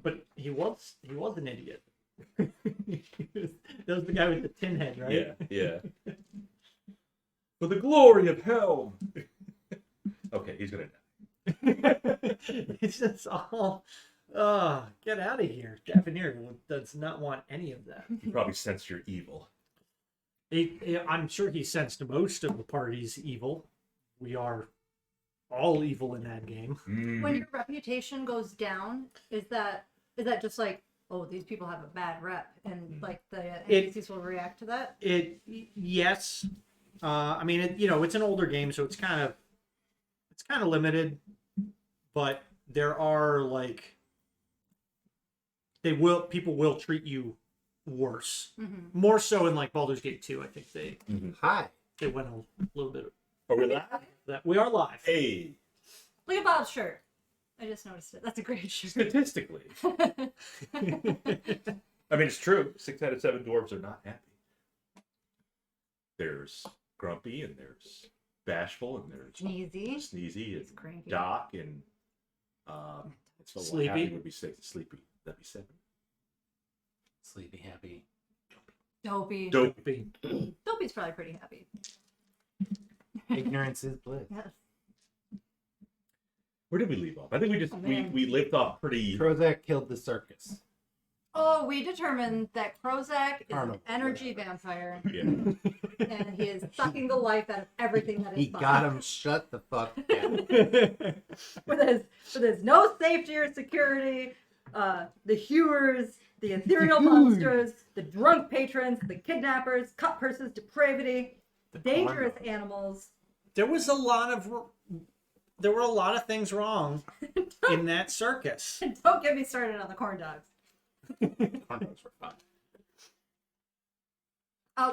But he was an idiot. That was the guy with the tin head, right? Yeah. For the glory of Helm. Okay, he's gonna die. It's just all, get out of here. Davenir does not want any of that. He probably sensed your evil. I'm sure he sensed most of the party's evil. We are all evil in that game. When your reputation goes down, is that just like, oh, these people have a bad rep, and like the NPCs will react to that? Yes. I mean, it's an older game, so it's kind of limited, but there are like people will treat you worse, more so in like Baldur's Gate 2. I think they went a little bit. Are we live? We are live. Hey, Look at Bob's shirt. I just noticed it. That's a great shirt. statistically, I mean, it's true. 6 out of 7 dwarves are not happy. There's grumpy, and there's bashful, and there's sneezy, and cranky. Doc, and Sleepy. Happy would be 6. Sleepy. That'd be 7. Sleepy, happy. Dopey. Dopey's probably pretty happy. Ignorance is bliss. Yes. Where did we leave off? I think we left off pretty. Krozak killed the circus. Oh, we determined that Krozak is Carnival, an energy vampire, Yeah. and he is sucking the life out of everything that is He fun. got him shut the fuck down. with his no safety or security, the hewers, the ethereal monsters, the drunk patrons, the kidnappers, cut purses, depravity, dangerous animals. There were a lot of things wrong in that circus. Don't get me started on the corn dogs. Corn dogs were fun.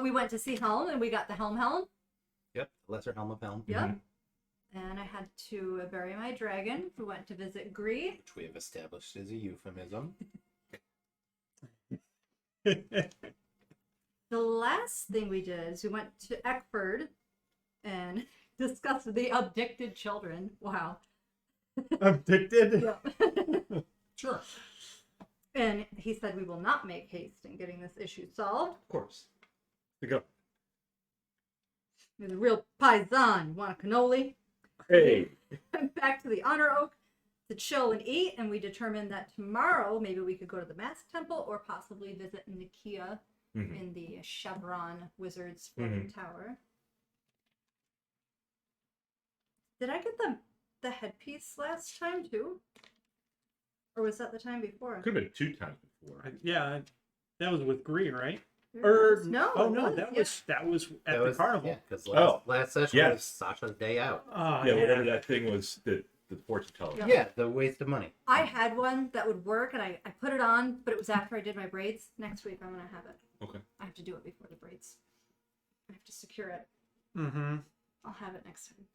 We went to see Helm, and we got the Helm. Yep, Lesser Helm of Helm. Yep. And I had to bury my dragon. We went to visit Gree. Which we have established is a euphemism. The last thing we did is we went to Eckford and discussed the abducted children. Wow. Abducted? Yeah. Sure. And he said we will not make haste in getting this issue solved. Of course. To go. He's a real paisan. You want a cannoli? Hey. Went back to the Honor Oak to chill and eat, and we determined that tomorrow maybe we could go to the Mask Temple or possibly visit Nikia in the Chevron Wizards Floating Tower. Did I get the headpiece last time too? Or was that the time before? Could have been 2 times before. Yeah, that was with Gree, right? No. Oh no, it that was, was at the carnival. Yeah, because last session was Sasha's day out. Whatever that thing was, the fortune teller. Yeah, the waste of money. I had one that would work, and I put it on, but it was after I did my braids. Next week I'm going to have it. Okay. I have to do it before the braids. I have to secure it. Mm-hmm. I'll have it next time.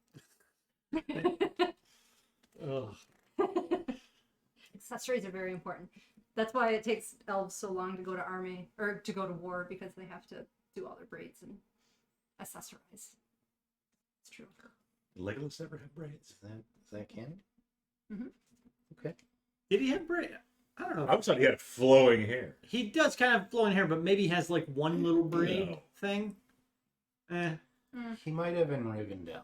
Ugh. Accessories are very important. That's why it takes elves so long to go to army or to go to war, because they have to do all their braids and accessorize. It's true. Did Legolas ever have braids? Is that canon? Mm-hmm. Okay. Did he have braid? I don't know. I thought he had flowing hair. He does kind of flowing hair, but maybe he has like one little braid thing. He might have in Rivendell.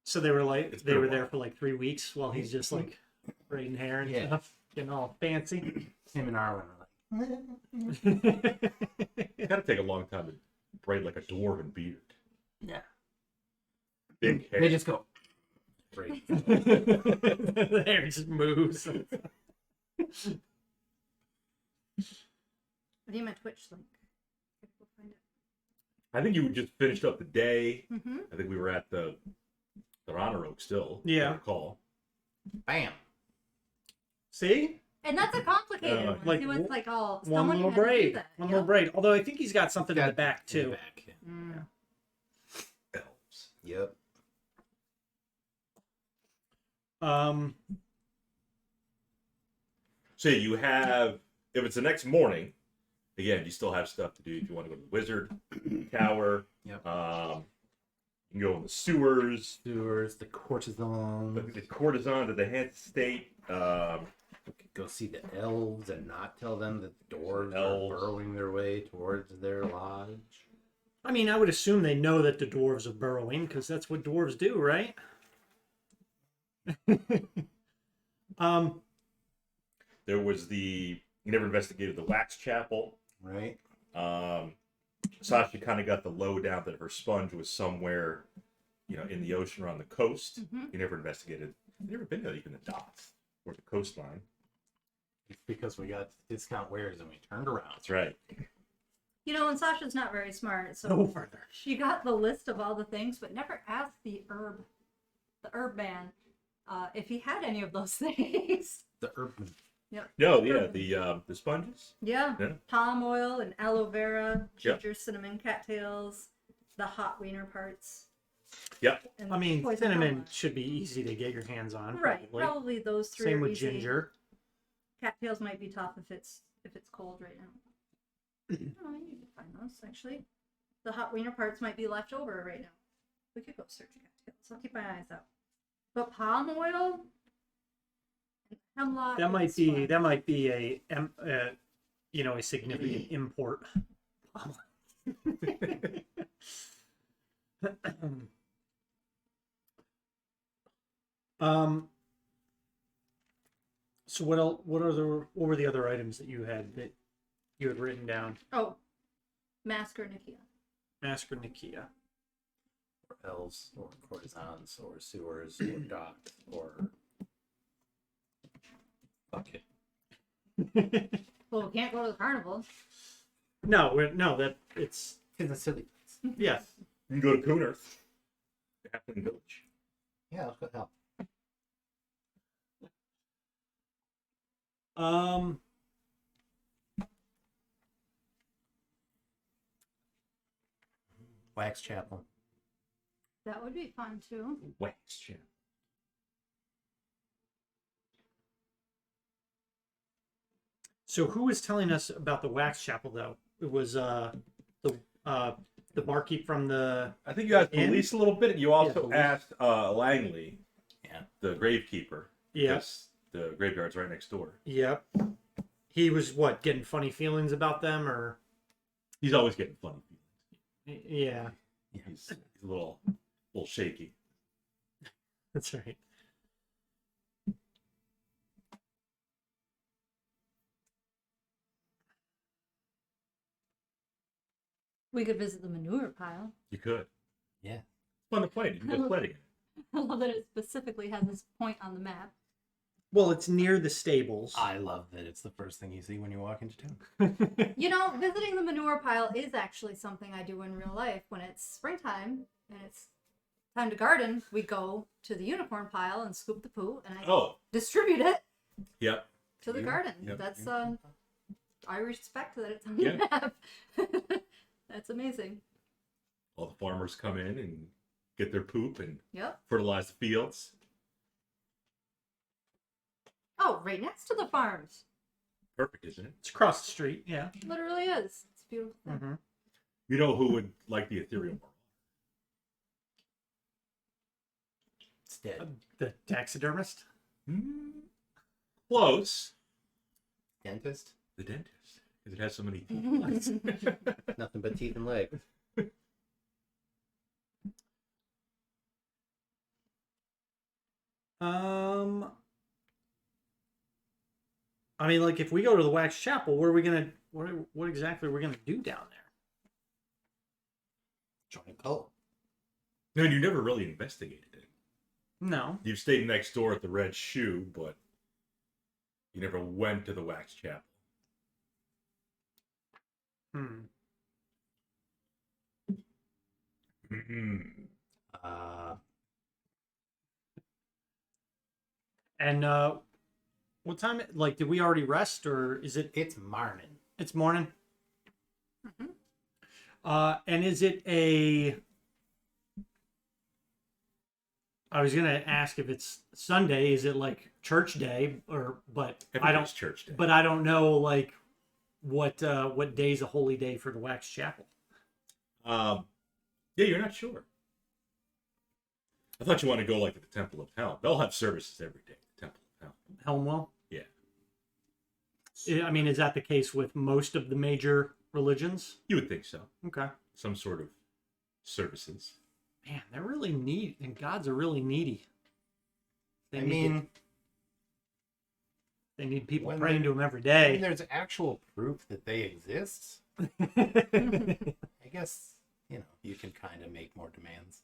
So they were there for like 3 weeks while he's just like braiding hair and stuff, getting all fancy. Him and Arwen are like, It's gotta take a long time to braid like a dwarven beard. yeah. Big hair. They just go. Great. The hair just moves. I need my Twitch link. We'll find it. I think you just finished up the day. Mm-hmm. I think we were at the Honor Oak still. Yeah. If I recall. Bam. See? And that's a complicated one. like See, it's like, oh, One someone little had to do braid. that. One Yep. little braid. Although I think he's got something in the Got back in the too. back, yeah. Mm. Elves. Yep. So you have, if it's the next morning, again, you still have stuff to do if you want to go to the Wizard Tower. Yep. You can go in the sewers. Sewers, the courtesans. The courtesans of the head state. We could go see the elves and not tell them that the dwarves Elves. are burrowing their way towards their lodge. I mean, I would assume they know that the dwarves are burrowing because that's what dwarves do, right? There was you never investigated the wax chapel. Right? Sasha kind of got the lowdown that her sponge was somewhere, in the ocean or on the coast. You never investigated. You've never been to even the docks or the coastline. It's because we got discount wares and we turned around. That's right. And Sasha's not very smart, so No further. she got the list of all the things, but never asked the herb man, if he had any of those things. The urban. No, yeah, the sponges. Yeah. Yeah. Palm oil and aloe vera, Yep. ginger, cinnamon, cattails, the hot wiener parts. Yep. and I mean, poison cinnamon almond. should be easy to get your hands on. Right, Probably. probably those three. Same are with easy. ginger. Cattails might be tough if it's cold right now. I don't know, you can find those actually. The hot wiener parts might be left over right now. We could go search cattails. I'll keep my eyes out. But palm oil, and hemlock. That and might sponge. be a significant import. So what were the other items that you had written down? Oh, Masker Nikia. Masker Nikia. Or elves, or courtesans, or sewers, or docks, or bucket. Well, we can't go to the carnival. No, that it's It's a silly place. yes. You can go to Coonerth, the Halfling Village. Yeah, let's go help. Wax chapel. That would be fun too. Wax chapel. So who was telling us about the wax chapel though? It was the barkeep from the I think you asked Inn? police a little bit. You also police. asked Langley, Yeah. the gravekeeper. yeah. because the graveyard's right next door. Yep. He was getting funny feelings about them or He's always getting funny. yeah, He's a little shaky. that's right. We could visit the manure pile. You could. Yeah. It's fun to play. You can go sledding. I love that it specifically has this point on the map. Well, it's near the stables. I love that it's the first thing you see when you walk into town. Visiting the manure pile is actually something I do in real life. When it's springtime and it's time to garden, we go to the unicorn pile and scoop the poo, and I distribute it Yep. to the You- garden. yep. That's I respect that it's on Yeah. the map. That's amazing. All the farmers come in and get their poop and Yep. fertilize the fields. Oh, right next to the farms. Perfect, isn't it? It's across the street. Yeah. Literally is. It's a beautiful thing. Mm-hmm. You know who would like the ethereal world? It's dead. The taxidermist. Close. Dentist? The dentist. Because it has so many teeth. Nothing but teeth and legs. I mean, if we go to the wax chapel, what exactly are we gonna do down there? Join a cult. No, you never really investigated it. No. You stayed next door at the Red Shoe, but you never went to the wax chapel. And what time? Did we already rest, or is it? It's Marnin. It's morning. Mhm. And is it a? I was gonna ask if it's Sunday. Is it church day, but I don't. Church day. But I don't know what day's a holy day for the wax chapel. Yeah, you're not sure. I thought you want to go like to the Temple of Hell. They'll have services every day. The Temple of Hell. Helmwell. Yeah. I mean, is that the case with most of the major religions? You would think so. Okay. Some sort of services. Man, they're really needy, and gods are really needy. I mean, they need people when praying they- to them every I day. mean, there's actual proof that they exist. I guess, you can kind of make more demands.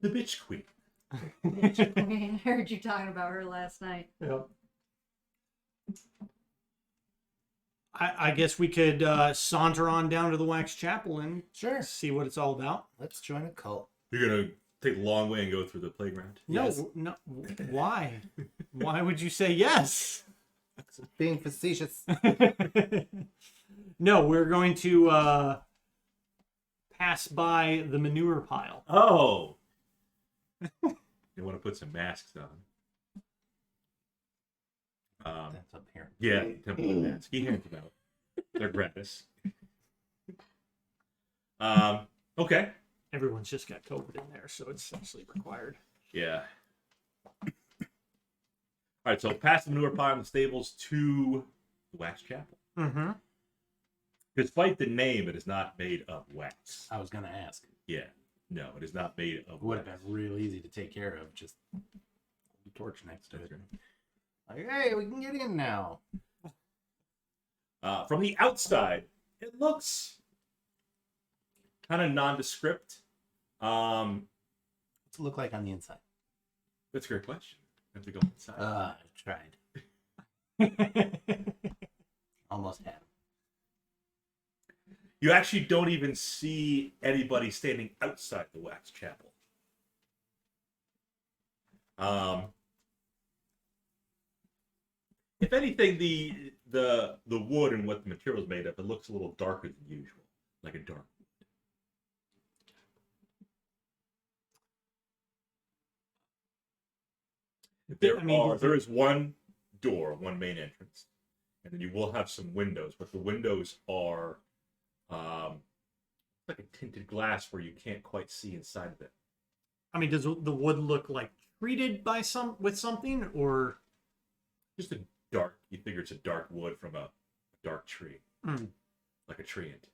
The bitch queen. I heard you talking about her last night. Yeah. I guess we could saunter on down to the Wax Chapel and Sure. see what it's all about. Let's join a cult. You're going to take the long way and go through the playground? Yes. No. Why? Why would you say yes? Being facetious. No, we're going to pass by the manure pile. Oh! You want to put some masks on. That's up here. Yeah, Temple of Masks. He hands them out. They're gratis. Okay. Everyone's just got COVID in there, so it's essentially required. Yeah. All right, so past the manure pile in the stables to the Wax Chapel. Mm-hmm. Despite the name, it is not made of wax. I was going to ask. Yeah. No, it is not made of It would have wax. been real easy to take care of. Just hold the torch next to it. Like, hey, we can get in now. From the outside, it looks kind of nondescript. What's it look like on the inside? That's a great question. I have to go inside. I tried. Almost had him. You actually don't even see anybody standing outside the Wax Chapel. If anything, the wood and what the material is made of, it looks a little darker than usual, like a dark wood. There is one door, one main entrance, and then you will have some windows, but the windows are like a tinted glass where you can't quite see inside of it. I mean, does the wood look like treated by with something, or Just a dark. You figure it's a dark wood from a dark tree, like a treant.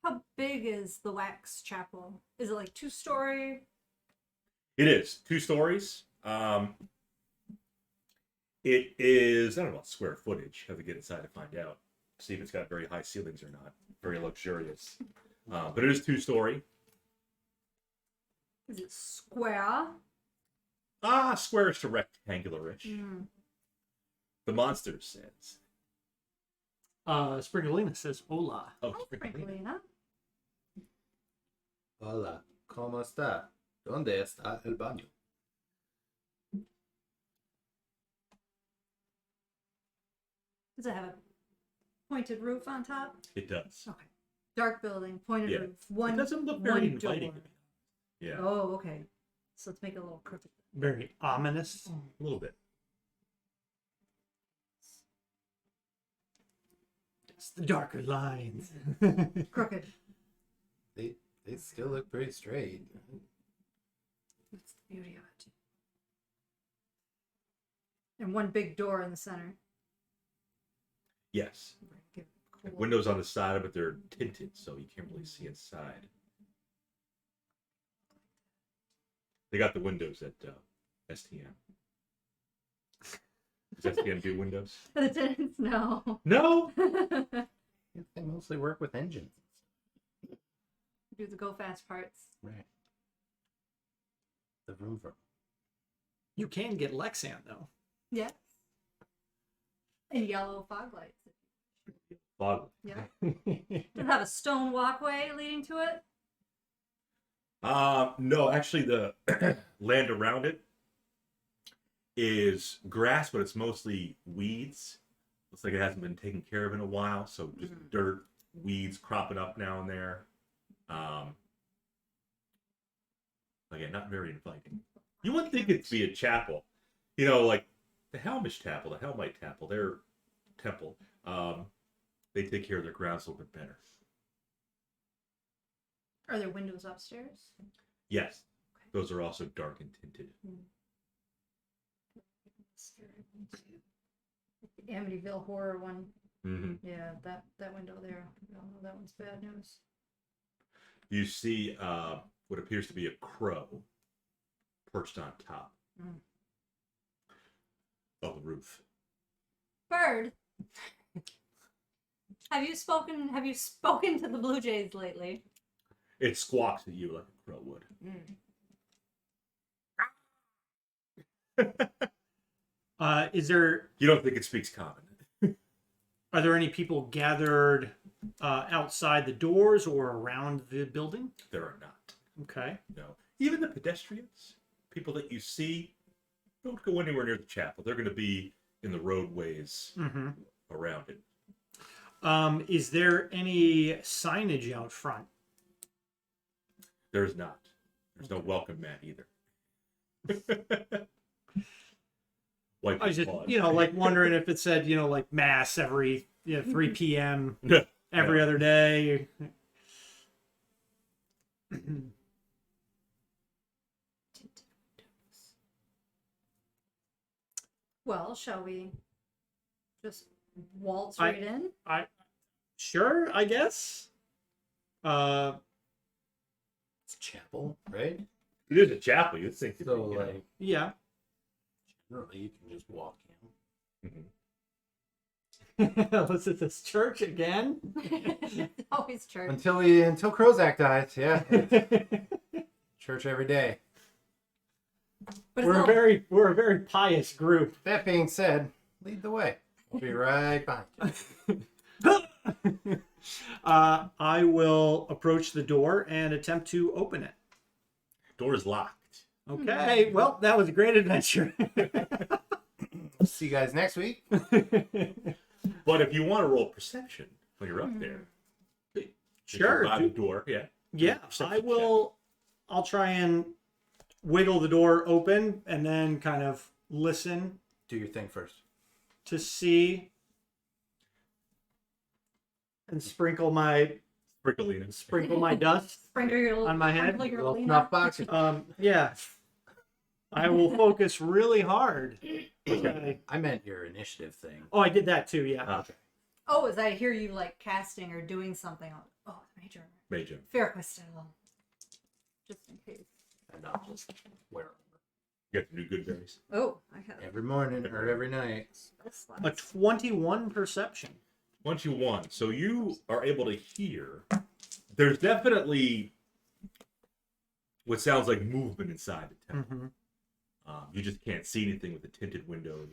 How big is the Wax Chapel? Is it like 2-story? It is 2 stories. It is, I don't know about square footage. Have to get inside to find out. See if it's got very high ceilings or not. Very luxurious. But it is 2-story. Is it square? Squarish to rectangular-ish. The monster says. Springolina says hola. Oh, Sprinklina. Hola, ¿cómo está? ¿Dónde está el baño? Does it have a pointed roof on top? it does. Okay. Dark building, pointed Yeah. roof. One. It doesn't look very one inviting. door. Yeah, Oh, okay. So let's make it a little crooked. Very ominous. a little bit. It's the darker lines. Crooked. They still look pretty straight. That's the beauty of it. And one big door in the center. Yes. Give it cool. Windows on the side of it, they're tinted, so you can't really see inside. They got the windows at STM. Does STM do windows? The tenants, no. No. They mostly work with engines. Do the go fast parts. Right. The vroom vroom. You can get Lexan though. Yes. And yellow fog lights. Fog. Yeah. Does it have a stone walkway leading to it? No, actually, the land around it is grass, but it's mostly weeds. Looks like it hasn't been taken care of in a while, so just dirt, weeds cropping up now and there. Again, not very inviting. You wouldn't think it'd be a chapel, you know, like the Helmish Chapel, the Helmite Chapel, their temple. They take care of their grounds a little bit better. Are there windows upstairs? Yes. Okay. Those are also dark and tinted. The Amityville horror one. Mm-hmm. Yeah, that window there. We all know that one's bad news. You see what appears to be a crow perched on top of the roof. Bird, have you spoken to the Blue Jays lately? It squawks at you like a crow would. Is there? You don't think it speaks common? Are there any people gathered outside the doors or around the building? There are not. Okay. No. Even the pedestrians, people that you see, don't go anywhere near the chapel. They're going to be in the roadways around it. Is there any signage out front? There's not. There's no welcome mat either. Wipe I was your just, paws. like wondering if it said, like mass every 3 p.m. Yeah. every other day. Well, shall we just waltz right in? Sure, I guess. It's a chapel, right? It is a chapel. You'd think. So, you know. like, Yeah. generally, you can just walk in. Was it this church again? It's always church. Until Krozak dies, yeah. Church every day. But it's We're not, a very pious group. That being said, lead the way. We'll be right behind you. I will approach the door and attempt to open it. Door is locked. Okay, well, that was a great adventure. See you guys next week. But if you want to roll perception when you're up there, Sure. by the door, yeah. Yeah, Perception I will. I'll try and wiggle the door open and then kind of listen Do your thing first. to see and sprinkle my dust sprinkle your little on my head. sprinkle your Little Lena. snuff box. Yeah. I will focus really hard. Okay. I meant your initiative thing. Oh, I did that too. Yeah. Okay. Oh, as I hear you like casting or doing something. Oh, major. Major. Fair question. Just in case. And I'll just wear them You got the new good berries. Oh, I have every morning or every night. A 21 perception. Once you won, so you are able to hear. There's definitely what sounds like movement inside the temple. Mm-hmm. You just can't see anything with the tinted windows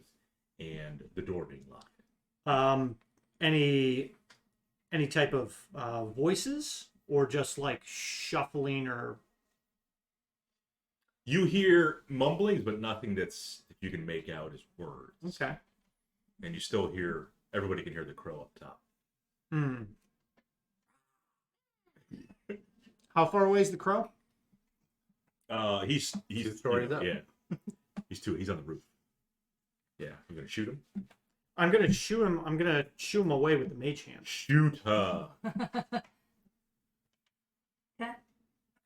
and the door being locked. Any type of voices or just like shuffling or You hear mumblings, but nothing that you can make out as words. okay. And you still hear, everybody can hear the crow up top. Hmm. How far away is the crow? He's 2 stories up. Yeah. He's on the roof. Yeah, I'm gonna shoot him. I'm gonna shoo him away with the mage hand. Shoot her. Can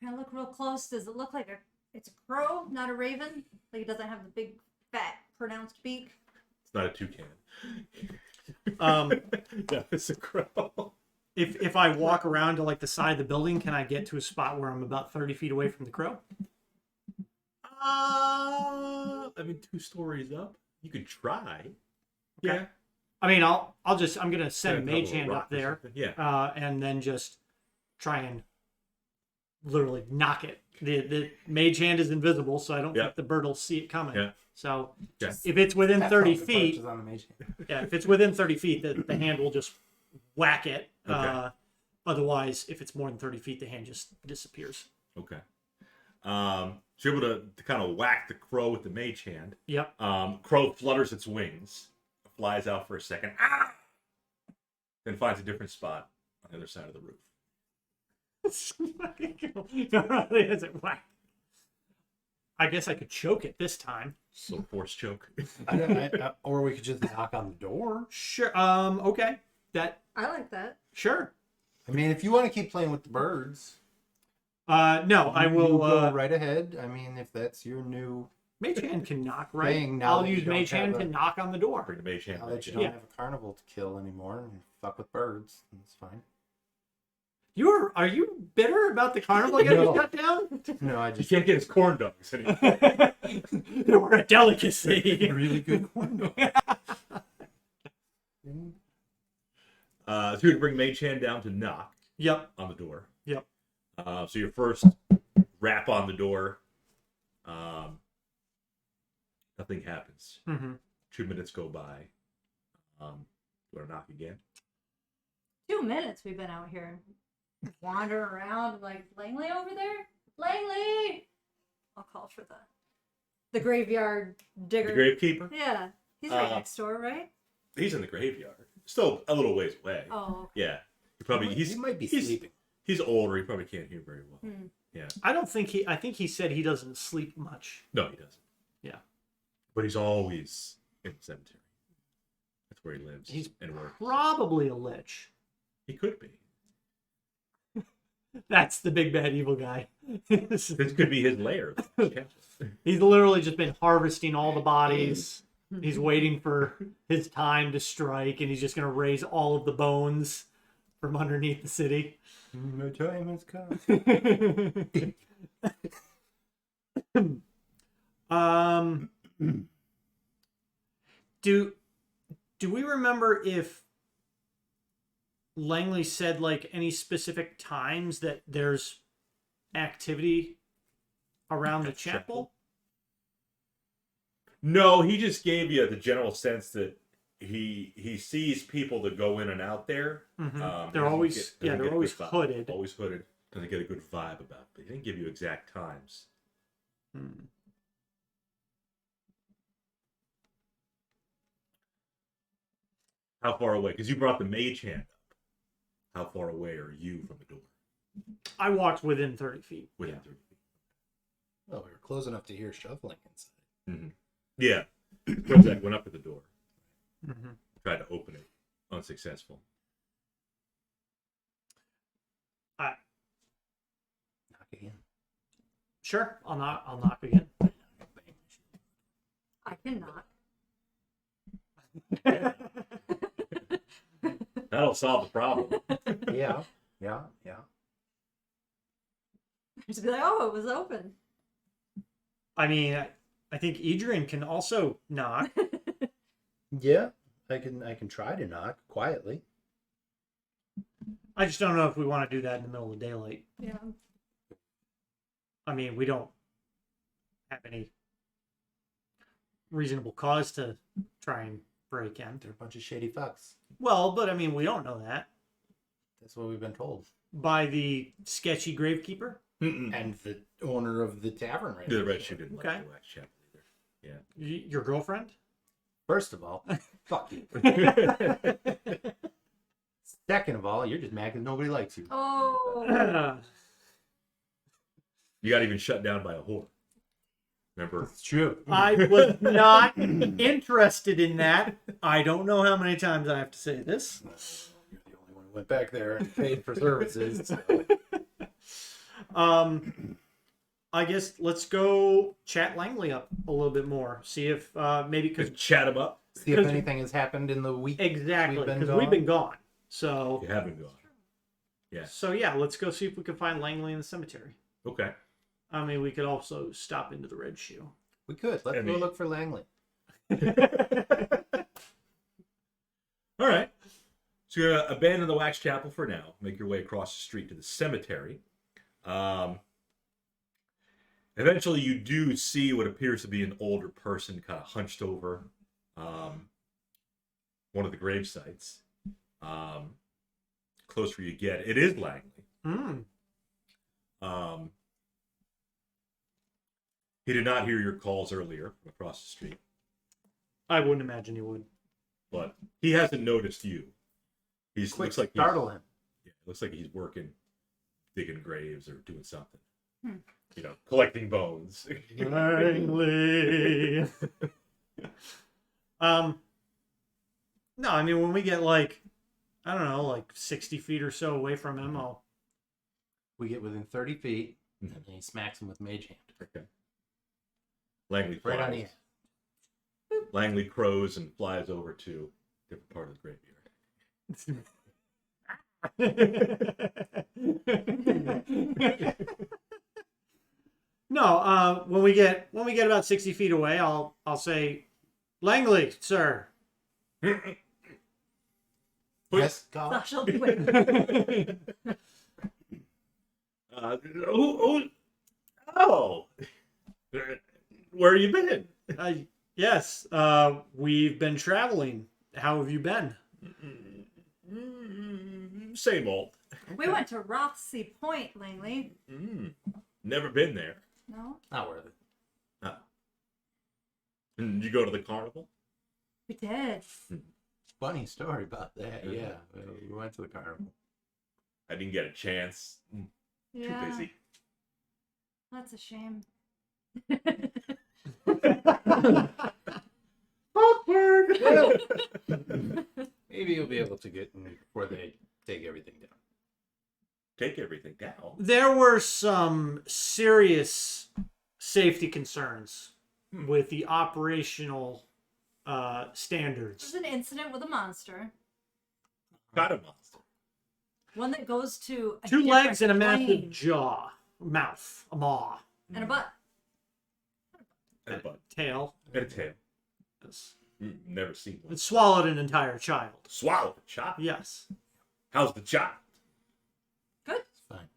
I look real close? Does it look like it's a crow, not a raven? Like it doesn't have the big, fat, pronounced beak? It's not a toucan. No, it's a crow. If I walk around to like the side of the building, can I get to a spot where I'm about 30 feet away from the crow? I mean, 2 stories up. You could try. Okay. Yeah. I mean, I'm gonna send Yeah, mage couple of hand up rocks or there, something. Yeah. and then just try and literally knock it. The mage hand is invisible, so I don't Yeah. think the bird will see it coming. Yeah. So Yeah. if it's within That's 30 how the feet, punches on the mage hand. yeah, if it's within 30 feet, the hand will just whack it. Okay. Otherwise, if it's more than 30 feet, the hand just disappears. Okay. So you're able to kind of whack the crow with the mage hand. Yep. Crow flutters its wings, flies out for a second, then finds a different spot on the other side of the roof. I guess I could choke it this time. So force choke. Or we could just knock on the door. Sure. Okay. I like that. Sure. I mean, if you want to keep playing with the birds. No, I You will. go right ahead. I mean, if that's your new Mage Hand can knock, right? thing, now I'll that you use don't Mage Hand have to a- knock on the door. Bring the mage hand now back that you in. don't Yeah. have a carnival to kill anymore and fuck with birds, it's fine. Are you bitter about the carnival getting No. shut down? No, I He just can't get his corn dogs anymore. They were a delicacy. really good corn. So you'd bring mage hand down to knock Yep. on the door. Yep. So your first rap on the door. Nothing happens. Mm-hmm. 2 minutes go by. You want to knock again? 2 minutes we've been out here. Wandering around like Langley over there? Langley! I'll call for the graveyard digger. The gravekeeper? Yeah. He's right Uh, next door, right? He's in the graveyard. Still a little ways away. Oh, Yeah. He might be he's- sleeping. He's older. He probably can't hear very well. Hmm. Yeah. I don't think he. I think he said he doesn't sleep much. No, he doesn't. Yeah. But he's always in the cemetery. That's where he lives He's and works. Probably a lich. He could be. That's the big bad evil guy. This could be his lair. He's literally just been harvesting all the bodies. He's waiting for his time to strike, and he's just going to raise all of the bones from underneath the city. My time has come. Do we remember if Langley said like any specific times that there's activity around the At chapel? chapel? No, he just gave you the general sense that he sees people that go in and out there. Mhm. Doesn't They're always doesn't they're get a always good vibe. hooded. Always hooded. Doesn't get a good vibe about it. He didn't give you exact times. Hmm. How far away? Because you brought the mage hand up. How far away are you from the door? I walked within 30 feet. Within Yeah. 30 feet. Well, we were close enough to hear shuffling inside. Yeah. Krozak went up to the door. Mm-hmm. Tried to open it. Unsuccessful. Knock again. Sure, I'll knock again. I can knock. That'll solve the problem. Yeah. Just be like, oh, it was open. I mean, I think Edrian can also knock. Yeah. I can try to knock quietly. I just don't know if we want to do that in the middle of daylight. Yeah. I mean, we don't have any reasonable cause to try and break in. They're a bunch of shady fucks. Well, but I mean, we don't know that. That's what we've been told. By the sketchy gravekeeper? And the owner of the tavern right The next red door. shoe didn't Okay. like the wax chapel either. Your girlfriend? First of all, fuck you. Second of all, you're just mad because nobody likes you. Oh. You got even shut down by a whore. Remember? It's true. I was not interested in that. I don't know how many times I have to say this. You're the only one who went back there and paid for services. So. I guess let's go chat Langley up a little bit more. See if maybe because Just chat him up. See if 'Cause- anything has happened in the week. exactly We've been because we've gone. been gone. So You haven't gone. Yeah. so yeah, let's go see if we can find Langley in the cemetery. Okay. I mean, we could also stop into the Red Shoe. We could. Let's I go mean- look for Langley. All right. So you're gonna abandon the wax chapel for now. Make your way across the street to the cemetery. Eventually, you do see what appears to be an older person, kind of hunched over one of the grave sites. Closer you get, it is Langley. Hmm. He did not hear your calls earlier from across the street, I wouldn't imagine he would. but he hasn't noticed you. He Quick, looks like startle him. Yeah, looks like he's working, digging graves or doing something. Hmm. You know, collecting bones. Langley. No, I mean when we get like, I don't know, like 60 feet or so away from him, I'll We get within 30 feet, Mhm. and then he smacks him with Mage Hand. Okay. Langley Right on flies. the end. Langley crows and flies over to a different part of the graveyard. No, when we get about 60 feet away, I'll say, Langley, sir. Yes, God. Sasha will be waiting. Oh, where you been? Yes, we've been traveling. How have you been? Same old. We went to Rothsea Point, Langley. Never been there. No? Not worth it. Oh. And you go to the carnival? We did. Funny story about that. Yeah, we went to the carnival. I didn't get a chance. Yeah. Too busy. That's a shame. Awkward. Maybe you'll be able to get in before they take everything down. Take everything down. There were some serious safety concerns with the operational standards. There's an incident with a monster. Got a monster. One that goes to a 2 legs and a different massive plane. jaw, mouth, a maw, And a butt. And a butt. tail. And a tail. Yes. Never seen one. It swallowed an entire child. Swallow the child. Yes. How's the child? Good. It's fine.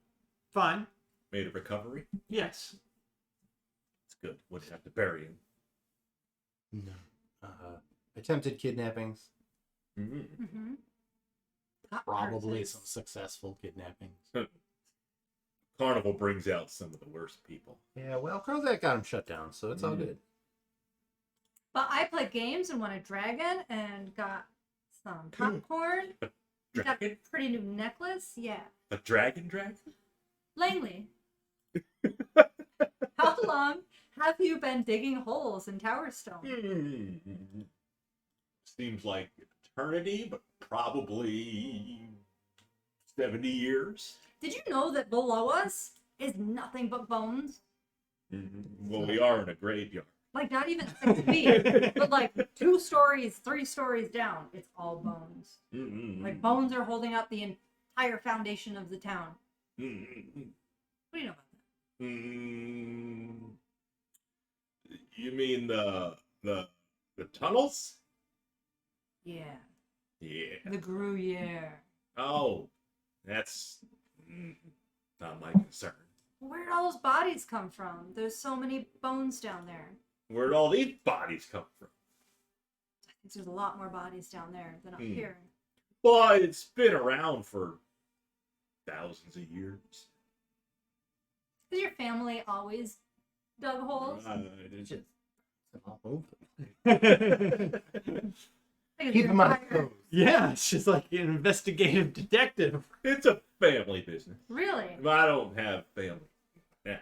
Fine. Made a recovery? Yes. It's good. Wouldn't have to bury him. No. Attempted kidnappings. Mm-hmm. Probably some successful kidnappings. Carnival brings out some of the worst people. Yeah, well, Krozak got him shut down, so it's all good. But I played games and won a dragon and got some popcorn. Got a Dragon? pretty new necklace. Yeah. A dragon? Langley. How long have you been digging holes in Towerstone? Seems like eternity, but probably 70 years. Did you know that below us is nothing but bones? Well, we are in a graveyard. Like not even 6 feet, but like 2 stories, 3 stories down, it's all bones. Like bones are holding up the entire foundation of the town. What do you know about that? You mean the tunnels? Yeah, Yeah. the Gruyere. Oh, that's not my concern. Where did all those bodies come from? There's so many bones down there. Where'd all these bodies come from? I think there's a lot more bodies down there than up here. Well, it's been around for thousands of years. Has your family always dug holes? It's Just all over. Like, Keep your him on his entire- toes. Yeah, she's like an investigative detective. a family business. Really? But I don't have family now.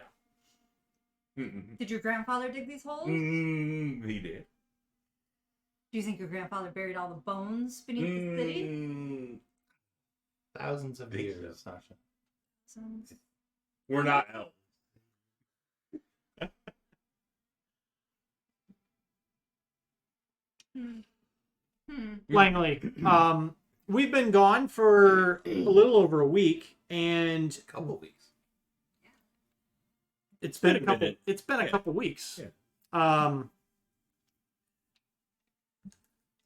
Did your grandfather dig these holes? He did. Do you think your grandfather buried all the bones beneath the city? Thousands of Think years, Sasha. We're not elves. Langley, we've been gone for a little over a week, and A couple weeks. it's been a Been a couple. minute. It's been a Yeah. couple weeks. Yeah.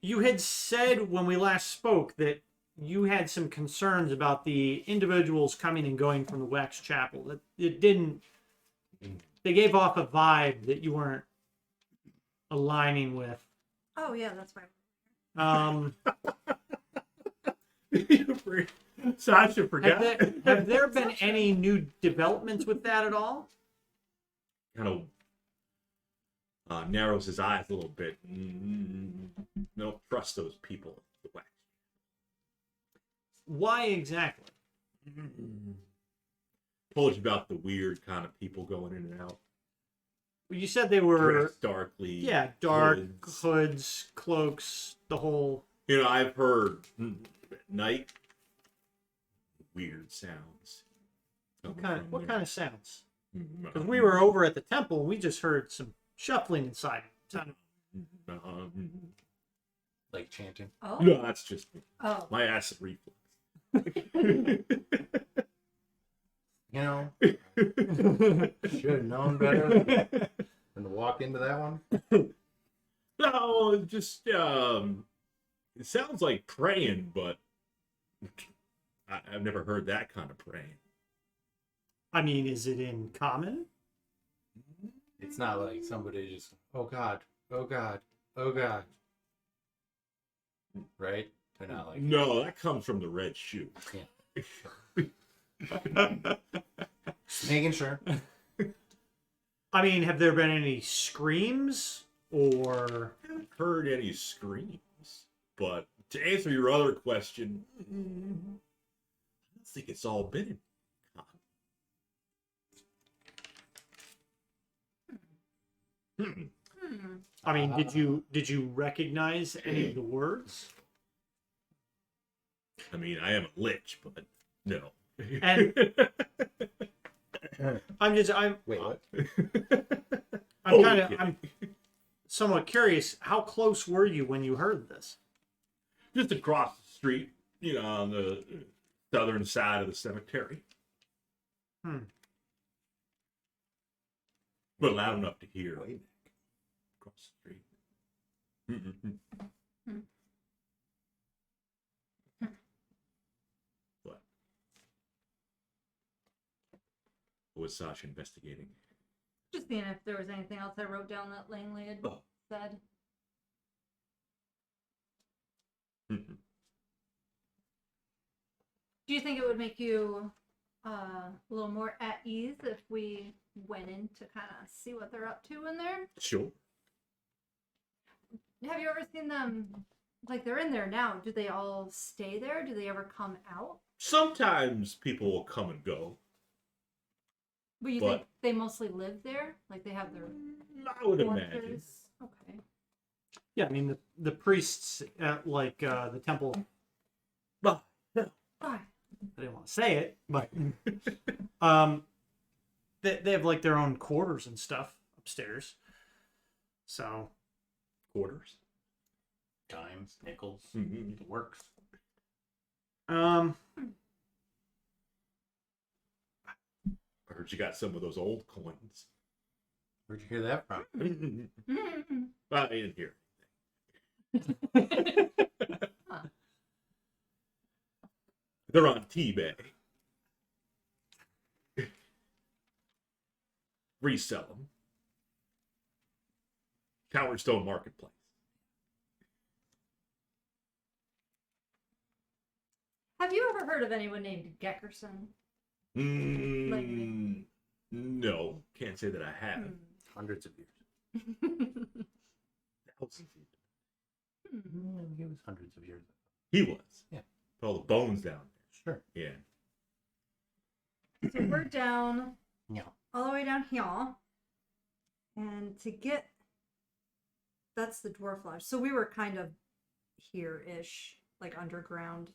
You had said when we last spoke that you had some concerns about the individuals coming and going from the Wax Chapel. That it didn't. They gave off a vibe that you weren't aligning with. Oh yeah, that's right. Sasha forgot. Have there been any new developments with that at all? Kind of narrows his eyes a little bit. Don't trust those people. The wax. Why exactly? Told you about the weird kind of people going in and out. You said they were, Dressed darkly. yeah, dark hoods. hoods, cloaks, the whole. You know, I've heard at night weird sounds. What kind of sounds? Mm-hmm. Because we were over at the temple, and we just heard some shuffling inside. Sounded Like chanting. Oh. No, that's just me. Oh. My acid reflux. You know, should have known better than to walk into that one. No, it just it sounds like praying, but I've never heard that kind of praying. I mean, is it in common? It's not like somebody just, oh God, oh God, oh God. Right? They're not like, No, that comes from the red shoe. making sure. I I mean, have there been any screams or? haven't heard any screams, but to answer your other question, I don't think it's all been in common. I mean, did you recognize any of the words? I mean, I am a lich, but no. And I'm Wait, what? I'm somewhat curious. How close were you when you heard this? Just across the street, on the southern side of the cemetery. But loud enough to hear Way back. across the street. What? What was Sasha investigating? Just seeing if there was anything else I wrote down that Langley had Oh. said. Do you think it would make you a little more at ease if we went in to kind of see what they're up to in there? Sure. Have you ever seen them, like they're in there now, do they all stay there? Do they ever come out? Sometimes people will come and go. But you think they mostly live there? Like they have their I would imagine. quarters? Okay. Yeah, I mean the priests at the temple. But Bye. I didn't want to say it, but they have like their own quarters and stuff upstairs. So quarters. Dimes, nickels, Mhm. it works. um I heard you got some of those old coins. Where'd you hear that from? I didn't hear. Huh. They're on T-Bay. Resell them. Towerstone Marketplace. Have you ever heard of anyone named Geckerson? No, can't say that I have. Hundreds of years. Thousands even. He was hundreds of years. He was. Yeah. Put all the bones down Sure. there. So we're down Yeah. all the way down here. And to get that's the dwarf lodge. So we were kind of here-ish, like underground.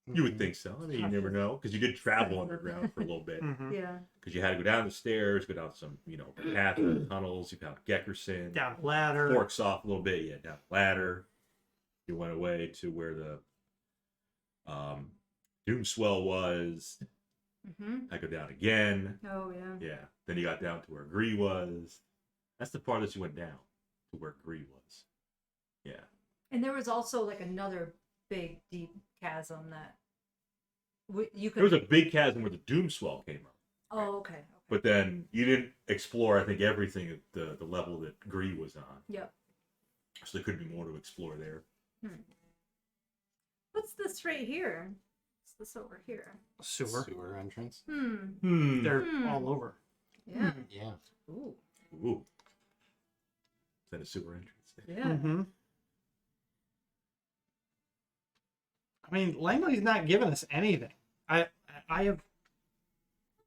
Yeah. You would think so. I mean, you never know. Because you did travel underground for a little bit. mhm. Yeah. Because you had to go down the stairs, go down some, path or tunnels. You found Geckerson. Down a ladder. Forks off a little bit. Yeah, down the ladder. You went away to where the Doomswell was. Mm-hmm. I go down again. Oh yeah. Yeah. Then you got down to where Gree was. That's the farthest you went down, to where Gree was. Yeah. And there was also like another big deep chasm that you could. There was a big chasm where the Doomswell came up. Oh okay. But then you didn't explore, I think, everything at the level that Gree was on. Yep. So there could be more to explore there. What's this right here? What's this over here? Sewer. Sewer entrance. They're Hmm. all over. Yeah. Yeah. Ooh. Ooh. Is that a sewer entrance? Yeah. Mm-hmm. I mean, Langley's not giving us anything. I have.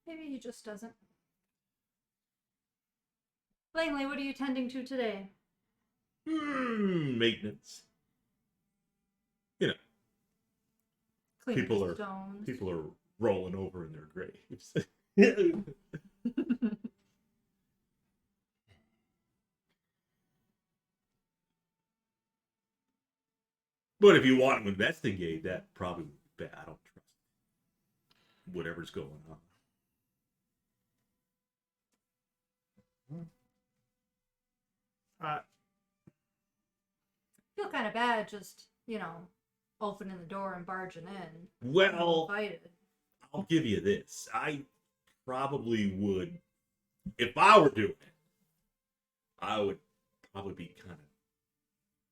Maybe he just doesn't. Langley, what are you tending to today? Maintenance. Cleaning People are- stones. People are rolling over in their graves. But if you want to investigate, that probably would be bad. I don't trust whatever's going on. Feel kind of bad just, opening the door and barging in. Well, Invited. I'll give you this. I probably would, if I were doing it, I would probably be kind of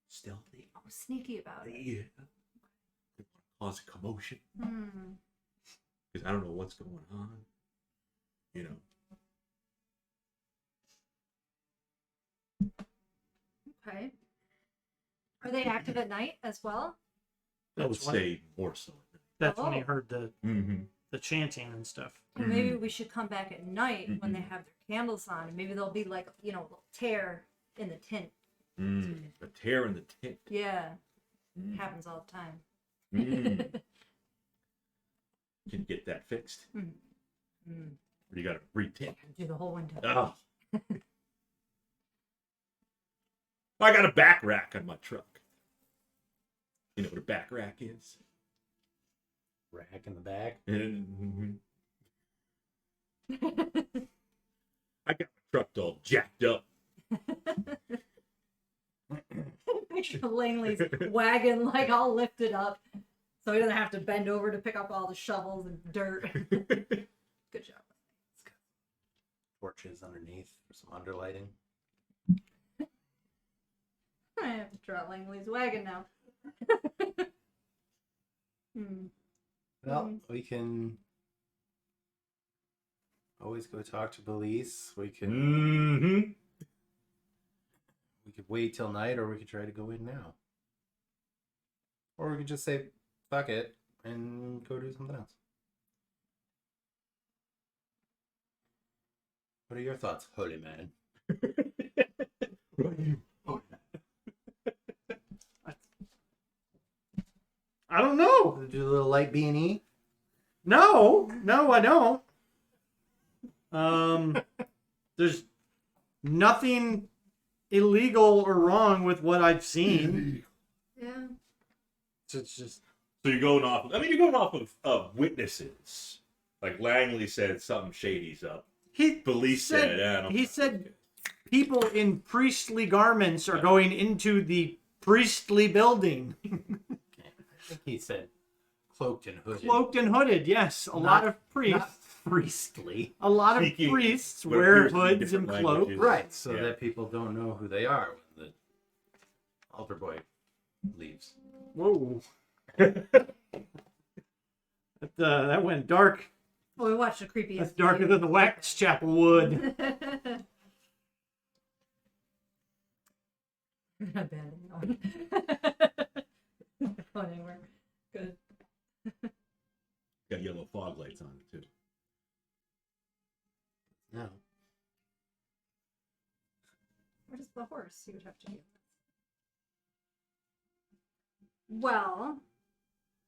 stealthy. Oh, sneaky about it. Yeah. Cause a commotion. Hmm. Because I don't know what's going on. You know. Okay. Are they active at night as well? I would That's when- say more so. That's when he Oh. heard the Mm-hmm. chanting and stuff. Well, maybe we should come back at night when they have their candles on, and maybe there'll be like, a little tear in the tint. A tear in the tint. Yeah, Mm. happens all the time. Mm. Can you get that fixed? Mm. Or you got to retint? Do the whole window. Oh. I got a back rack on my truck. You know what a back rack is? Rack in the back. Mhm. I got my truck all jacked up. Picture Langley's wagon like all lifted up, so he doesn't have to bend over to pick up all the shovels and dirt. Good job. Torches underneath for some underlighting. I have to draw Langley's wagon now. Well, we can always go talk to police. We can Mm-hmm. we could wait till night, or we could try to go in now. Or we could just say fuck it and go do something else. What are your thoughts, holy man? I don't know. Do a little light B&E? No, I don't. There's nothing illegal or wrong with what I've seen. Yeah. So it's just So you're going off. You're going off of witnesses. Like Langley said, something shady's up. Police said, I don't he know. said people in priestly garments are going into the priestly building. I think he said cloaked and hooded. Cloaked and hooded, yes. A lot of priests. Not priestly. A lot of Speaking priests what wear appears to be hoods and different cloaks. languages. Right, so Yeah. that people don't know who they are when the altar boy leaves. Whoa. That went dark. Well, we watched the creepiest. That's darker than the wax chapel would. Abandon that one. Going anywhere. Good. Got yellow fog lights on it, too. No. Where's the horse? He would have to do. Well,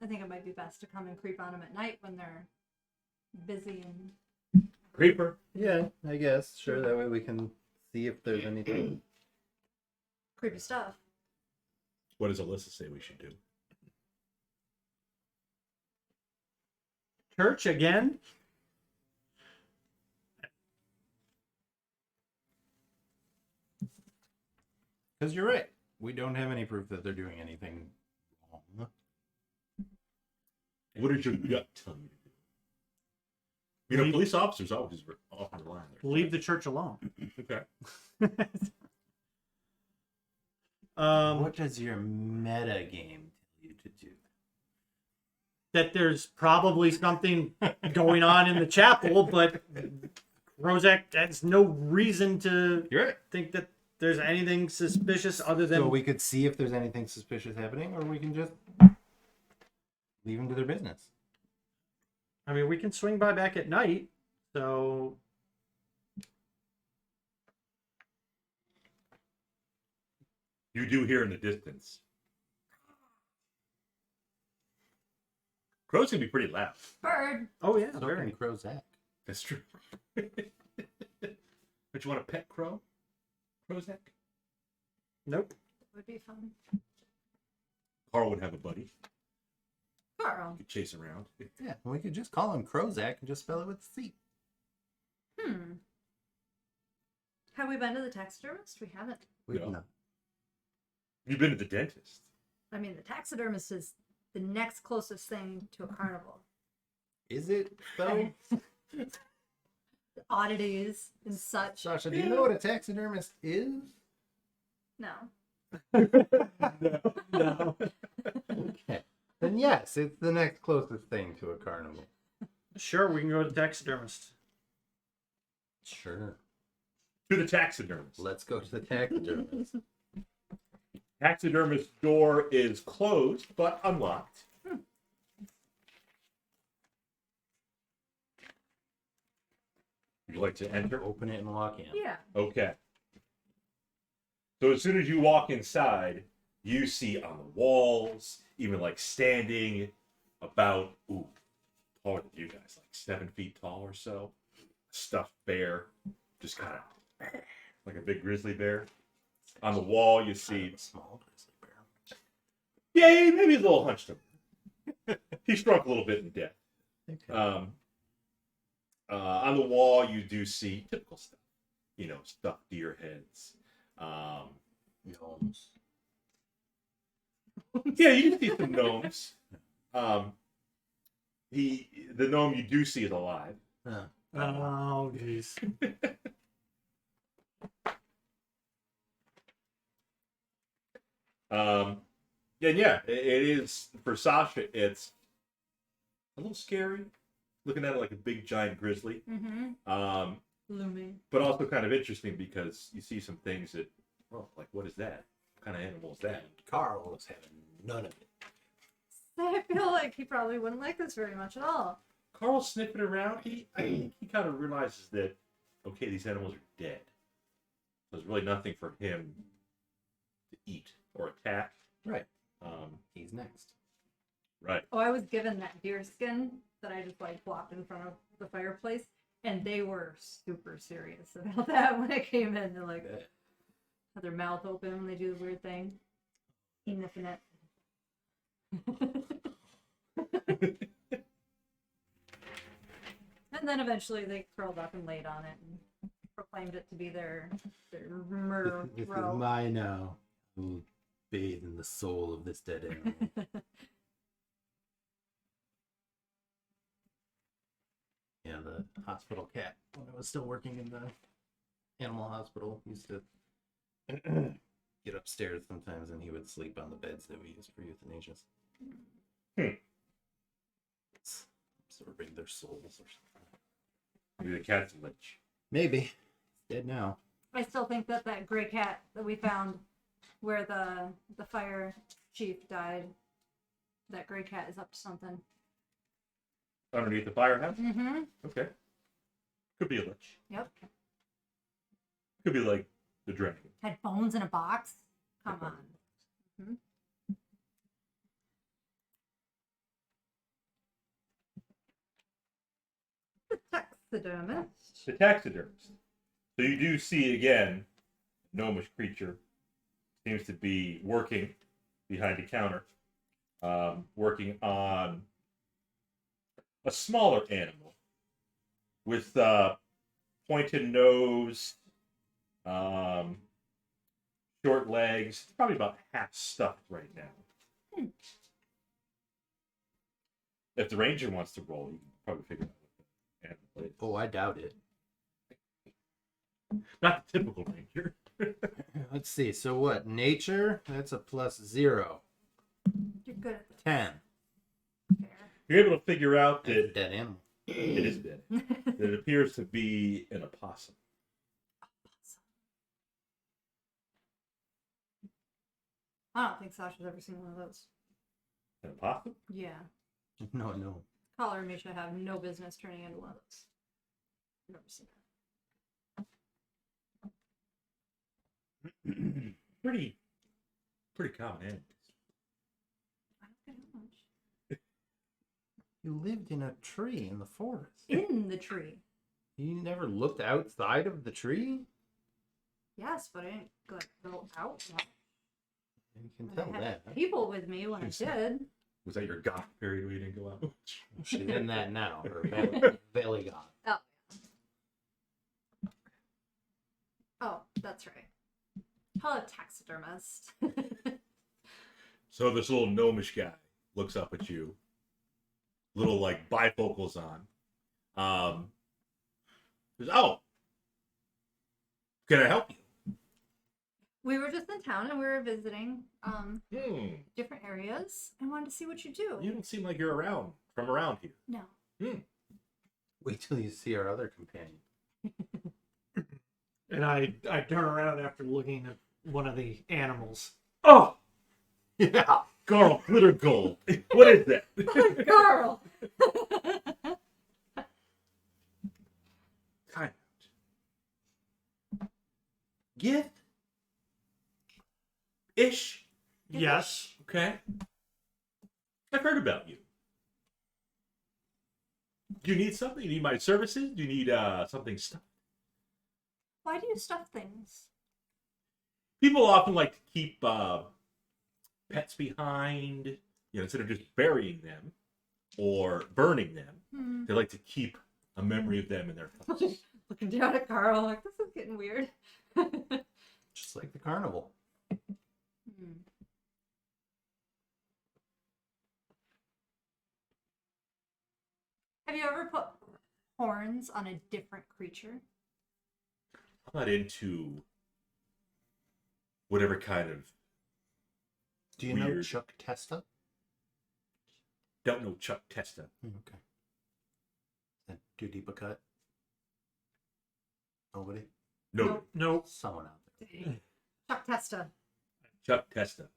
I think it might be best to come and creep on them at night when they're busy and Creeper. Yeah, I guess. Sure, that way we can see if there's anything. creepy stuff. What does Alyssa say we should do? Church again? Because you're right. We don't have any proof that they're doing anything wrong. What does your gut tell you to do? You know, Leave- police officers always often rely on their Leave the church alone. Okay. What does your meta game tell you to do? That there's probably something going on in the chapel, but Krozak has no reason to You're right. think that there's anything suspicious other than So we could see if there's anything suspicious happening, or we can just leave them to their business. I mean, we can swing by back at night, so You do hear in the distance. Crows can be pretty loud. Bird. oh yeah, So very. can Krozak. That's true. But you want a pet crow? Krozak? Nope. Would be fun. Carl would have a buddy. Carl. Could chase around. Yeah, we could just call him Krozak and just spell it with C. Have we been to the taxidermist? We haven't. No. You've been to the dentist. I mean, the taxidermist is the next closest thing to a carnival. Is it, though? Oddities and such. Sasha, do you know what a taxidermist is? No. No. Okay. Then yes, it's the next closest thing to a carnival. Sure, we can go to the taxidermist. Sure. To the taxidermist. Let's go to the taxidermist. Taxidermist door is closed but unlocked. Would you like to enter? Open it and walk in. Yeah. Okay. So as soon as you walk inside, you see on the walls, even like standing about, taller than you guys, like 7 feet tall or so, stuffed bear, just kind of like a big grizzly bear. On the wall, you see, Small grizzly bear. yeah, maybe a little hunched up. He shrunk a little bit in death. Okay. On the wall, you do see typical stuff. Stuffed deer heads. Gnomes. Yeah, you can see some gnomes. The gnome you do see is alive. Oh, jeez. Yeah, it is for Sasha. It's a little scary, looking at it like a big giant grizzly. Mm-hmm. Looming. But also kind of interesting because you see some things that, like what is that? What kind of animal is that? Carl was having none of it. I feel like he probably wouldn't like this very much at all. Carl's sniffing around. He kind of realizes that, okay, these animals are dead. There's really nothing for him to eat or attack. Right. Um, He's next. right. Oh, I was given that deer skin that I just like plopped in front of the fireplace, and they were super serious about that when I came in. They're like, had their mouth open when they do the weird thing. Sniffing it. And then eventually they curled up and laid on it and proclaimed it to be their murder This is row. mine now. I will bathe in the soul of this dead animal. Yeah, the hospital cat, when I was still working in the animal hospital, used to get upstairs sometimes and he would sleep on the beds that we used for euthanasia. Absorbing their souls or something. Maybe the cat's a lich. Maybe. He's dead now. I still think that gray cat that we found where the fire chief died, that gray cat is up to something. Underneath the firehouse? Mm-hmm. Okay. Could be a lich. Yep. Could be like the dragon. Had bones in a box? Come on. Mm-hmm. The taxidermist. The taxidermist. So you do see again, gnomish creature seems to be working behind a counter, working on a smaller animal with pointed nose, short legs. It's probably about half stuffed right now. If the ranger wants to roll, you can probably figure out what the animal is. Oh, I doubt it. Not the typical ranger. Let's see. So what? Nature? That's a +0. You're good at this. 10. Fair. You're able to figure out That's a that dead animal. it is dead. That it appears to be an opossum. I don't think Sasha's ever seen one of those. An opossum? Yeah. No. Collar and Misha have no business turning into one of those. Never seen that. Pretty common animals. I don't get how much. You lived in a tree in the forest. In the tree. You never looked outside of the tree? Yes, but I didn't go out. You can I tell had that. people with me when I did. Was that your goth period where you didn't go out? She's in that now. Her belly got. Oh, that's right. Hello, taxidermist. So this little gnomish guy looks up at you, little like bifocals on. Says, "Oh, can I help you?" We were just in town and we were visiting Hmm. different areas and wanted to see what you do. You don't seem like you're from around here. No. Wait till you see our other companion. And I turn around after looking at one of the animals. Oh, Yeah, Carl Glitter Gold. What is that? Carl! Kind of. Gift? Ish. yes. Okay. I've heard about you. Do you need something? You need my services? Do you need something stuffed? Why do you stuff things? People often like to keep pets behind, instead of just burying them or burning them. They like to keep a memory of them in their thoughts. Looking down at Carl, like, this is getting weird. Just like the carnival. Have you ever put horns on a different creature? I'm not into whatever kind of Do you know Weird. Chuck Testa? don't know Chuck Testa. Okay. Is that too deep a cut? Nobody? No, Nope. Someone out there. Chuck Testa. Chuck Testa.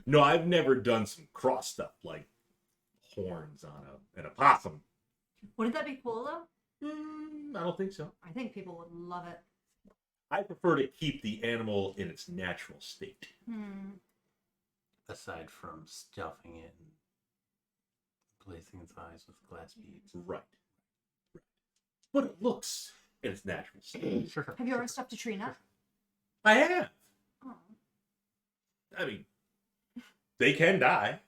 No, I've never done some cross stuff like horns on an opossum. Wouldn't that be cool though? I don't think so. I think people would love it. I prefer to keep the animal in its natural state. Aside from stuffing it and placing its eyes with glass beads. Right. But it looks in its natural state. Sure. Have you ever stuffed a tree nut? I have. Oh. I mean, they can die.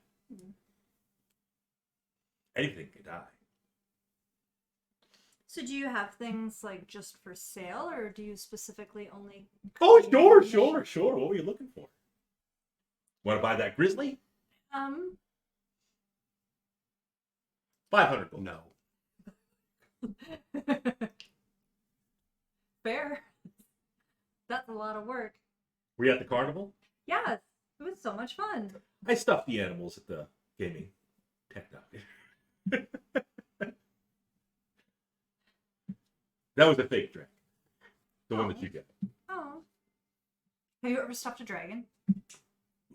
Anything can die. So do you have things like just for sale, or do you specifically only? Oh, sure. What were you looking for? Want to buy that grizzly? 500 gold. No. Fair. That's a lot of work. Were you at the carnival? Yes, it was so much fun. I stuffed the animals at the gaming techno. That was a fake dragon. The one that you get. Oh. Have you ever stuffed a dragon?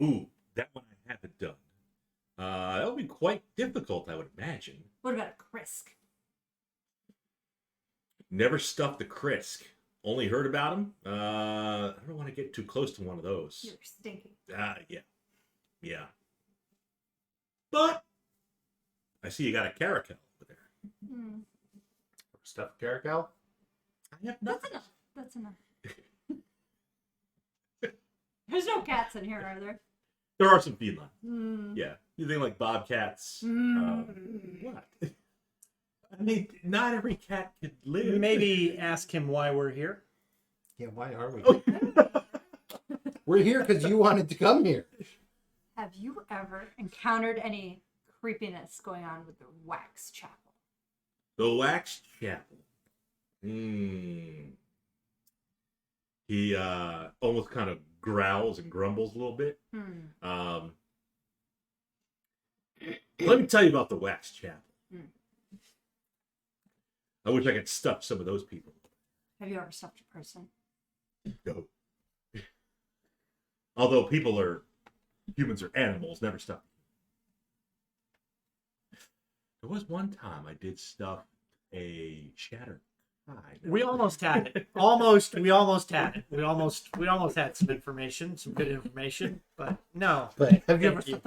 Ooh, that one I haven't done. That would be quite difficult, I would imagine. What about a Krisk? Never stuffed the Krisk. Only heard about him. I don't want to get too close to one of those. You're stinky. Yeah. But I see you got a caracal over there. Stuffed caracal? I have That's enough. That's enough. There's no cats in here, are there? There are some feline. Yeah. You think like bobcats? What? I mean, not every cat could live. Maybe ask him why we're here. Yeah, why are we? We're here because you wanted to come here. Have you ever encountered any creepiness going on with the wax chapel? The wax chapel. He almost kind of growls and grumbles a little bit. Let me tell you about the wax chapel. I wish I could stuff some of those people. Have you ever stuffed a person? No. Although humans are animals, never stuff. There was one time I did stuff a shatter. We almost had it. We almost had it. We almost had some information, some good information, but no. But have you ever Thank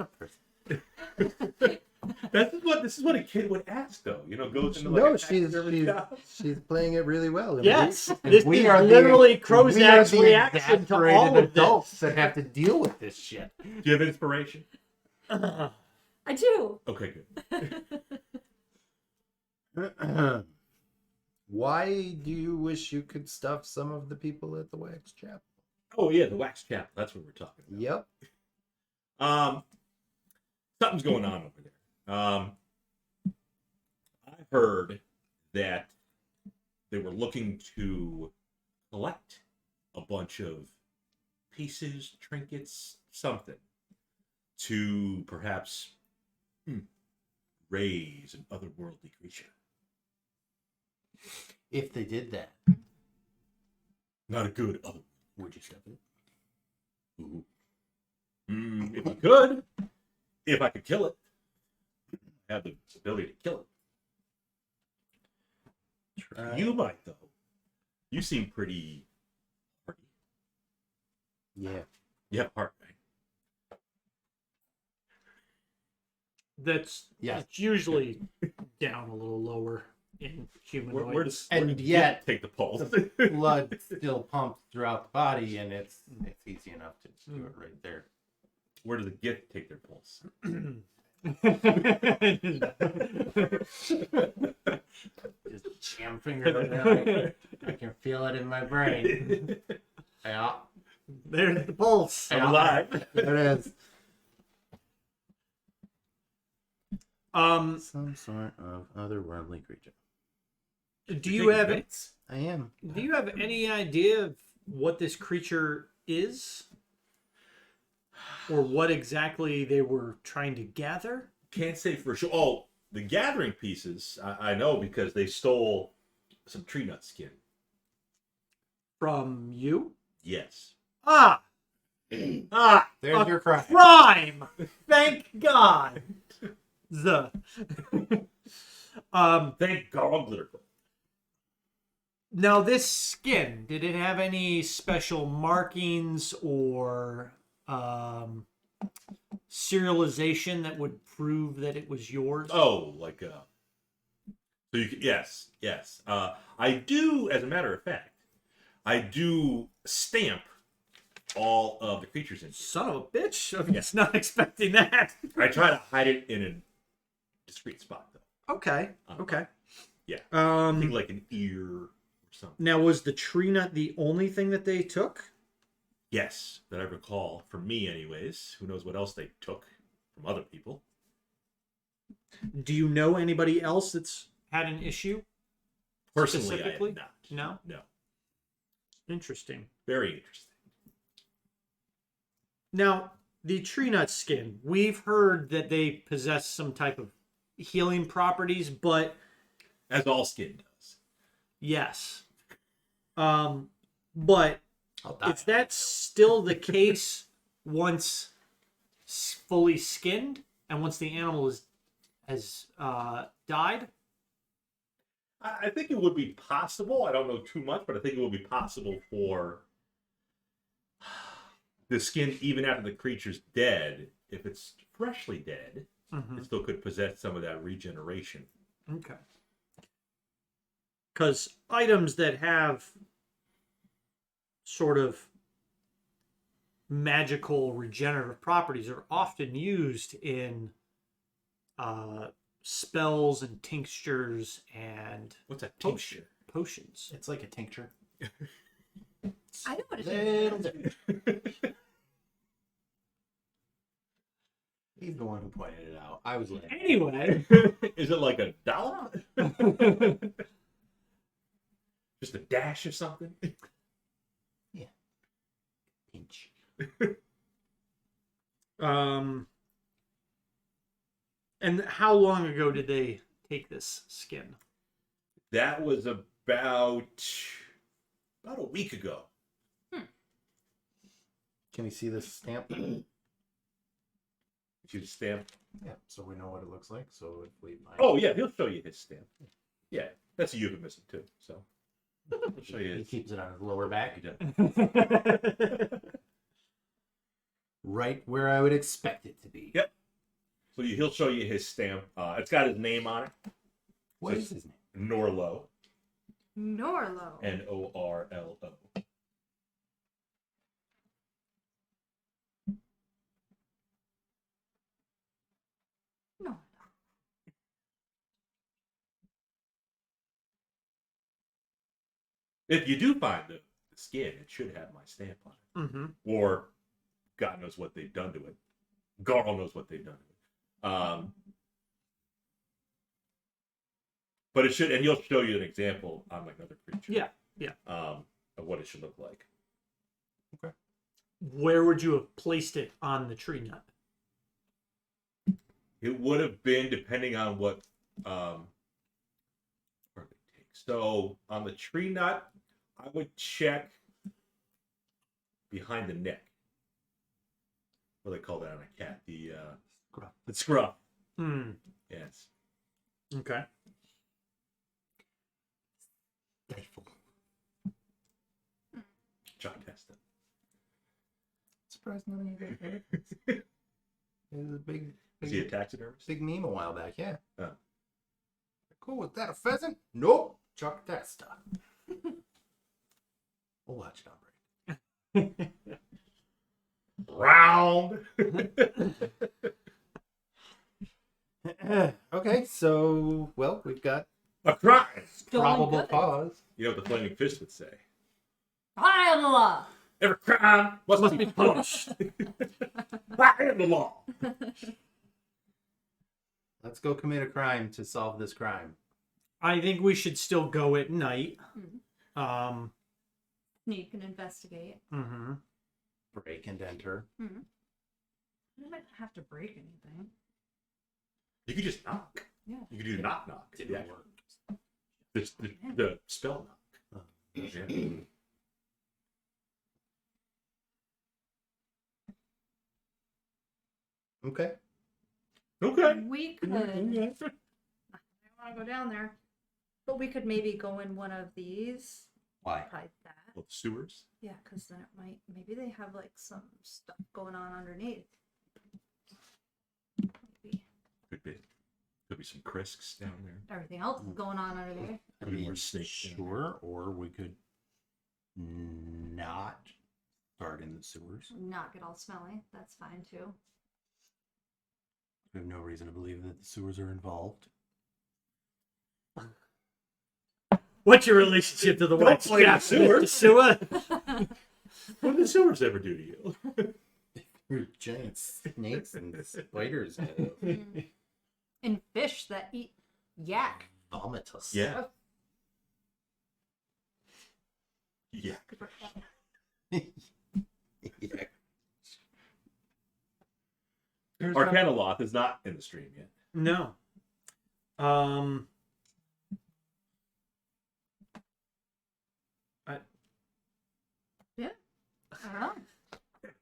you. stuffed a person? This is what a kid would ask, though. You know, goes into like No, a taxi service shop. she's playing it really well. And Yes, and this is literally Krozak's the reaction to all exasperated of adults this. that have to deal with this shit. Do you have inspiration? I do. Okay, good. Why do you wish you could stuff some of the people at the wax chapel? Oh yeah, the wax chapel. That's what we're talking about. Yep. Something's going on over there. I heard that they were looking to collect a bunch of pieces, trinkets, something to perhaps raise an otherworldly creature. If they did that, Not a good other. would you stuff it? Ooh. If you could, if I could kill it, I have the ability to kill it. You might though. You seem pretty hardy. Yeah. You have heart, right? That's Yeah. it's usually down a little lower in humanoids. Where does And Git yet- take the pulse? Blood still pumps throughout the body, and it's easy enough to do it right there. Where does the Git take their pulse? Just jam fingers down. I can feel it in my brain. Yeah. There's the pulse. I'm alive. There it is. Some sort of otherworldly creature. Do you have I am. do you have any idea of what this creature is? Or what exactly they were trying to gather? Can't say for sure. Oh, the gathering pieces, I know because they stole some tree nut skin. From you? Yes. Ah! Ah! There's your cry. Crime! Thank God! The Thank God, glitter. now this skin, did it have any special markings or serialization that would prove that it was yours? Oh, like so you can, yes. I do, as a matter of fact, I do stamp all of the creatures in. Son of a bitch! I was not expecting that. I try to hide it in a discreet spot, though. Okay. Okay. Yeah. I think Um. like an ear or something. Now, was the tree nut the only thing that they took? Yes, that I recall. From me, anyways. Who knows what else they took from other people? Do you know anybody else that's had an issue? Personally, I Specifically? have not. No. No. Interesting. Very interesting. Now, the tree nut skin, we've heard that they possess some type of healing properties, but As all skin does. yes. But is that still the case once fully skinned and once the animal has died? I think it would be possible. I don't know too much, but I think it would be possible for the skin, even after the creature's dead, if it's freshly dead, it still could possess some of that regeneration. Okay. Because items that have sort of magical regenerative properties are often used in spells and tinctures and What's that tincture? potions. It's like a tincture. I know what it is. Little bit. He's the one who pointed it out. I was like, Anyway. Is it like a dollar? Just a dash or something? pinch. And how long ago did they take this skin? That was about a week ago. Can we see this stamp? Did you stamp? Yeah, so we know what it looks like. So if we find Oh yeah, he'll show you his stamp. Yeah, that's a euphemism too. So I'll show you he his. keeps it on his lower back. Right where I would expect it to be. Yep. So he'll show you his stamp. It's got his name on it. What Says is his name? Norlo. Norlo. Norlo. No. If you do find the skin, it should have my stamp on it. Mm-hmm. Or God knows what they've done to it. Garl knows what they've done to it. But it should, and he'll show you an example on like another creature. Yeah. Of what it should look like. Where would you have placed it on the tree nut? It would have been depending on what where they take. So on the tree nut, I would check behind the neck. What do they call that on a cat? The scruff. Hmm. Yes. Okay. Stifle. Chuck test it. Surprised none of you guys heard it. It was a big, Is he a taxidermist? big meme a while back, yeah. Oh. Cool, was that a pheasant? Nope. Chuck Testa. We'll watch it on break. Round. Okay, so, well, we've got A crime. Going probable good. cause. You know what the flaming fist would say? I am the law. Every crime must be punished. I am the law. Let's go commit a crime to solve this crime. I think we should still go at night. Sneak and investigate. Mm-hmm. Break and enter. We might not have to break anything. You could just knock. Yeah. You could do knock knock. Didn't Yeah. work. The spell knock. Oh. Yeah. Okay. Okay. We could. I want to go down there, but we could maybe go in one of these. Why? Hide that. Well, the sewers. Yeah, because then it might. Maybe they have like some stuff going on underneath. Maybe Could be some crisks down there. everything else is going on under there. I Could be mean, more snakes down sure, or we could not start in the sewers. Not get all smelly. That's fine too. We have no reason to believe that the sewers are involved. What's your relationship to the Don't wax play the trap? sewer. The sewer? What do the sewers ever do to you? There's giant snakes and spiders. And fish that eat yak. Vomitus. Yeah. Yeah. Yeah. Arcanoloth is not in the stream yet. No. I don't know.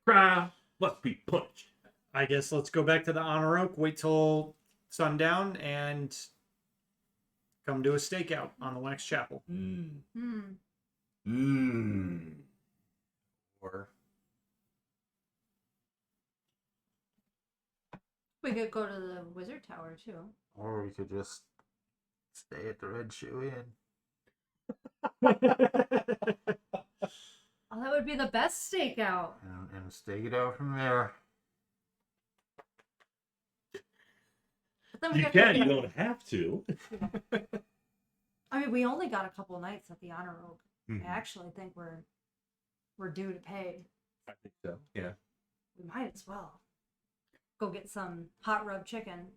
Crime must be punished. I guess let's go back to the Honor Oak, wait till sundown, and come do a stakeout on the Wax Chapel. Or We could go to the Wizard Tower too. we could just stay at the Red Shoe Inn. Oh, that would be the best stakeout. And stake it out from there. But then we You got can. to- You don't have to. I mean, we only got a couple nights at the Honor Oak. Mhm. I actually think we're due to pay. I think so. Yeah. We might as well go get some hot rub chicken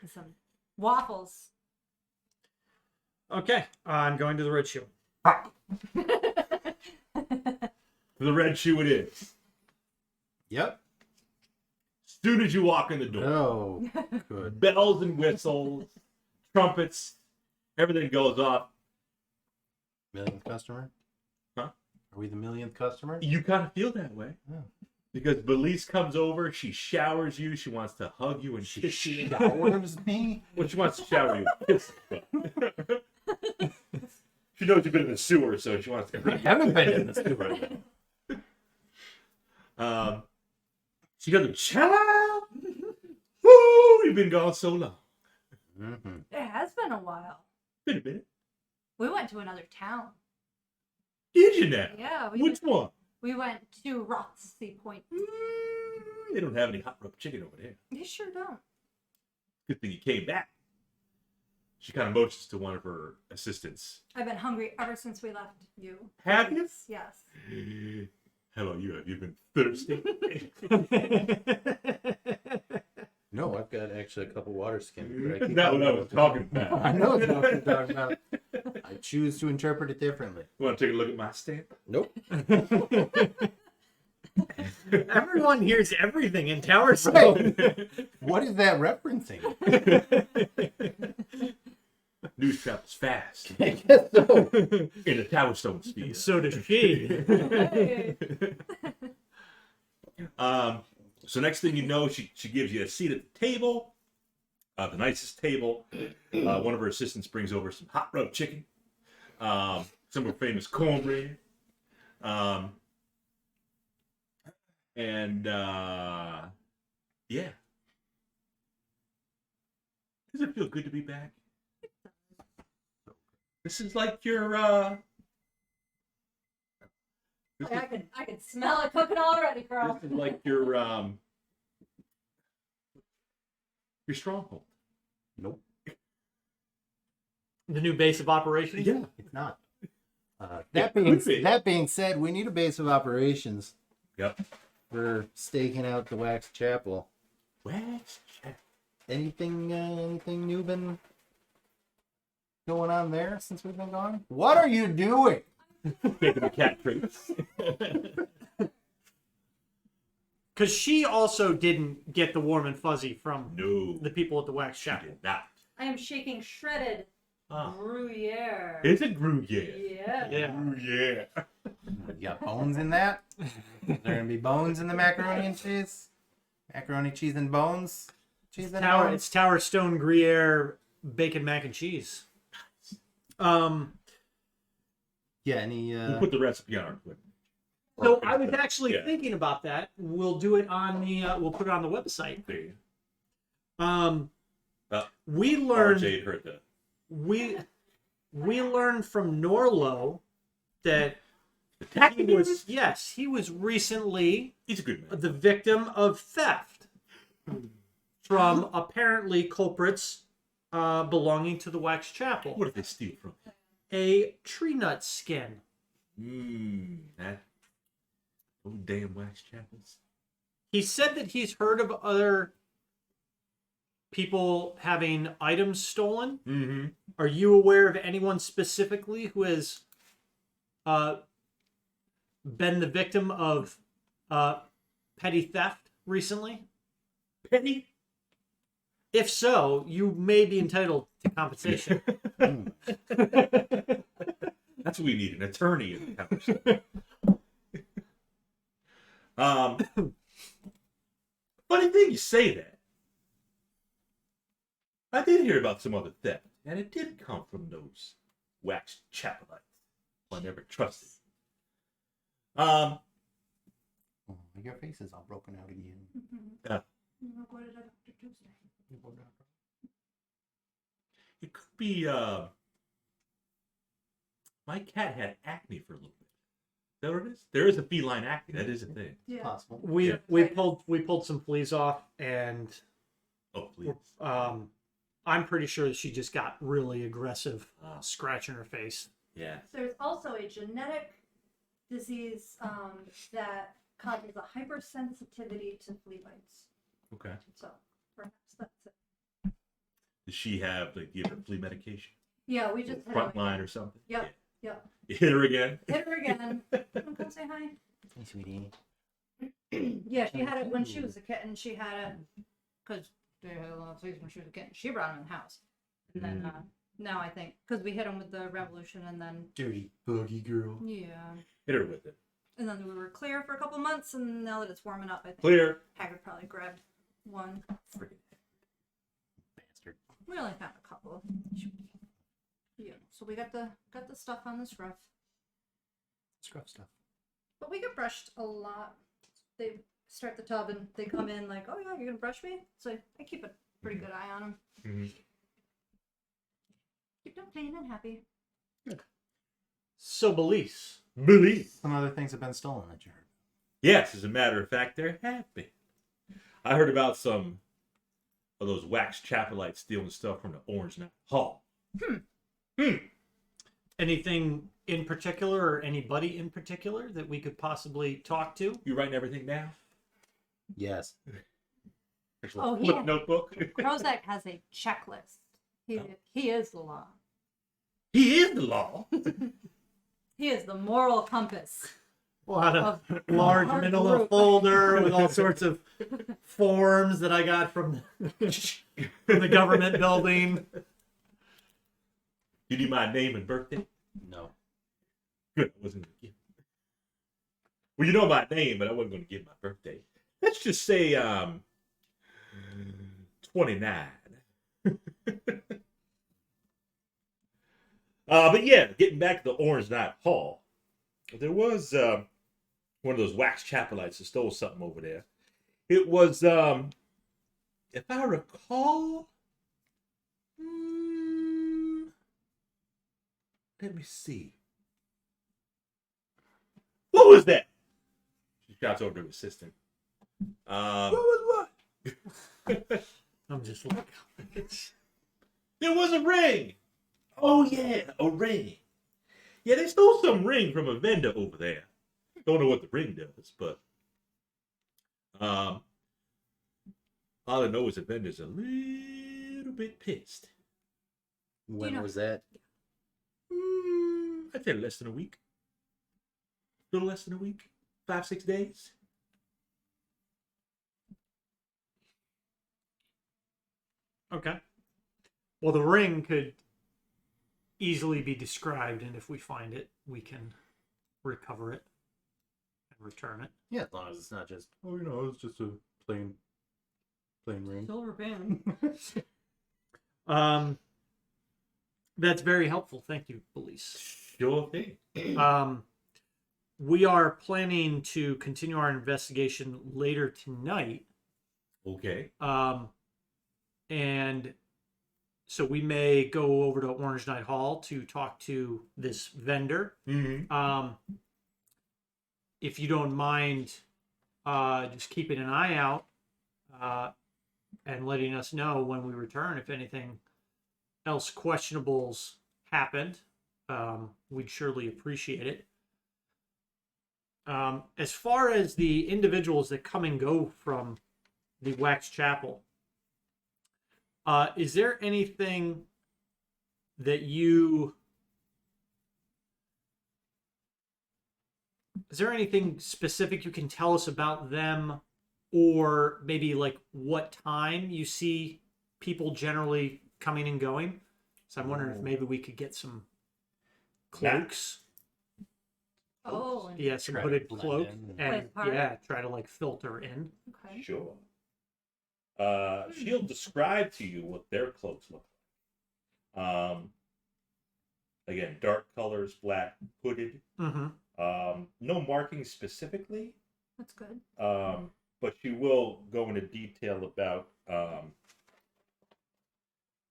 and some waffles. Okay, I'm going to the Red Shoe. The red shoe it is. Yep. As soon as you walk in the door, Oh, good. bells and whistles, trumpets, everything goes off. Millionth customer? Huh? Are we the millionth customer? You kind of feel that way. Oh. Because Belize comes over, she showers you, she wants to hug you and kiss you. Showers me? Well, she wants to shower you and kiss you. She knows you've been in the sewer, so she wants I to. haven't been in the sewer. She goes, child, Woo! You've been gone so long. Mm-hmm. It has been a while. Been a minute. We went to another town. Did you now? Yeah, Which one? we went to Rothsey Point. They don't have any hot rub chicken over there. They sure don't. Good thing you came back. She kind of motions to one of her assistants. I've been hungry ever since we left you. Have you? Yes. How about you? Have you been thirsty? No, I've got actually a couple water skins. But I keep Not what I was talking about. I know it's not what you're talking about. I choose to interpret it differently. Want to take a look at my stamp? Nope. Everyone hears everything in Towerstone. What is that referencing? News travels fast I guess so. in the Towerstone sphere. So does she. Hey. So next thing you know, she gives you a seat at the table, the nicest table. One of her assistants brings over some hot rub chicken, some of her famous cornbread, and yeah. Does it feel good to be back? This is like your I can smell it cooking already, girl. this is like your stronghold. Nope. The new base of operations? Yeah. It's not. It could be. That being said, we need a base of operations Yep. for staking out the Wax Chapel. Wax Chapel. Anything new been going on there since we've been gone? What are you doing? Taking the cat treats. Because she also didn't get the warm and fuzzy from No, the people at the Wax she Chapel. did not. I am shaking shredded Ah. Gruyere. Is it Gruyere? Yeah. Yeah. Gruyere. You got bones in that? Is there gonna be bones in the macaroni and cheese? Macaroni, cheese, and bones? Cheese and bones? It's Towerstone Gruyere bacon mac and cheese. Yeah, any We'll put the recipe on our Twitter. So I was actually Yeah. thinking about that. We'll do it on the. We'll put it on the website. There you We go. learned RJ heard that. we learned from Norlo that he was recently He's a good man. the victim of theft from apparently culprits belonging to the Wax Chapel. What did they steal from? A tree nut skin. That. Oh, damn wax chapels. He said that he's heard of other people having items stolen. Mm-hmm. Are you aware of anyone specifically who has been the victim of petty theft recently? Penny? If so, you may be entitled to compensation. That's what we need, an attorney in the conversation. Funny thing you say that. I did hear about some other theft, and it did come from those wax chapelites. I never trusted. Oh, your face is all broken out again. Yeah. What did Dr. Tuesday? It could be, my cat had acne for a little bit. Is that what it is? There is a feline acne. That is a thing. Yeah. Possible. We Right. pulled some fleas off, and Oh, please. I'm pretty sure that she just got really aggressive, scratching her face. Yeah. There's also a genetic disease that causes a hypersensitivity to flea bites. Okay. So perhaps that's it. Does she have, like, give her flea medication? Yeah, we just hit her Front again. line or something? Yep. Yep. You hit her again? Hit her again. Come say hi. Hey, sweetie. Yeah, she had it when she was a kitten. She had it because they had a lot of fleas when she was a kitten. She brought him in the house, and then now I think because we hit him with the revolution, and then Dirty boogie girl. yeah, Hit her with it. and then we were clear for a couple months, and now that it's warming up, I think Clear. Haggard probably grabbed one. Freaking Bastard. We only found a couple. Yeah, so we got the stuff on the scruff, Scruff stuff. but we get brushed a lot. They start the tub and they come in like, "Oh yeah, you're gonna brush me?" So I keep a pretty good eye on him. Mhm. Keep them clean and happy. So, Belize. Believe. Some other things have been stolen that you heard. Yes, as a matter of fact, they're happy. I heard about some of those wax chapelites stealing stuff from the Orange Night Hall. Anything in particular or anybody in particular that we could possibly talk to? You writing everything down? Yes. There's a Oh, flip yeah. notebook. Krozak has a checklist. He is the law. He is the law. He is the moral compass. A lot of Of large our manila group. folder with all sorts of forms that I got from the government building. You need my name and birthday? No. Good. I wasn't going to give. Well, you know my name, but I wasn't going to give my birthday. Let's just say 29. But yeah, getting back to the Orange Night Hall, there was one of those wax chapelites that stole something over there. It was, if I recall, let me see. What was that? She shouts over to her assistant. What was what? I'm just like, There was a ring. Oh yeah, a ring. Yeah, they stole some ring from a vendor over there. Don't know what the ring does, but all I know is the vendor's a little bit pissed. When know- was that? I'd say less than a week. A little less than a week. 5-6 days. okay. Well, the ring could easily be described, and if we find it, we can recover it and return it. Yeah, as long as it's not just, oh, you know, it's just a plain ring. Silver band. That's very helpful. Thank you, Belize. Sure thing. We are planning to continue our investigation later tonight. Okay. And so we may go over to Orange Night Hall to talk to this vendor. Mm-hmm. If you don't mind, just keeping an eye out and letting us know when we return if anything else questionable's happened. We'd surely appreciate it. As far as the individuals that come and go from the Wax Chapel, is there anything that is there anything specific you can tell us about them, or maybe like what time you see people generally coming and going? So I'm wondering if maybe we could get some cloaks. Oh, and Yeah, some Try to hooded blend cloak, in. and Play a part. yeah, try to like filter in. okay. Sure. She'll describe to you what their cloaks look like. Again, dark colors, black, hooded. Mm-hmm. No markings specifically, That's good. but she will go into detail about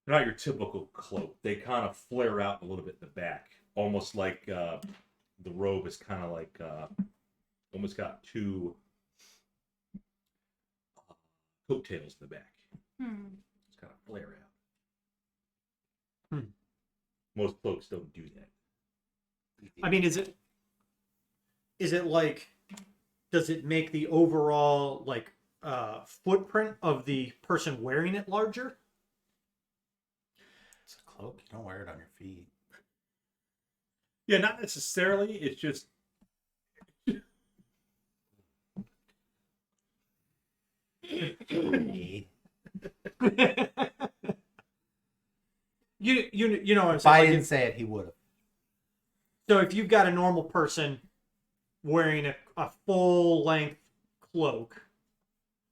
not your typical cloak. They kind of flare out a little bit in the back, almost like the robe is kind of like almost got two coattails in the back. It's kind of flare out. Most cloaks don't do that. I mean, is it like, does it make the overall like footprint of the person wearing it larger? It's a cloak. You don't wear it on your feet. Yeah, not necessarily. It's just You know what I'm If saying? I Like, didn't say it, he would have. so if you've got a normal person wearing a full length cloak,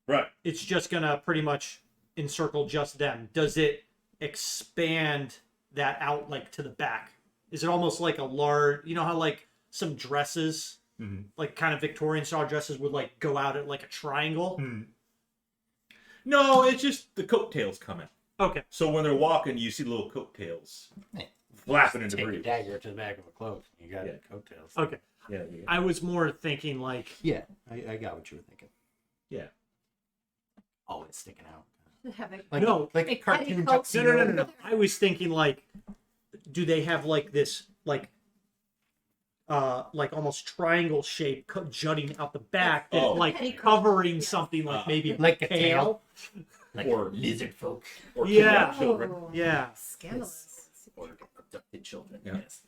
right. it's just gonna pretty much encircle just them. Does it expand that out like to the back? Is it almost like a large, you know how like some dresses, Mm-hmm. like kind of Victorian style dresses would like go out at like a triangle? Mm-hmm. No, it's just the coattails coming. Okay. So when they're walking, you see little coattails flapping in the Take a breeze. dagger to the back of a cloak. You got coattails. Okay. Yeah. I was more thinking like Yeah, I got what you were thinking. Yeah. Always sticking out. Have a- Like, No. like A a cartoon petticoat. tuxedo. no. I was thinking like, do they have like this like almost triangle shape jutting out the back, that, Oh. like Petticoat. covering something like maybe Like a tail? Like Or- lizard folk. Or Yeah. kidnap children. Oh, Yeah. Scandalous. Or abducted children. Yeah. Yes.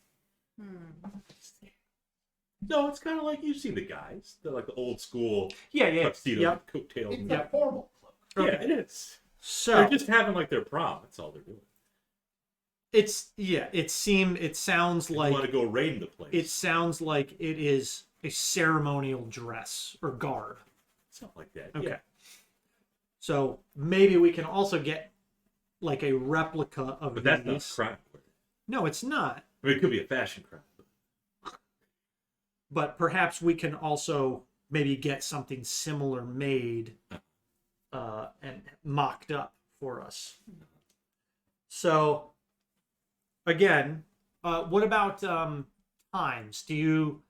No, it's kind of like you see the guys. They're like the old school Yeah. tuxedo, Yep. coattails. It's Yeah. a formal cloak. Okay. Yeah, it is. So They're just having like their prom. That's all they're doing. it sounds They like want to go raid the place. it sounds like it is a ceremonial dress or garb. something like that. Okay. Yeah. So maybe we can also get like a replica of But that's not these. a crime. No, it's not. I mean, it could be a fashion crime. But perhaps we can also maybe get something similar made and mocked up for us. So again, what about times? Do you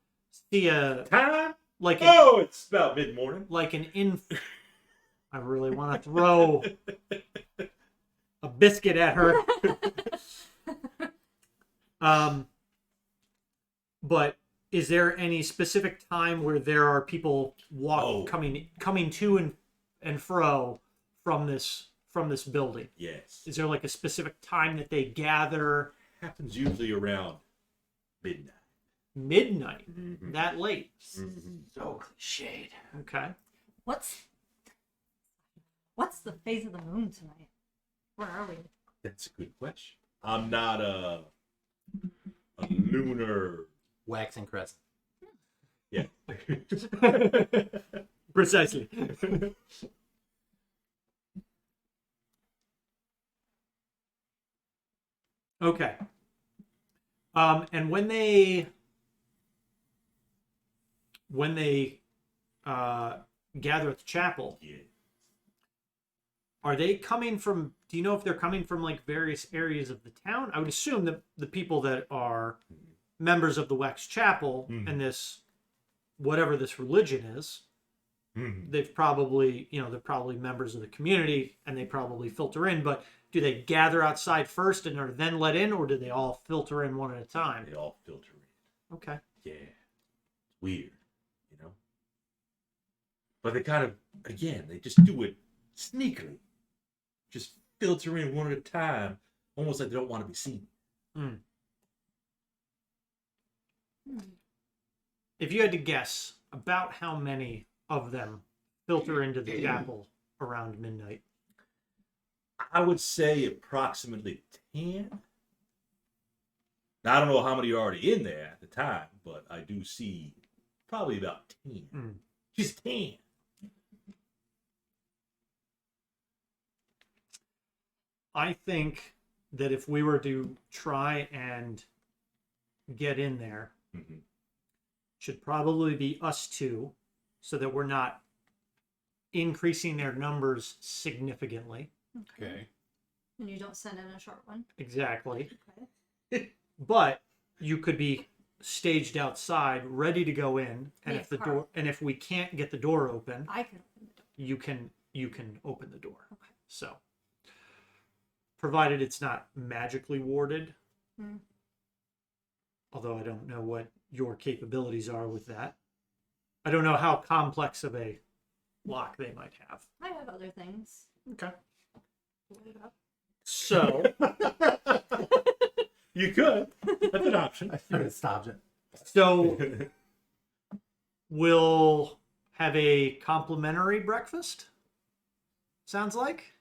see a Time? like Oh, it's about mid-morning. like an in? I really want to throw a biscuit at her. But is there any specific time where there are people coming to and fro from this building? Yes. Is there like a specific time that they gather? Happens usually around midnight. Midnight, Mhm. that late? So cliched. Okay. What's the phase of the moon tonight? Where are we? That's a good question. I'm not a lunar. Waxing crescent. Yeah. Precisely. Okay. And when they gather at the chapel, Yeah. are they coming from? Do you know if they're coming from like various areas of the town? I would assume that the people that are members of the Wex Chapel and this, whatever this religion is, Mhm. they've probably, they're probably members of the community and they probably filter in. But do they gather outside first and are then let in, or do they all filter in one at a time? They all filter in. Okay. Yeah. It's weird, you know? But they kind of, again, they just do it sneakily. Just filter in one at a time, almost like they don't want to be seen. If you had to guess about how many of them filter into the chapel around midnight, I would say approximately 10. Now, I don't know how many are already in there at the time, but I do see probably about 10. Just 10. I think that if we were to try and get in there, Mhm. should probably be us two, so that we're not increasing their numbers significantly. Okay. And you don't send in a short one. Exactly. Okay. But you could be staged outside, ready to go in, and Yeah, if the car. door and if we can't get the door open, I can open the door. you can open the door. Okay. So, provided it's not magically warded. Although I don't know what your capabilities are with that. I don't know how complex of a lock they might have. I have other things. Okay. Load it up. So, You could. That's an option. I should have stopped it. so we'll have a complimentary breakfast. Sounds like.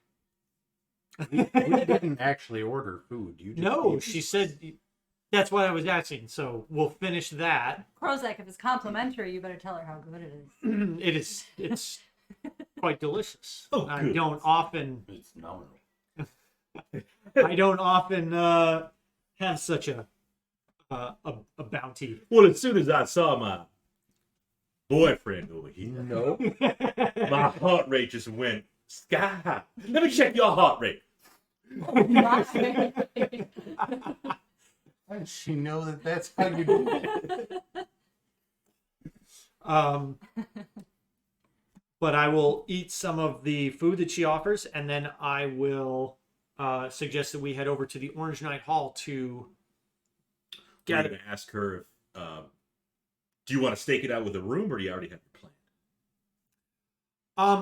We didn't actually order food. You just No, gave she us- said. That's what I was asking. So we'll finish that. Krozak, if it's complimentary, you better tell her how good it is. It's quite delicious. Oh, I good. don't often It's nominal. have such a bounty. Well, as soon as I saw my boyfriend over here, No. my heart rate just went Sky. Let me check your heart rate. Oh my. How does she know that that's how you do it? But I will eat some of the food that she offers, and then I will suggest that we head over to the Orange Knight Hall to You're gather. going to ask her if, do you want to stake it out with a room, or do you already have your plan?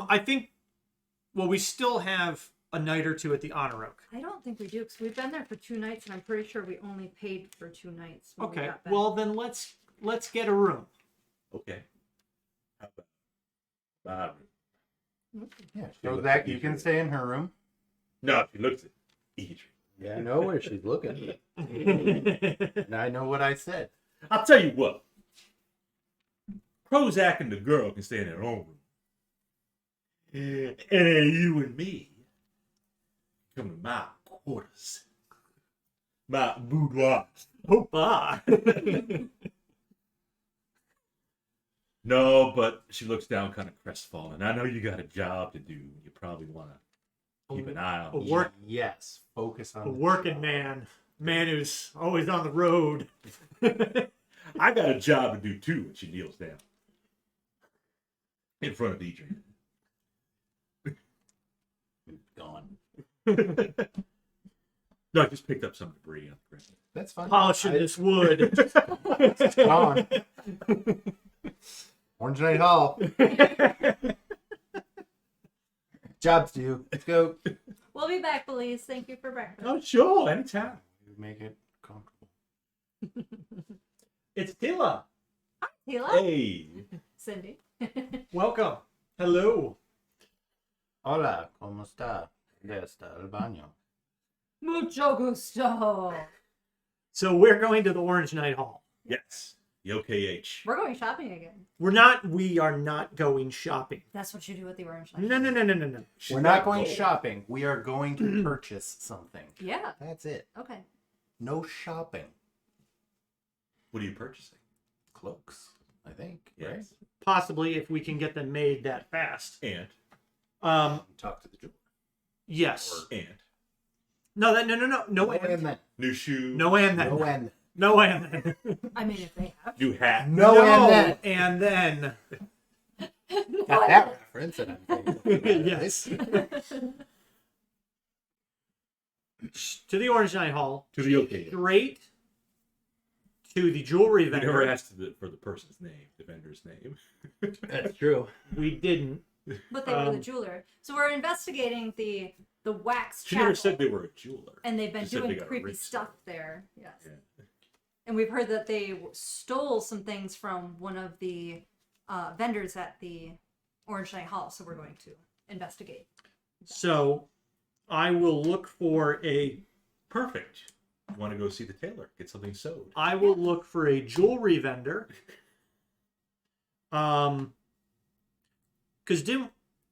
I think, well, we still have a night or two at the Honor Oak. I don't think we do because we've been there for 2 nights, and I'm pretty sure we only paid for 2 nights. When we Okay, got back. well then let's get a room. Okay. How about Yeah, so Zach, you can stay in her room. no, she looks at Edrian. Yeah, I know where she's looking. And I know what I said. I'll tell you what. Krozak and the girl can stay in their own room. And then you and me come to my quarters. My boudoir. Opa. No, but she looks down kind of crestfallen. I know you got a job to do. You probably want to keep an eye on A me. work- Yes, focus on A the working job. man who's always on the road. I got a job to do too, and she kneels down. In front of Edrian. Gone. No, I just picked up some debris on the ground. That's fine. Polishing I- this wood. It's gone. Orange Knight Hall. Jobs due. Let's go. We'll be back, Belize. Thank you for breakfast. Oh, sure, anytime. Make it comfortable. It's Tila. Tila? Hey. Cindy. Welcome. Hello. Hola, ¿cómo está? ¿Dónde está el baño? Mucho gusto. So we're going to the Orange Knight Hall. Yes. The OKH. We're going shopping again. We are not going shopping. That's what you do at the Orange Knight. No. We're not going shopping. We are going to purchase something. Yeah. That's it. Okay. No shopping. What are you purchasing? Cloaks, I think. Right? Yes. Possibly if we can get them made that fast. And. Talk to the jeweler. Yes. And. No, no No and. and then. New shoe. No and then. No and then. No and then. I mean, if they have. New hat. No and then. and then. Got that reference, and I'm thinking, Yes. To the Orange Knight Hall. To the OKH. Straight to the jewelry We vendor. never asked for the person's name, the vendor's name. That's true. We didn't. But they were the jeweler. So we're investigating the wax She chapel. never said they were a jeweler. And they've been She said they doing got a creepy ring stuff store. there. Yes. Yeah. And we've heard that they stole some things from one of the vendors at the Orange Knight Hall. So we're going to investigate. So I will look for a. Perfect. You want to go see the tailor, get something sewed. I will look for a jewelry vendor. Because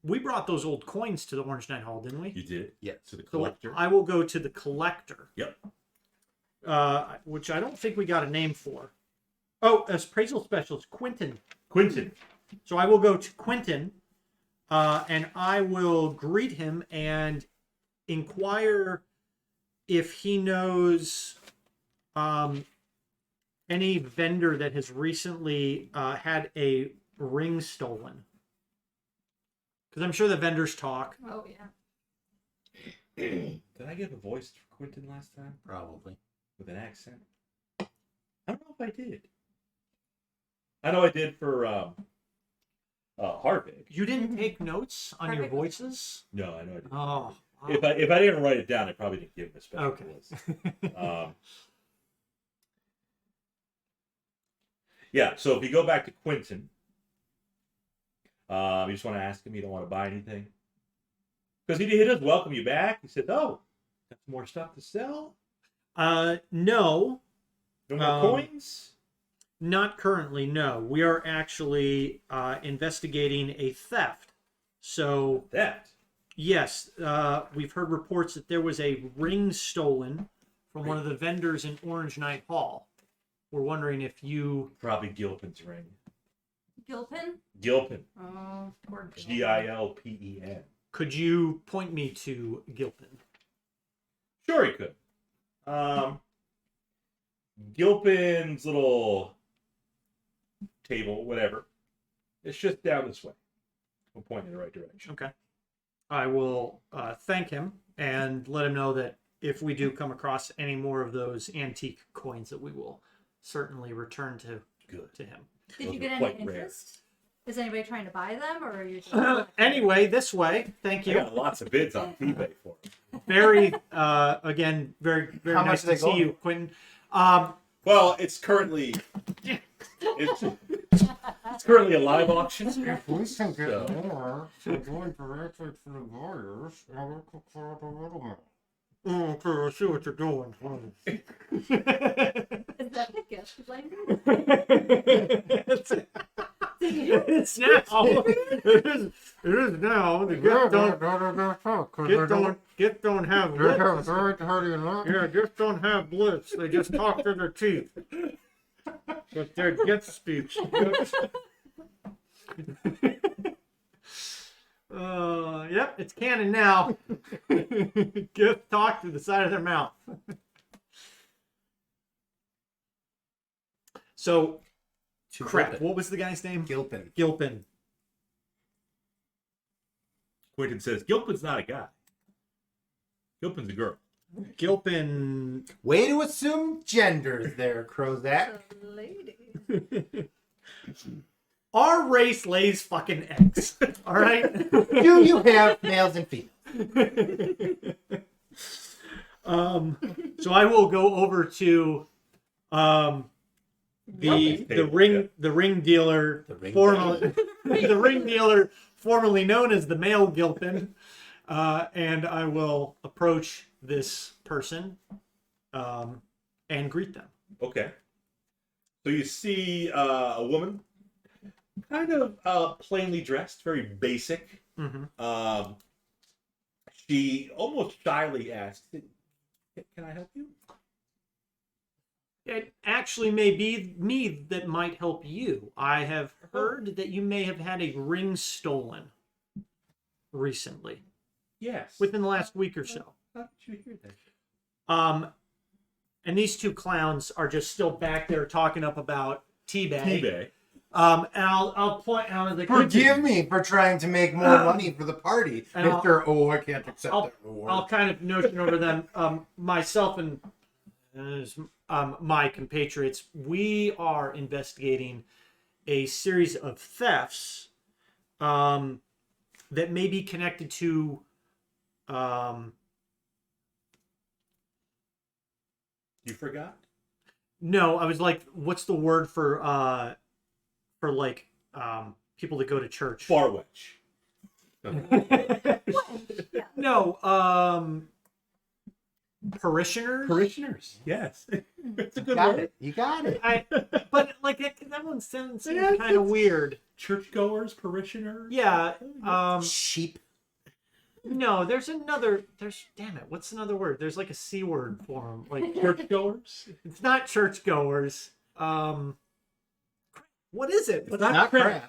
we brought those old coins to the Orange Knight Hall, didn't we? You did? Yes. To the So collector. I will go to the collector. Yep. Which I don't think we got a name for. Oh, appraisal specialist, Quentin. Quentin. So I will go to Quentin, and I will greet him and inquire if he knows any vendor that has recently had a ring stolen. Because I'm sure the vendors talk. Oh, yeah. Did I give a voice for Quentin last time? Probably. With an accent? I don't know if I did. I know I did for Harvick. You didn't take notes on your Perfect. voices? No, I know I did. Oh. If I didn't write it down, I probably didn't give him a special Okay. voice. Yeah, so if you go back to Quentin, you just want to ask him, you don't want to buy anything? Because he does welcome you back. He said, oh, got some more stuff to sell? No. No more coins? Not currently, no. We are actually investigating a theft. So, That. yes, we've heard reports that there was a ring stolen from one of the vendors in Orange Knight Hall. We're wondering if you... Probably Gilpin's ring. Gilpin? Gilpin. Oh, poor Gilpin. Gilpen. could you point me to Gilpin? Sure, he could. Gilpin's little table, whatever. It's just down this way. We'll point in the right direction. Okay. I will thank him and let him know that if we do come across any more of those antique coins, that we will certainly return to him. Did Those you are get any quite rare. interest? Is anybody trying to buy them, or are you just Anyway, this way. Thank I you. got lots of bids on eBay for him. Very, again, very How much nice do they to see go? you, Quentin. Well, it's currently it's currently a live auction. If we can get So- more, we're going directly to the buyers and we'll cook for the middleman. Okay, I see what you're doing. is that the gift language? It's now. It is now. The gift don't have They have lips. very dirty luck. Yeah, just don't have bliss. They just talk through their teeth. But their gift speech. Yep, it's canon now. Gift talk to the side of their mouth. So, To crap. Gilpin. What was the guy's name? Gilpin. Gilpin. Quentin says Gilpin's not a guy. Gilpin's a girl. Gilpin. Way to assume genders there, Krozak. Lady. Our race lays fucking eggs. All right. Do you have males and females? So I will go over to the ring dealer, The ring formerly the ring dealer formerly known as the male Gilpin, and I will approach this person and greet them. Okay. So you see a woman, kind of plainly dressed, very basic. Mm-hmm. She almost shyly asks, "Can I help you?" It actually may be me that might help you. I have heard that you may have had a ring stolen recently, Yes. within the last week or so. How did you hear that? And these two clowns are just still back there talking up about T-Bag. eBay. And I'll point out as they Forgive me for trying to make more money for the party, And I'll- Mr. Oh, I can't accept I'll- that reward. I'll kind of notion over them. Myself and my compatriots, we are investigating a series of thefts that may be connected to You forgot? no, I was like, what's the word for like people that go to church? Far wedge. No, parishioners. Parishioners. Yes. It's a good got word. it. You got it. But like that one sounds Yeah, kind of weird. Churchgoers, parishioners. Yeah. Sheep. No, there's damn it, what's another word? There's like a C word for them. Like Churchgoers. it's not churchgoers. What is it? It's Not crap.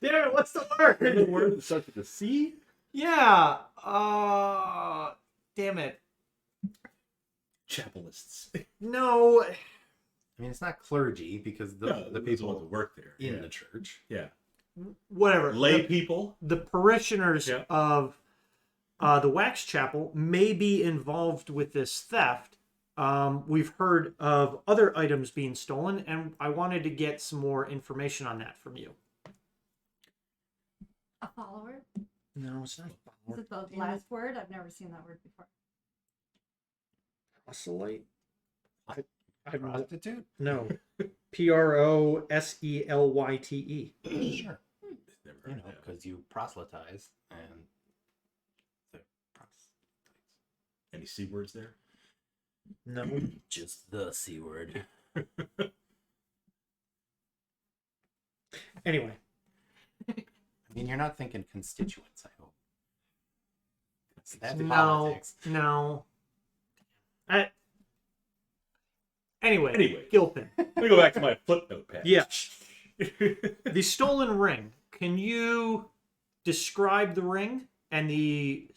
Damn it, what's the The word? word that starts with a C. Yeah. Damn it. Chapelists. No. I mean, it's not clergy because the No, the people people that work there. in Yeah. the church. Yeah. Whatever. Lay people. The parishioners Yeah. of the Wax Chapel may be involved with this theft. We've heard of other items being stolen, and I wanted to get some more information on that from you. a follower? No, it's not Is it the last word? I've never seen that word before. proselyte. Prostitute? No. Proselyte. Sure. Never You heard know, that. because you proselytize and the Any C words there? No. just the C word. Anyway, I mean, you're not thinking constituents, I hope. That's no, politics. no. Anyway, Anyway. Gilpin. Let me go back to my flip notepad. Yeah. The stolen ring. Can you describe the ring and the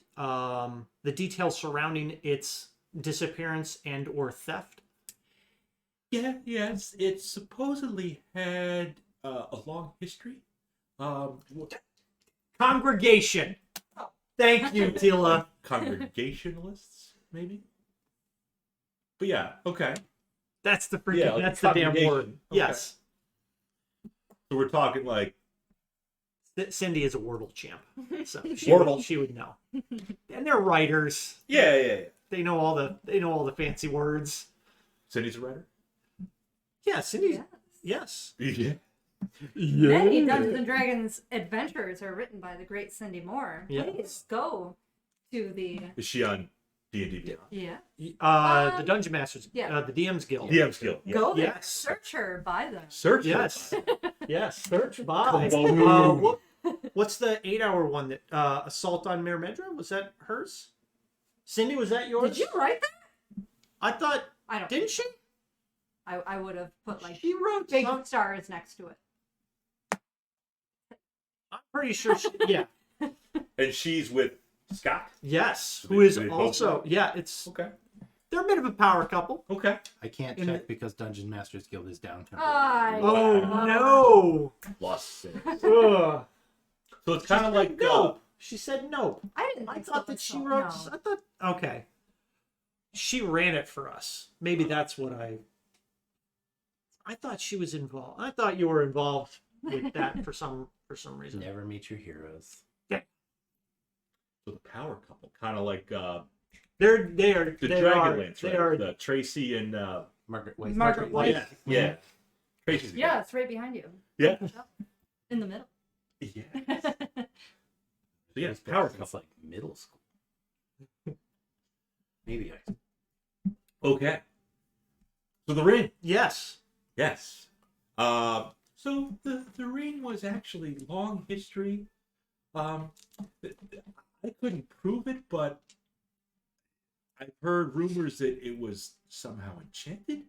details surrounding its disappearance and or theft? Yeah, yes. It supposedly had a long history. Congregation. Thank you, Tila. Congregationalists, maybe. But yeah, okay. That's the freaking. Yeah, like that's the damn word. congregation. Okay. Yes. So we're talking like Cindy is a Wordle champ, so Wordle. she would know. And they're writers. yeah. They know all the fancy words. Cindy's a writer. Yeah, Cindy. Yes. Yes. Yeah. Many Dungeons and Dragons adventures are written by the great Cindy Moore. Yes. Please go to the Is she on D&D? yeah. The Dungeon Masters. yeah. The DM's Guild. DM skill. Yeah. Go there, Yes. search her, buy them. Search. Yes. Yes. Search by. Come on. What's the 8-hour one that Assault on Mirmedra? Was that hers? Cindy, was that yours? Did you write that? I thought. I don't. Didn't she? I would have put like She wrote big some- stars next to it. I'm pretty sure. Yeah. And she's with Scott. Yes. So Who they- is they both also? write? Yeah. It's Okay. they're a bit of a power couple. Okay. I can't In check the- because Dungeon Masters Guild is downtown. Oh Wow. no. Lost Cindy. Ugh. So it's kind of like nope. She said nope. I didn't. I think thought so that she myself, wrote. no. I thought. Okay. She ran it for us. Maybe that's what I thought she was involved. I thought you were involved with that for some reason. Never meet your heroes. so the power couple, kind of like They are the they are Dragonlance, they right? are The Tracy and Margaret White. Margaret White. yeah. Tracy's the Yeah, guy. it's right behind you. Yeah. In the middle. Yeah. So yeah, it's power It's couple. like middle school. Maybe I. Okay. So the ring. yes. Yes. So the ring was actually long history. I couldn't prove it, but I've heard rumors that it was somehow enchanted.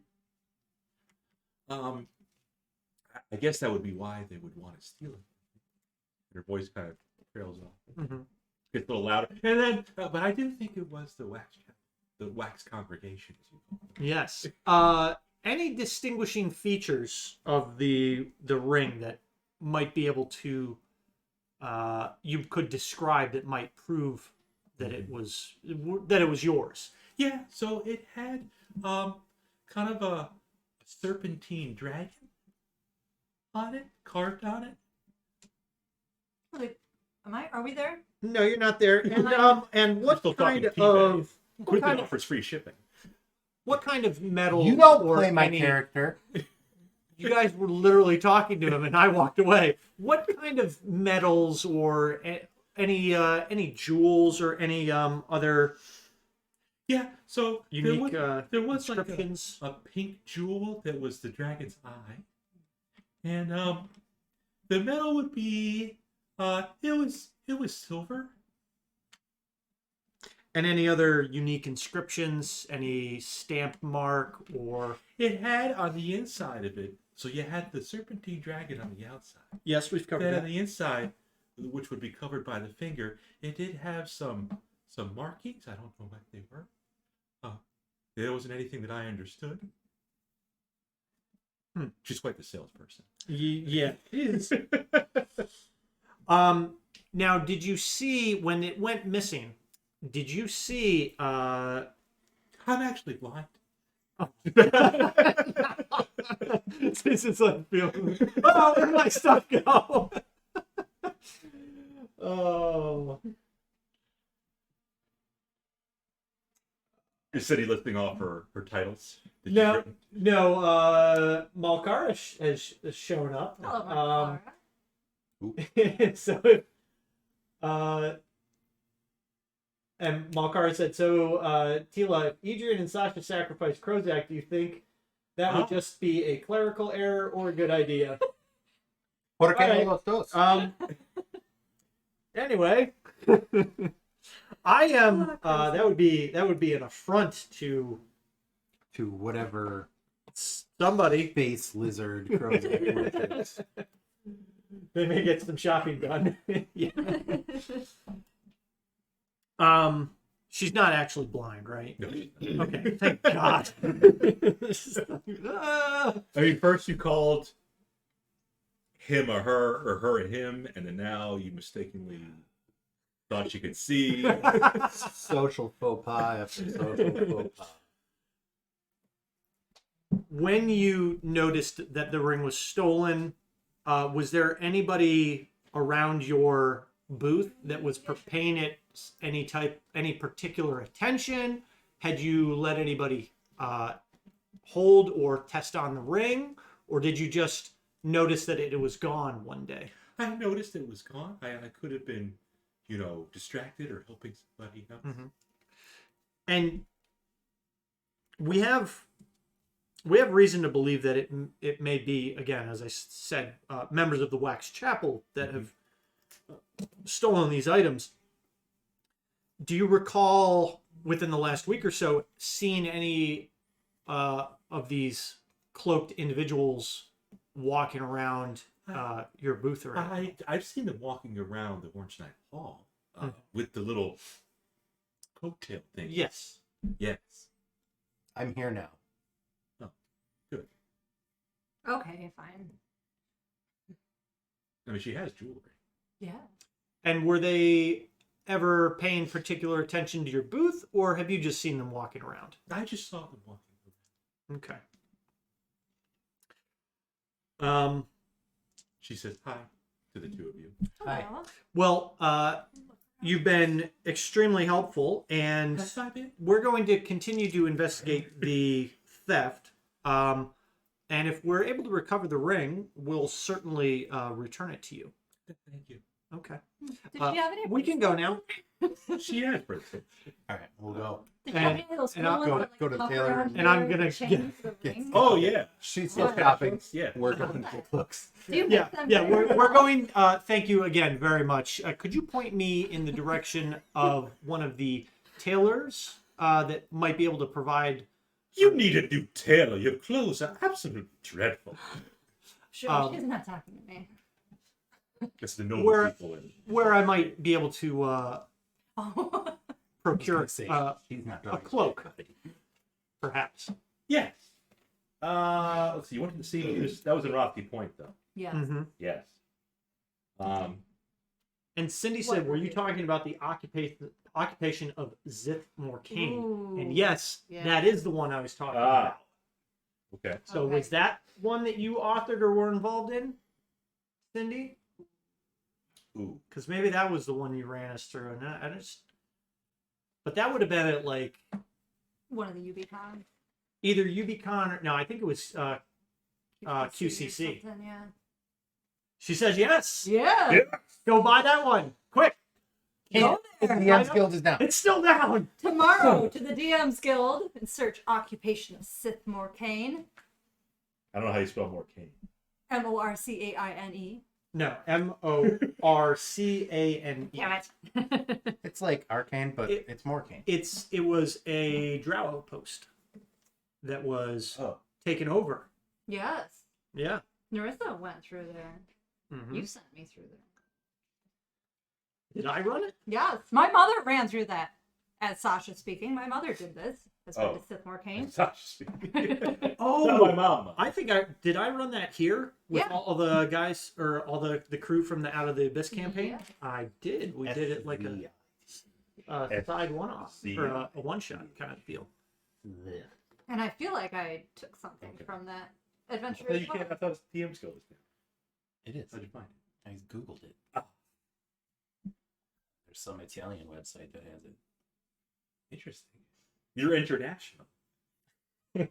I guess that would be why they would want to steal it. Her voice kind of trails off. Mhm. Gets a little louder. And then, but I do think it was the wax congregation, as you call it. Yes. Any distinguishing features of the ring that might be able to you could describe that might prove that it was yours? Yeah, so it had kind of a serpentine dragon on it, carved on it. Like, are we there? No, you're not there. And and We're what still kind talking of Quickly offers free shipping. what kind of metal? You don't or play my any- character. You guys were literally talking to him, and I walked away. What kind of metals or any jewels or any other Yeah, so unique there was like inscriptions? a pink jewel that was the dragon's eye, and the metal would be it was silver. And any other unique inscriptions? Any stamp mark or? It had on the inside of it. So you had the serpentine dragon on the outside. Yes, we've covered Then on that. the inside, which would be covered by the finger, it did have some markings. I don't know what they were. There wasn't anything that I understood. She's quite the salesperson. Yeah. Now, did you see when it went missing? Did you see? I'm actually blind. This is like feeling. Oh, where did my stuff go? Oh. Is City listing off her titles? that she's No, written? no. Malkara has shown up. Hello, So, and Malkara said, so, Tila, if Edrian and Sasha sacrificed Krozak, do you think that would just be a clerical error or a good idea? Por qué Alright. no los dos? Anyway, I am. That would be an affront to To whatever somebody. space lizard Krozak is. They may get some shopping done. Yeah. She's not actually blind, right? No. Okay, thank God. I mean, first you called him a her or her a him, and then now you mistakenly thought she could see. Social faux pas after social faux pas. When you noticed that the ring was stolen, was there anybody around your booth that was paying it any particular attention? Had you let anybody hold or test on the ring, or did you just notice that it was gone one day? I noticed it was gone. I could have been, distracted or helping somebody else. Mm-hmm. And we have reason to believe that it may be, again, as I said, members of the Wax Chapel that have stolen these items. Do you recall within the last week or so seeing any of these cloaked individuals walking around your booth? Or I've seen them walking around the Orange Knight Hall with the little coattail thing. Yes. Yes. I'm here now. Good. Okay, fine. I mean, she has jewelry. Yeah. And were they ever paying particular attention to your booth, or have you just seen them walking around? I just saw them walking around. Okay. She says hi to the two of you. Hi. Hello. Well, you've been extremely helpful, and Has I been? we're going to continue to investigate the theft. And if we're able to recover the ring, we'll certainly return it to you. Thank you. Okay. Did she have any? We can go now. She has bracelets. All right, we'll go. Did she have any of those and I'll little ones go that, to like, Taylor pop around and I'm here gonna change the ring? Oh, yeah. She's still Yeah. shopping. Yeah. Working on the books. Do you Yeah, make them yeah. better? We're going. Thank you again very much. Could you point me in the direction of one of the tailors that might be able to provide? You need a new tailor. Your clothes are absolutely dreadful. Sure, she's not talking to me. It's the noble Where- people in. Where I might be able to Oh. procure She's not a cloak, perhaps. Yes. Let's see. You wanted to see. That was in Rothke Point, though. Yes. Mm-hmm. Yes. And Cindy What? said, "Were you talking about the occupation of Zith Morcaine?" Ooh. And yes, Yeah. that is the one I was talking about. Okay. So Okay. was that one that you authored or were involved in, Cindy? Ooh. Because maybe that was the one you ran us through, and I just. But that would have been at like One of the UBCon. either UBCon or no, I think it was or QCC. something, Yeah. She says yes. Yeah. Yeah. Go buy that one quick. Go The there. DM's Guild is down. It's still down. Tomorrow to the DM's Guild and search occupation of Sith Morcaine. I don't know how you spell Morcaine. Morcaine. No, Morcane. Damn it. It's like Arcane, but It- it's Morcane. It was a Drow outpost that was Oh. taken over. Yes. Yeah. Narissa went through there. Mhm. You sent me through there. Did I run it? Yes. My mother ran through that. As Sasha speaking, my mother did this. As Oh. part of Sith Morcaine. Sasha speaking. Oh, Not my mom. I think I run that here with Yeah. all the guys or all the crew from the Out of the Abyss campaign. Yeah. I did. We did it like a side one-off or a one-shot kind of deal. And I feel like I took something from that adventure. I as well. thought it was DM skill was down. It is. How'd you find it? I googled it. Ah. There's some Italian website that has it. Interesting. You're international. At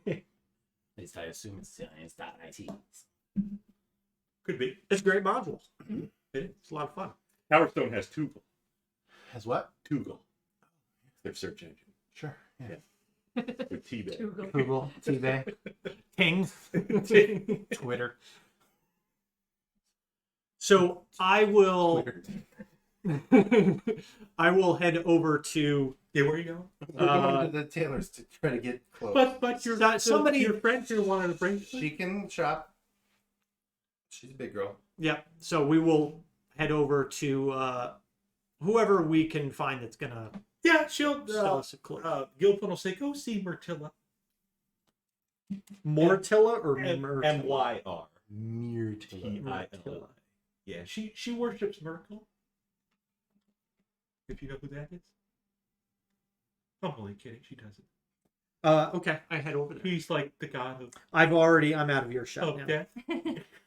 least I assume it's Italian.it. Could be. It's a great module. It is. It's a lot of fun. Towerstone has Toogle. Has what? Toogle. Their search engine. Sure. Yeah. With T-Bay. Google. Google, eBay, Ting. Twitter. So I will. Twitter. I will head over to. Yeah, where are you going? We're going to the tailors to try to get clothes. But Somebody- your friend here wanted to bring. She can shop. She's a big girl. Yep. So we will head over to whoever we can find that's gonna Yeah, she'll. sell us a cloak. Gilpin will say, "Go see Myrtilla." Mortilla or M-Y-R. Myrtilla. P-I-L-L-I. Yeah, she worships Myrtle. If you know who that is. I'm only kidding. She doesn't. Okay, I head over there. He's like the god of. I'm out of earshot now. Okay.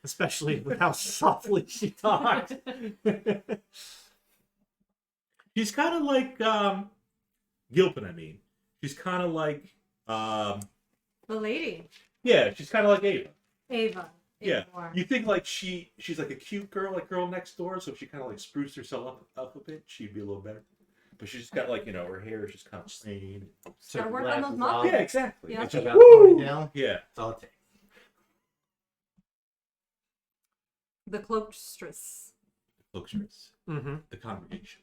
Especially with how softly she talked. She's kind of like Gilpin. I mean, she's kind of like The lady, yeah. She's kind of like Ava. Ava. Yeah, Moore. you think like she's like a cute girl, like girl next door. So if she kind of like spruced herself up a bit, she'd be a little better. But she's just got like her hair is just kind of plain. Gotta work on those Glasses muscles. Yeah, exactly. Yeah. It's just Woo! down. Yeah. That's all it takes. The cloakstress. Cloakstress. Mm-hmm. The congregation.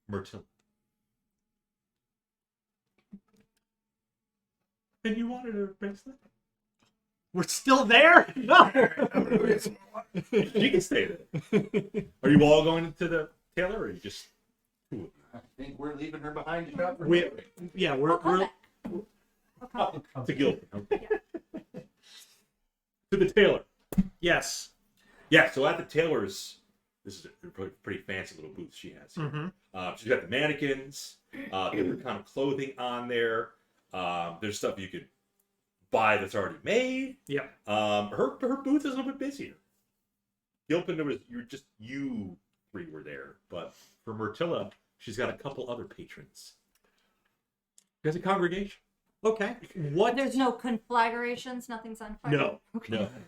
Myrtilla. And you wanted a bracelet? We're still there? No. You can stay there. Are you all going to the tailor, or are you just two of you? I think we're leaving her behind to shop for We- her. Yeah, I'll we're come back. I'll come. To Gilpin. Okay. To the tailor. yes. Yeah, so at the tailor's, this is a pretty fancy little booth she has here. Mm-hmm. She's got the mannequins, different kind of clothing on there. There's stuff you could buy that's already made. Yeah. Her booth is a little bit busier. Gilpin, you three were there, but for Myrtilla, she's got a couple other patrons. She has a congregation. Okay. What There's no conflagrations. Nothing's on fire.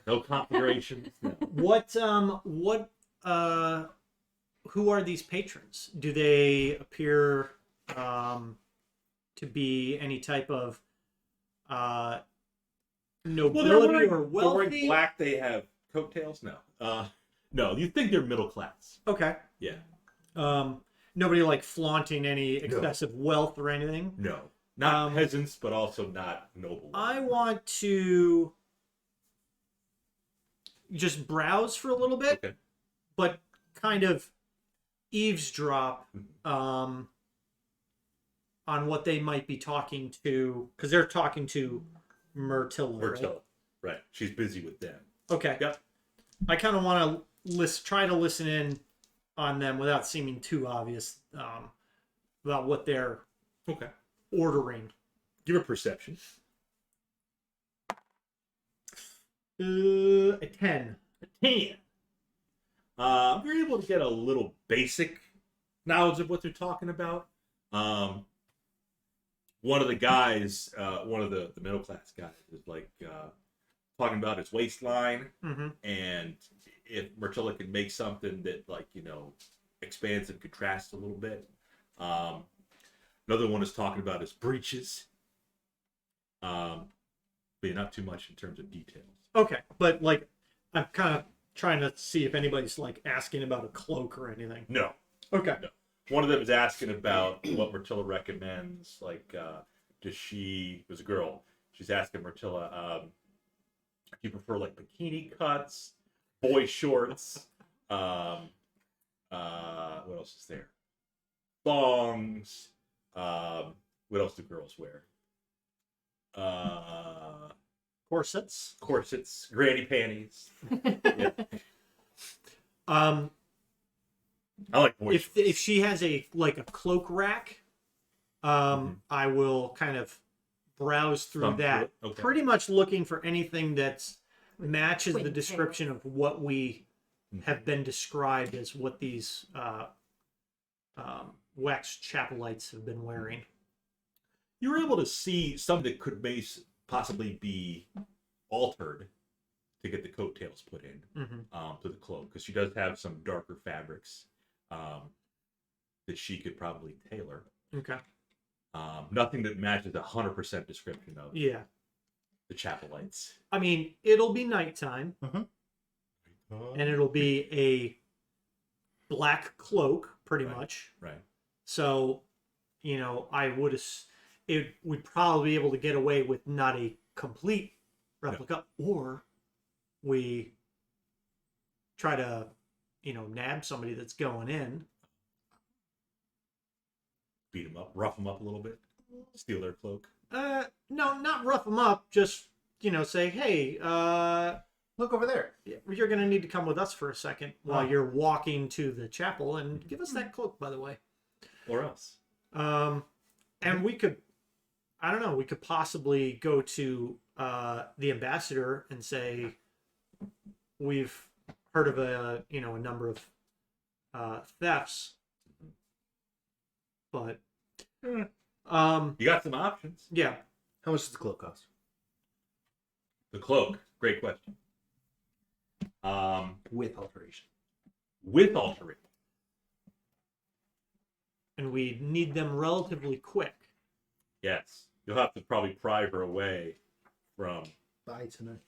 No conflagrations. No. what who are these patrons? Do they appear to be any type of nobility or They're wearing wealthy? black. They have coattails. No. You think they're middle class? Okay. Yeah. Nobody like flaunting any excessive wealth or anything. No. Not peasants, but also not noble. I want to just browse for a little bit, Okay. but kind of eavesdrop on what they might be talking to, because they're talking to Myrtilla. Myrtilla. Right. She's busy with them. Okay. Yep. I kind of want to try to listen in on them without seeming too obvious about what they're Okay. ordering. Give her perception. A 10. 10. You're able to get a little basic knowledge of what they're talking about. One of the guys, one of the middle class guys, is like talking about his waistline, Mm-hmm. and if Myrtilla can make something that, like, expands and contrasts a little bit. Another one is talking about his breeches. But not too much in terms of details. Okay, but like, I'm kind of trying to see if anybody's like asking about a cloak or anything. No. Okay. No. One of them is asking about what Myrtilla recommends. Like, does she, as a girl, she's asking Myrtilla, do you prefer like bikini cuts, boy shorts, what else is there? Thongs, what else do girls wear? Corsets. Corsets, granny panties. Yeah. I like boy shorts. If she has a cloak rack, I will kind of browse through Thumb through that, it, okay. pretty much looking for anything that matches the twin description of what we have been described as what these wax chapelites have been wearing. You were able to see something that could possibly be altered to get the coattails put in to the cloak, because she does have some darker fabrics that she could probably tailor. Okay. Nothing that matches 100% description of Yeah. the chapelites. I mean, it'll be nighttime, and it'll be a black cloak, pretty Right. much. Right. So, I would we'd probably be able to get away with not a complete replica, or we try to, nab somebody that's going in. Beat them up, rough them up a little bit, steal their cloak. No, not rough them up. Just say, hey, Look over there. you're gonna need to come with us for a second while Oh. you're walking to the chapel, and give us that cloak, by the way. Or else. And we could, I don't know, we could possibly go to the ambassador and say, we've heard of a number of thefts, but You got some options. yeah, How much does the cloak cost? The cloak, great question. With alteration. With alteration. and we need them relatively quick. Yes. You'll have to probably pry her away from By tonight.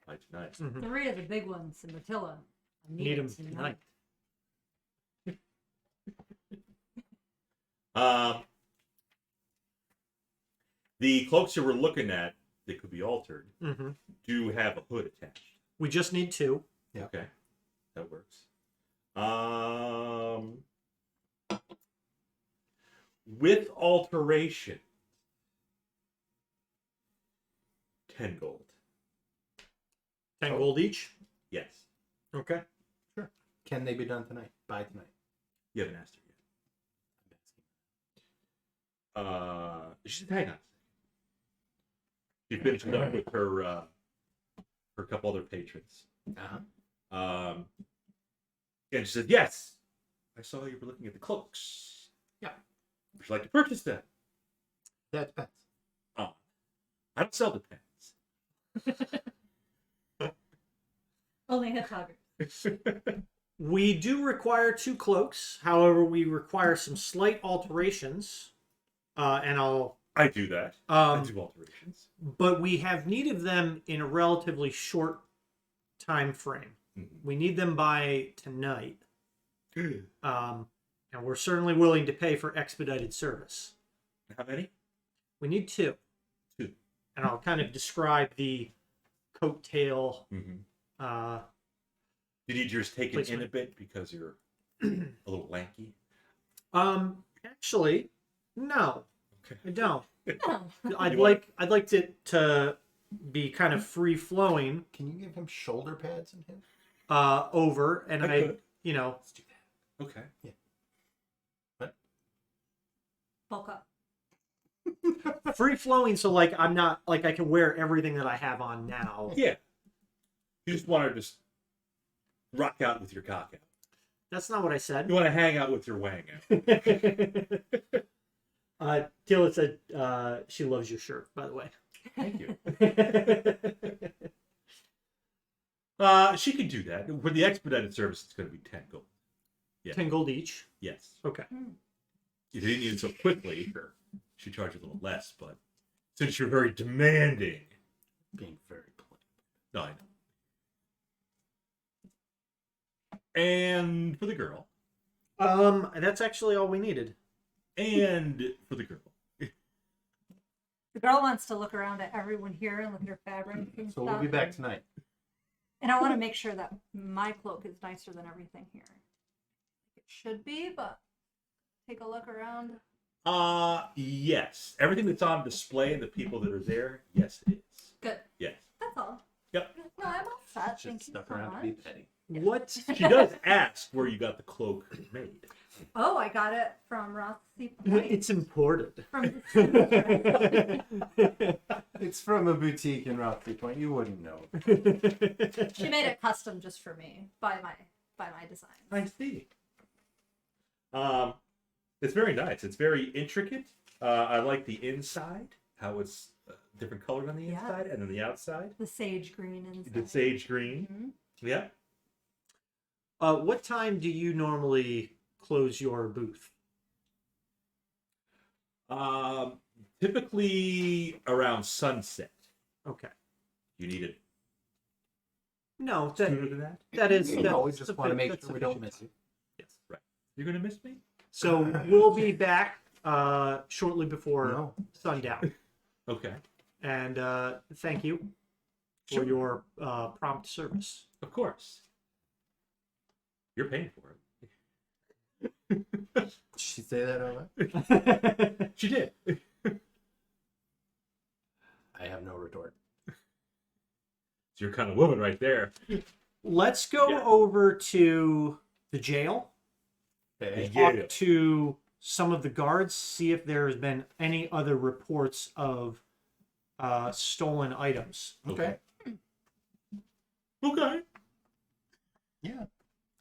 by tonight. 3 of the big ones in Matilla. I Need them tonight. tonight. The cloaks that we're looking at that could be altered do have a hood attached. We just need 2. Yeah. Okay. That works. With alteration, 10 gold. 10 gold each. Yes. Okay. Can they be done tonight? By tonight. You haven't asked her yet. She said, hang on a second. She finished up with her couple other patrons. Uh-huh. And she said, yes, I saw you were looking at the cloaks. Yeah. Would you like to purchase them? That depends. Oh, I don't sell the pens. Only hedgehoggers. We do require 2 cloaks. However, we require some slight alterations. And I'll. I do that. I do alterations. But we have need of them in a relatively short time frame. We need them by tonight. And we're certainly willing to pay for expedited service. How many? We need 2. 2. And I'll kind of describe the coattail. Did you just take it in Placement. a bit because you're a little lanky? Actually, no, Okay. I don't. Oh. I'd You want- like it to be kind of free flowing Can you give him shoulder pads in him? over, and I I could. Let's do that. Okay. Bulk up. free flowing, so like I'm not like I can wear everything that I have on now. Yeah. You just want to just rock out with your cock out. That's not what I said. You want to hang out with your wang out. Tila said she loves your shirt, by the way. Thank you. She could do that. For the expedited service, it's going to be 10 gold. Yeah. 10 gold each. Yes. Okay. If you didn't need it so quickly, sure. She charge a little less, but since you're very demanding. Being very polite. No, I know. And for the girl. That's actually all we needed. And for the girl. The girl wants to look around at everyone here and look at her fabric and So stuff. we'll be back tonight. And I want to make sure that my cloak is nicer than everything here. It should be, but take a look around. Yes. Everything that's on display and the people that are there, yes, it is. Good. Yes. That's all. Yep. No, I'm all set. Just Thank you stuck so around to much. be petty. What? She does ask where you got the cloak made. Oh, I got it from Rothsey Point. It's imported. From It's from a boutique in Rothsey Point. You wouldn't know. she made it custom just for me by my design. I see. It's very nice. It's very intricate. I like the inside, how it's different colors on the Yeah. inside, and then the outside, The sage green inside. the sage green. Mhm. Yeah. What time do you normally close your booth? Typically around sunset. Okay. You need it No, sooner than that. that is. No, we that's just want to make that's sure we don't sufficient. miss you. Yes, right. You're gonna miss me? So we'll be back shortly before No. sundown. Okay. And thank you for Sure. your prompt service. Of course. You're paying for it. Did she say that out loud? She did. I have no retort. It's your kind of woman right there. Let's go Yeah. over to the jail. Okay. Yeah. Talk to some of the guards, see if there has been any other reports of stolen items. Okay. Okay. Yeah.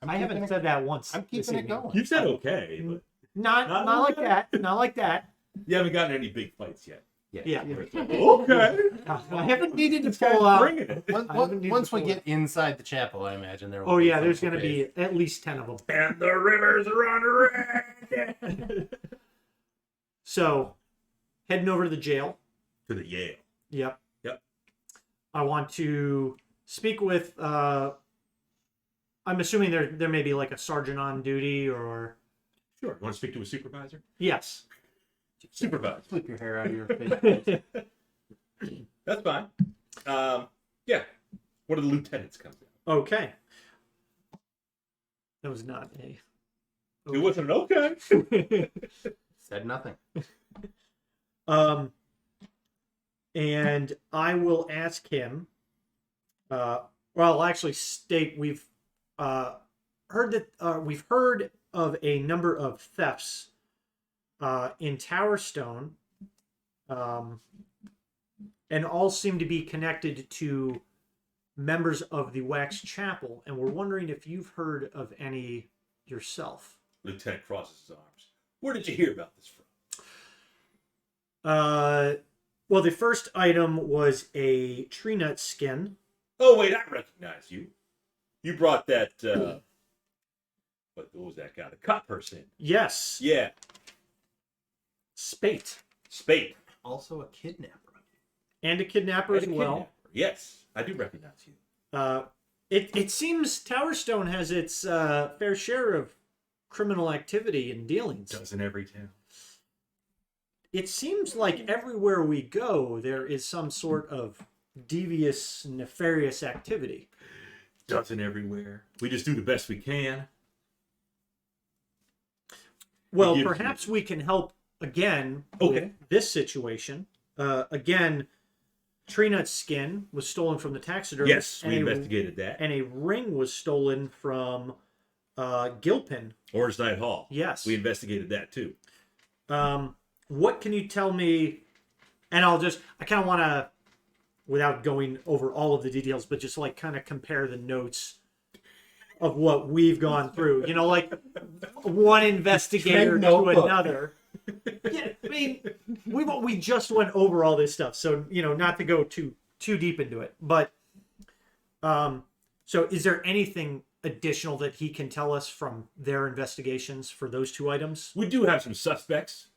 I haven't said that once. I'm this keeping it evening. going. You said okay, but Not like that. Not like that. you haven't gotten any big fights yet. Yeah. Okay. I haven't needed to This guy's pull out. bringing it. I haven't needed Once to we pull get inside the chapel, I imagine there will Oh be yeah, some there's going to place. be at least 10 of them. And the rivers run red. So, heading over to the jail. To the Yale. Yep. Yep. I want to speak with. I'm assuming there may be like a sergeant on duty or. Sure. You want to speak to a supervisor? Yes. Supervisor. Flip your hair out of your face. That's fine. Yeah. One of the lieutenants comes in. Okay. That was not a. It wasn't an okay. Said nothing. And I will ask him. Well, I'll actually state we've heard of a number of thefts in Towerstone, and all seem to be connected to members of the Wax Chapel, and we're wondering if you've heard of any yourself. Lieutenant crosses his arms. Where did you hear about this from? Well, the first item was a tree nut skin. Oh, wait, I recognize you. You brought that, what was that guy? The cut person. Yes, Yeah. Spate. Spade. Also a kidnapper. And a kidnapper as And a well. kidnapper. Yes, I do recognize you. It seems Towerstone has its fair share of criminal activity and dealings. Doesn't every town. It seems like everywhere we go, there is some sort of devious, nefarious activity. Doesn't everywhere. We just do the best we can. Well, gives perhaps you- we can help again Okay. with this situation. Again, tree nut skin was stolen from the taxidermist. Yes, we and investigated that. and a ring was stolen from Gilpin. Orange Night Hall. Yes. We investigated that too. What can you tell me? And I kind of want to, without going over all of the details, but just like kind of compare the notes of what we've gone through. You know, like one investigator Trade to notebook. another. Yeah, I mean, we just went over all this stuff, so not to go too deep into it. But so is there anything additional that he can tell us from their investigations for those two items? We do have some suspects.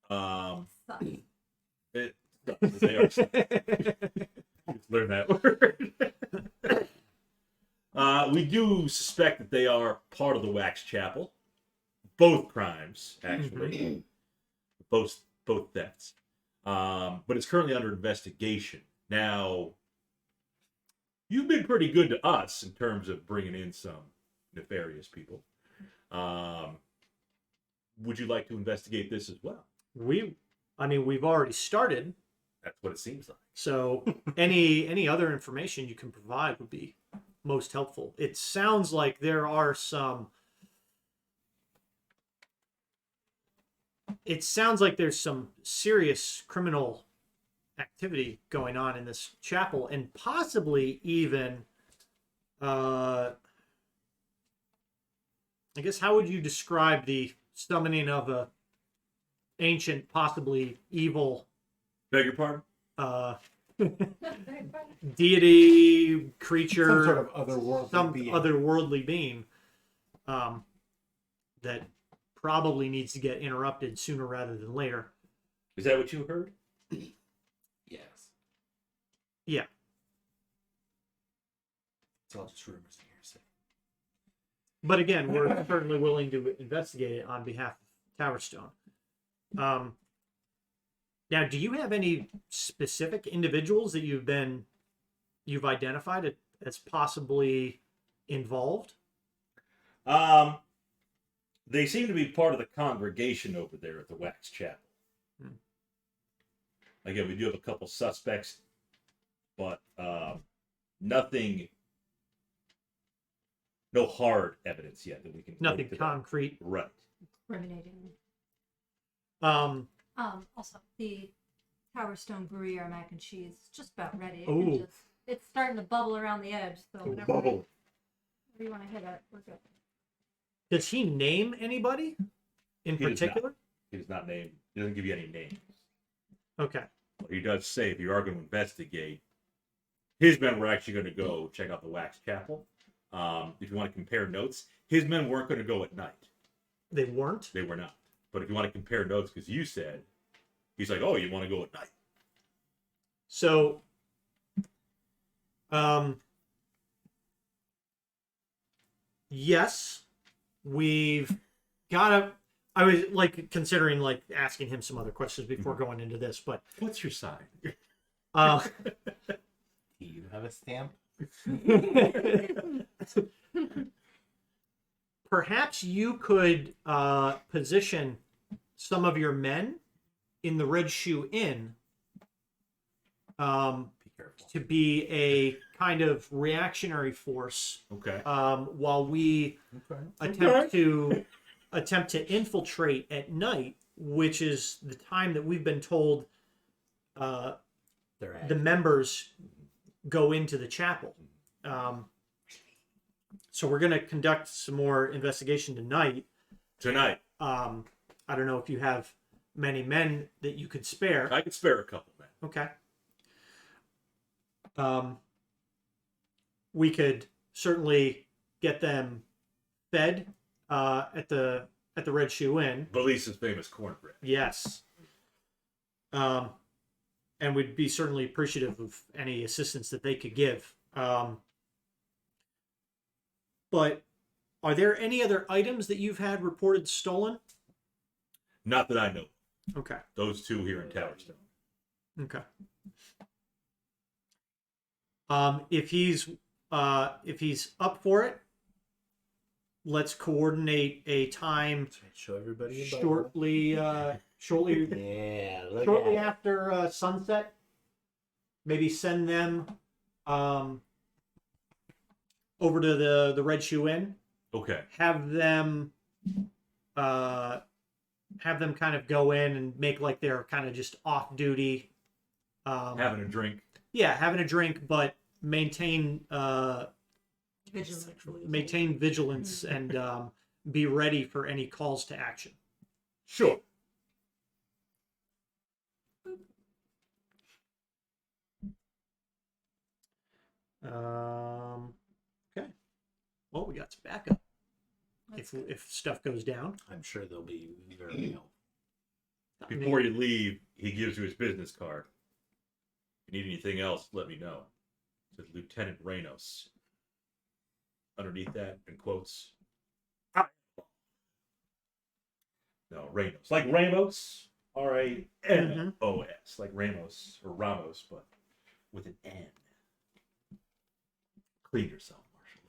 They are learn that word. We do suspect that they are part of the Wax Chapel. Both crimes, actually. Both thefts. But it's currently under investigation. Now, you've been pretty good to us in terms of bringing in some nefarious people. Would you like to investigate this as well? We've already started. That's what it seems like. So any other information you can provide would be most helpful. It sounds like there are some. It sounds like there's some serious criminal activity going on in this chapel, and possibly even. I guess how would you describe the summoning of a ancient, possibly evil Beg your pardon? deity creature, Some sort of otherworldly some being. otherworldly being that probably needs to get interrupted sooner rather than later. Is that what you heard? Yes. Yeah. It's all just rumors and hearsay. But again, we're certainly willing to investigate it on behalf of Towerstone. Now, do you have any specific individuals that you've identified as possibly involved? They seem to be part of the congregation over there at the Wax Chapel. Again, we do have a couple suspects, but nothing, no hard evidence yet that we can. Nothing point to that. concrete. Right. Incriminating. Um, Also, the Towerstone brewery, our mac and cheese, is just about ready. Ooh. It's starting to bubble around the edge. So whenever Bubble. you want to hit it, we're good. does he name anybody in He does not. particular? He does not name. He doesn't give you any names. Okay. But he does say if you are going to investigate, his men were actually going to go check out the Wax Chapel. If you want to compare notes, his men weren't going to go at night. They weren't? They were not. But if you want to compare notes, because you said, he's like, oh, you want to go at night? So, yes, we've got to. I was like considering like asking him some other questions before going into this, but What's your sign? uh, Do you have a stamp? perhaps you could position some of your men in the Red Shoe Inn Be careful. to be a kind of reactionary force Okay. while we Okay. attempt to infiltrate at night, which is the time that we've been told They're the members go into the chapel. So we're going to conduct some more investigation tonight. Tonight, I don't know if you have many men that you could spare. I could spare a couple, man. Okay. We could certainly get them fed at the Red Shoe Inn. Belize's famous cornbread. Yes. And we'd be certainly appreciative of any assistance that they could give. But are there any other items that you've had reported stolen? Not that I know. Okay. Those two here in Towerstone. Okay. If he's up for it, let's coordinate a time Show everybody about shortly Yeah, look shortly at it. after sunset. Maybe send them over to the Red Shoe Inn. Okay. Have them kind of go in and make like they're kind of just off duty. Having a drink. Yeah, having a drink, but maintain vigilance and be ready for any calls to action. Sure. Okay. Well, we got some backup if stuff goes down. I'm sure they'll be very helpful. Before you leave, he gives you his business card. If you need anything else, let me know. It says Lieutenant Ramos. Underneath that, in quotes. No, Ramos. Like Ramos. R-A-M-O-S. Like Ramos or Ramos, but with an N. Clean yourself, Marshall.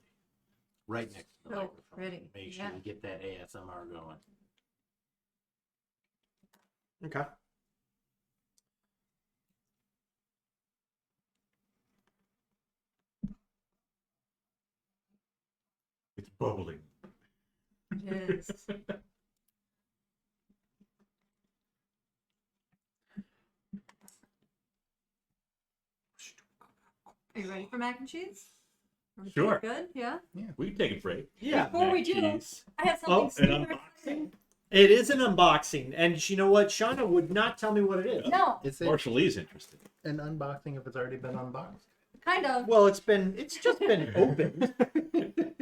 Right next to the So microphone. pretty, Make sure yeah. you get that ASMR going. Okay. It's bubbling. It is. Are you ready for mac and cheese? Are we Sure. Good, yeah. We can take a break. Yeah. Before we Mac do, cheese. I have Oh, something an super unboxing. exciting. It is an unboxing, and you know what? Shauna would not tell me what it is. No, It's Marshall Lee's interested. an unboxing if it's already been unboxed. kind of. Well, it's just been opened.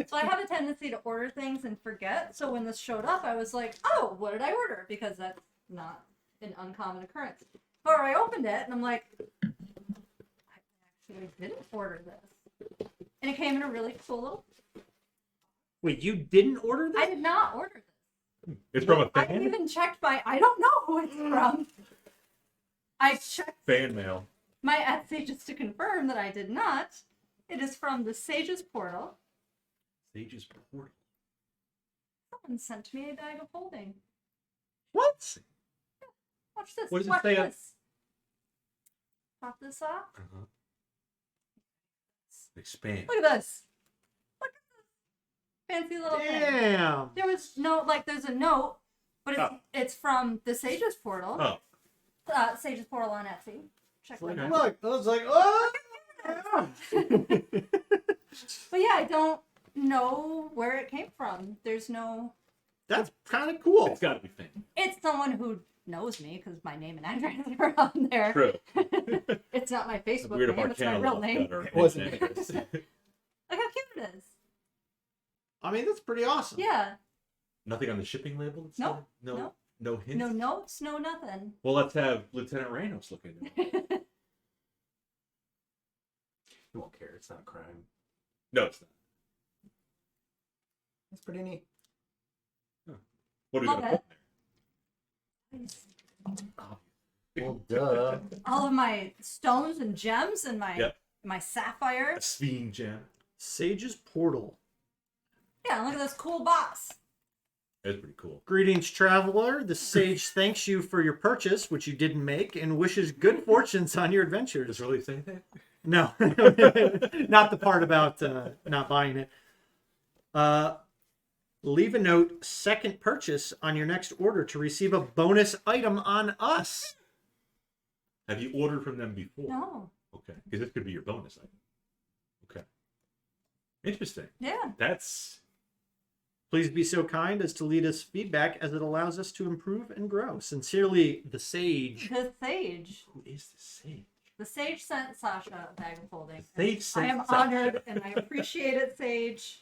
So I have a tendency to order things and forget. So when this showed up, I was like, "Oh, what did I order?" Because that's not an uncommon occurrence. But I opened it and I'm like, "I actually didn't order this," and it came in a really cool little. Wait, you didn't order I this? did not order this. It's from a I fan? even checked I don't know who it's from. I checked Fan mail. my Etsy just to confirm that I did not. It is from the Sage's Portal. Sage's Portal. Someone sent me a bag of holding. What? Watch this. What does it Watch say on- this. Pop this off. Uh-huh. Expand. Look at this. Look at this fancy little thing. Damn. There was no, like, there's a note, but it's, Oh. it's from the Sage's Portal. Oh, Sage's Portal on Etsy. Check that Okay. out. Look, I was like, oh. But yeah, I don't know where it came from. There's no. That's kind of cool. it's got to be fake. It's someone who knows me because my name and address are on there. True. It's not my Facebook Weird if name. our It's my channel real looked name. better. It wasn't. Look how cute it is. I mean, that's pretty awesome. Yeah. Nothing on the shipping label? It's No, no, no. no hint. No notes. No nothing. Well, let's have Lieutenant Ramos look into it. He won't care. It's not a crime. No, it's not. It's pretty neat. What are we Love gonna put there? Well, duh. All of my stones and gems and my Yep. my sapphire. A Sphinx gem. Sage's Portal. Yeah, look at this cool box. That's pretty cool. Greetings, traveler. The sage thanks you for your purchase, which you didn't make, and wishes good fortunes on your adventures. Does it really say that? No, not the part about not buying it. Leave a note, second purchase on your next order to receive a bonus item on us. Have you ordered from them before? No. Okay, because this could be your bonus item. Okay. Interesting. Yeah. That's Please be so kind as to lead us feedback as it allows us to improve and grow. Sincerely, the sage. The sage. who is the sage? The sage sent Sasha a bag of holding. The sage I sent am Sasha. honored and I appreciate it, Sage.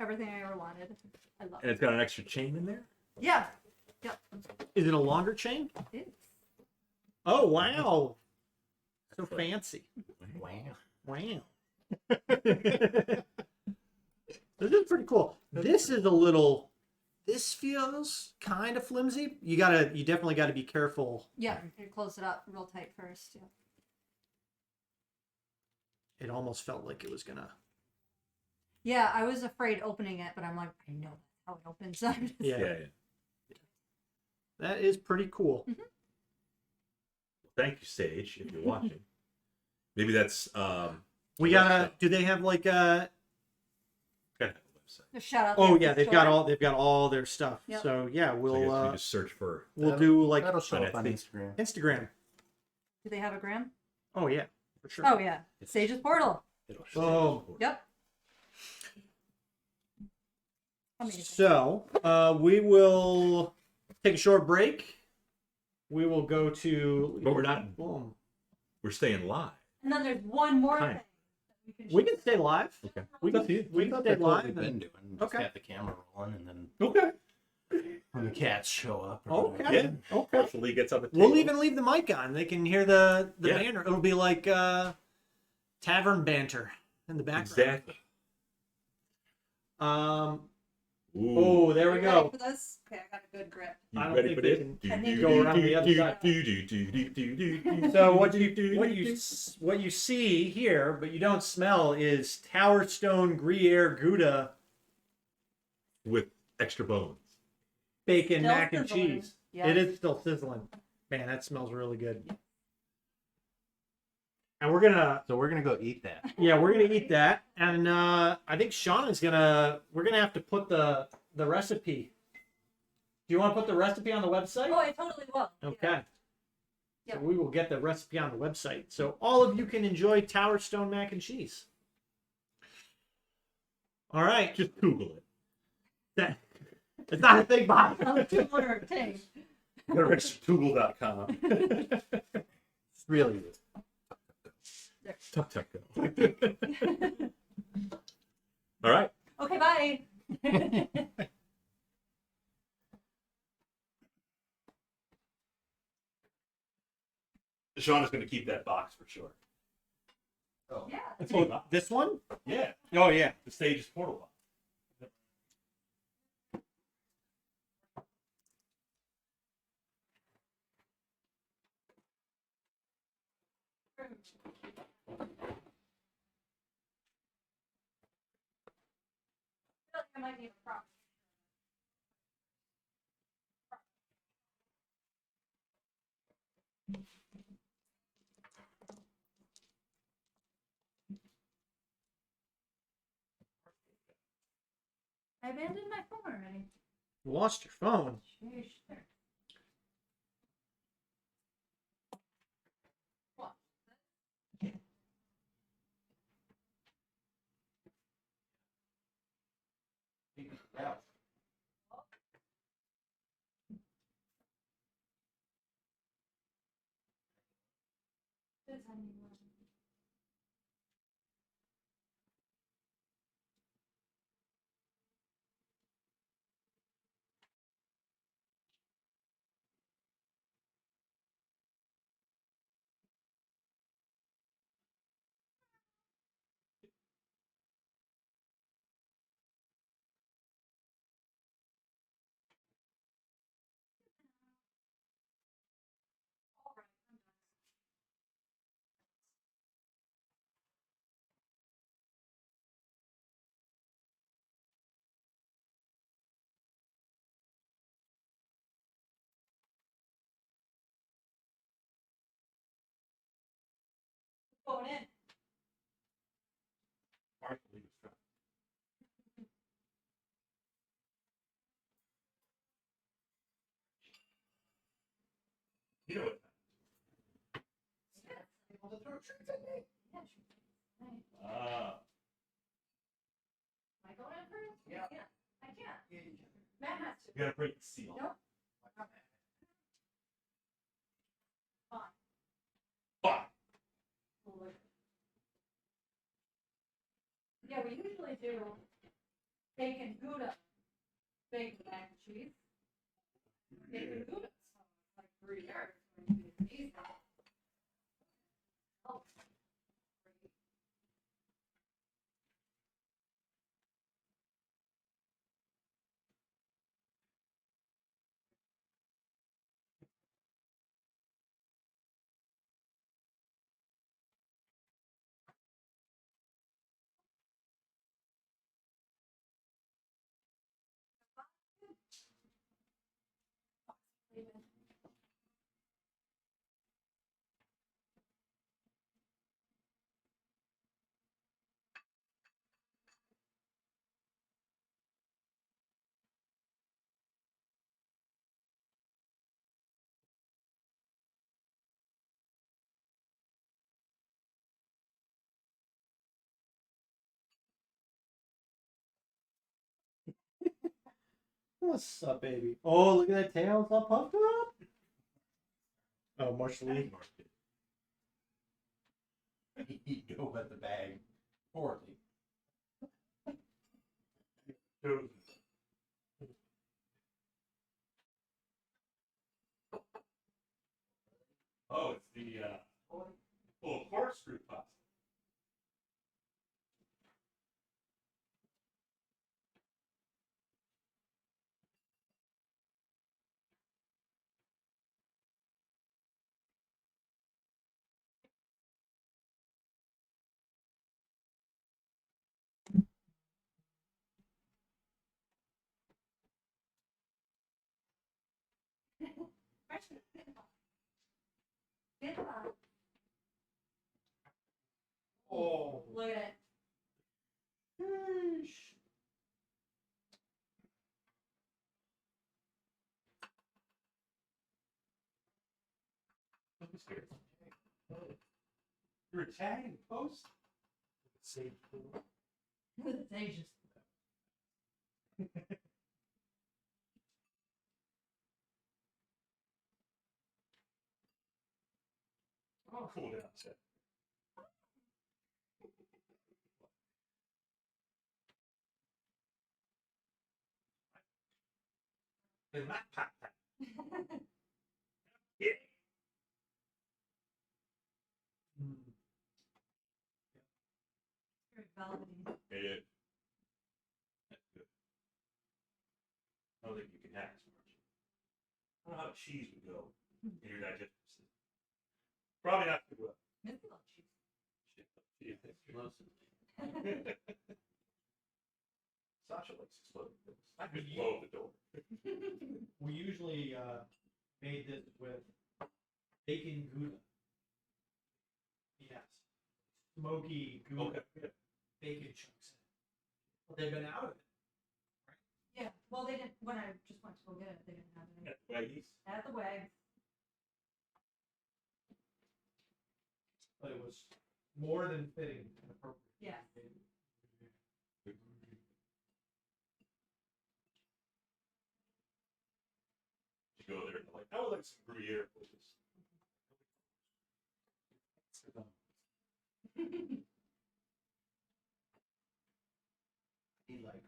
Everything I ever wanted. I love And it. it's got an extra chain in there. Yeah. Yep. Is it a longer chain? It's Oh, wow. So fancy. Wow. Wow. This is pretty cool. This is a little. This feels kind of flimsy. You definitely gotta be careful. yeah. You close it up real tight first. Yeah. It almost felt like it was gonna. Yeah, I was afraid opening it, but I'm like, I know how it opens. Yeah. That is pretty cool. Thank you, Sage, if you're watching. Maybe that's We gotta. Do they have like a? gotta have a website. Just shout out. Oh the yeah, they've store. got all their stuff. Yep. So yeah, So I we'll guess we just search for we'll do like That'll show on up on Etsy. Instagram. Instagram. Do they have a gram? Oh yeah, for sure. Oh yeah. Sage's Portal. It'll show Oh. Yep. Amazing. So we will take a short break. We will go to. But we're not. Boom. We're staying live. And then there's one more Kind. thing. We can stay live. Okay. We can stay That's what live. we've been and- doing. Just Okay. have the camera rolling, and then Okay. when the cats show up. or whatever. Okay. Yeah. Okay. Hopefully it gets on the table. We'll even leave the mic on. They can hear the Yeah. banner. It'll be like tavern banter in the background. Exactly. Oh, Ooh. there we You go. ready for this? Okay, I got a good grip. You I don't ready think for they this? can- I need to go around the other side. So what you see here, but you don't smell, is Towerstone Gruyere Gouda with extra bones. bacon Still mac and sizzling. cheese. Yeah. It is still sizzling. Man, that smells really good. And we're gonna go eat that. we're gonna eat that, and I think Shauna's we're gonna have to put the recipe. Do you want to put the recipe on the website? Oh, I totally will. Okay. Yep. So we will get the recipe on the website, so all of you can enjoy Towerstone mac and cheese. All right, Just Google it. that it's not a thing, Bob. I'm a two-order tank. Go to richardtoogle.com. It's really good. Tuck, tuck, go. All right. Okay, bye. Sean is going to keep that box for sure. Oh, Yeah. Oh, this one? yeah. Oh yeah. The Sage's portal box. I might need a prop. I abandoned my phone already. You lost your phone. Sheesh. There. What? Yeah. Does anyone? All right, I'm done. Going in. Partially distracted. You know what? Able to throw tricks at me. Yeah, sure. Hey, Ah. am I going in first? Yeah. I can't. Yeah, you can. Matt has to. You gotta break the seal. Nope. Fine. Yeah, we usually do bacon Gouda, bacon mac and cheese. Bacon Gouda, so it's like 3 yards. It's easy. Oh. What's up, baby? Oh, look at that tail. It's all puffed up. Oh, Marshall. He dove at the bag poorly. Oh, it's the little corkscrew pasta. Oh. Look at it. I'm scared. You're a tagging post? Save. They just Oh, cool down, Seth. In my pop. Yeah. very velvety. It is. That's good. I don't think you can hack as much. I don't know how cheese would go in your digestive system. Probably not too well. Maybe I'll choose. Shit. Sasha likes exploding things. I could blow the door. We usually made this with bacon gouda. Yes. Smoky gouda. Okay. Bacon chunks in it. But they've been out of it. Yeah. Well, they didn't. When I just went to go get it, they didn't have it. Waggies. At the Wags. But it was more than fitting and appropriate. Yes. You go there and they're like, I would like some Gruyere, please. He like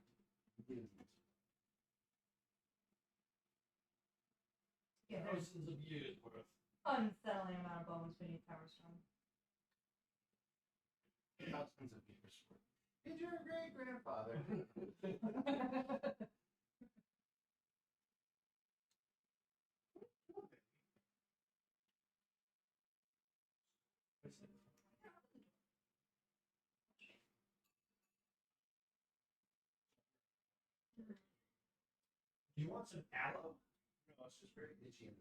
Yeah, there's Thousands of years worth. unsettling amount of bones beneath Towerstone. thousands of years. Did your great grandfather? Do you want some aloe? No, it's just very itchy and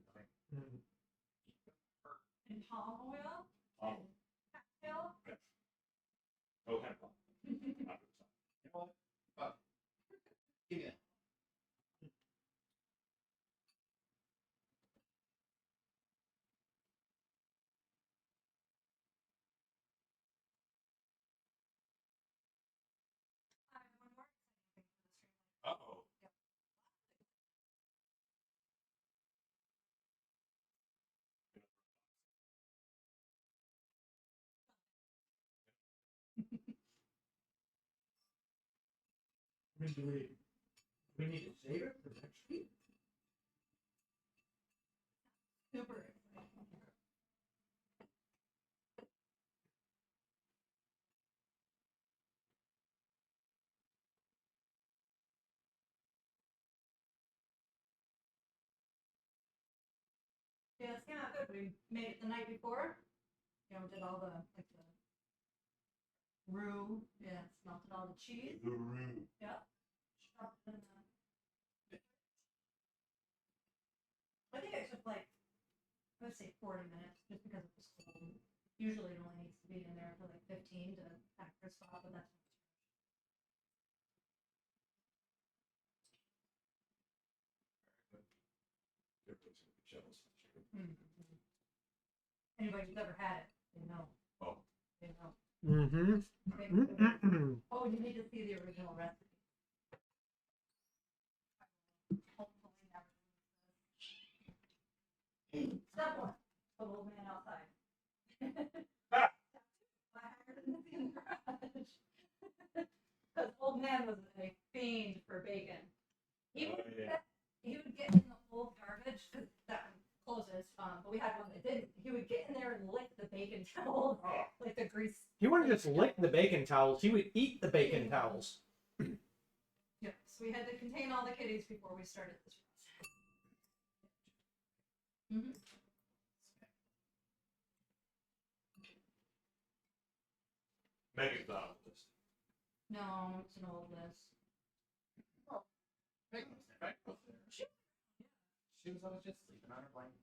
annoying. And palm oil. Oh. Cocktail. Oh, heck. You know what? Fuck. Give me that. I have one more exciting thing for the stream. Uh-oh. I mean, do we need to save it for next week? Super exciting. Yeah, this came out good. We made it the night before. You know, did all the like the roux. Yeah, melted all the cheese. The roux. Yep. Chopped it in I think it took like I would say 40 minutes just because it was cold. Usually it only needs to be in there for like 15 to kind of crisp off, but that's Everybody's gonna be jealous. anybody who's ever had it, they know. Oh. They know. Mm-hmm. Oh, you need to see the original recipe. Hopefully never Step one, put old man outside. I hired him in the garage. Because old man was a fiend for bacon. He would, he would get in the old garbage, because that one closes, but we had one that didn't. He would get in there and lick the bacon towel, like the grease. He wouldn't just lick the bacon towels, he would eat the bacon towels. Yeah, so we had to contain all the kitties before we started this process. Mm-hmm. Megan's not on the list. No, it's an old list. Megan was there, right? She was always just sleeping on her blanket.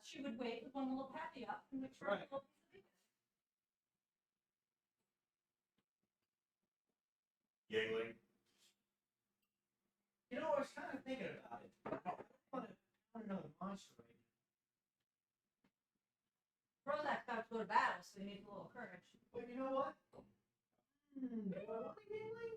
She would wait with one little patty up and make sure Right. a little piece of bacon. Yangling. You know, I was kind of thinking about it. I want to another monster right now. Krozak's about to go to battle, so he needs a little courage. But you know what? Do I want a Yangling?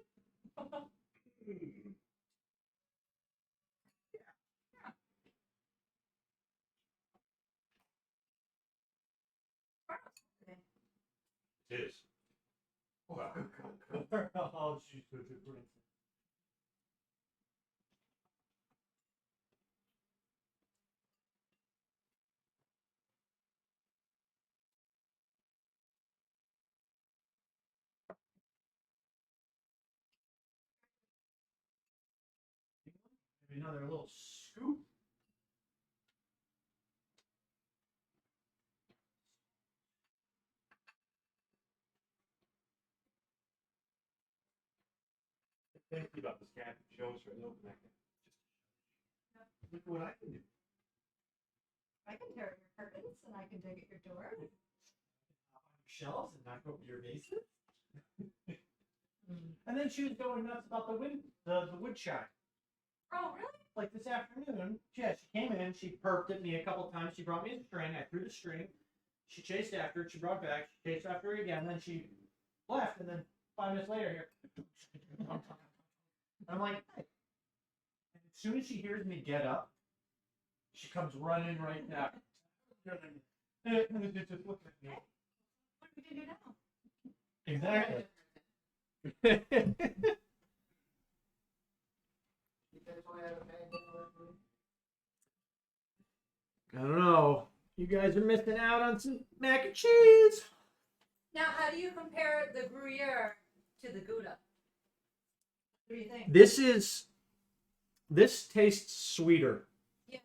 It is. Oh, she's such a princess. Maybe another little scoop. Thank you about this cat. Show us right open that cat. Look what I can do. I I can tear up your curtains and I can dig at your door. Shelves and knock over your vases. And then she was going nuts about the wood chime. Oh, really? Like this afternoon, yeah, she came in, she perked at me a couple times, she brought me a string, I threw the string, she chased after it, she brought it back, she chased after it again, then she left, and then 5 minutes later here. I'm like, hey. And as soon as she hears me get up, she comes running right back. Just looking at me. What are we gonna do now? Exactly. I don't know. You guys are missing out on some mac and cheese. Now, how do you compare the Gruyere to the Gouda? What do you think? This tastes sweeter, Yeah.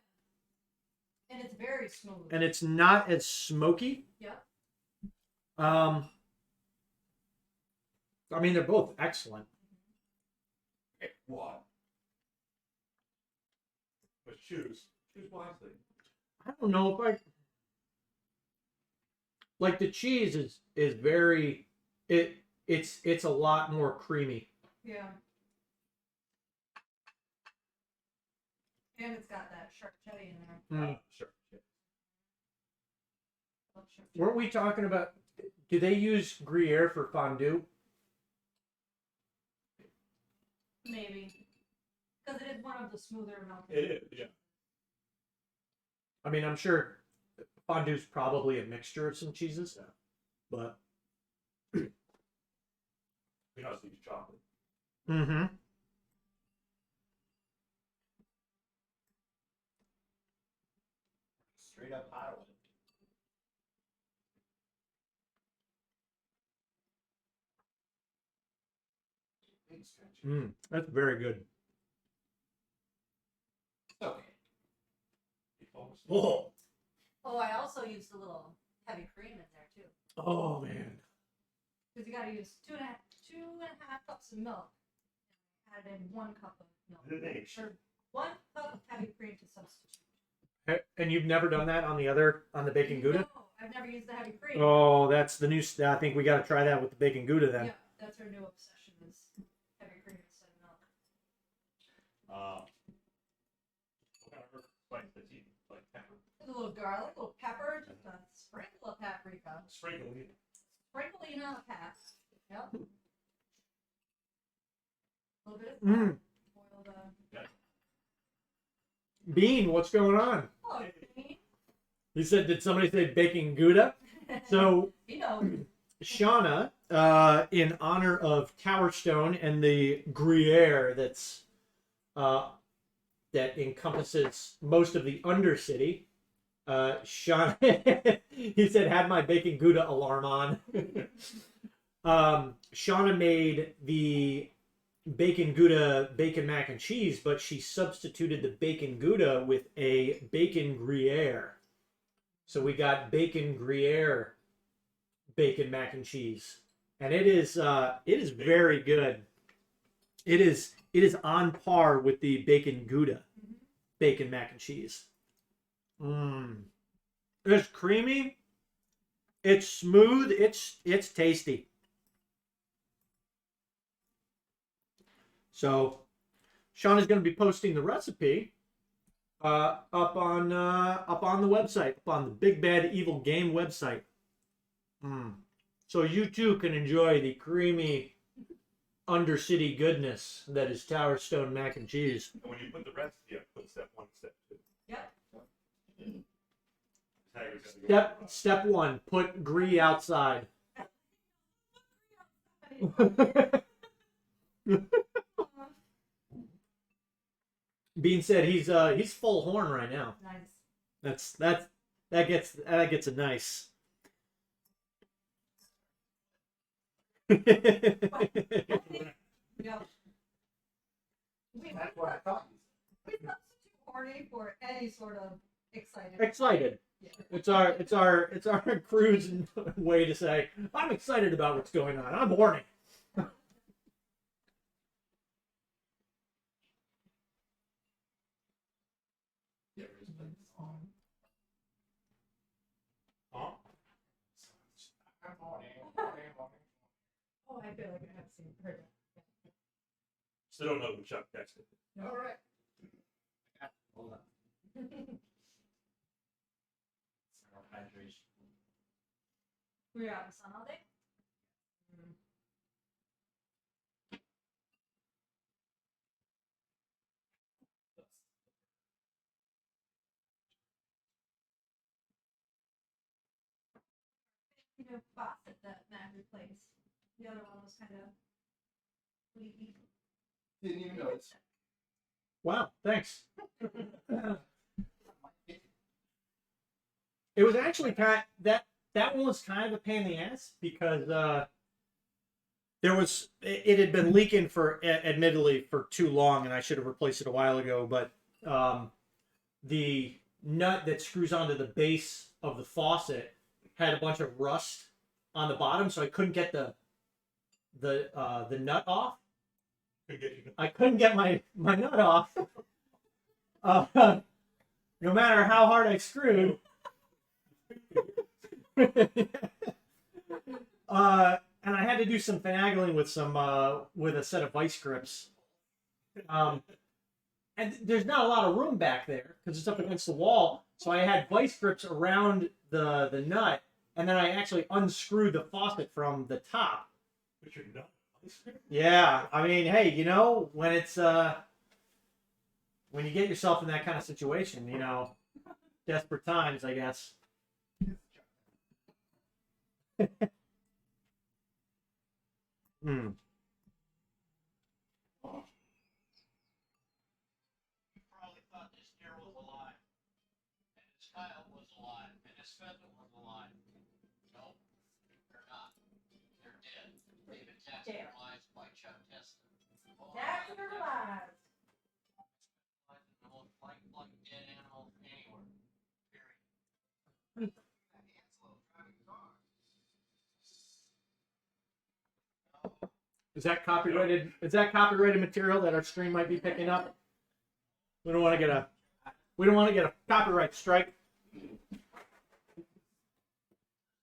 And it's very smooth. and it's not as smoky. Yep. I mean, they're both excellent. What? But choose wisely. I don't know if I like the cheese is very it's a lot more creamy. Yeah. And it's got that charcuterie in there. Sure. Love charcuterie. Weren't we talking about? Do they use Gruyere for fondue? Maybe. Because it is one of the smoother melted. It is, yeah. I mean, I'm sure fondue's probably a mixture of some cheeses, but We also use chocolate. mm-hmm. Straight up Ireland. That's very good. Okay. Oh, Oh, I also used a little heavy cream in there too. oh man. Because you gotta use two and a half cups of milk. Added in 1 cup of milk. Or 1 cup of heavy cream to substitute. And you've never done that on the bacon Gouda? No, I've never used the heavy cream. Oh, that's the new. I think we got to try that with the bacon Gouda then. Yeah, that's our new obsession is heavy cream instead of milk. What kind of spice does he like? Pepper? A little garlic, a little pepper, just a sprinkle of paprika. Sprinkle it. Sprinkle in a half. Yep. A little bit of Mm. boiled Bean, what's going on? oh, Jane. He said, did somebody say bacon Gouda? So You know. Shauna, in honor of Towerstone and the Gruyere that's that encompasses most of the Undercity, Shauna, he said, had my bacon Gouda alarm on. Shauna made the bacon Gouda bacon mac and cheese, but she substituted the bacon Gouda with a bacon Gruyere. So we got bacon Gruyere bacon mac and cheese, and it is very good. It is on par with the bacon Gouda bacon mac and cheese. It's creamy. It's smooth. It's tasty. So, Sean is going to be posting the recipe up on the website, up on the Big Bad Evil Game website. So you too can enjoy the creamy Undercity goodness that is Towerstone mac and cheese. And when you put the recipe up, put step 1, step 2. Yep. Step 1, put Gree outside. Bean said he's full horn right now. Nice. That gets a nice. Yep. That's what I thought. We substitute horny for any sort of excited. Excited. Yeah. It's our cruise way to say I'm excited about what's going on. I'm horny. Oh, I feel like I have seen heard that. Still don't know who Chuck texted. All right. Hold on. Some more hydration. Were you out in the sun all day? You know, faucet that Matt replaced. The other one was kind of leaky. Didn't even notice. Wow, thanks. It was actually that one was kind of a pain in the ass because it had been leaking for admittedly for too long, and I should have replaced it a while ago. But the nut that screws onto the base of the faucet had a bunch of rust on the bottom, so I couldn't get the nut off. I couldn't get my nut off. No matter how hard I screwed. And I had to do some finagling with with a set of vice grips. And there's not a lot of room back there because it's up against the wall. So I had vice grips around the nut, and then I actually unscrewed the faucet from the top. But you're not. Yeah, I mean, hey, you know, when it's when you get yourself in that kind of situation, you know, desperate times, I guess. Hmm. You probably thought this deer was alive, and his child was alive, and his pheasant was alive. No, they're not. They're dead. They've been taxed their lives by Chuck Tesla. That's what it was. The most like dead animals anywhere. Period. Is that copyrighted? Is that copyrighted material that our stream might be picking up? We don't want to get a copyright strike.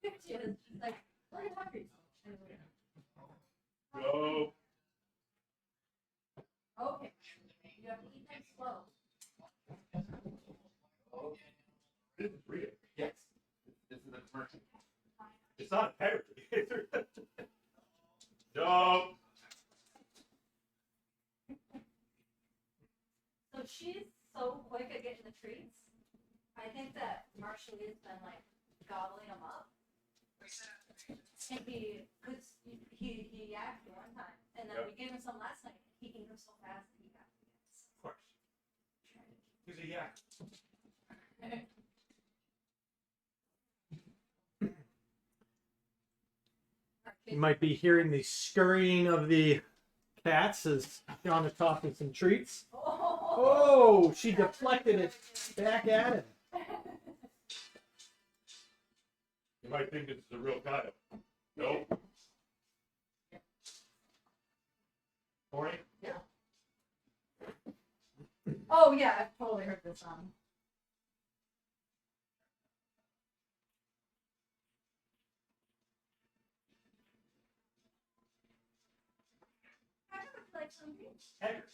It's like, look at Huckers. Go. Okay. You have to eat them slow. Didn't read it. Yes. This is the commercial. It's not a parody. No. So she's so quick at getting the treats. I think that Marshall's been like gobbling them up. And he yacked one time, and then Yep. we gave him some last night. He ate them so fast that he got the gas. Of course. He's a yak. You might be hearing the scurrying of the cats as Shauna tosses some treats. Oh, she deflected it back at him. You might think it's the real Kyle. Nope. Morning? Oh yeah, I've totally heard this song. I would like some drinks. Haggard.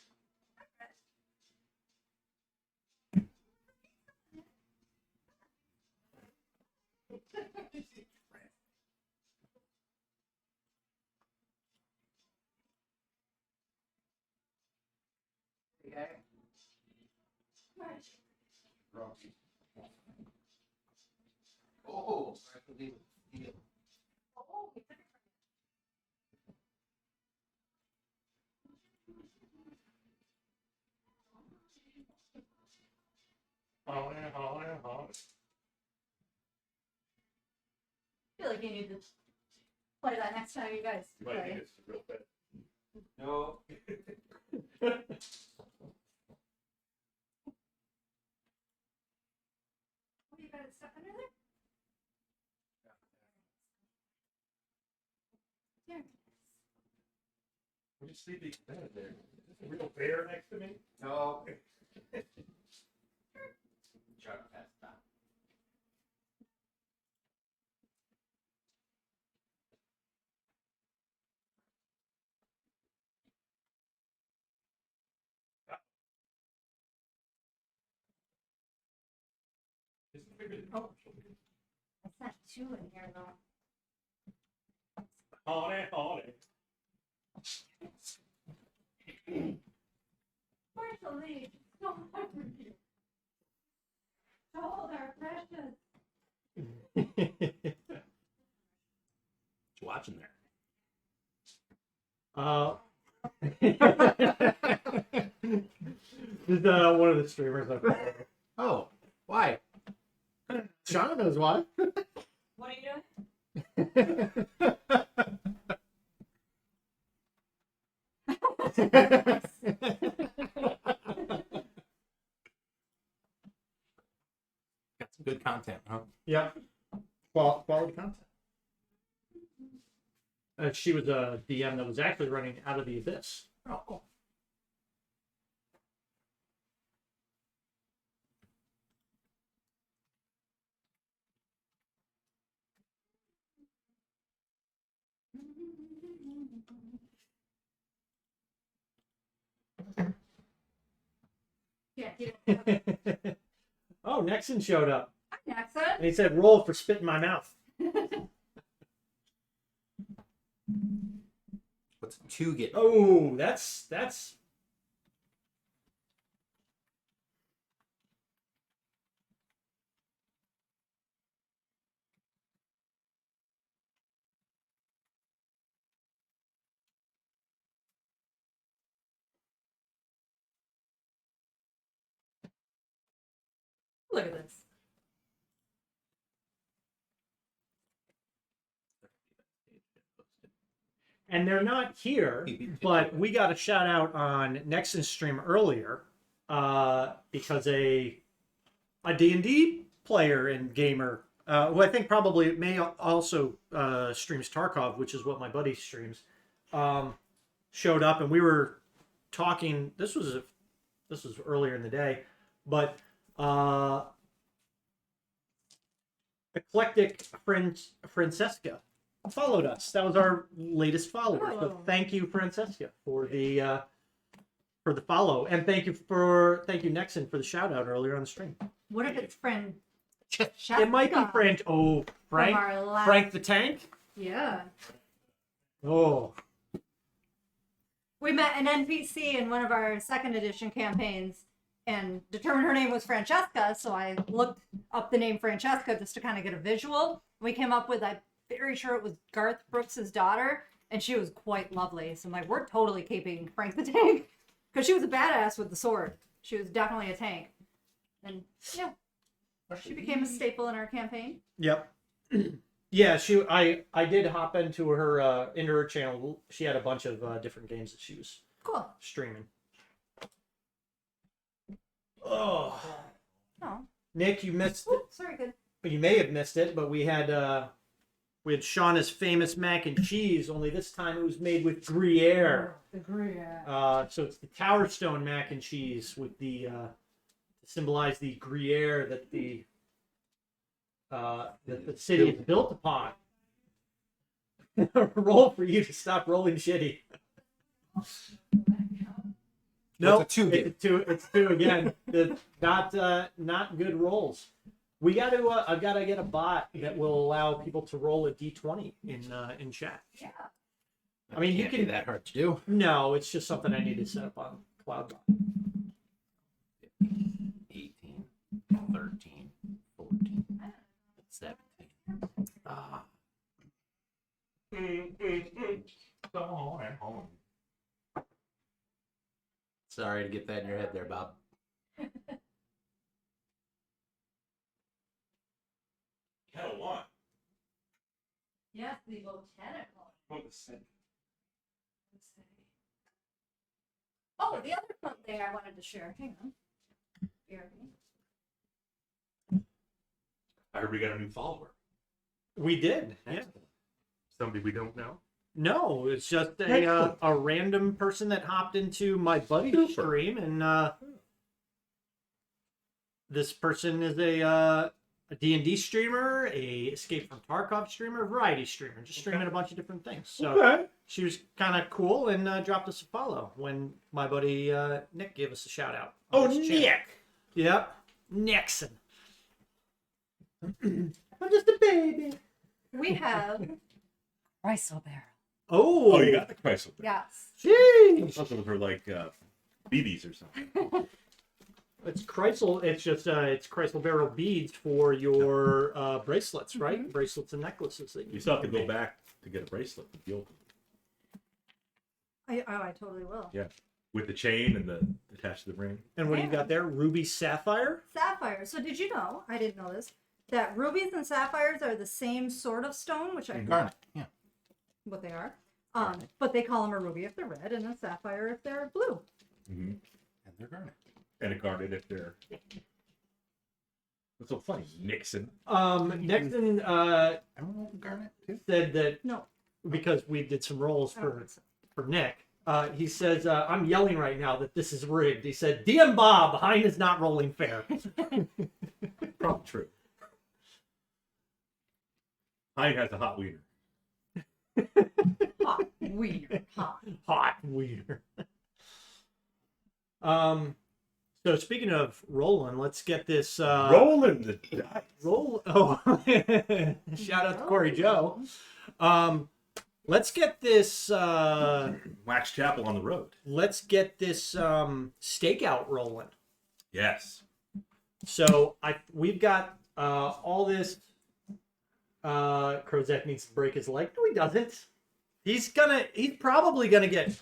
Oh, I believe it. Oh, we took it from Oh, yeah, oh, yeah, oh. I feel like you need to play that next time you guys You might think play. it's the real pet. No. What do you got stuff under there? There. We just see the bed there. Is this a real bear next to me? No. Chuck passed out. Oh. That's not two in here though. Partially, so hungry. Oh, they're precious. What you watching there? This is one of the streamers I follow. Oh, why? Shauna knows why. What are you doing? Got some good content, huh? Yeah. Quality content. She was a DM that was actually running Out of the Abyss. Oh, cool. Yeah, Oh, Nexon showed up. Hi, Nexon. And he said, roll for spit in my mouth. What's 2 get? Oh, that's Look at this. and they're not here, but we got a shout out on Nexon's stream earlier because a D&D player and gamer, who I think probably may also streams Tarkov, which is what my buddy streams, showed up, and we were talking. This was earlier in the day, but Eclectic Francesca followed us. That was our latest follower. So Oh. thank you, Francesca, for the follow, and thank you Nexon for the shout out earlier on the stream. What if it's friend? It might be Frank. Oh, Frank. From our last- Frank the Tank. Yeah. Oh, We met an NPC in one of our second edition campaigns and determined her name was Francesca. So I looked up the name Francesca just to kind of get a visual. We came up with, I'm very sure it was Garth Brooks's daughter, and she was quite lovely. So I'm like, we're totally keeping Frank the Tank because she was a badass with the sword. She was definitely a tank. And yeah, she became a staple in our campaign. yep. Yeah, I did hop into her channel. She had a bunch of different games that she was Cool. streaming. Oh, Oh, Nick, you missed it. oops, sorry, good. You may have missed it, but we had Shauna's famous mac and cheese. Only this time it was made with Gruyere. The Gruyere. So it's the Towerstone mac and cheese with the to symbolize the Gruyere that the city is built upon. Roll for you to stop rolling shitty. No, What's a 2 get? It's two again. Not good rolls. We got to. I've got to get a bot that will allow people to roll a d20 in chat. Yeah. I mean, you Can't be can. that hard to do. No, it's just something I need to set up on Cloudbot. 18, 13, 14, 17. Ah. Sorry to get that in your head there, Bob. Kettle one. Yes, the botanical. Oh, the other fun thing I wanted to share. Hang on. Bear with me. I heard we got a new follower. We did. Yeah. Somebody we don't know. No, it's just a random person that hopped into my buddy's stream, and this person is a D&D streamer, a Escape from Tarkov streamer, a variety streamer, just streaming a bunch of different things. So she was kind of cool and dropped us a follow when my buddy Nick gave us a shout out. Oh, on his channel. Nick! Yep, Nixon. I'm just a baby. We have Chrysler Barrel. Oh, Oh, you got the Chrysler. Yes. I Jeez. thought those were like BBs or something. It's Chrysler. It's just it's Chrysler barrel beads for your bracelets, right? Bracelets and necklaces. That You still have to go back to get a bracelet with the open. I totally will. Yeah, with the chain and the attached to the ring. And what do you got there? Ruby sapphire. Sapphire. So did you know? I didn't know this. That rubies and sapphires are the same sort of stone, which I Garnet. Yeah. what they are. But they call them a ruby if they're red, and a sapphire if they're blue. Mm-hmm. And they're garnet. And a garnet if they're. What's so funny, Nixon? Nixon I don't know garnet too. said that No. because we did some rolls I don't for think so. Nick. He says, I'm yelling right now that this is rigged. He said, DM Bob, Hein is not rolling fair. Probably true. Hein has a hot wiener. Hot wiener. Hot. Hot wiener. So speaking of rolling, let's get this Rolling the dice. roll. Oh, shout out to Corey Joe. Let's get this. Wax Chapel on the road. Let's get this stakeout rolling. Yes. So we've got all this. Krozak needs to break his leg. No, he doesn't. He's probably gonna get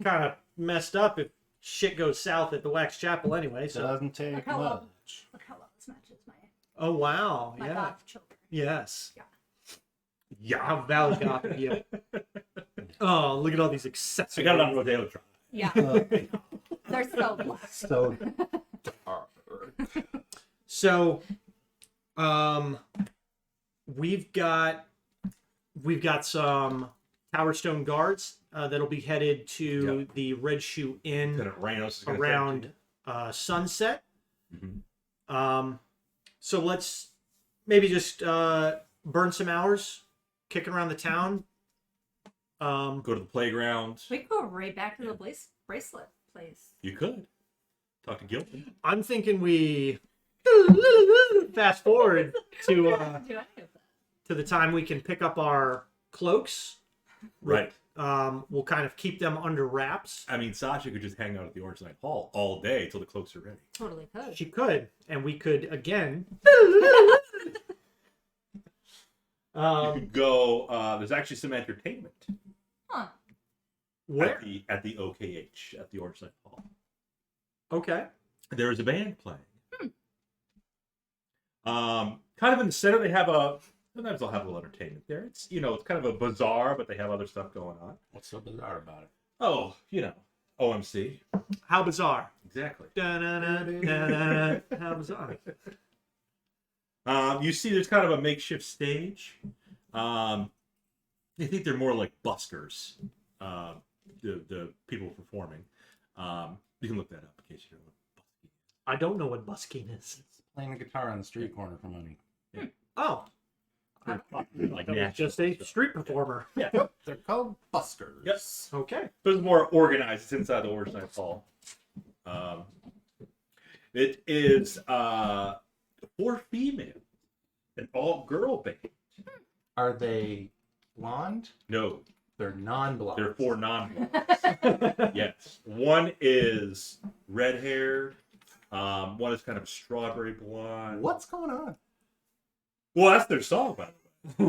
kind of messed up if shit goes south at the Wax Chapel anyway. So Doesn't take Look how well, much. look how well this matches oh wow, my yeah, goth children. yes, Yeah. how valid goth of you. Oh, look at all these I accessories. got it on Rodeo Drive. Yeah, they're so black. So So, we've got some Towerstone guards that'll be headed to the Red Shoe Inn Lieutenant Rhinos is gonna around sunset. Mm-hmm. So let's maybe just burn some hours kicking around the town. Go to the playground. We could go right back to the bracelet place. You could. Talk to Gilpin. I'm thinking we fast forward to Do any of that. the time we can pick up our cloaks. Right. We'll kind of keep them under wraps. I mean, Sasha could just hang out at the Orange Night Hall all day till the cloaks are ready. Totally could. She could, and we could again. You could go. There's actually some entertainment Huh. Where? at the OKH at the Orange Night Hall. Okay. There is a band playing. Kind of in the center, they have a. Sometimes they'll have a little entertainment there. It's it's kind of a bazaar, but they have other stuff going on. what's so bizarre about it? Oh, OMC. How bizarre. Exactly. Da-na-na, how bizarre. You see, there's kind of a makeshift stage. I think they're more like buskers. The people performing. You can look that up in case you don't know what busking is. I don't know what busking is. Playing a guitar on the street corner for money. Oh. I thought it was just a street performer. Yeah. They're called buskers. Yes. Okay. But it's more organized. It's inside the Orange Night Hall. It is for females, an all-girl band. Are they blonde? No, They're non-blonde. they're four non-blondes. Yes, one is red-haired. One is kind of strawberry blonde. What's going on? Well, that's their song, by the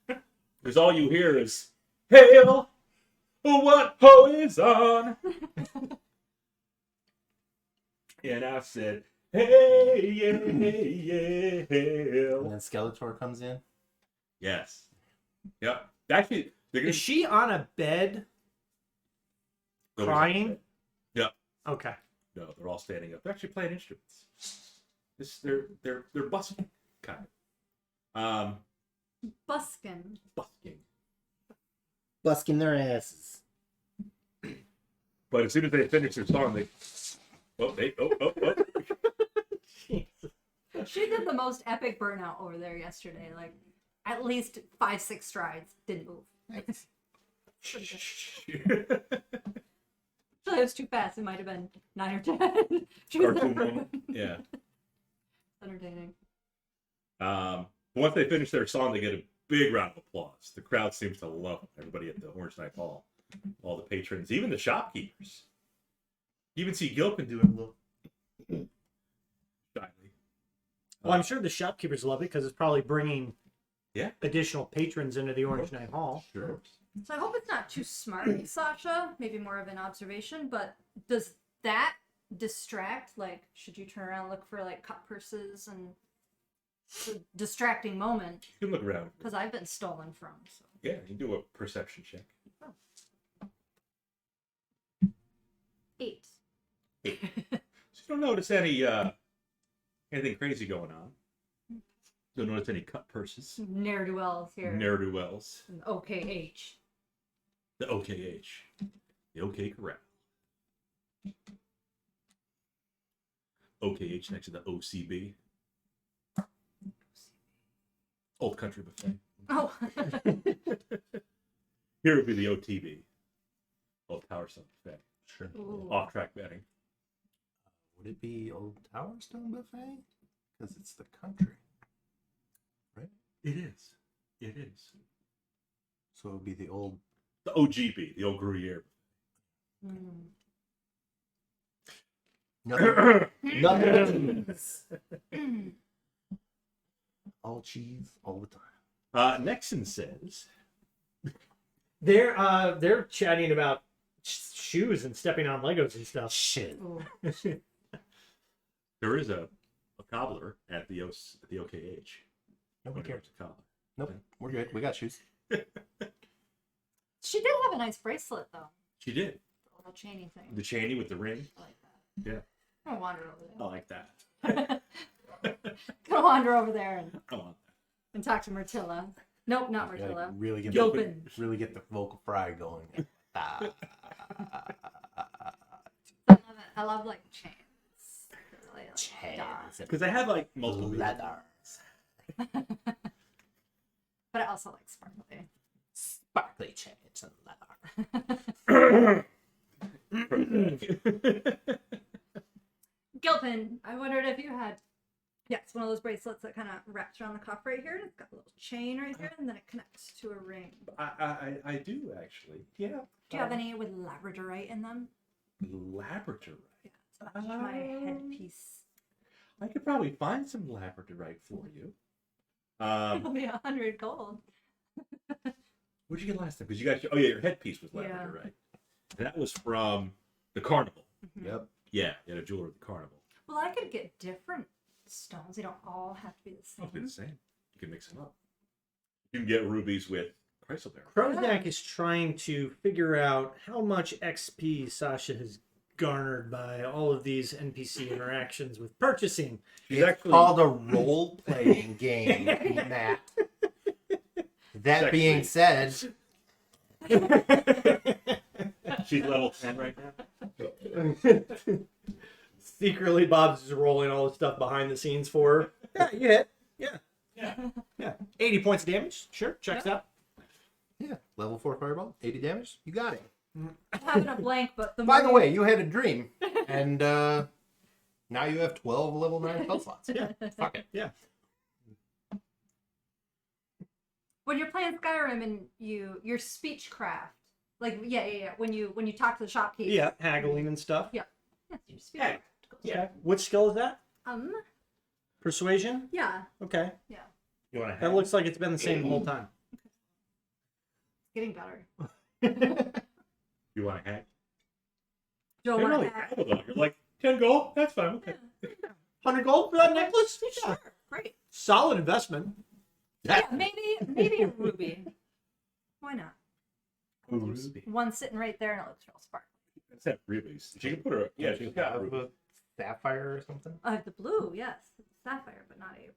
way. Because all you hear is "Hail, what ho is on?" And I said, "Hey, yeah, yeah, hail." And then Skeletor comes in. Yes. Yep. Actually, they're Is she on a bed crying? Yep. Okay. No, they're all standing up. They're actually playing instruments. They're busking, kind of. Buskin. Busking. Busking their asses. But as soon as they finish their song, they oh. She did the most epic burnout over there yesterday. Like, at least 5-6 strides. Didn't move. Actually, it was too fast. It might have been 9 or 10. She was Cartoon there. moment. Yeah. Entertaining. Once they finish their song, they get a big round of applause. The crowd seems to love it. Everybody at the Horse Night Hall, all the patrons, even the shopkeepers. You even see Gilpin doing a little shyly. Well, I'm sure the shopkeepers love it because it's probably bringing Yeah. additional patrons into the Orange Night Hall. Sure. So I hope it's not too smart, Sasha. Maybe more of an observation, but does that distract? Like, should you turn around and look for like cut purses and it's a distracting moment? You can look around. Because I've been stolen from. So. Yeah, you can do a perception check. 8. So you don't notice anything crazy going on. Don't notice any cut purses. Ne'er-do-wells here. Ne'er-do-wells. An OKH. The OKH. The OK Corral. OKH next to the OCB. Old Country Buffet. Oh. Here would be the OTB. Old Towerstone Buffet. Sure. Ooh. Off-track betting. Would it be Old Towerstone Buffet? Because it's the country. It is. It is. So it would be the old. The OGB, the Old Gruyere. Mm. Nothing. All cheese all the time. Nexon says, They're chatting about shoes and stepping on Legos and stuff. Shit. Ooh. there is a cobbler at the OKH. Nobody cares. A cobbler. Nope. We're good. We got shoes. She did have a nice bracelet, though. She did. The little chainy thing. The chainy with the ring. I like that. Yeah. I'm gonna wander over I like that. Gonna wander over there I want and talk to Myrtilla. Nope, not Yeah, Myrtilla. really get Gilpin. really get the vocal fry going. I love like chains. Really, like, Chains. because I have like multiple Leather. but I also like sparkly. Sparkly chains and leather. Gilpin, I wondered if you had, it's one of those bracelets that kind of wraps around the cuff right here. And it's got a little chain right here, and then it connects to a ring. I do actually. Yeah. Do you have any with labradorite in them? Labradorite? Yeah, to match my headpiece. I could probably find some labradorite for you. It'll be 100 gold. What'd you get last time? Because you got your headpiece was Yeah. labradorite. And that was from the carnival. Mhm. Yep. Yeah, you had a jeweler at the carnival. Well, I could get different stones. They don't all have to be the Oh, same. it's the same. You can mix them up. You can get rubies with chrysoberyl. Krozak is trying to figure out how much XP Sasha has garnered by all of these NPC interactions with purchasing. She's It's actually called a role-playing game, Matt. That being said, she's level 10 right now. Secretly, Bob's just rolling all the stuff behind the scenes for her. Yeah, you hit. Yeah. 80 points of damage. Sure, checks out. yeah, level 4 fireball, 80 damage. You got it. I'm having a blank, but the By the more- way, you had a dream, and now you have 12 level 9 spell slots. Yeah. Fuck it. Yeah. when you're playing Skyrim and your speechcraft, like when you talk to the shopkeeper, Yeah, haggling and stuff. your speechcraft Yeah. goes Yeah. What skill is that? Persuasion? yeah, Okay. You want to That have looks like it's been the same the whole time. getting better. You want to hack? Don't You want really to hack. have a lot. You're like 10 gold. That's fine. Okay. 100 gold for that necklace? Yeah. Sure, great. Solid investment. Yeah, maybe a ruby. Why not? Ruby. One sitting right there and it looks real sparkly. Let's have rubies. She can put her. Yeah, she's got Have ruby. a sapphire or something. I have the blue, yes, sapphire, but not a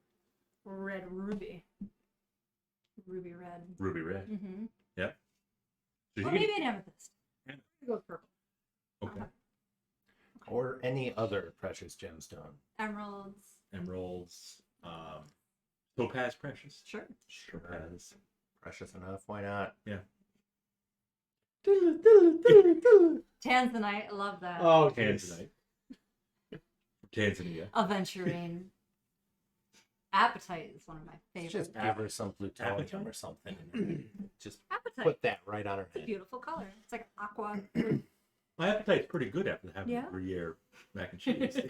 red ruby. Ruby red. Ruby red. Mm-hmm. So Or you maybe an amethyst. Yeah. Go with purple. okay. Or any other precious gemstone. Emeralds. Emeralds. Topaz precious. Sure. Topaz. Precious enough. Why not? Tanzanite, I love that. Oh, Tanzanite. Tanzania. Aventurine. Appetite is one of my favorites. Just give her some plutonium Appetite? or something. And just Appetite. put that right on her It's a head. beautiful color. It's like aqua. My appetite's pretty good after having Yeah? Gruyere mac and cheese.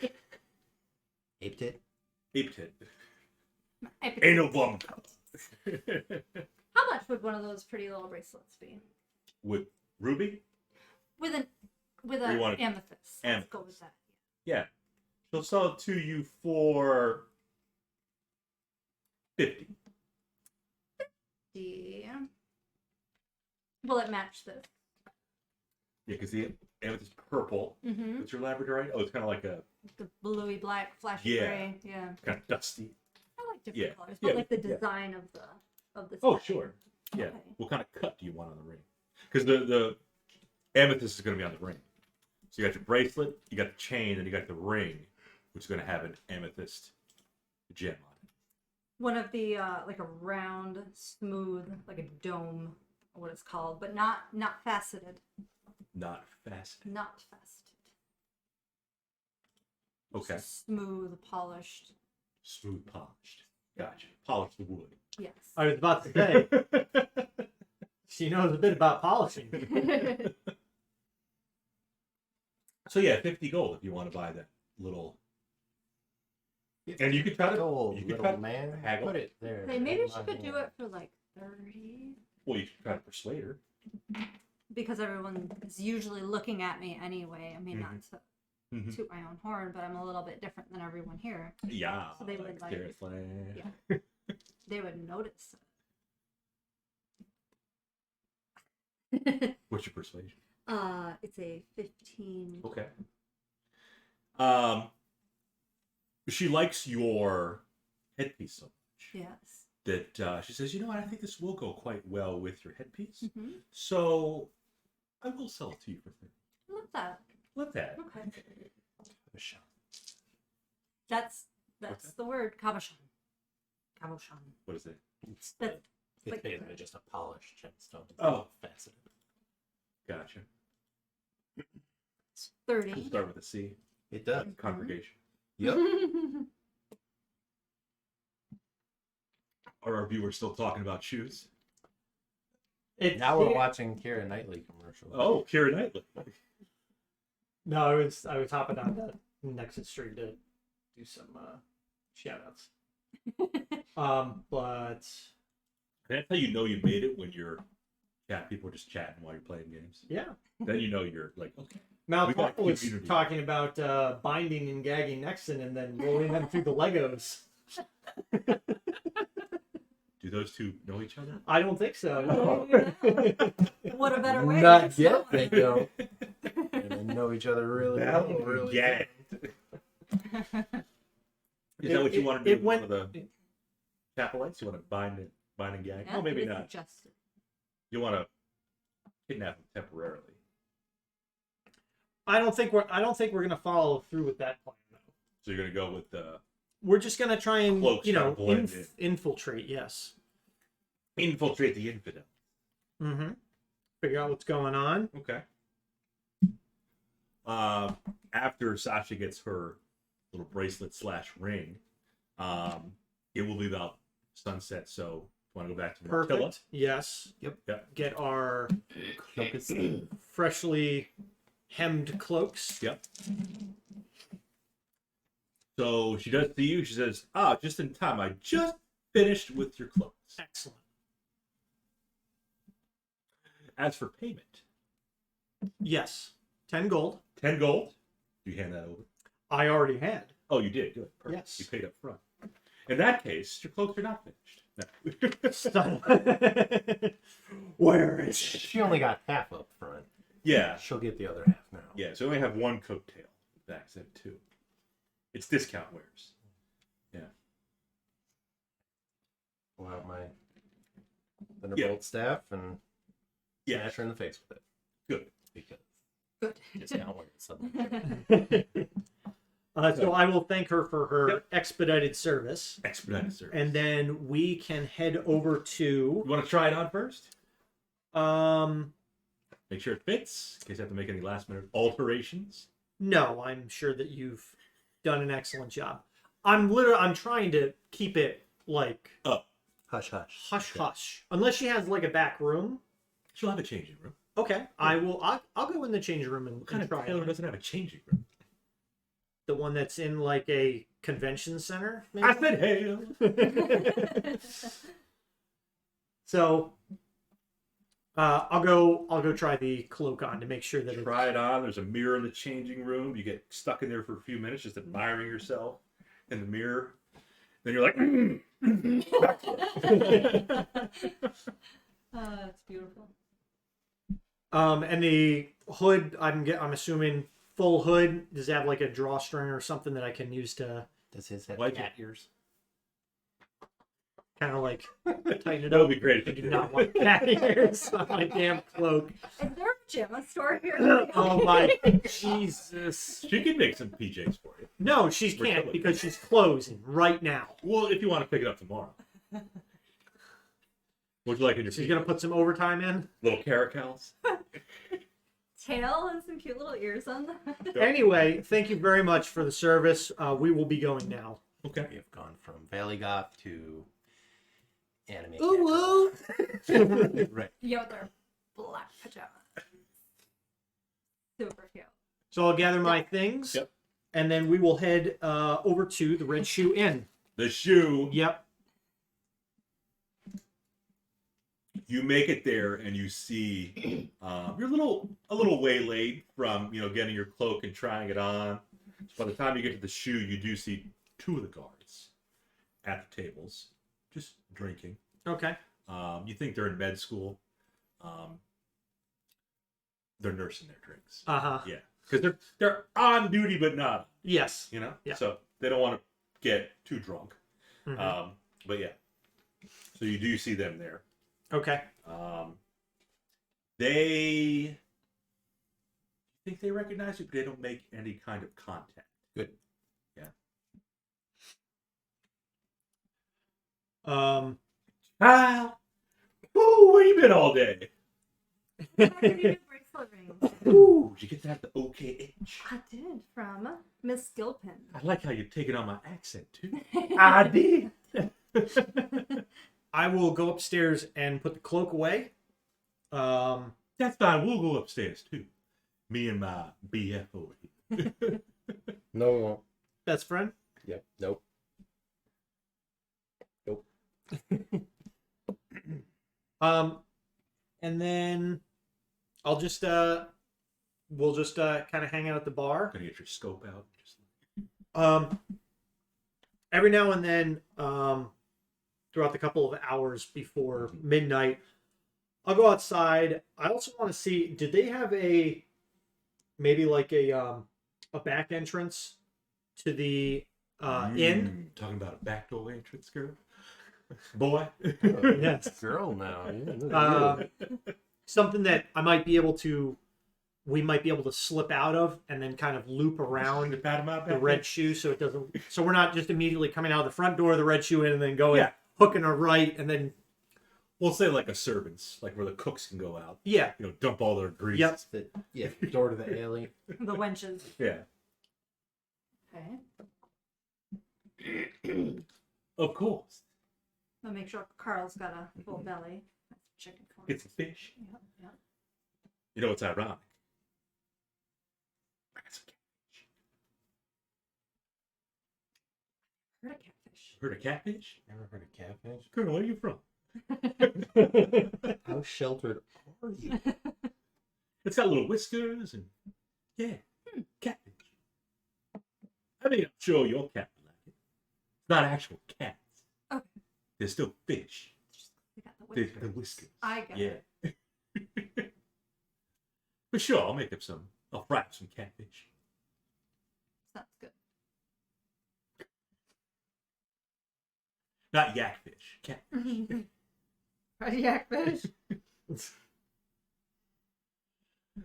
Aped it. Aped it. Appetite. Anal bum. How much would one of those pretty little bracelets be? With ruby? With an you a want it- amethyst. Let's go with amethyst. that. Yeah. She'll sell it to you for 50. Yeah. Will it match this? Yeah, because the amethyst purple. Mm-hmm. What's your labradorite? Oh, it's kind of like a The bluey black, flashy Yeah. gray. Yeah. kind of dusty. I like different Yeah. colors, but Yeah. like the Yeah. design of the Oh, set. sure. Yeah. Okay. What kind of cut do you want on the ring? Because the amethyst is going to be on the ring. So you got your bracelet, you got the chain, and you got the ring, which is going to have an amethyst gem on it. One of the like a round, smooth, like a dome, or what it's called, but not faceted. Not faceted. Not faceted. Okay. Just smooth, polished. Smooth polished. Gotcha. Polish the wood. Yes. I was about to say, she knows a bit about polishing. So yeah, 50 gold if you want to buy that little. And you could try to. Gold, you could little try to man. haggle. Put it there. Say, maybe in she my could do hand. it for like 30. Well, you could try to persuade her. Because everyone is usually looking at me anyway. I mean, not to Mhm. toot my own horn, but I'm a little bit different than everyone here. Yeah. So they would, like- seriously. Yeah. They would notice. What's your persuasion? It's a 15. Okay. She likes your headpiece so much Yes. that she says, you know what, I think this will go quite well with your headpiece. Hmm. So I will sell it to you for 30. Love that. Love that. Okay. A shot. That's What's the word. Cabochon. Cabochon. What is it? It's, That's it's like- basically just a polished gemstone. It's Oh. not faceted. Gotcha. 30. We'll start with a C. It does. Congregation. Yep. Are our viewers still talking about shoes? It's, Now we're watching Keira Knightley commercials. Oh, Keira Knightley. No, I was hopping on the Nexus Street to do some shout outs. But That's how you know you made it when your chat people are just chatting while you're playing games. yeah. Then you know you're like, okay. Mal We got was community. talking about binding and gagging Nexon and then rolling them through the Legos. Do those two know each other? I don't think so. What a better way. Not to yet, sell they it. don't. And they know each other really well. Really Yeah. Is that what you want to do It with went- one of the chapelites? You want to bind and gag? Yeah, Oh, maybe it's not. suggested. You want to kidnap them temporarily. I don't think we're gonna follow through with that plan though. So you're going to go with the We're just gonna try and Cloaks trying to blend in. infiltrate. Yes. infiltrate the infidel. Mm-hmm. Figure out what's going on. Okay. After Sasha gets her little bracelet / ring, it will be about sunset. So want to go back to Martilla? Perfect. Yes. Yep. Get our Cloaks. freshly hemmed cloaks. Yep. So she does see you. She says, just in time. I just finished with your clothes. Excellent. As for payment, Yes. 10 gold. 10 gold. Do you hand that over? I already had. Oh, you did. Good. Perfect. Yes. You paid up front. In that case, your cloaks are not finished. No. Stun. Where is it? She only got half up front. Yeah. She'll get the other half now. Yeah. So we only have one coattail. Back instead of two. It's discount wares. Yeah. Pull out my thunderbolt staff and Yeah. smash her in the face with it. Good. Because Good. discount wear suddenly. So I will thank her for her expedited service. Expedited service. And then we can head over you to want to try it on first? um Make sure it fits. In case you have to make any last minute alterations. no, I'm sure that you've done an excellent job. I'm trying to keep it like Hush, hush. hush hush. Unless she has like a back room. She'll have a changing room. Okay, I'll go in the change room and What kind of try tailor it. doesn't have a changing room? The one that's in like a convention center. Maybe? I said hey. So I'll go try the cloak on to make sure that Try it on. There's a mirror in the changing room. You get stuck in there for a few minutes just admiring yourself in the mirror. Then you're like, It's beautiful. and the hood, I'm assuming full hood. Does it have like a drawstring or something that I can use to Does his have Why'd cat ears? kind of like tighten it that would up? be great if I you do did. not want cat ears on my damn cloak. Is there a pajama store here? Oh my Jesus! She can make some PJs for you. No, she We're can't killing because she's closing right now. Well, if you want to pick it up tomorrow. Would you like in your She's gonna put some overtime in. little caracals? Tail and some cute little ears on them. Anyway, thank you very much for the service. We will be going now. Okay. We have gone from Valley Goth to anime. Ooh, cat. Right. Yo, they're black pajamas. Super cute. So I'll gather my things, Yep. and then we will head over to the Red Shoe Inn. The shoe. Yep. You make it there and you see you're a little waylaid from getting your cloak and trying it on. So by the time you get to the shoe, you do see two of the guards at the tables, just drinking. Okay. You think they're in med school. They're nursing their drinks. Uh-huh. Yeah, because they're on duty but not. Yes. Yeah. So they don't want to get too drunk. Mhm. But yeah, so you do see them there. Okay. They think they recognize you, but they don't make any kind of contact. Good. Kyle, ooh, where you been all day? What did you do bracelet rings? Ooh, did you get that at the OKH? I did from Miss Gilpin. I like how you're taking on my accent too. I did. I will go upstairs and put the cloak away. That's fine. We'll go upstairs too. Me and my BF over here. No, we won't. Best friend. Yep. Nope. And then I'll just we'll just kind of hang out at the bar. Gonna get your scope out. Just... Every now and then, throughout the couple of hours before midnight, I'll go outside. I also want to see, did they have maybe like a back entrance to the inn? Talking about a backdoor entrance, girl. Boy. Yes. Girl now. Yeah, look at you. Something that we might be able to slip out of and then kind of loop around the red shoe so it doesn't, so we're not just immediately coming out of the front door of the red shoe inn and then going hooking a right and then We'll say like a servants, like where the cooks can go out. yeah. Dump all their grease. Yep. Yeah, door to the alley. The wenches. Yeah. Okay. Of course. I'll make sure Carl's got a full belly. That's chicken corn. Get some fish. Yep, yep. You know what's ironic? I got some catfish. Heard of catfish. Heard of catfish? Never heard of catfish. Colonel, where are you from? How sheltered are you? It's got little whiskers and catfish. I mean, I'm sure your cat would like it. It's not actual cats. Okay. They're still fish. They got the The whiskers. whiskers. I got it. Yeah. But sure, I'll make up some. I'll fry up some catfish. Sounds good. Not yakfish. Catfish. Catfish.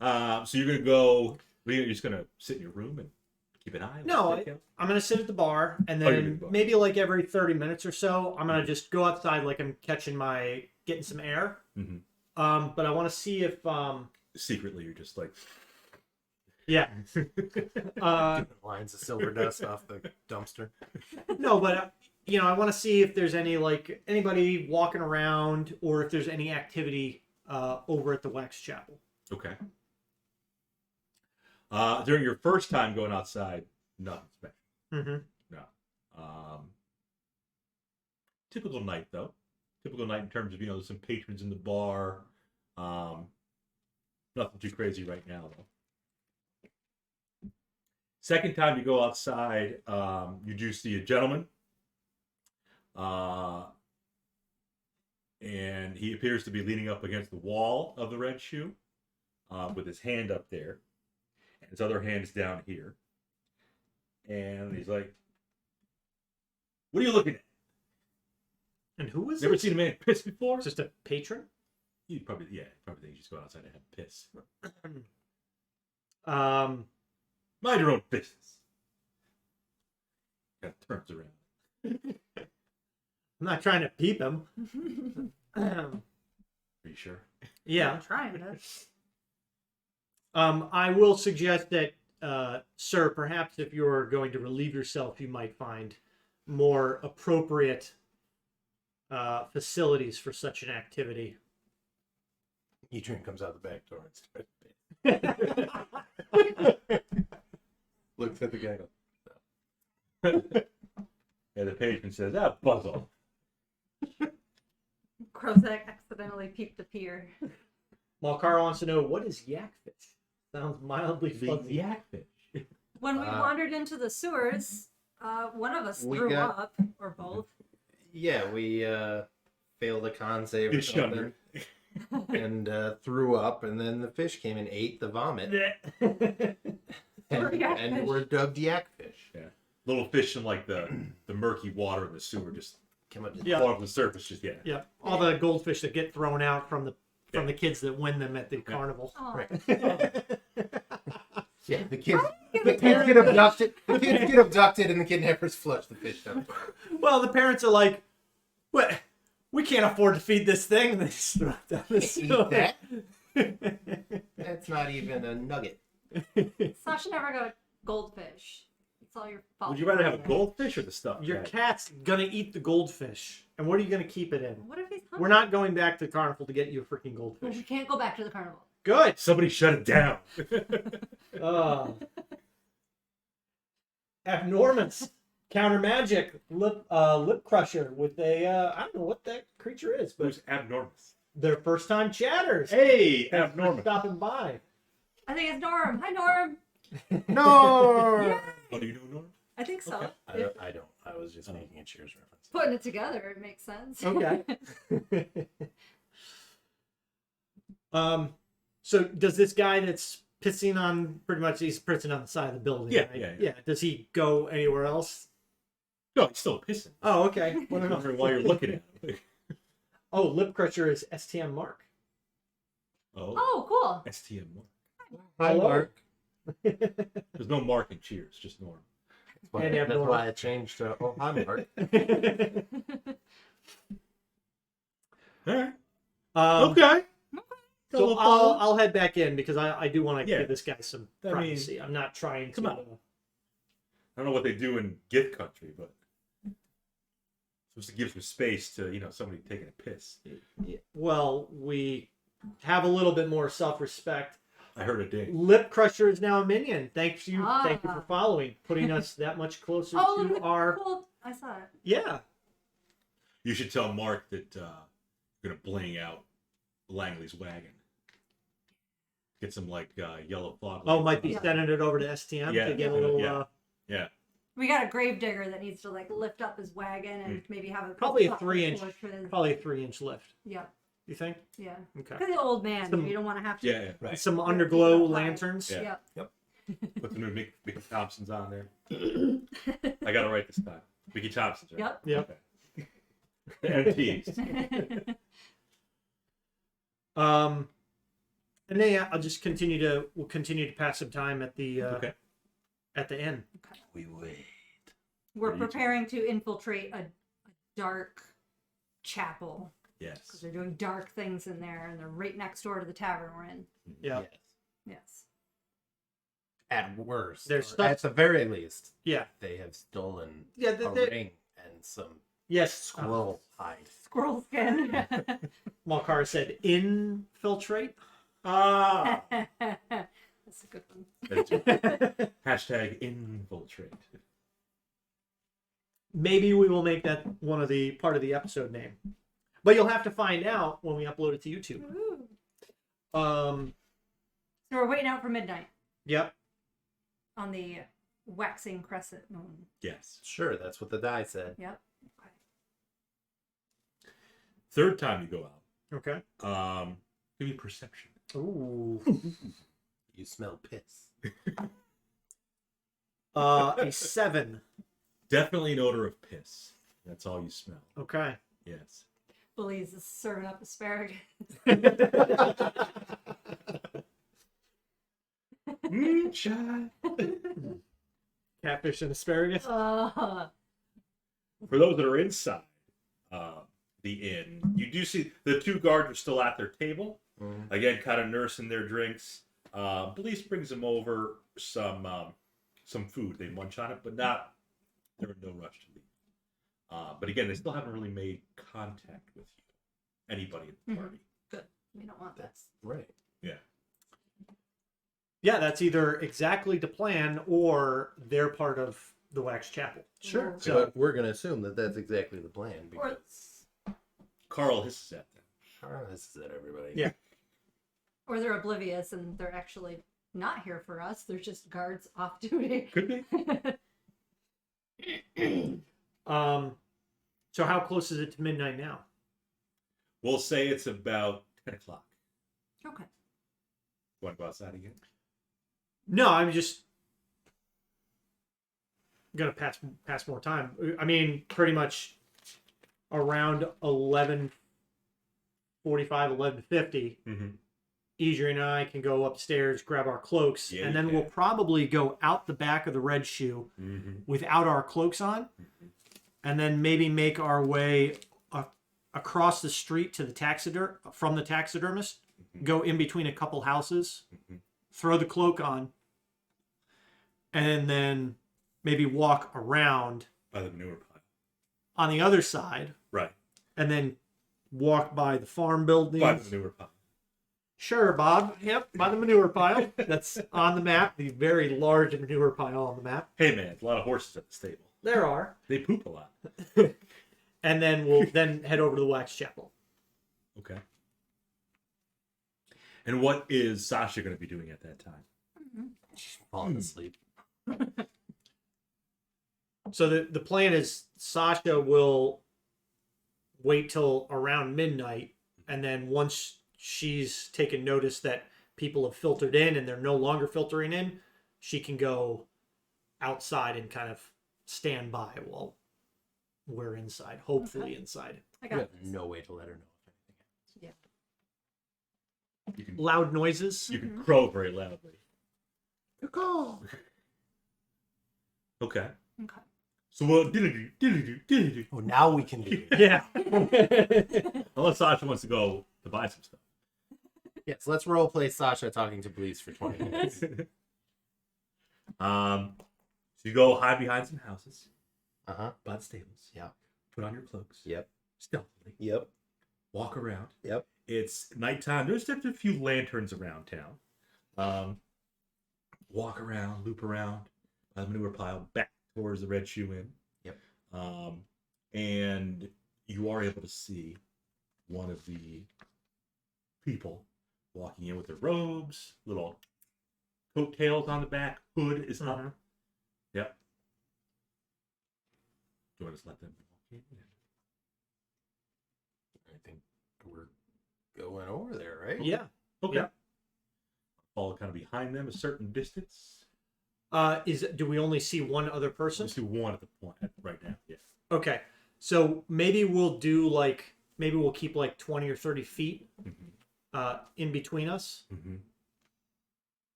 So you're gonna go. You're just gonna sit in your room and keep an eye on No, the steakhouse? I'm gonna sit at the bar and Oh, you're at then the bar. maybe like every 30 minutes or so, I'm gonna just go outside like I'm getting some air. Mhm. But I want to see if Secretly, you're just like Yeah. Lines of silver dust off the dumpster. No, but I want to see if there's any anybody walking around, or if there's any activity over at the Wax Chapel. Okay. During your first time going outside, nothing special. Mm-hmm. No. Typical night though. Typical night in terms of there's some patrons in the bar. Nothing too crazy right now though. Second time you go outside, you do see a gentleman. And he appears to be leaning up against the wall of the red shoe, with his hand up there, and his other hand is down here. And he's like, "What are you looking at? And who was Never this? seen a man piss before?" Just a patron? You probably think you just go outside and have a piss. Mind your own business. Kind of turns around. I'm not trying to peep him. Are you sure? Yeah. I'm trying to. I will suggest that, sir, perhaps if you're going to relieve yourself, you might find more appropriate facilities for such an activity. Edrian comes out the back door and starts. Looks at the guy. Yeah, the patron says, "Buzzle." Krozak accidentally peeped the pier. Malkar wants to know, what is yakfish? Sounds mildly The fuzzy. yakfish. When we wandered into the sewers, one of us We threw got- up, or both. Yeah, we failed a con save or Fish something and threw up, and then the fish came and ate the vomit, and we're dubbed yakfish. Yeah. Little fish in like the murky water in the sewer just Come on, Yeah. fall off the surface. Just Yeah, all the goldfish that get thrown out from the kids that win them at the carnival. Oh. Right. Yeah, the kids get abducted. The kids get abducted, and the kidnappers flush the fish down. Well, the parents are like, "What? We can't afford to feed this thing." And they just throw it down the Eat sewer. that. That's not even a nugget. Sasha never got goldfish. It's all your fault. Would you rather have a goldfish or the stuff? Your cat's gonna eat the goldfish, and what are you gonna keep it in? What if he's hungry? We're not going back to the carnival to get you a freaking Well, goldfish. we can't go back to the carnival. Good. Somebody shut it down. Abnormance. Counter magic. Lip crusher with a I don't know what that creature is, but Who's abnormous? they're first time chatters. Hey, Thanks for abnormal. stopping by. I think it's Norm. Hi, Norm. No. Oh, do you know Norm? I think so. Okay. I don't. I was just making a Cheers reference. Putting it together, it makes sense. Okay. So does this guy that's pissing on, pretty much he's pissing on the side of the building, Yeah, right? yeah. Does he go anywhere else? No, he's still pissing. Oh, okay. I'm wondering why you're looking at him. Oh, lip crusher is STM Mark. Oh, Oh, cool. STM Mark. Hi, Hello. Mark. There's no Mark in Cheers, just Norm. And That's abnormal. why I changed to oh, hi, Mark. All right. So Okay. Little follow. I'll head back in because I do want to Yeah. give this guy some I mean, privacy. I'm not trying to. come on. I don't know what they do in gift country, but supposed to give some space to somebody taking a piss. Well, we have a little bit more self-respect. I heard a ding. Lip Crusher is now a minion. Thank you for Ah. following, putting us that much closer Oh, to look at our. cool. I saw it. Yeah. You should tell Mark that you're gonna bling out Langley's wagon. Get some yellow fog. Oh, lights might on be it. sending it over to STM Yeah, to get a yeah, little. yeah. Yeah. We got a gravedigger that needs to lift up his wagon and maybe have a Probably a couple 3-inch. torch for his- Probably a 3-inch lift. Yeah, You think? yeah. Okay. Because the old man, Some- you don't want to have to. Yeah. Right. Some underglow Yeah. lanterns. Yeah. Yeah. Put the new Mickey Thompsons on there. I got it right this time. Mickey Thompsons, right? Yep. Yep. The MTs. And then yeah, we'll continue to pass some time at the Okay. at the inn. We wait. We're What do you preparing to infiltrate a dark chapel because Yes. they're doing dark things in there, and they're right next door to the tavern we're in. Yeah. Yes. Yes. At worst, They're or stuck- at the very least, Yeah. they have stolen Yeah. a ring and some Yes. squirrel hide. Squirrel skin. Malkar said infiltrate. Ah. That's a good one. Hashtag infiltrate. Maybe we will make that one of the part of the episode name, but you'll have to find out when we upload it to YouTube. Ooh. Um. So we're waiting out for midnight Yep. on the waxing crescent moon. Yes. Sure, that's what the die said. Yep. Okay. Third time you go Okay. out. Give me perception. Ooh. You smell piss. A 7. Definitely an odor of piss. That's all you smell. Okay. Yes. Belize is serving up asparagus. Child. Catfish and asparagus. Uh, For those that are inside the inn, you do see the two guards are still at their table. Again, kind of nursing their drinks. Police brings them over some food. They munch on it, but not. They're in no rush to leave. But again, they still haven't really made contact with you, anybody at the party. good. We don't want that. That's right. Yeah. Yeah, that's either exactly the plan or they're part of the Wax Chapel. Sure. So- But we're going to assume that that's exactly the plan because Carl hisses at them. this is it, everybody. Yeah. Or they're oblivious and they're actually not here for us. They're just guards off duty. Could be. So how close is it to midnight now? We'll say it's about 10 o'clock. Okay. Want to go outside again? No, I'm just gonna pass more time. I mean, pretty much around 11:45, 11:50. Mm-hmm. Adrian and I can go upstairs, grab our cloaks, Yeah, and you then can. we'll probably go out the back of the Red Shoe Mm-hmm. without our cloaks on, and then maybe make our way across the street to the from the taxidermist, go in between a couple houses, throw the cloak on, and then maybe walk around By the manure pile. on the other side, Right. and then walk by the farm buildings. By the manure pile. Sure, Bob. Yep, by the manure pile. That's on the map. The very large manure pile on the map. Hey man, a lot of horses at the stable. There are. They poop a lot. And then we'll then head over to the Wax Chapel. Okay. And what is Sasha going to be doing at that time? Falling asleep. So the plan is Sasha will wait till around midnight, and then once she's taken notice that people have filtered in and they're no longer filtering in, she can go outside and kind of stand by while we're inside, hopefully inside. I We got have this. no way to let her know if anything happens. You can Loud noises. you can crow very loudly. Call. Okay. Okay. So what? Diddle-doo. Oh, now we can do it. Yeah. Unless Sasha wants to go to buy some stuff. Yes, let's role play Sasha talking to police for 20 minutes. So you go hide behind some houses, Uh-huh. by the stables. Yeah. Put on your cloaks. Yep. Stealthily. Yep. Walk around. Yep. It's nighttime. There's just a few lanterns around town. Walk around, loop around by the manure pile, back towards the Red Shoe Inn. Yep. And you are able to see one of the people walking in with their robes, little coattails on the back, hood is up. Mhm. Yep. Do you want to just let them walk in? I think we're going over there, right? Yeah. Okay. Yeah. Follow kind of behind them a certain distance. Do we only see one other person? Just do one at the point right now. Yeah. Okay. So maybe we'll keep like 20 or 30 feet in between us. Mm-hmm.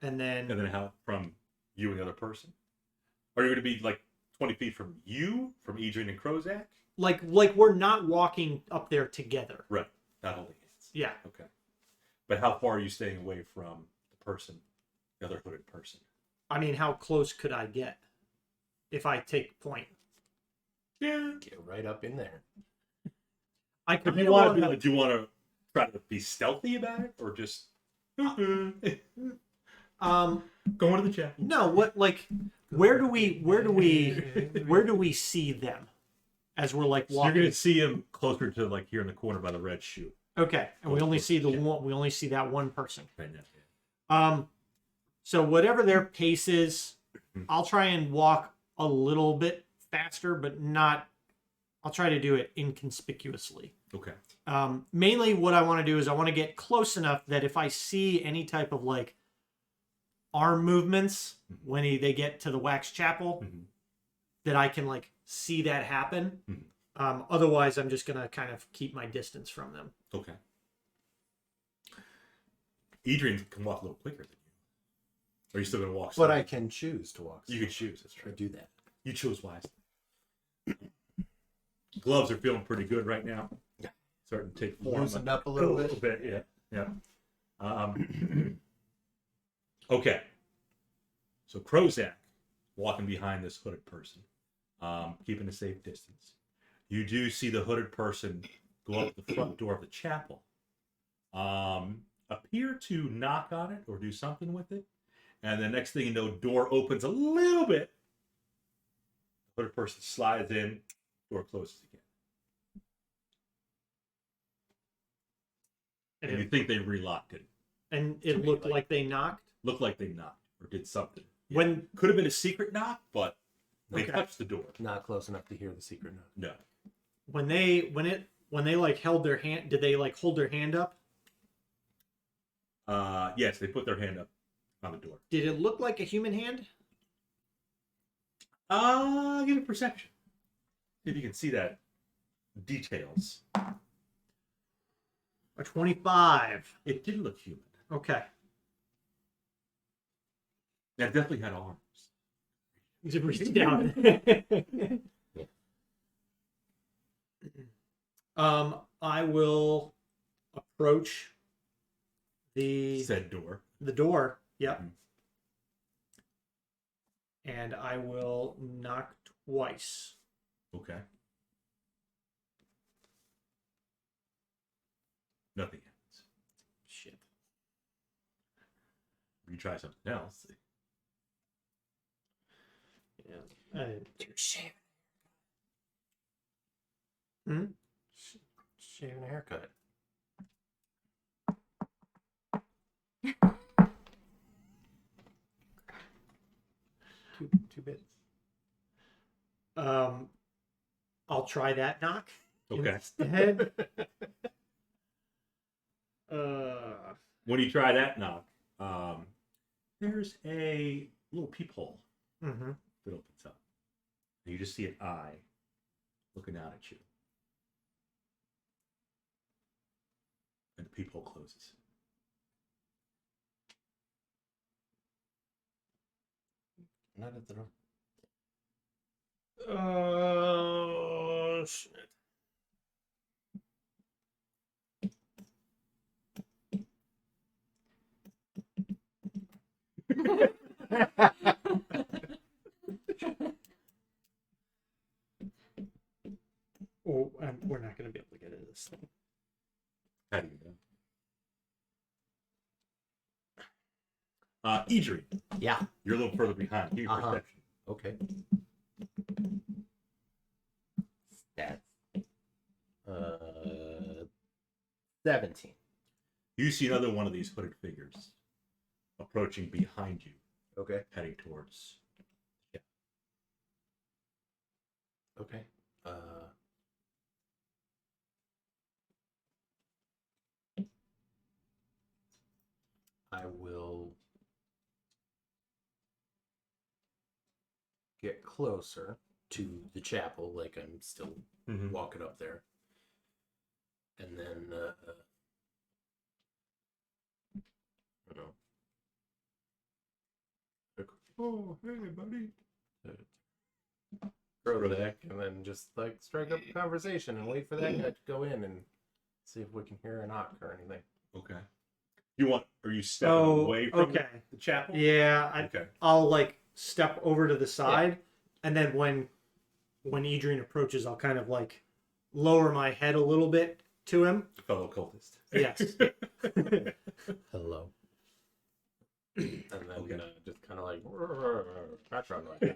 And then And then how from you and the other person? Are you going to be like 20 feet from you, from Adrian and Krozak? like we're not walking up there together. Right. Not holding hands. Yeah. Okay. But how far are you staying away from the person, the other hooded person? I mean, how close could I get if I take point? Yeah. Get right up in there. I If kind you of want want to, to. do you want to try to be stealthy about it, or just going to the chapel? No, what like where do we see them as we're like So you're walking? gonna see him closer to like here in the corner by the red shoe. Okay, and we only see the one. We only see that one person. Right now. So whatever their pace is, I'll try and walk a little bit faster, but not. I'll try to do it inconspicuously. Okay. Mainly, what I want to do is I want to get close enough that if I see any type of like arm movements when they get to the wax chapel, that I can like see that happen. Otherwise, I'm just gonna kind of keep my distance from them. Okay. Adrian can walk a little quicker than you. Or are you still gonna walk? But slow? I can choose to walk. You can choose. That's I right. do that. You chose wisely. Gloves are feeling pretty good right now. Starting to take form. Loosened up a little bit. Yeah. Yeah. Okay. So Krozak walking behind this hooded person, keeping a safe distance. You do see the hooded person go up the front door of the chapel, appear to knock on it or do something with it, and the next thing you know, door opens a little bit. The hooded person slides in, door closes again. And you think they relocked it. And it looked like they knocked. Looked like they knocked or did something. Yeah. When Could have been a secret knock, but they Okay. touched the door. Not close enough to hear the secret note. No. when they like held their hand, did they like hold their hand up? Yes, they put their hand up on the door. Did it look like a human hand? Give it perception. See if you can see that details. A 25. It did look human. Okay. That definitely had arms. You should reach down. I will approach Said door. the door. Yep. Mhm. And I will knock twice. Okay. Nothing happens. Shit. You try something else. Yeah. Shaving a haircut. Two bits. I'll try that knock Okay. instead. When you try that knock, there's a little peephole Mm-hmm. that opens up. And you just see an eye looking out at you. And the peephole closes. Not at the door. Shit. Oh, we're not going to be able to get into this thing. How do you know? Edrian, Yeah. you're a little further behind. Give your perception. Okay. Stats. 17. You see another one of these hooded figures approaching behind you, Okay. heading towards. Okay. I will get closer to the chapel, like I'm still walking up there. And then, I don't know. Like, oh, hey, buddy. Krozak, and then just like strike up a conversation and wait for that guy to go in and see if we can hear a knock or anything. Okay. Are you stepping Oh, away from okay. the chapel? Yeah, Okay. I'll like step over to the side, and then when Edrian approaches, I'll kind of like lower my head a little bit to him. Fellow cultist. Yes. Hello. And then Okay. just kind of like background noise,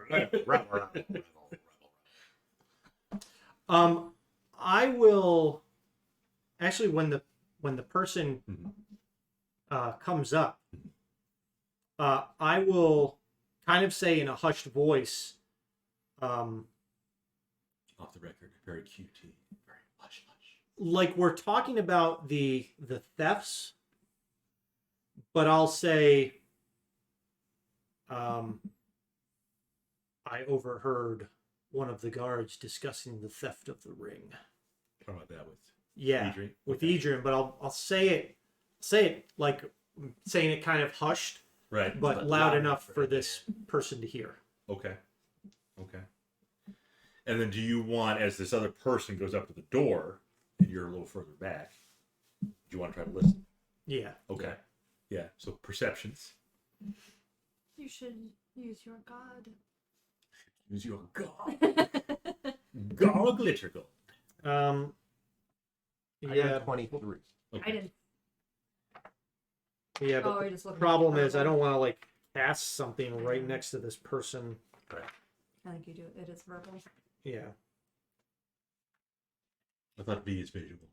background noise. I will actually when the person comes up, I will kind of say in a hushed voice, Off the record, very QT, very hush hush. like we're talking about the thefts, but I'll say, I overheard one of the guards discussing the theft of the ring. Talk about that with Yeah, with Okay. Edrian, but I'll say it like saying it kind of hushed, Right. but loud enough for this person to hear. Okay. Okay. And then do you want, as this other person goes up to the door, and you're a little further back, do you want to try to listen? Yeah. Okay. Yeah. So perceptions. You should use your god. Use your god. God glitter gold. I Yeah, got 23. Okay. I didn't. yeah, but Oh, the you're just looking. problem at is I don't want to like cast something right next to this person. I think you do. It is verbal. Yeah. I thought B is visual.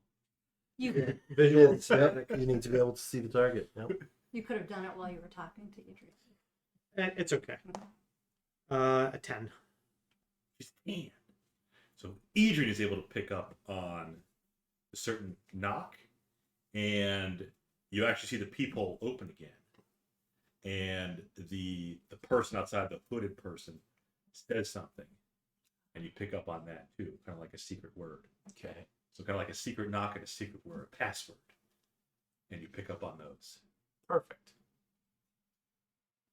You Visual Yep, static. you need to be able to see the target. Yep. you could have done it while you were talking to Adrian. It's okay. A 10. She's 10. So Edrian is able to pick up on a certain knock, and you actually see the peephole open again. And the person outside, the hooded person, says something. And you pick up on that too, kind of like a secret word. Okay. So kind of like a secret knock and a secret word, a password. And you pick up on those. Perfect.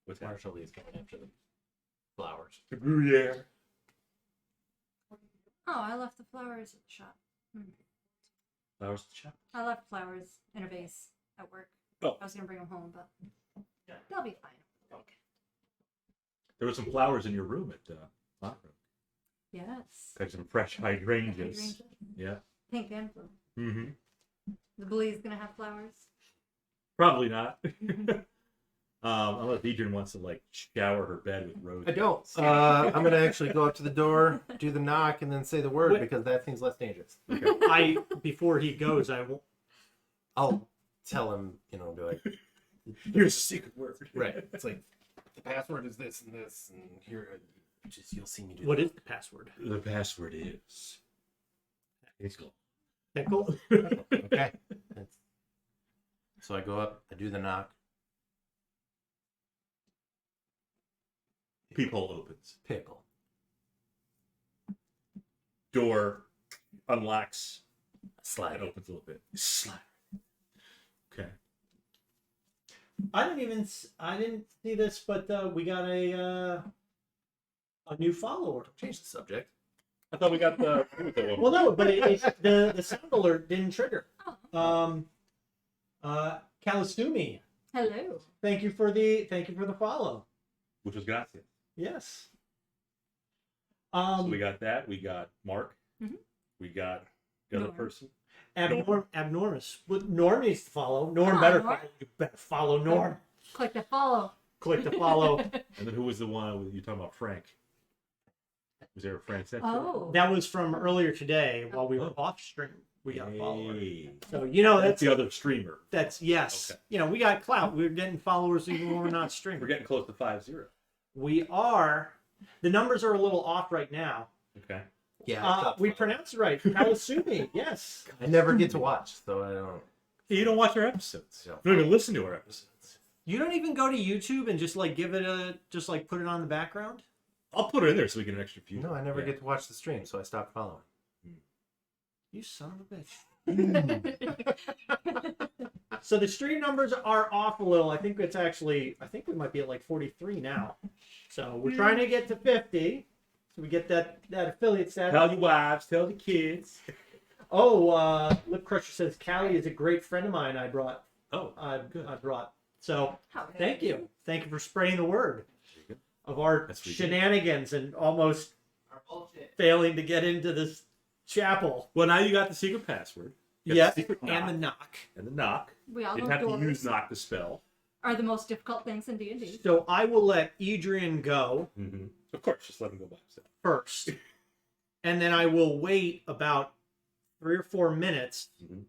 What's that? Marshall is going after the flowers. The Gruyere. Oh, I left the flowers at the shop. Flowers to the shop. I left flowers in a vase at work. Oh. I was gonna bring them home, but they'll be fine. There were some flowers in your room at Monroe. Yes. Got some fresh hydrangeas. Hydrangea. Yeah. Pink and blue. Mm-hmm. The blue's gonna have flowers. Probably not. Unless Adrian wants to like shower her bed with roses. I don't. I'm going to actually go up to the door, do the knock, and then say the word Wait. because that seems less dangerous. Before he goes, I won't. I'll tell him, be like, Here's a secret word. right. It's like, the password is this and this, and here, just you'll see me do What that. is the password? The password is pickle. Pickle? Okay. So I go up, I do the knock. Peephole opens. Pickle. Door unlocks. Slide. It opens a little bit. Slide. Okay. I didn't see this, but we got a new follower. Change the subject. I thought we got the. Well, no, but the sound alert didn't trigger. Kalistumi, Hello. thank you for the follow. Which was gracias. Yes. So we got that. We got Mark. Mhm. We got the other Norm. person. Abnormous. But Norm needs to follow. Norm Come on, better Norm. follow. You better follow Norm. Click to follow. Click to follow. And then who was the one you talking about? Frank. Was there a Frank section? Oh. That was from earlier today while we were off stream. We got a follower. Hey. So That's that's the other streamer. yes. Okay. We got clout. We're getting followers even when we're not We're streaming. getting close to 5-0. We are. The numbers are a little off right now. Okay. Yeah. We pronounced it right. Kalasumi. Yes. I never get to watch, so I don't. You don't watch our episodes. Yeah. You don't even listen to our episodes. You don't even go to YouTube and just like give it put it on the background. I'll put it in there so we get an extra view. No, I never Yeah. get to watch the stream, so I stopped following. You son of a bitch. So the stream numbers are off a little. I think we might be at like 43 now. So we're trying to get to 50. So we get that affiliate status. Tell your wives, tell the kids. Lip Crusher says Callie is a great friend of mine. I brought. Good. I brought. So How thank you for spreading the word There you go. of our That's what we do. shenanigans and almost Our bullshit. failing to get into this chapel. Well, now you got the secret password. You got Yes, the secret and knock, the knock. and the knock. We all Didn't know have to doors use knock to spell. are the most difficult things in D&D. So I will let Edrian go Mm-hmm. Of course, just let him go by himself. first, and then I will wait about 3 or 4 minutes, Mhm.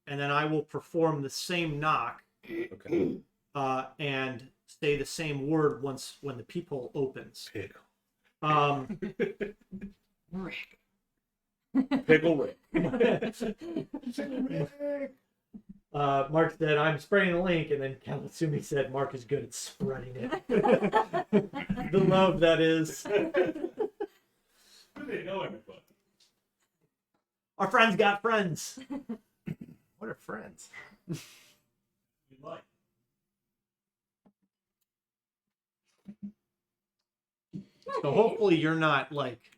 and then I will perform the same knock Okay. and say the same word when the peephole opens. Pickle. Rick. Pickle Rick. Mark said, "I'm spreading the link," and then Kalasumi said, "Mark is good at spreading it." The love that is. Who do they know everybody? Our friends got friends. What are friends? We like. So hopefully you're not like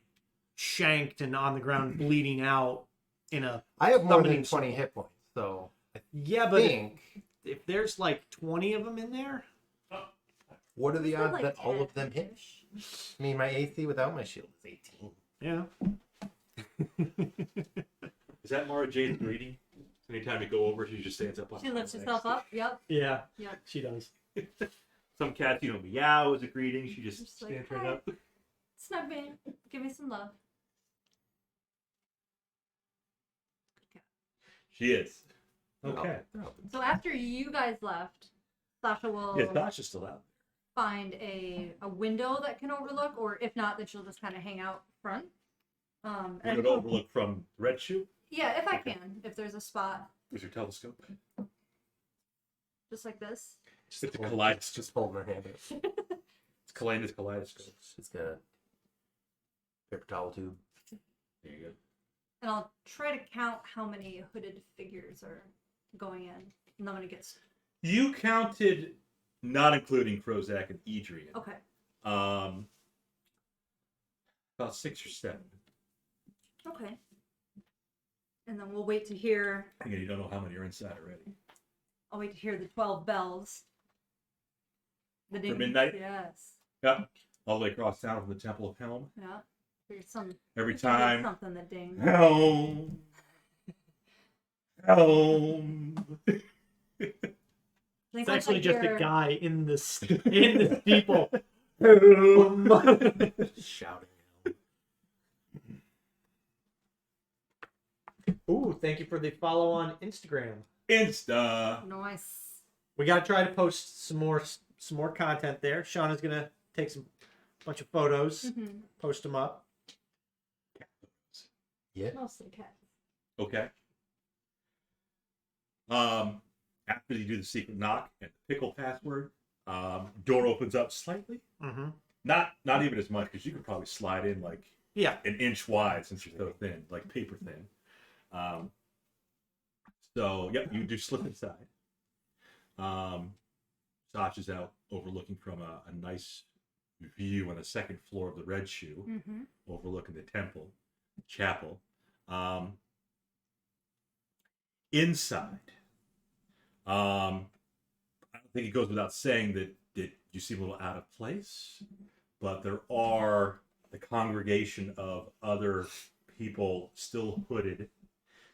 shanked and on the ground bleeding out in a. I have more Summoning than 20 circle. hit points, so Yeah, I but think. if there's like 20 of them in there, What are the Isn't it odds like that all of them 10? hit? I mean, my AC without my shield is 18. yeah. Is that Mara Jade's greeting? Anytime you go over, she just stands up. On She lifts her herself legs. up. Yep. Yeah, Yep. she does. Some cats, meow as a greeting. She just Just like, stands right "Hi." up. Snug me. Give me some love. She is. Okay. So after you guys left, Sasha will Yeah, Sasha's still out. find a window that can overlook, or if not, then she'll just kind of hang out front. Would And it overlook from Red Shoe? yeah, if I can, if there's a spot Where's your telescope? just like this. It's a kaleidoscope. Just holding her hand. It's Kalena's kaleidoscope. She's got a paper towel tube. There you go. And I'll try to count how many hooded figures are going in. And then when it gets You counted, not including Krozak and Edrian, okay. about 6 or 7. Okay. And then we'll wait to hear. Again, you don't know how many are inside already. I'll wait to hear the 12 bells. The ding. midnight? Yes. Yep. All the way across town from the Temple of Helm. Yeah. There's some. Every there's time. something that dings. Helm. Helm. I think It's once actually I just a hear- guy in the steeple. Shouting. Ooh, thank you for the follow on Instagram. Insta. Nice. We gotta try to post some more content there. Shauna's gonna take some bunch of photos, Mhm. post them up. Yeah. Mostly cats. Okay. After you do the secret knock and the pickle password, door opens up slightly. Mm-hmm. Not even as much, because you could probably slide in like Yeah. an inch wide since you're so thin, like paper thin. So yep, you do slip inside. Sasha's out overlooking from a nice view on the second floor of the Red Shoe, Mm-hmm. overlooking the chapel. Inside, I don't think it goes without saying that you seem a little out of place, but there are the congregation of other people still hooded,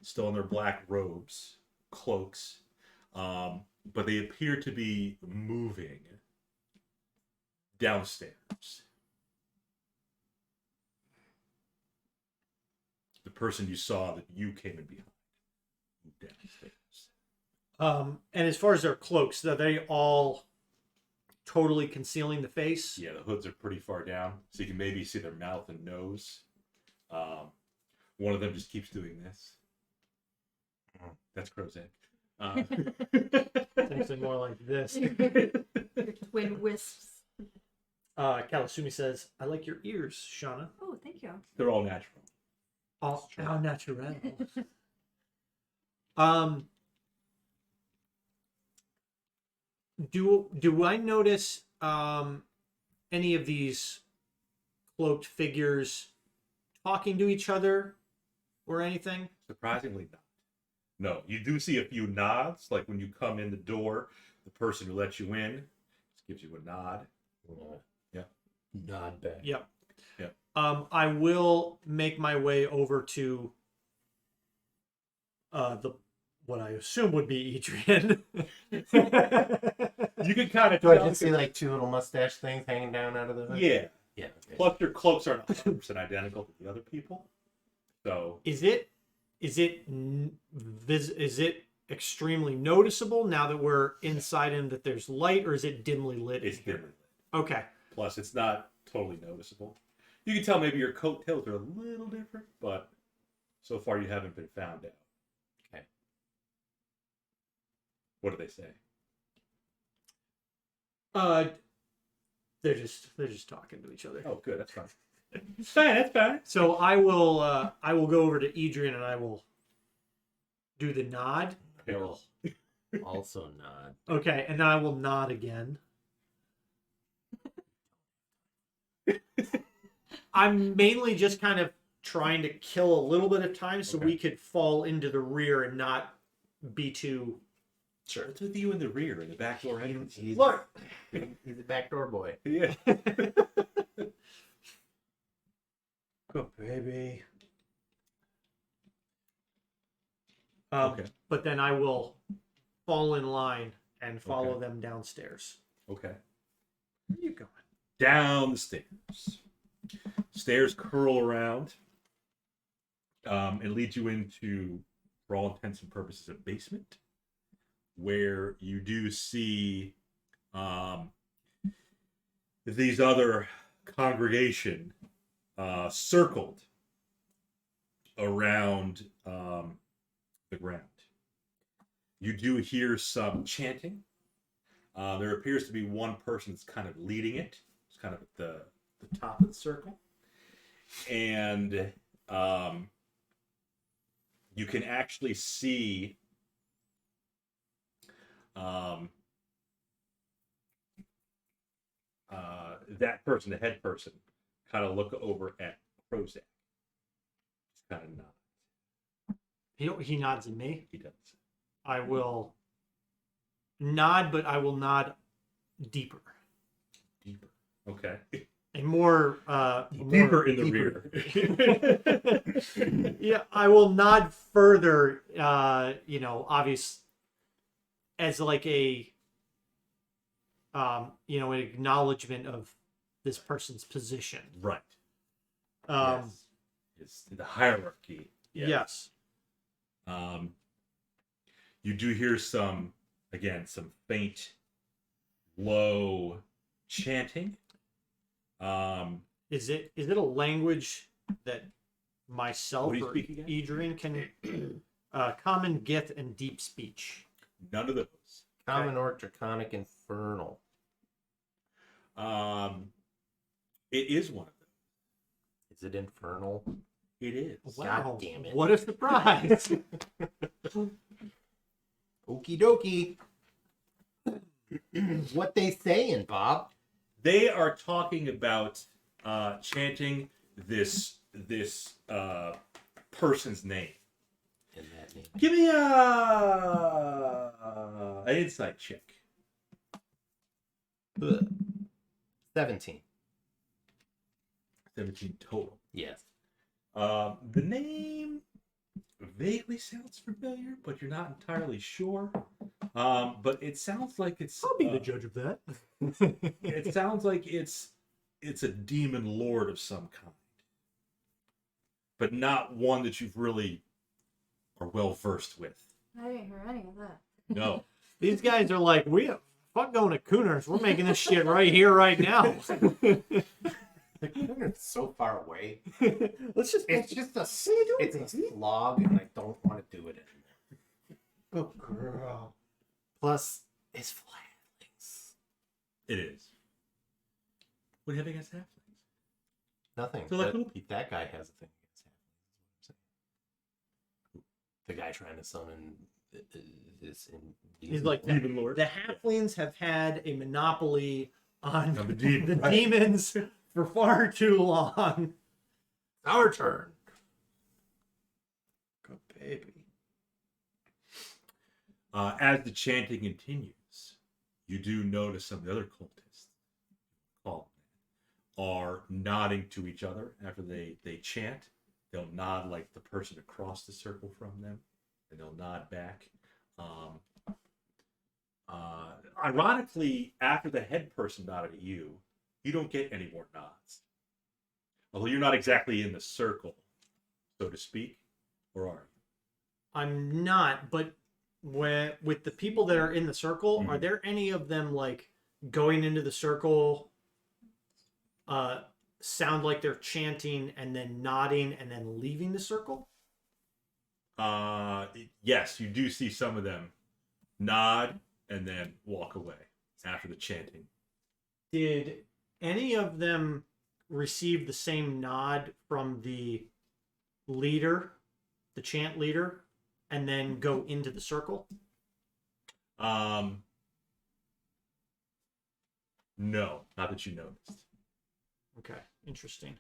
still in their black robes, cloaks, but they appear to be moving downstairs. The person you saw that you came in behind moved downstairs. And as far as their cloaks, are they all totally concealing the face? Yeah, the hoods are pretty far down, so you can maybe see their mouth and nose. One of them just keeps doing this. That's Krozak. It's actually more like this. Your twin wisps. Kalasumi says, "I like your ears, Shauna. Oh, thank you. They're all natural. All natural." Do I notice any of these cloaked figures talking to each other or anything? Surprisingly not. No, you do see a few nods, like when you come in the door, the person who lets you in just gives you a nod. Yeah. Nod back. Yep. Yeah. I will make my way over to what I assume would be Edrian. You can kind of Do I just see like two little mustache things hanging down out of the hood? Yeah. Yeah. Okay. Plus, your cloaks aren't 100% identical to the other people. So Is it extremely noticeable now that we're inside and that there's light, or is it dimly lit? it's in here? different. Okay. Plus, it's not totally noticeable. You can tell maybe your coattails are a little different, but so far you haven't been found out. Okay. What do they say? They're just talking to each other. Oh, good. That's fine. It's fine. That's fine. So I will go over to Edrian and I will do the nod. I will also nod. Okay, and then I will nod again. I'm mainly just kind of trying to kill a little bit of time so Okay. we could fall into the rear and not be too. Sure. What's with you in the rear, in the back door entrance? Look. He's a backdoor boy. Yeah. Go, baby. Okay. But then I will fall in line and follow them downstairs. Okay. Where are you going? Down the stairs. Stairs curl around and lead you into, for all intents and purposes, a basement where you do see these other congregation circled around the ground. You do hear some chanting. There appears to be one person that's kind of leading it. It's kind of at the top of the circle. And you can actually see that person, the head person, kind of look over at Krozak. Just kind of nod. He nods at me. He does. I will nod, but I will nod deeper. Deeper. Okay. And more Deeper in the rear. Yeah, I will nod further, obvious as like a an acknowledgement of this person's position. Right. Yes. It's the hierarchy. Yes. You do hear some faint, low chanting. Is it a language that myself What do you or speak again? Adrian can common, gith, and deep speech? None of those. Common or Draconic Infernal. It is one of them. Is it Infernal? It is. Wow, damn it. what a surprise! Okie dokie. What they saying, Bob? They are talking about chanting this person's name. In that name. Give me an insight check. 17. 17 total. Yes. The name vaguely sounds familiar, but you're not entirely sure. But it sounds like it's. I'll be the judge of that. It sounds like it's a demon lord of some kind, but not one that you've really are well versed with. I didn't hear any of that. No. These guys are like, fuck going to Cooners. We're making this shit right here, right now. It's so far away. Let's just. It's just a slog, and I don't want to do it anymore. Oh, girl. Plus, it's flatlings. It is. What do you have against halflings? Nothing. So like but little people. that guy has a thing against halflings. The guy trying to summon this in. He's like, Demon lord. the halflings have had a monopoly on On the demon, right. demons for far too long. Our turn. Good Maybe. As the chanting continues, you do notice some of the other cultists are nodding to each other after they chant. They'll nod like the person across the circle from them, and they'll nod back. Ironically, after the head person nodded at you, you don't get any more nods. Although you're not exactly in the circle, so to speak, or are you? I'm not, but with the people that are in the circle, are there any of them like going into the circle, sound like they're chanting and then nodding and then leaving the circle? Yes, you do see some of them nod and then walk away after the chanting. Did any of them receive the same nod from the leader, the chant leader, and then go into the circle? No, not that you noticed. Okay, interesting.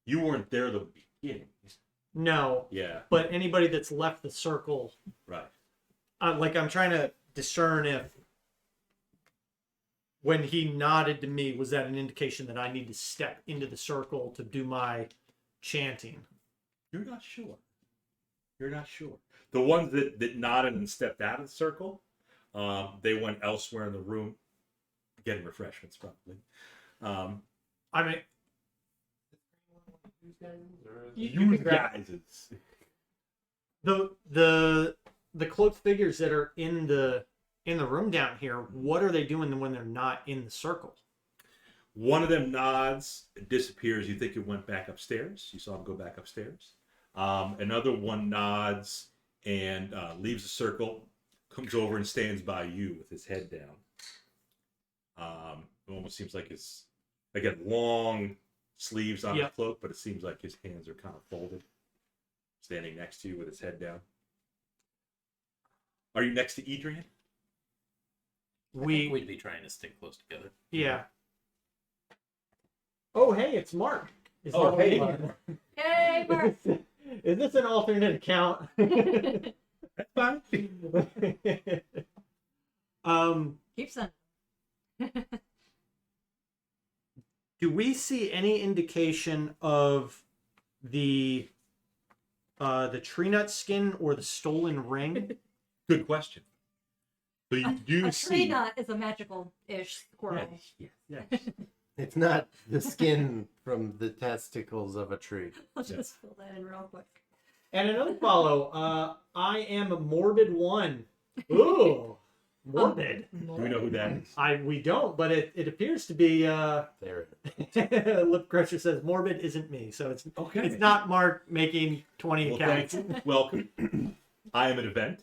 You weren't there at the beginning. No, Yeah, but anybody that's left the circle, right. like I'm trying to discern if when he nodded to me, was that an indication that I need to step into the circle to do my chanting? You're not sure. You're not sure. The ones that nodded and stepped out of the circle, they went elsewhere in the room, getting refreshments probably. I mean, You guys. the cloaked figures that are in the room down here, what are they doing when they're not in the circle? One of them nods, disappears. You think it went back upstairs. You saw him go back upstairs. Another one nods and leaves the circle, comes over and stands by you with his head down. It almost seems like his, again, long sleeves on the cloak, but it seems like his hands are kind of folded, standing next to you with his head down. Are you next to Edrian? I think we'd be trying to stick close together. Yeah. Oh, hey, it's Mark. Is Oh, hey. Yay, Mark! Is this an alternate account? That's fine. Keep sending. Do we see any indication of the tree nut skin or the stolen ring? Good question. So you do A see. tree nut is a magical-ish squirrel. Yes. It's not the skin from the testicles of a tree. Let's just fill that in real quick. And another follow. I am Morbid One. Ooh, morbid. Do we know who that is? We don't, but it appears to be. There. Lip Crusher says Morbid isn't me, so it's Okay. it's not Mark making 20 Well, accounts. thank you. Welcome. I am an event.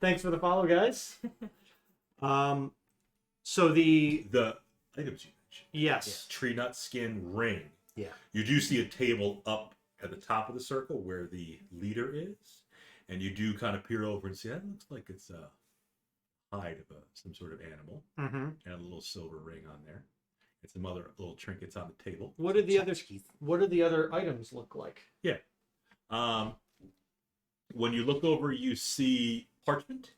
Thanks for the follow, guys. So the Items you mentioned. yes, Tree nut skin ring. Yeah. You do see a table up at the top of the circle where the leader is, and you do kind of peer over and see that looks like it's a hide of some sort of animal, and a little silver ring on there, and some other little trinkets on the table. What do the other items look like? Yeah. When you look over, you see parchment.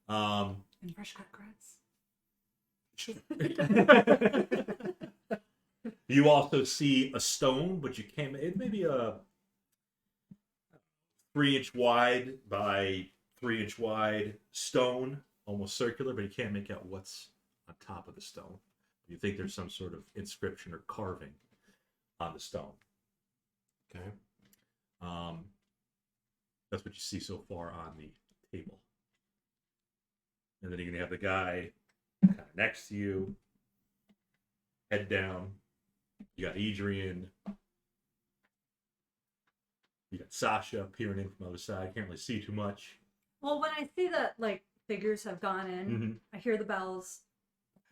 And fresh cut grass. You also see a stone, but you can't. It may be a 3-inch wide by 3-inch wide stone, almost circular, but you can't make out what's on top of the stone. You think there's some sort of inscription or carving on the stone. Okay. That's what you see so far on the table. And then you're gonna have the guy kind of next to you, head down. You got Edrian. You got Sasha peering in from the other side. Can't really see too much. Well, when I see that like figures have gone in, I hear the bells.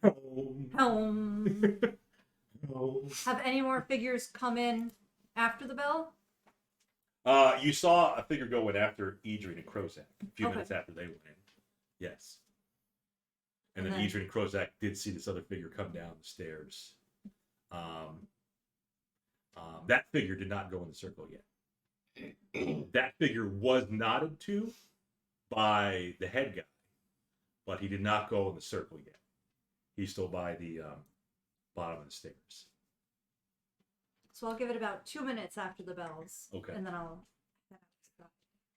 Home. Home. Home. Have any more figures come in after the bell? You saw a figure go in after Edrian and Krozak a few Okay. minutes after they went in. Yes. And then And then- Edrian and Krozak did see this other figure come down the stairs. That figure did not go in the circle yet. That figure was nodded to by the head guy, but he did not go in the circle yet. He's still by the bottom of the stairs. So I'll give it about 2 minutes after the bells. Okay. And then I'll.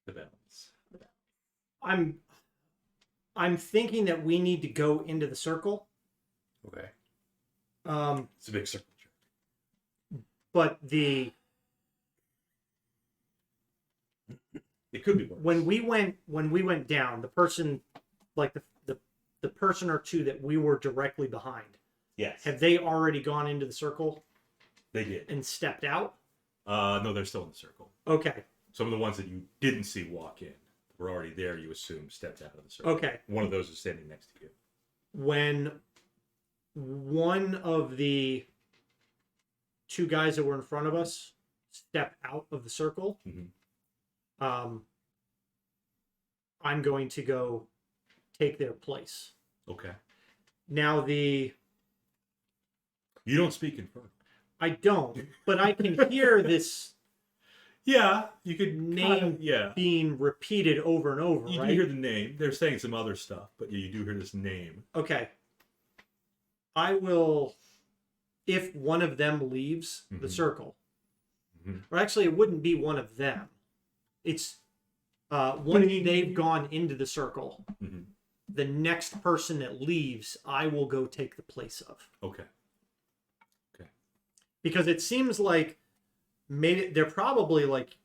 The bells. I'm thinking that we need to go into the circle. Okay. It's a big circle jerk. But It could be worse. when we went down, the person, like the person or two that we were directly behind, Yes. have they already gone into the circle They did. and stepped out? No, they're still in the circle. Okay. Some of the ones that you didn't see walk in were already there, you assume, stepped out of the circle. Okay. One of those is standing next to you. When one of the two guys that were in front of us step out of the circle, Mhm. I'm going to go take their place. Okay. Now You don't speak infernal. I don't, but I can hear this Yeah, you could name yeah. being repeated over and over, You right? do hear the name. They're saying some other stuff, but you do hear this name. Okay. I will, if one of them leaves the Mhm. circle, Mhm. or actually it wouldn't be one of them. It's once they've gone into the circle, Mhm. the next person that leaves, I will go take the place of. Okay. Because it seems like maybe they're probably like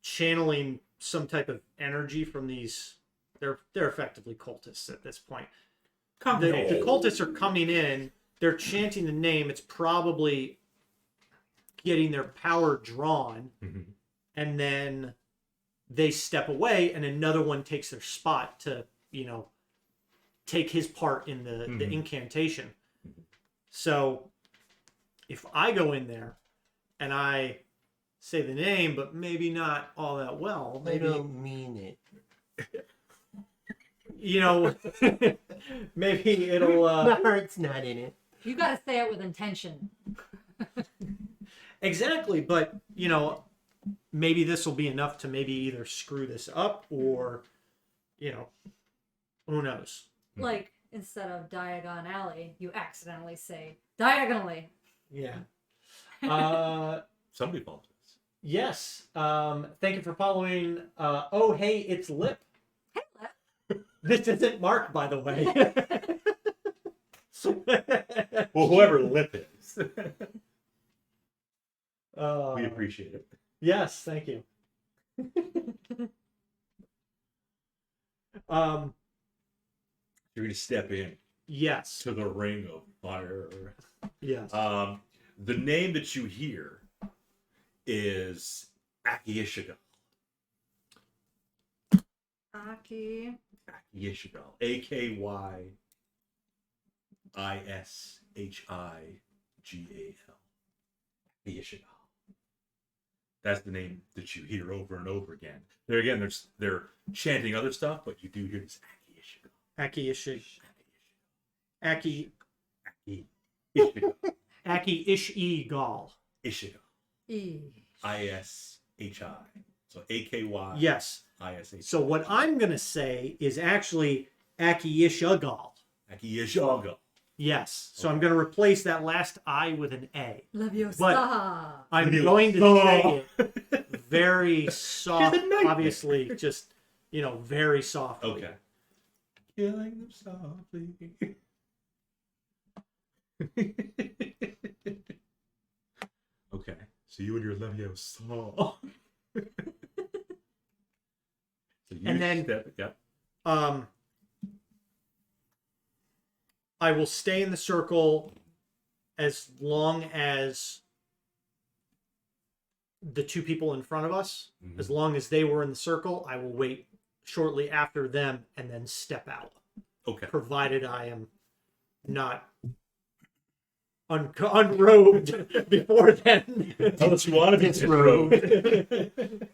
channeling some type of energy from these. They're effectively cultists at this point. The cultists are coming in. They're chanting the name. It's probably getting their power drawn, Mhm. and then they step away, and another one takes their spot to, take his part in the Mhm. incantation. So if I go in there and I say the name, but maybe not all that well, I maybe don't mean it. maybe it'll My heart's not in it. You gotta say it with intention. exactly, but maybe this will be enough to maybe either screw this up or who knows. Like, instead of Diagon Alley, you accidentally say diagonally. Yeah. Somebody apologized. Yes. Thank you for following. Oh, hey, it's Lip. Hey, Lip. This isn't Mark, by the way. Well, whoever Lip is. We We appreciate it. Yes, thank you. You're going to step in Yes. to the ring of fire. Yes. The name that you hear is Akiishigal. Aki. Akiishigal. Akyiishigal. Akiishigal. That's the name that you hear over and over again. There again, they're chanting other stuff, but you do hear this Akiishigal. Aki Akiishigal. Ish-E-Gal. Ishigal. E. I-S-H-I. So A-K-Y. Yes. I-S-H-I. So what I'm gonna say is actually Aki-Ish-Gal. Akiishigal. Yes. So I'm gonna replace that last I with an A. Leviosa. But I'm going to say it very soft, obviously, just very softly. Okay. Killing them softly. Okay. So you and your Leviosa. So you And then- I will stay in the circle as long as the two people in front of us, Mhm. as long as they were in the circle, I will wait shortly after them and then step out, Okay. provided I am not unrobed before then. Unless you want to be Disrobed. disrobed.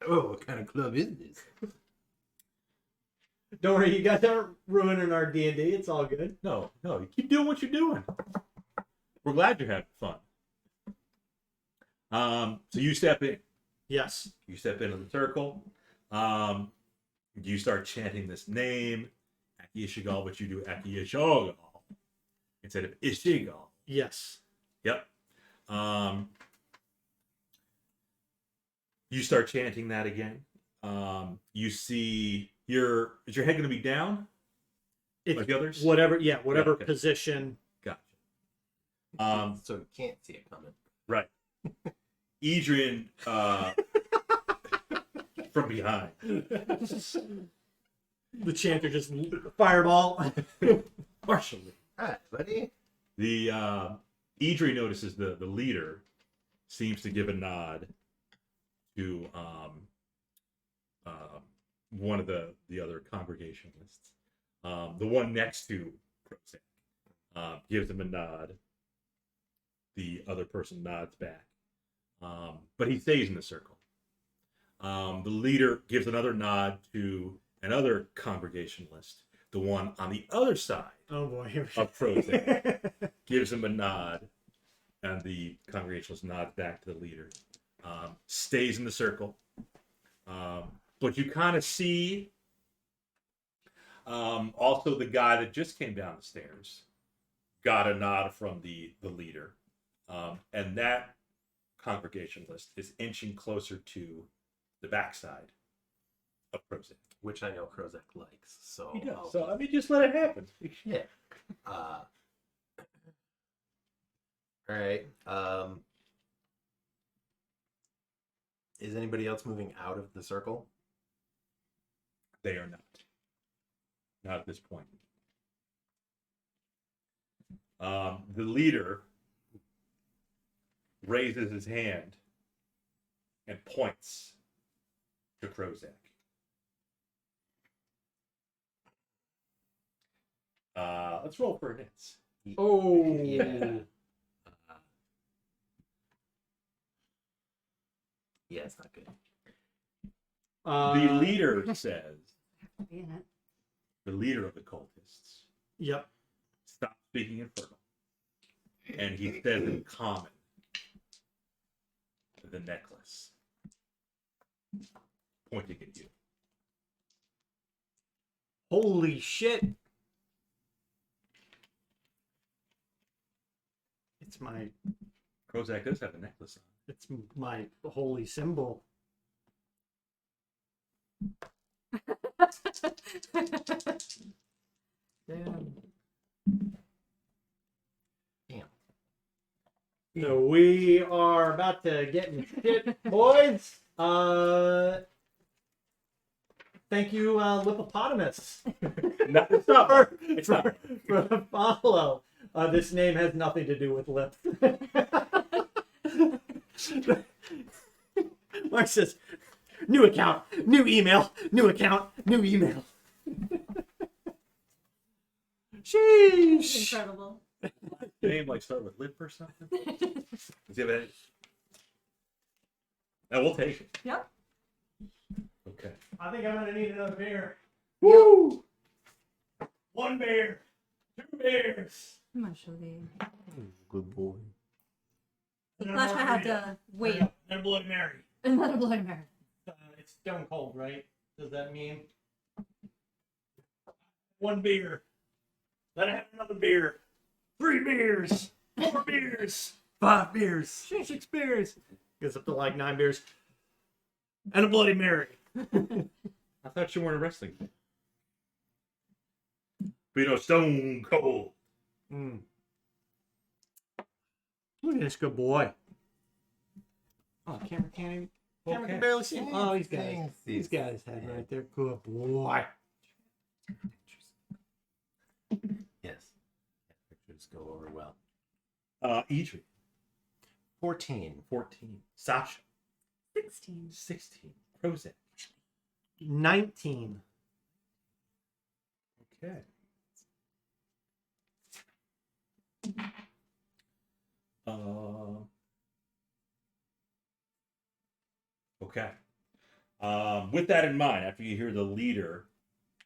Oh, what kind of club is this? Don't worry, you guys aren't ruining our D&D. It's all good. No, you keep doing what you're doing. We're glad you're having fun. So you step in. Yes. You step into the circle. You start chanting this name, Aki Ishigal, but you do Aki Ishigal instead of Ishigal. Yes. Yep. You start chanting that again. You see is your head going to be down? It's Like the others? whatever okay. position. Gotcha. So you can't see it coming. Right. Edrian from behind. The chanter just fireball. Partially. Hi, buddy. The Edrian notices the leader seems to give a nod to one of the other congregationalists. The one next to Krozak gives him a nod. The other person nods back. But he stays in the circle. The leader gives another nod to another congregationalist. The one on the other side Oh boy. of Krozak gives him a nod, and the congregationalist nods back to the leader. Stays in the circle. But you kind of see also the guy that just came down the stairs got a nod from the leader. And that congregationalist is inching closer to the backside of Krozak. Which I know Krozak likes. So He does. So, I mean, just let it happen. yeah. All right. Is anybody else moving out of the circle? They are not. Not at this point. The leader raises his hand and points to Krozak. Let's roll for hits. Oh. Yeah. Yeah, it's not good. The leader says, Be in it. the leader of the cultists, Yep. stop speaking infernal. And he says in common, the necklace, pointing at you. Holy shit. It's my Krozak does have a necklace on. it's my holy symbol. Damn. Damn. So we are about to get in shit, boys. Thank you, Lippopotamus, Not the stop. for the follow. This name has nothing to do with lips. Mark says, new account, new email, new account, new email. Sheesh. Incredible. Name like start with lip or something? Does he have a... No, we'll take it. Yep. Okay. I think I'm gonna need another beer. Woo! One beer, 2 beers. I'm gonna show the. Good boy. Flash, I have to wait. And a Bloody Mary. And then a Bloody Mary. It's stone cold, right? Does that mean 1 beer? Then I have another beer. 3 beers. 4 beers. 5 beers. 6 beers. Gets up to like 9 beers. And a Bloody Mary. I thought you weren't a wrestling fan. But you know, stone cold. Mm. Look at this good boy. Oh, camera can't even. Camera can barely see him. Oh, he's got his head right there. Good boy. Yes. Pictures go over well. Edrian, 14. 14. Sasha, 16. 16. Krozak. 19. Okay. Okay. With that in mind, after you hear the leader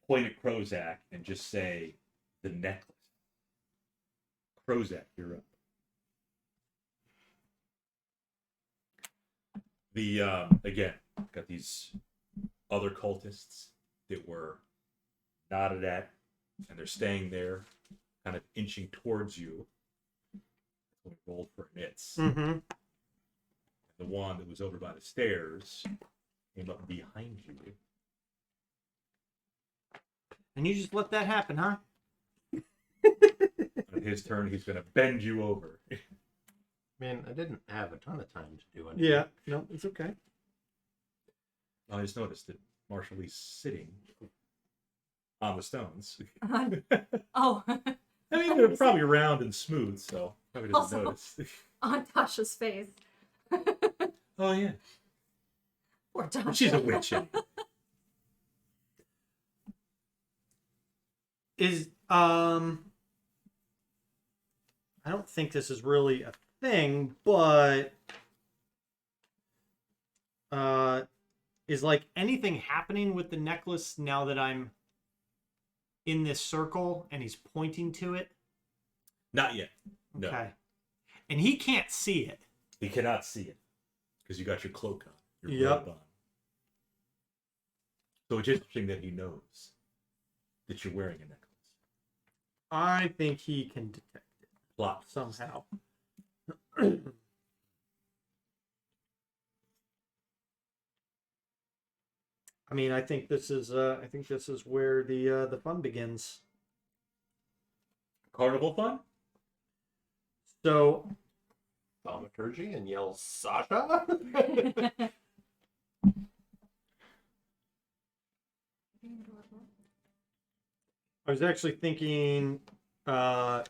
point at Krozak and just say the necklace, Krozak, you're up. The again, got these other cultists that were nodded at, and they're staying there, kind of inching towards you. We rolled for hits. Mm-hmm. The one that was over by the stairs came up behind you. And you just let that happen, huh? On his turn, he's going to bend you over. Man, I didn't have a ton of time to do anything. Yeah. No, it's okay. I just noticed that Marshall Lee's sitting on the stones. Oh, I mean, they're probably round and smooth, so probably doesn't Also- notice. on Tasha's face. Oh, yeah. Poor Tasha. She's a witch. Is I don't think this is really a thing, but is like anything happening with the necklace now that I'm in this circle and he's pointing to it? Not yet. No. Okay. And he can't see it. He cannot see it because you got your cloak on, your Yep. robe on. So it's interesting that he knows that you're wearing a necklace. I think he can detect it Plot. somehow. I mean, I think this is where the fun begins. Carnival fun? So Thaumaturgy and yell Sasha. I was actually thinking tossing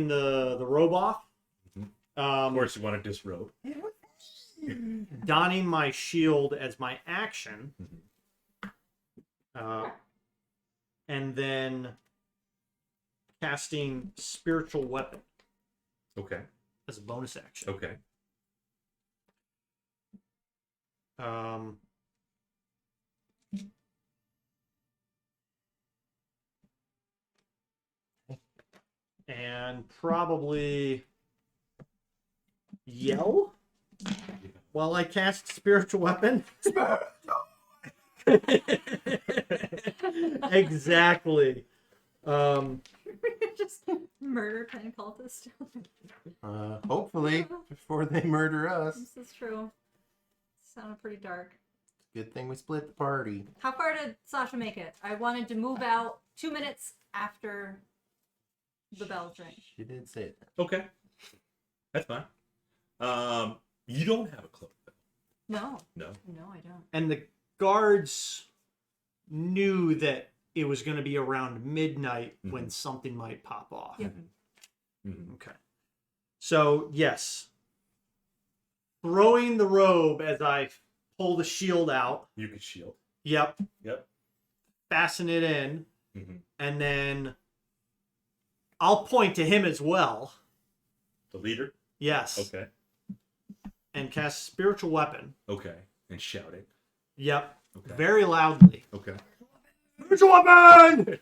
the robe off. Of course, you want to disrobe. Donning my shield as my action. And then casting spiritual weapon Okay. as a bonus action. Okay. And probably yell while I cast spiritual weapon. Exactly. Just murder 10 cultists. Hopefully, before they murder us. This is true. Sounded pretty dark. Good thing we split the party. How far did Sasha make it? I wanted to move out 2 minutes after the bells rang. She did say it. Okay. That's fine. You don't have a cloak, though. No. No. No, I don't. And the guards knew that it was going to be around midnight when something might pop off. Yep. Mm-hmm. Okay. So, yes. Throwing the robe as I pull the shield out. You could shield. Yep. Yep. Fasten it in. Mm-hmm. And then I'll point to him as well. The leader? Yes. Okay. And cast spiritual weapon. Okay. And shout it. Yep. Okay. Very loudly. Okay. Spiritual weapon!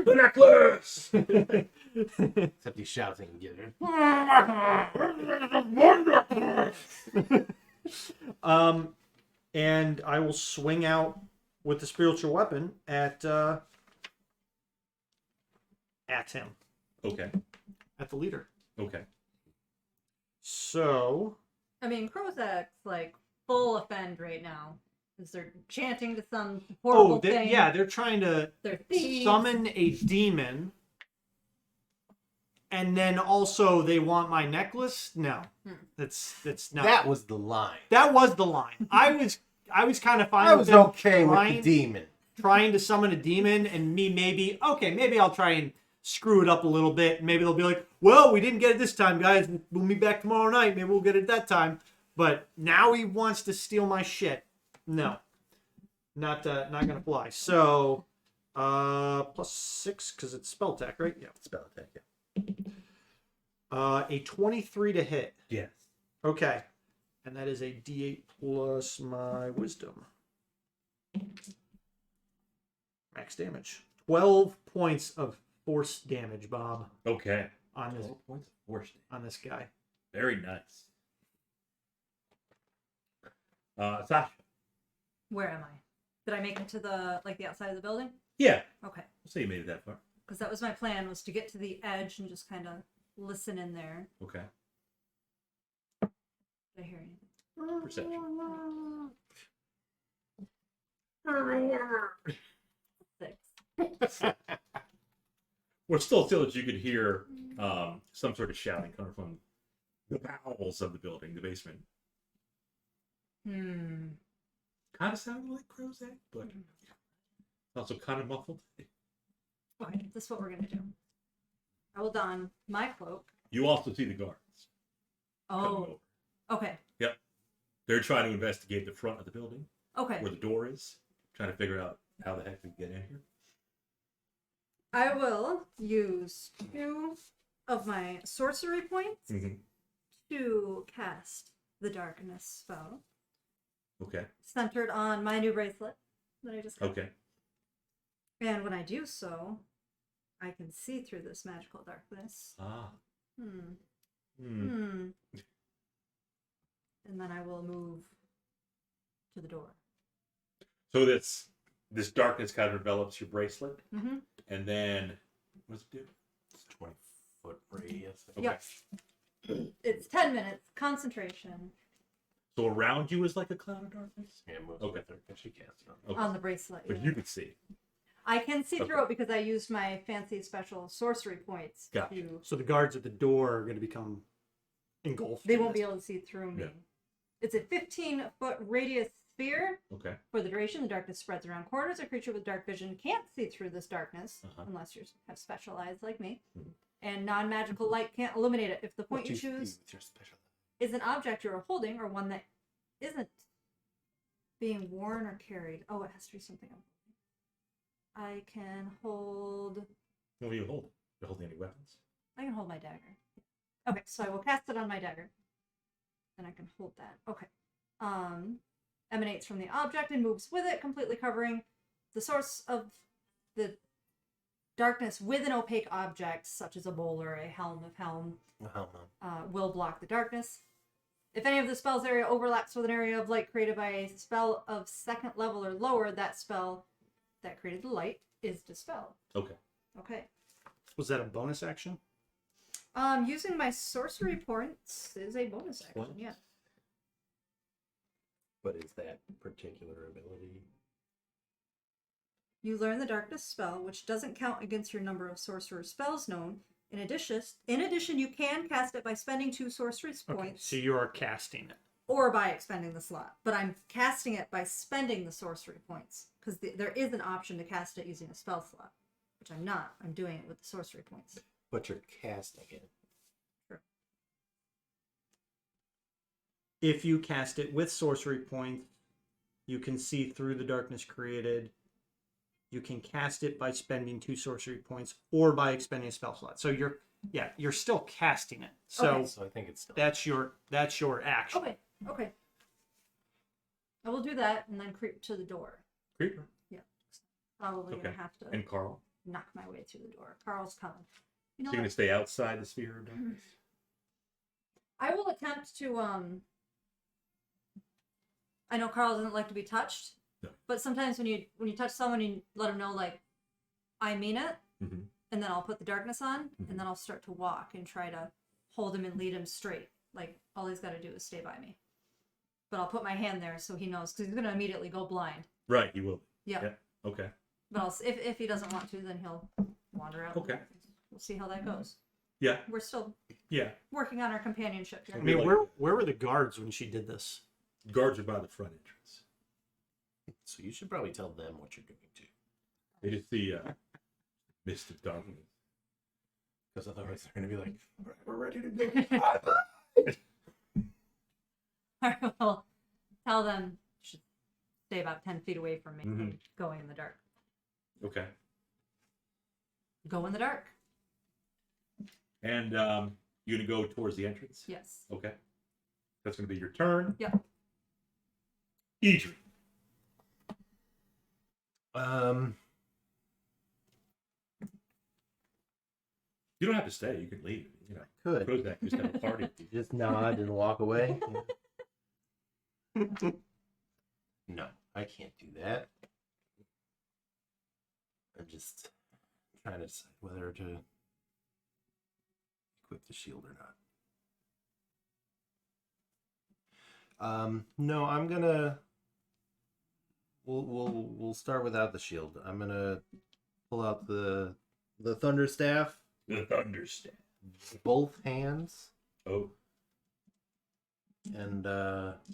The necklace! Except he's shouting again. And I will swing out with the spiritual weapon at him. Okay. At the leader. Okay. So I mean, Krozak's like full offend right now. Because they're chanting to some horrible thing. yeah, they're trying to They're thieves. summon a demon. And then also they want my necklace? No. That's not. That was the line. That was the line. I was kind of fine I with was them okay with the demon. trying to summon a demon, and me maybe I'll try and screw it up a little bit. Maybe they'll be like, well, we didn't get it this time, guys. We'll meet back tomorrow night. Maybe we'll get it that time. But now he wants to steal my shit. No. Not gonna fly. So +6 because it's spell attack, right? Yeah. Spell attack, yeah. A 23 to hit. Yes. Okay. And that is a D8 plus my wisdom. Max damage. 12 points of force damage, Bob, Okay. on this 12 points of force. on this guy. Very nice. Sasha. Where am I? Did I make it to the outside of the building? Yeah. Okay. I'll say you made it that far. Because that was my plan, was to get to the edge and just kind of listen in there. Okay. Did I hear anything? Perception. 6. Or still that you could hear some sort of shouting coming from the bowels of the building, the basement. Kind of sounded like Krozak, but also kind of muffled. Okay, this is what we're gonna do. I will don my cloak. You also see the guards. coming Oh, over. okay. Yep. They're trying to investigate the front of the building, Okay. where the door is, trying to figure out how the heck we get in here. I will use 2 of my sorcery points to cast the darkness spell, Okay. centered on my new bracelet that I just got. Okay. And when I do so, I can see through this magical darkness. Ah. And then I will move to the door. So this darkness kind of envelops your bracelet, Mm-hmm. and then what's it do? It's 20-foot radius. Okay. Yep. It's 10 minutes concentration So around you is like a cloud of darkness. Yeah, move Okay. with her because she can't. So. Okay. on the bracelet. But yeah. you can see. I can see through Okay. it because I used my fancy special sorcery points. Gotcha. To, So the guards at the door are going to become engulfed. they in won't be this. able to see through me. Yeah. It's a 15-foot radius sphere. Okay. For the duration, the darkness spreads around corners. A creature with dark vision can't see through this darkness unless you have special eyes like me. And non-magical light can't illuminate it. If the point you choose with your special. is an object you're holding or one that isn't being worn or carried. Oh, it has to be something I'm holding. I can hold. What are you holding? You're holding any weapons? I can hold my dagger. Okay, so I will cast it on my dagger. And I can hold that. Okay. Emanates from the object and moves with it, completely covering the source of the darkness with an opaque object, such as a bowl or a helm of helm, will block the darkness. If any of the spell's area overlaps with an area of light created by a spell of 2nd level or lower, that spell that created the light is dispelled. Okay. Okay. Was that a bonus action? Using my sorcery points is a bonus action, What? yeah. What is that particular ability? You learn the darkness spell, which doesn't count against your number of sorcerer spells known. In addition, you can cast it by spending 2 sorcery Okay, points so you are casting it. or by expending the slot. But I'm casting it by spending the sorcery points because there is an option to cast it using a spell slot, which I'm not. I'm doing it with the sorcery points. But you're casting it. If you cast it with sorcery points, you can see through the darkness created. You can cast it by spending 2 sorcery points or by expending a spell slot. So you're still casting it. So Okay. So I think it's still. that's your action. Okay. I will do that and then creep to the door. Creeper. Probably Okay. gonna have to And Carl. knock my way through the door. Carl's coming. You know So you're what? gonna stay outside the sphere of darkness. I will attempt to I know Carl doesn't like to be touched, No. but sometimes when you touch someone, you let them know like I mean it, Mhm. and then I'll put the darkness on, and then I'll start to walk and try to hold him and lead him straight. Like all he's got to do is stay by me. But I'll put my hand there so he knows because he's gonna immediately go blind. Right. You will. Yeah. Yeah. Okay. But if he doesn't want to, then he'll wander out. Okay. We'll see how that goes. Yeah. We're still Yeah. working on our companionship here. I mean, Like- where were the guards when she did this? Guards are by the front entrance. So you should probably tell them what you're doing too. They just see mist of darkness. Because otherwise they're going to be like, We're ready to go. I will tell them should stay about 10 feet away from me Mhm. and going in the dark. Okay. Go in the dark. And you're gonna go towards the entrance. Yes. Okay. That's gonna be your turn. Yep. Edrian. You don't have to stay. You can leave. You know, could Krozak just have a party. just nod and walk away. No, I can't do that. I'm just trying to decide whether to equip the shield or not. No, I'm gonna. We'll start without the shield. I'm gonna pull out the thunder staff, The thunderstaff. both hands, Oh. and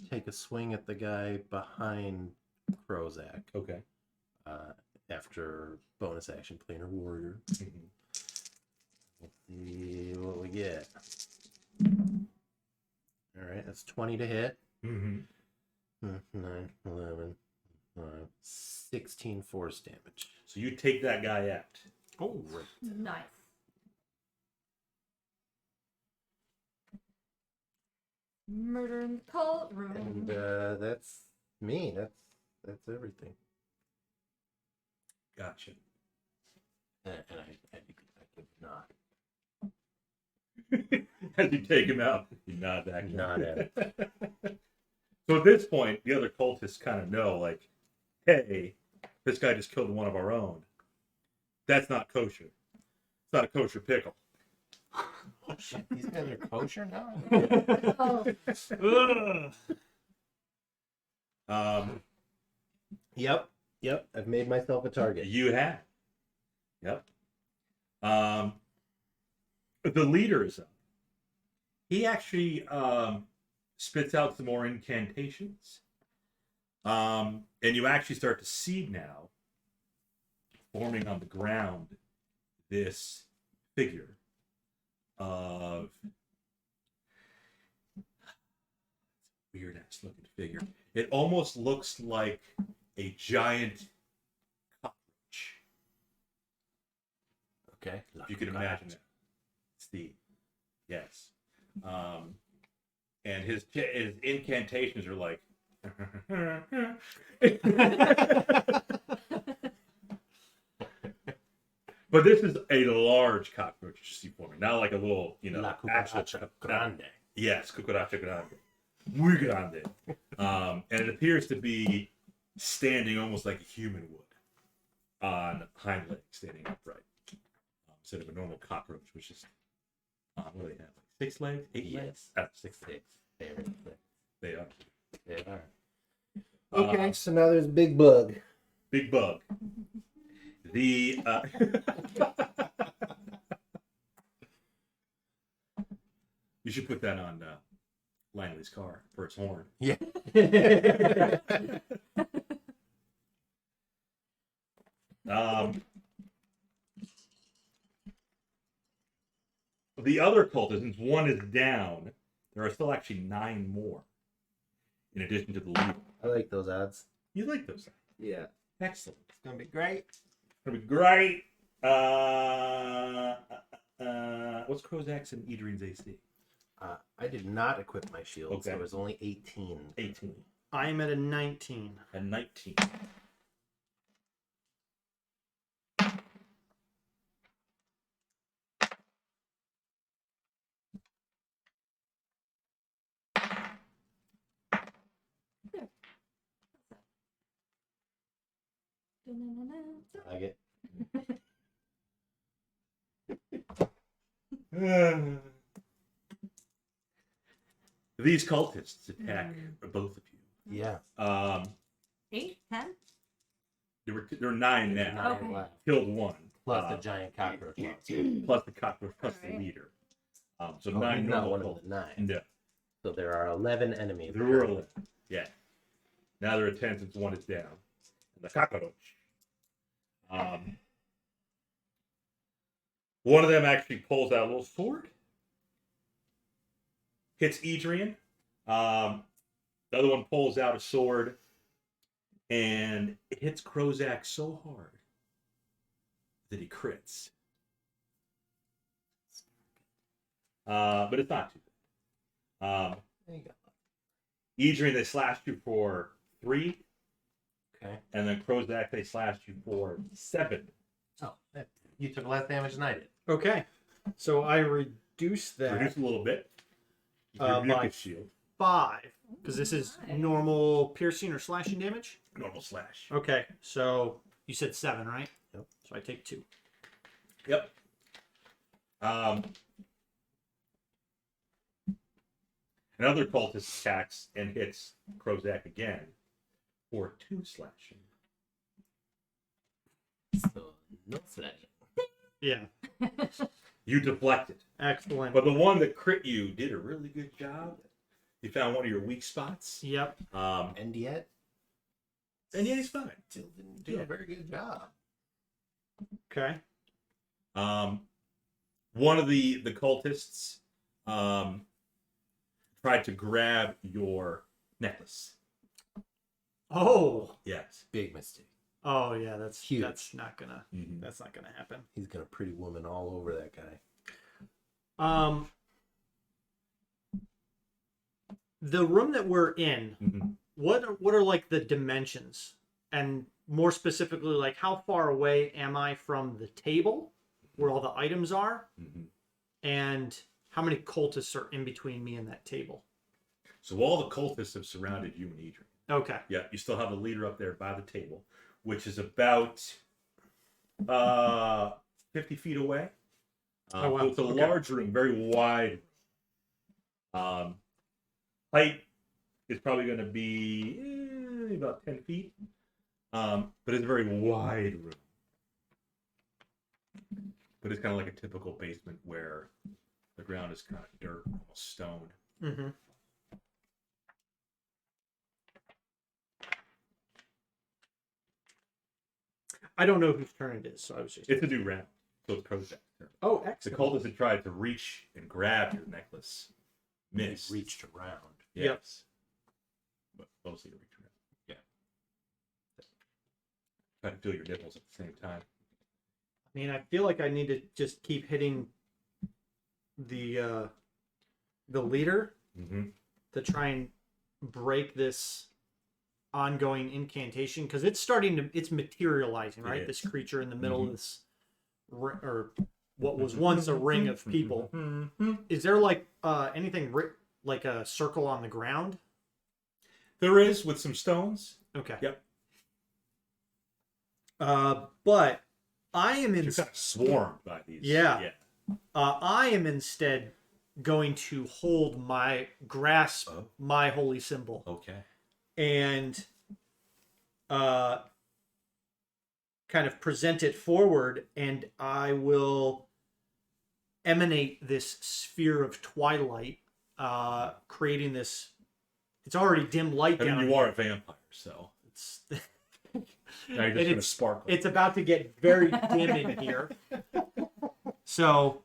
take a swing at the guy behind Krozak. Okay. After bonus action, planar warrior. Mhm. Let's see what we get. All right, that's 20 to hit. Mm-hmm. 9, 11, 16 force damage. So you take that guy out. Oh, Nice. Murder in the cult room. And that's me. That's everything. Gotcha. And I could not. As you take him out, you nod back. Nod at it. So at this point, the other cultists kind of know, like, hey, this guy just killed one of our own. That's not kosher. It's not a kosher pickle. Oh shit, these guys are kosher now? ugh. Yep. I've made myself a target. You have. Yep. The leader is up. He actually spits out some more incantations. And you actually start to see now, forming on the ground, this figure of weird ass looking figure. It almost looks like a giant cockroach. Okay. If you can imagine it. Steve. Yes. And his incantations are like but this is a large cockroach you see forming, not like a little, La actual cucaracha grande. Yes, cucaracha grande. Muy grande. And it appears to be standing almost like a human would on hind legs, standing upright. Instead of a normal cockroach, which is, what do they have? Like 6 legs? 8 legs? Yes. 6 legs. They are. They are. Okay, so now there's Big Bug. Big Bug. The you should put that on Langley's car for its horn. Yeah. The other cultists, one is down. There are still actually 9 more, in addition to the leader. I like those odds. You like those? Yeah. Excellent. It's gonna be great. It's gonna be great. What's Krozak's and Edrian's AC? I did not equip my shield, so Okay. it was only 18. 18 I'm at a 19. and 19. I like it. These cultists attack both of you. Yeah. 8, 10? There were 9 There's now. 9 Okay. left. Killed 1. Plus the giant cockroach monster. Plus the cockroach, plus Alright. the leader. So Oh, 9 he's not normal one of cultists. the 9. No. So there are 11 enemies. There were 11. Yeah. Now there are 10 since 1 is down. And the cockroach. One of them actually pulls out a little sword. Hits Edrian. The other one pulls out a sword. And it hits Krozak so hard that he crits. But it's not too bad. There you go. Edrian, they slashed you for 3. Okay. And then Krozak, they slashed you for 7. Oh, you took less damage than I did. Okay, so I reduce that Reduce a little bit. by Reduce shield. 5 because this is normal piercing or slashing damage. Normal slash. Okay, so you said 7, right? Yep. So I take 2. Yep. Another cultist attacks and hits Krozak again for 2 slashing. So no slashing. Yeah, You deflected. excellent. But the one that crit you did a really good job. You found one of your weak spots. Yep. And yet, And yeah, he's fine. still didn't do a very good job. Okay. One of the cultists tried to grab your necklace. Oh. Yes. Big mistake. Oh yeah, that's Huge. That's not gonna Mhm. happen. He's got a pretty woman all over that guy. The room that we're in, Mhm. what are like the dimensions, and more specifically, like how far away am I from the table where all the items are, Mhm. and how many cultists are in between me and that table? So all the cultists have surrounded you and Edrian. Okay. Yeah, you still have the leader up there by the table, which is about 50 feet away. Oh, wow. So it's a Okay. large room, very wide. Height is probably going to be about 10 feet, but it's a very wide room. But it's kind of like a typical basement where the ground is kind of dirt, almost stone. Mm-hmm. I don't know whose turn it is, so I was just. It's a new round, so it's Krozak's turn. Oh, The excellent. cultists had tried to reach and grab your necklace. Missed. Reached around. Yes. Yep. But mostly to reach around. Yeah. Try to feel your nipples at the same time. I mean, I feel like I need to just keep hitting the leader Mm-hmm. to try and break this ongoing incantation, because it's materializing, right? It This is. creature in the middle Mhm. of this or what was once a ring of people. Mm-hmm. Is there like anything like a circle on the ground? There is, with some stones. Okay. Yep. But I am You're kind of swarmed by these. Yeah. I am instead going to hold grasp Oh. my holy symbol Okay. and kind of present it forward, and I will emanate this sphere of twilight, creating this. It's already dim light I down mean, you here. are a vampire, so It's, now you're just going to sparkle. it's about to get very dim in here. So,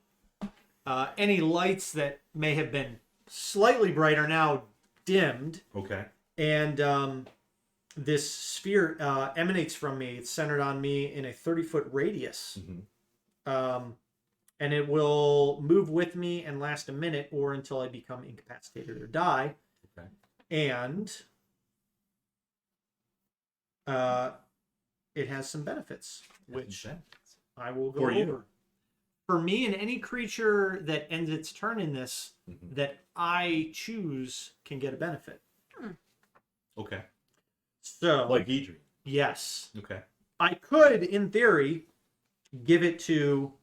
any lights that may have been slightly bright are now dimmed, Okay. and this sphere emanates from me. It's centered on me in a 30-foot radius, Mm-hmm. and it will move with me and last a minute or until I become incapacitated or die. Okay. And it has some benefits, which I will go For you. over. For me and any creature that ends its turn in this Mhm. that I choose can get a benefit. Okay. So, Like Edrian. yes, Okay. I could, in theory, give it to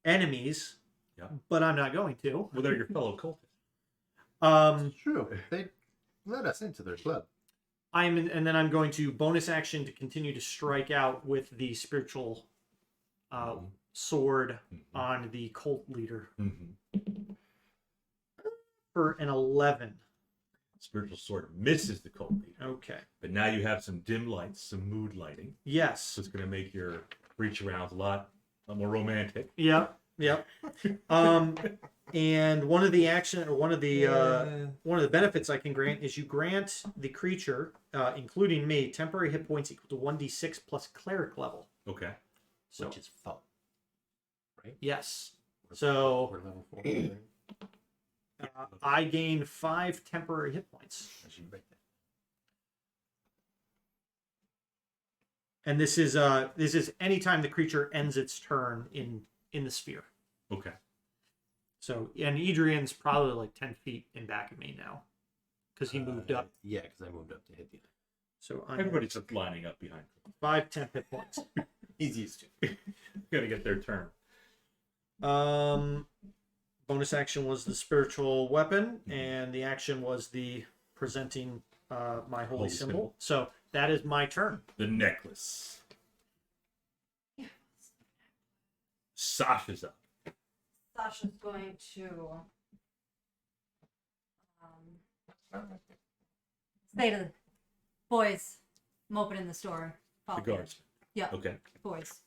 enemies, Yeah. but I'm not going to. Well, they're your fellow cultists. True. They let us into their club. And then I'm going to bonus action to continue to strike out with the spiritual sword on the cult leader Mm-hmm. for an 11. Spiritual sword misses the cult leader. Okay. But now you have some dim lights, some mood lighting. Yes. So it's going to make your reach around a lot more romantic. Yep. And one of the benefits I can grant is you grant the creature, including me, temporary hit points equal to 1d6 plus cleric level. Okay. So Which is fun. yes. So We're level 4. I gain 5 temporary hit points, I should break that. and this is anytime the creature ends its turn in the sphere. Okay. So, and Edrian's probably like 10 feet in back of me now. because he moved up. Yeah, because I moved up to hit you. So I'm Everybody's just lining up behind. 5 temp hit points. He's used to. Gonna get their turn. Bonus action was the spiritual weapon, and the action was the presenting my holy Holy symbol. symbol. So that is my turn. The necklace. Sasha's up. Sasha's going to say to the boys, I'm opening the store. Follow The me." guards. Yeah, Okay. boys.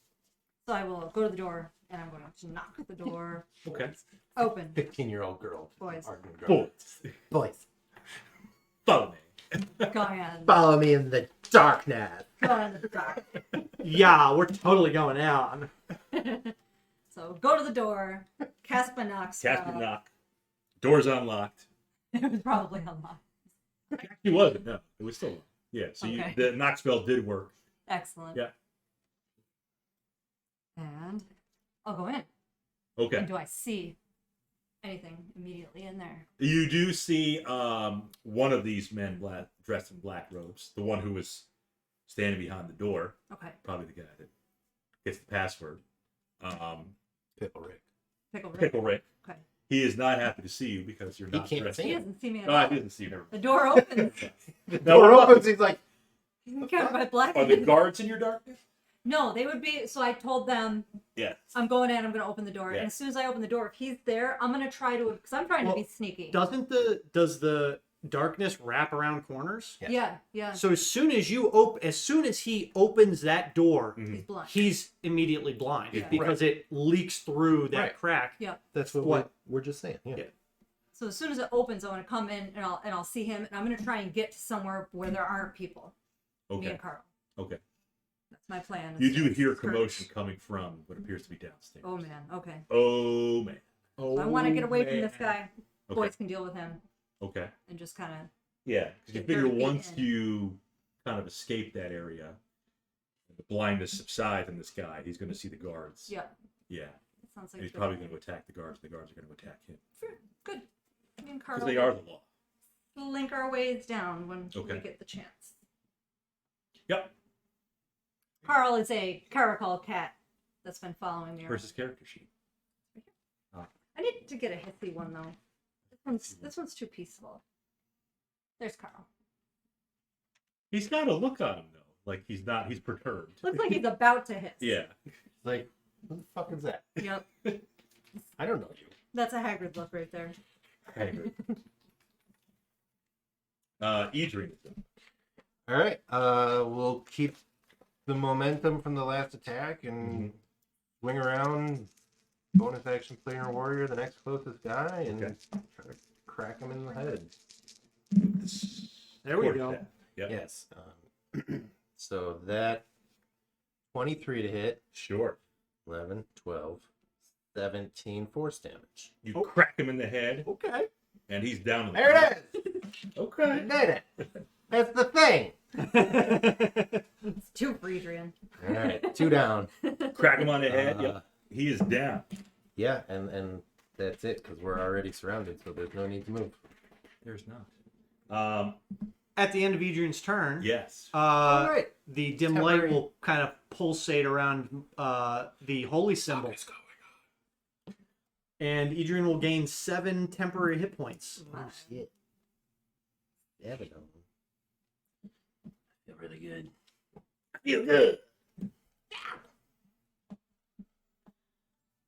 So I will go to the door and I'm going to knock at the door. Okay. Open. 15-year-old girl. Boys. Arguing girl. Boys. Boys. Follow me. Go ahead. Follow me in the darkness. Go ahead in the dark. Yeah, we're totally going out. So go to the door, cast my knock spell. Cast a knock. Door's unlocked. It was probably unlocked. It wasn't. No, it was still locked. Yeah. So Okay. the knock spell did work. Excellent. Yeah. And I'll go in. Okay. And do I see anything immediately in there? You do see one of these men dressed in black robes. The one who was standing behind the door. Okay. Probably the guy that gets the password. Pickle Rick. Pickle Rick. Pickle Rick. Okay. He is not happy to see you because you're He not can't dressed. see He you. doesn't see me at No, all. he doesn't see you. Never The door opens. The No, door what opens. He's like, Covered by black. Are the guards in your darkness? No, they would be. So I told them Yes. I'm going in. I'm going to open the door. Yeah. And as soon as I open the door, if he's there, I'm going to try to. Because I'm trying Well, to be sneaky. Does the darkness wrap around corners? Yes. Yeah. Yeah. So as soon as he opens that door, Mhm. He's blind. he's immediately blind Yeah. because it leaks through that Right. crack. Yeah. that's what, What? we're just saying. Yeah. Yeah. So as soon as it opens, I want to come in and I'll see him, and I'm going to try and get to somewhere where there aren't people. Me Okay. and Carl. Okay. That's my plan. You is do to hear skirt. commotion coming from what appears to be downstairs. Oh man. Okay. Oh man. Oh, So I want to get away from man. this guy. Okay. Boys can deal with him Okay. and just kind of. Yeah, because you Get figure 30 feet once in. you kind of escape that area, the blindness subsides in this guy. He's going to see the guards. Yeah. Yeah. It sounds like And he's a good probably plan. going to attack the guards. The guards are going to attack him Good. Me and Carl because they are the law. link our ways down when Okay. we get the chance. Yep. Carl is a caracal cat that's been following me. around. Versus character sheet. I need to get a hissy one though. This one's too peaceful. There's Carl. He's got a look on him though, like he's not. He's perturbed. Looks like he's about to hiss. Yeah. Like, who the fuck is that? Yep. I don't know you. That's a Hagrid look right there. Edrian is up. All right. We'll keep the momentum from the last attack and swing around. Bonus action player warrior, the next closest guy, and Okay. try to crack him in the head. There we Quarter go. staff. Yep. Yes. So that 23 to hit, Sure. 11, 12, 17 force damage. You Oh. crack him in the head, Okay. and he's down. On the There ground. it is. Okay. You did it. That's the thing. It's two for Adrian. All right. 2 down. Crack him on the head. Uh, Yep. He is down. Yeah, and that's it because we're already surrounded, so there's no need to move. There's not. At the end of Adrian's turn, Yes. All right. the dim light Temporary. will kind of pulsate around the holy symbol, and Adrian will gain 7 temporary hit points. Oh shit. Yeah, but feel really good. Feel good.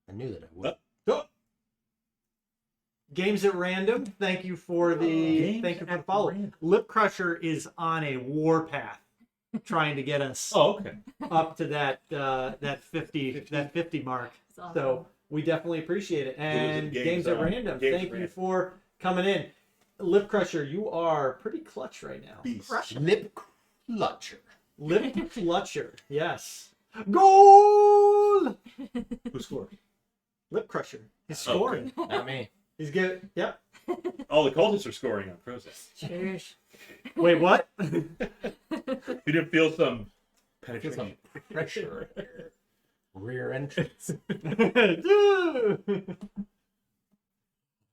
I knew that I would. Games at random. Thank you for the Games the at follow. random. Lip Crusher is on a war path, trying to get us Oh, okay. up to that 50 mark. It's awesome. So we definitely appreciate it. And Games games at on- random. Games at Thank you Random. for coming in. Lip Crusher, you are pretty clutch right now. Beast. Lip clutcher. Lip Clutcher, yes. Goal! Who scored? Lip Crusher. He's Oh, scoring. Not me. He's good. Yep. Oh, the cultists are scoring on Krozak. Cheers. Wait, what? You didn't feel some Feel penetration. some pressure in your rear entrance.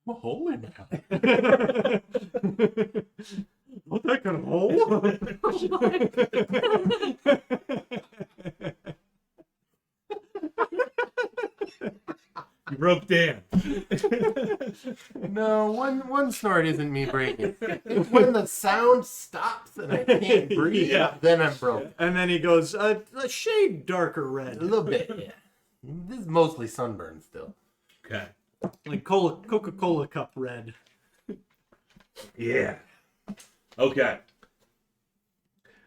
I'm a holy man. What that kind of hole? You broke Dan. No, one snort isn't me breaking. It's when the sound stops and I can't breathe, Yeah. then I'm broken. And then he goes, a shade darker A red. little bit, yeah. This is mostly sunburn still. Okay. Like Coca-Cola cup red. Yeah. Okay.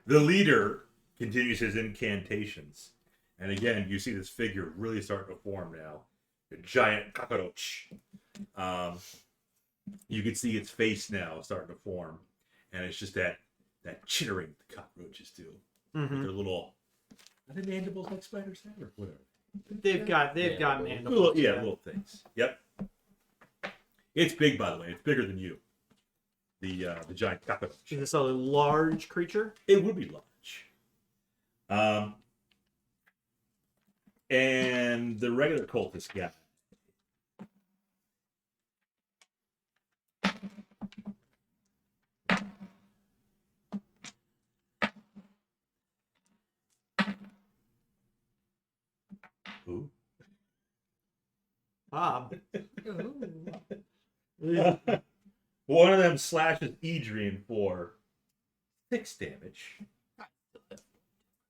The leader continues his incantations. And again, you see this figure really starting to form now. A giant cockroach. You can see its face now starting to form. And it's just that chittering the cockroaches do. With Mm-hmm. their little... Are they mandibles like spiders have? Or whatever? They've got mandibles. Little things. Yep. It's big, by the way. It's bigger than you. The giant cockroach. Is this a large creature? It would be large. And the regular cultist guy. Ooh. Bob. Ooh. One of them slashes Edrian for 6 damage.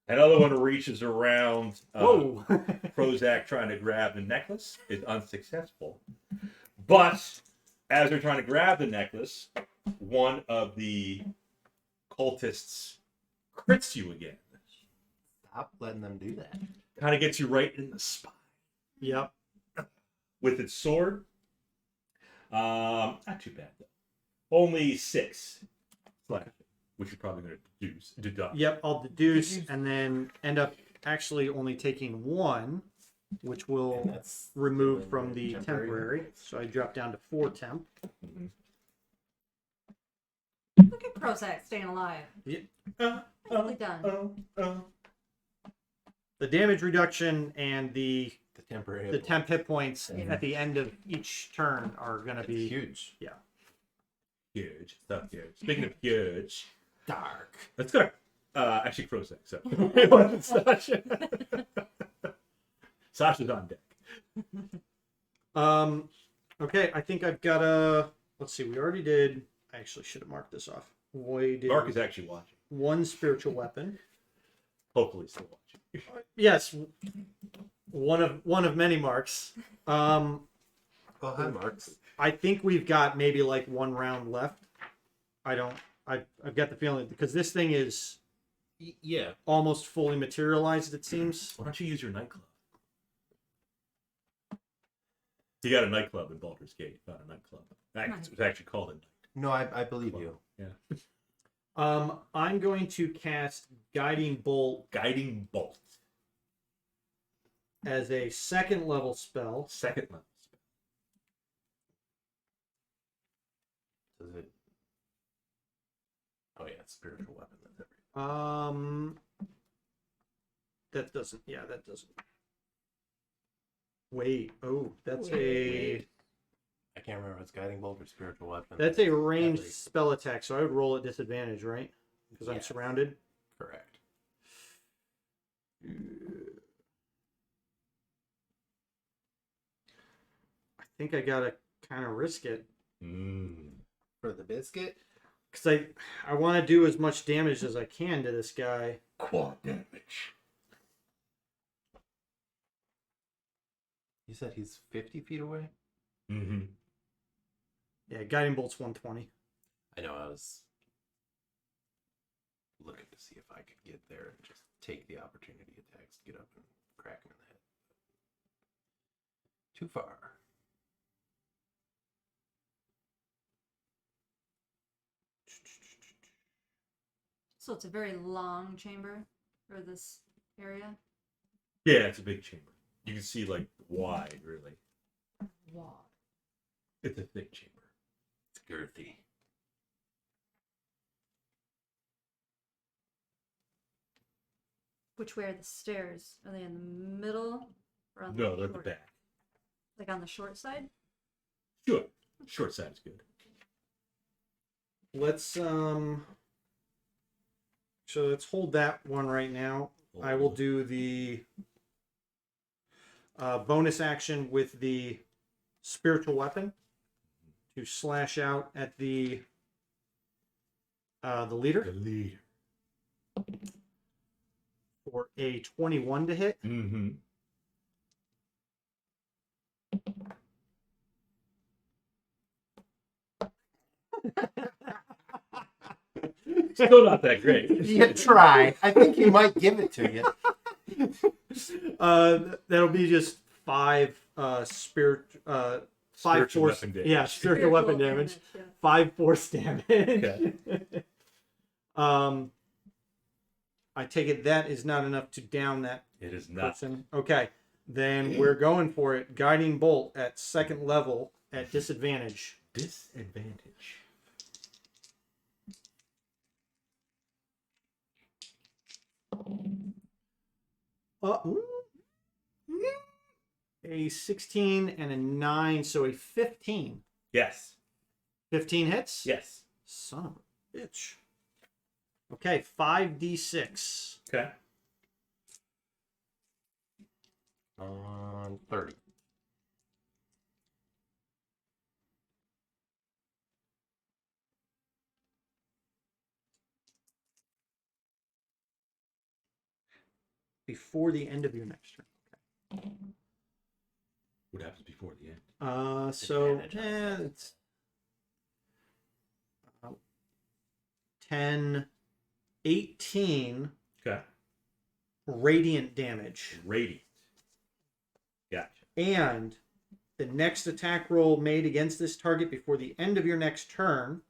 Another one reaches around Whoa. Krozak trying to grab the necklace. Is unsuccessful. But as they're trying to grab the necklace, one of the cultists crits you again. Stop letting them do that. Kind of gets you right in the spine Yep. with its sword. Not too bad though. Only 6 slash, which you're probably going to deduct. Yep, I'll deduce and then end up actually only taking 1, which And will that's remove from the temporary. So I drop down to 4 temp. Look at Krozak staying alive. Nicely done. The damage reduction and the temporary. temp hit points at the end of each turn are going to be huge. Huge. Stuff huge. Speaking of huge, Dark. let's go. Actually, Krozak. So. Sasha. Sasha's on deck. Okay, I think I've got a. Let's see, we already did. I actually should have marked this off. We did Mark is actually watching. 1 spiritual weapon. Hopefully, still watching. Yes, one of many marks. Oh, hi, Marks. I think we've got maybe like 1 round left. I've got the feeling because this thing is Yeah. almost fully materialized. It seems. Why don't you use your nightclub? You got a nightclub in Baldur's Gate. You found a nightclub. It was actually called a night. No, I believe you. Yeah. I'm going to cast Guiding Bolt Guiding Bolt. as a 2nd level spell. 2nd level. Does it? Oh yeah, it's spiritual weapon. That's everything. That doesn't. Yeah, that doesn't. Wait. Oh, that's Wait. I can't remember if it's guiding bolt or spiritual weapon. that's a ranged Deadly. spell attack. So I would roll at disadvantage, right? Because I'm Yes. surrounded. Correct. I think I gotta kind of risk it For the biscuit. because I want to do as much damage as I can to this guy. Quad damage. You said he's 50 feet away? Mm-hmm. Yeah, guiding bolt's 120. I know, I was looking to see if I could get there and just take the opportunity attacks to get up and crack him in the head. Too far. So it's a very long chamber for this area. Yeah, it's a big chamber. You can see like wide, really. Wow. It's a thick chamber. It's girthy. Which way are the stairs? Are they in the middle or on the No, they're at the short? back. Like on the short side? Sure. Short side is good. Let's so let's hold that one right now. I will do the bonus action with the spiritual weapon to slash out at the leader The leader. for a 21 to hit. Mm-hmm. Still not that great. You try. I think he might give it to you. That'll be just 5 spirit 5 Spiritual force weapon damage. yeah spiritual weapon damage. Yeah. 5 force damage. Okay. I take it that is not enough to down that It is not. person. Okay, then we're going for it. Guiding bolt at 2nd level at disadvantage. Disadvantage. A 16 and a 9, so a 15. Yes. 15 hits? Yes. Son of a bitch. Okay, 5d6. Okay. On 30. Before the end of your next turn. What happens before the end? So Advantage on it's 10, 18 Okay. radiant damage. Radiant. Gotcha. And the next attack roll made against this target before the end of your next turn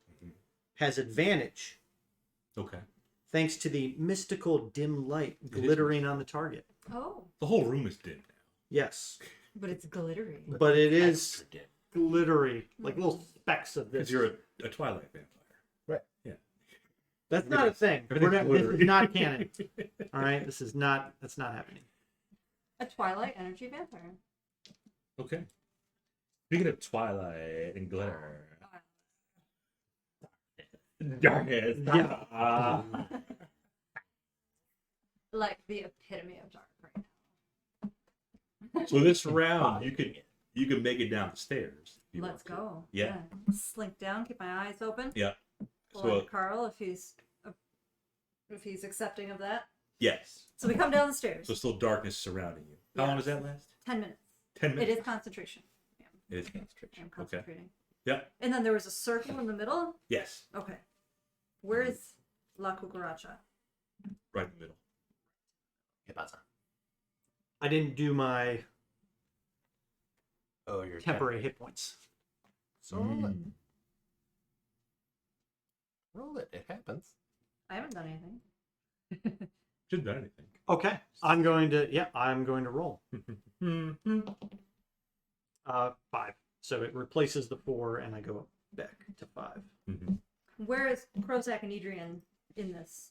has advantage, Okay. thanks to the mystical dim light is glittering on the target. Oh, The whole room is dim now. Yes, but it's glittery. but it is Extra dip. glittery, like little specks of Because this. you're a Twilight vampire. That's not a thing. Everything's This glittery. is not canon. All right, that's not happening. A Twilight energy vampire. Okay. Speaking of Twilight and glitter. Darkness. Yeah. Like the epitome of dark right now. So this round, you could make it down the stairs. if you Let's want to. go. Yeah. Slink down, keep my eyes open. Yeah. Pull So out Carl if he's accepting of that. yes. So we come down the stairs. So still darkness surrounding you. How long does that last? 10 minutes. 10 It minutes. is concentration. It is concentration. I'm Okay. concentrating. Yeah. And then there was a circle in the middle. Yes. Okay. Where is La Cucaracha? Right in the middle. ¿Qué pasa? I didn't do my Oh, you're temporary hit points. So roll it. Roll it. It happens. I haven't done anything. Shouldn't done anything. Okay, I'm going to roll. 5. So it replaces the 4, and I go back to 5. Where is Krozak and Edrian in this?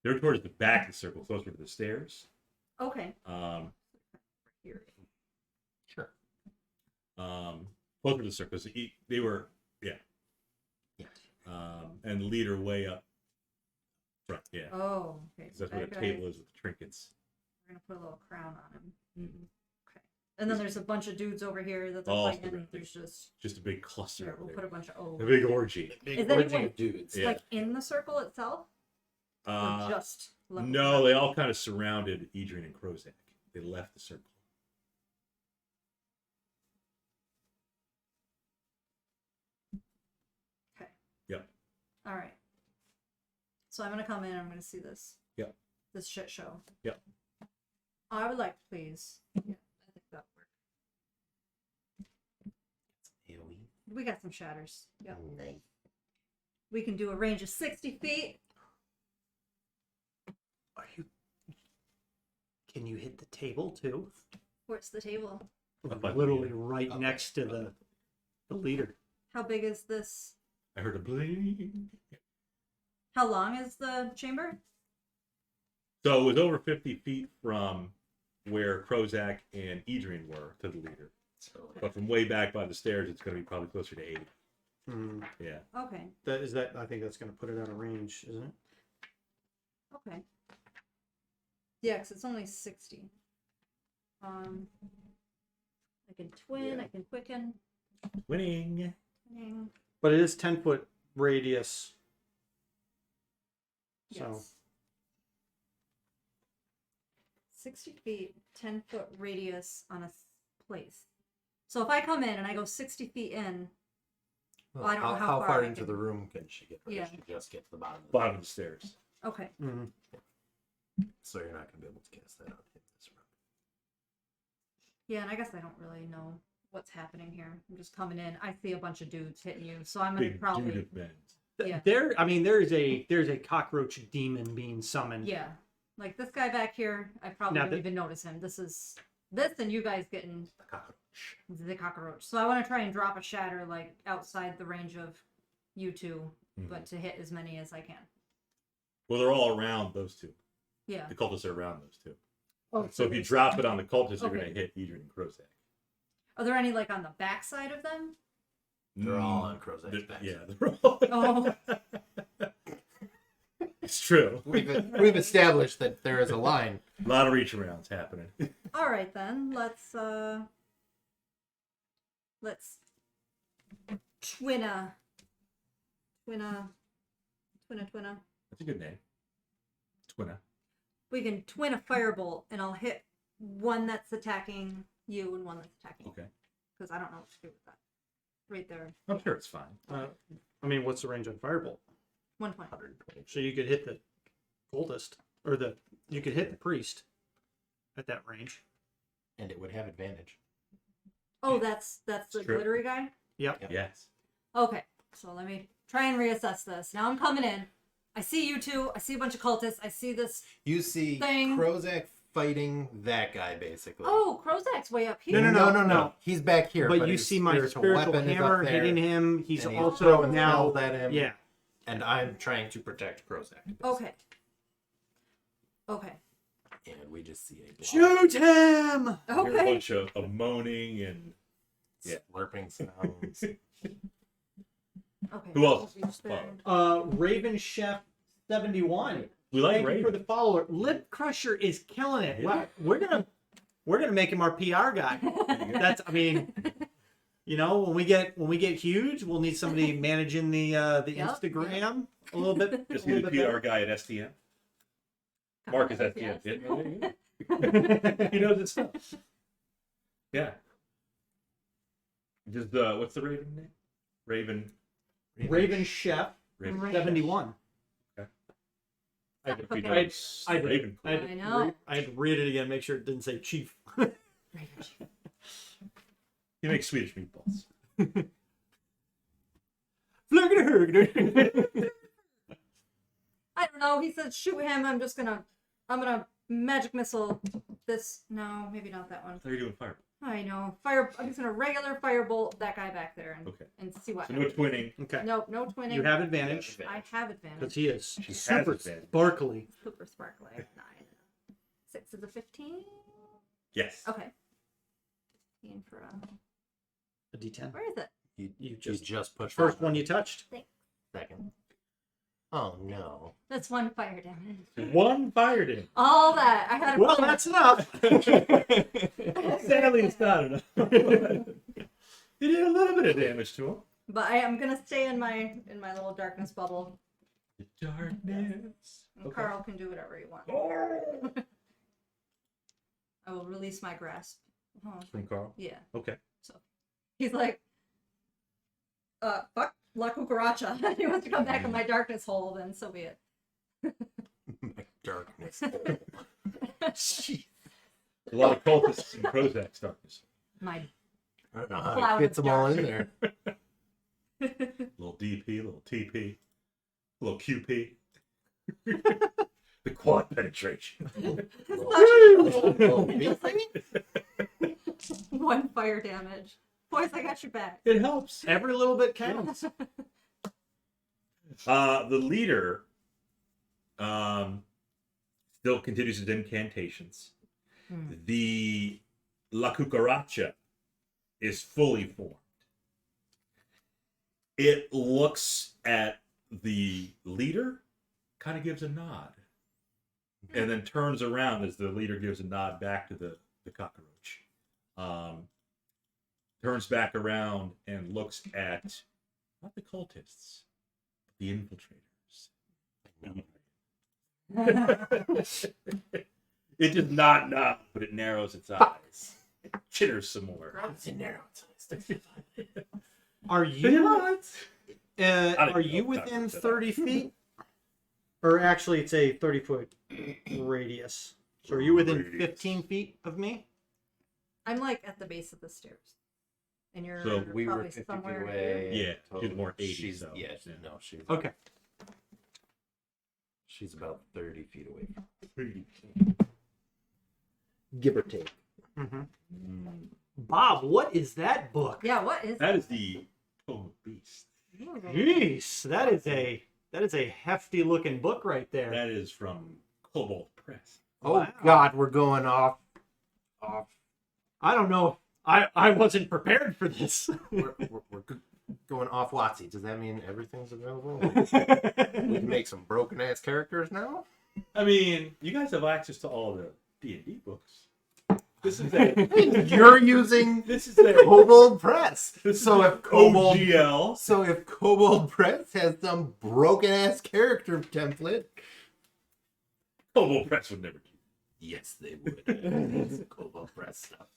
They're towards the back of the circle, closer to the stairs. Okay. Here. Sure. Closer to the circle. So they were, yeah. Yeah. And the leader way up front, yeah. Oh, okay. 'Cause that's where the That guy- table is with the trinkets. We're gonna put a little crown on him. Okay. And then there's a bunch of dudes over here that they're All fighting. surrounded. There's just Just a big cluster. here. over We'll there. put a bunch of A big orgy. Big Is orgy anyone- of dudes. Yeah. like in the circle itself, or just left No, they all kind of surrounded Edrian and Krozak. They left the circle. Okay. Yep. All right. So I'm gonna come in. I'm gonna see this. Yep. This shit show. Yep. I would like, please. Yeah, I think that works. AoE. We got some shatters. Yep. Nice. We can do a range of 60 feet. Are you? Can you hit the table too? Where's the table? Up by the Literally leader. right Oh, next to the leader. How big is this? I heard a bling. How long is the chamber? So it was over 50 feet from where Krozak and Edrian were to the leader. But from way back by the stairs, it's going to be probably closer to 80. Mm, Yeah. Okay. I think that's going to put it out of range, isn't it? Okay. Yeah, because it's only 60. I can twin. Yeah. I can quicken. Winning. Twinning. But it is 10-foot radius. So Yes. 60 feet, 10-foot radius on a place. So if I come in and I go 60 feet in, Well, I don't know how how far far I into can- the room can she get? Or Yeah. does she just get to the bottom? Bottom of the stairs. okay. mhm. So you're not going to be able to cast that on this room. Yeah, and I guess I don't really know what's happening here. I'm just coming in. I see a bunch of dudes hitting you, so I'm gonna Big probably dude of men. Yeah. There's a cockroach demon being summoned. yeah. Like this guy back here, I probably Now don't even notice him. This and you guys getting The cockroach. the cockroach. So I want to try and drop a shatter like outside the range of you two, but to hit as many as I can. Well, they're all around those two. Yeah. The cultists are around those two. Oh, So if you drop it on the cultists, you're Okay. going to hit Edrian and Krozak. Are there any like on the back side of them? They're all on Krozak's back. Yeah, they're all. Oh. It's true. We've established that there is a line. A lot of reach arounds happening. All right then. Let's twinna. That's a good name. Twinna. We can twin a firebolt, and I'll hit one that's attacking you and one that's attacking. Okay. Because I don't know what to do with that. Right there, I'm sure it's fine. I mean, what's the range on firebolt? 120. So you could hit the cultist, or you could hit the priest at that range. And it would have advantage. Oh, that's the True. glittery guy. Yep. Yes. Okay, so let me try and reassess this. Now I'm coming in. I see you two. I see a bunch of cultists. I see this. You see Thing. Krozak fighting that guy, basically. Oh, Krozak's way up here. No. He's back here. But you his see my spiritual weapon is hammer up there, hitting him. He's and also throwing now. spells at him. Yeah. And I'm trying to protect Krozak. Okay. Okay. And we just see a blob Shoot him! Hear a Okay. bunch of moaning and yeah. slurping sounds. Okay. Who else? We'll be spared. Raven Chef 71. we like Thank you for Raven. the follower. Lip Crusher is killing it. Yeah. Wow, we're gonna make him our PR guy. That's when we get huge, we'll need somebody managing the Yep, Instagram a little bit. Just a little the bit PR better. guy at STM. Mark is STM. Yes. Yeah, there you go. He knows his stuff. Yeah. Just what's the Raven name? Raven Chef Raven. 71. Okay. I had to- If we I know had- it's I had to- Raven. I had to I know. I had to read it again, make sure it didn't say chief. He makes Swedish meatballs. I don't know. He said shoot him. I'm gonna magic missile this. No, maybe not that one. How are you doing fire? I know. I'm just gonna regular firebolt that guy back there and, Okay. and see what So no happens. twinning. Okay. No twinning. You have advantage I have advantage. because he is She has super advantage. sparkly. Super sparkly. 9. 6 is a 15. Yes. Okay. 15 for A D10. where is it? You You just just pushed first the one you touched. second. Oh no. That's 1 fire damage. One fired him. All that I had. Well, that's enough. Sadly, it's not enough. He did a little bit of damage to him. But I am gonna stay in my little darkness bubble. The darkness. And Okay. Carl can do whatever he wants. I will release my grasp. Oh, From Carl. yeah. Okay. He's like, fuck La Cucaracha. He wants to come back in my darkness hole, then so be it. My darkness. Jeez. A lot of cultists in Krozak's darkness. My I don't know how Cloud he fits of them all in there. Little DP, little TP, little QP. The quad penetration. Little beef. 1 fire damage. Boys, I got your back. It helps. Every little bit counts. The leader still continues his incantations. The La Cucaracha is fully formed. It looks at the leader, kind of gives a nod, and then turns around as the leader gives a nod back to the cockroach. Turns back around and looks at not the cultists, but the infiltrators. It does not nod, but it narrows its eyes. It chitters some more. Are you don't are you know within that. 30 feet? Or actually, it's a 30-foot radius. So are you within Radius. 15 feet of me? I'm like at the base of the stairs. And you're So We were probably 50 feet somewhere away. Yeah, total. she's more 80, She's, so, yeah, yeah. no, she's Okay. she's about 30 feet away. Give or take. Mm-hmm. Bob, what is that book? Yeah, what is That is the Tome of Beast. Jeez, that is a hefty looking book right there. That is from Cobalt Press. Oh Wow. God, we're going off. I don't know. I wasn't prepared for this. We're going off WotC. Does that mean everything's available? We can make some broken ass characters now. I mean, you guys have access to all the D&D books. This is a You're using this is a Kobold Press. this So is if Kobold, OGL. so if Kobold Press has some broken ass character template, Cobalt Press would never do yes, they would. It's Kobold Press stuff.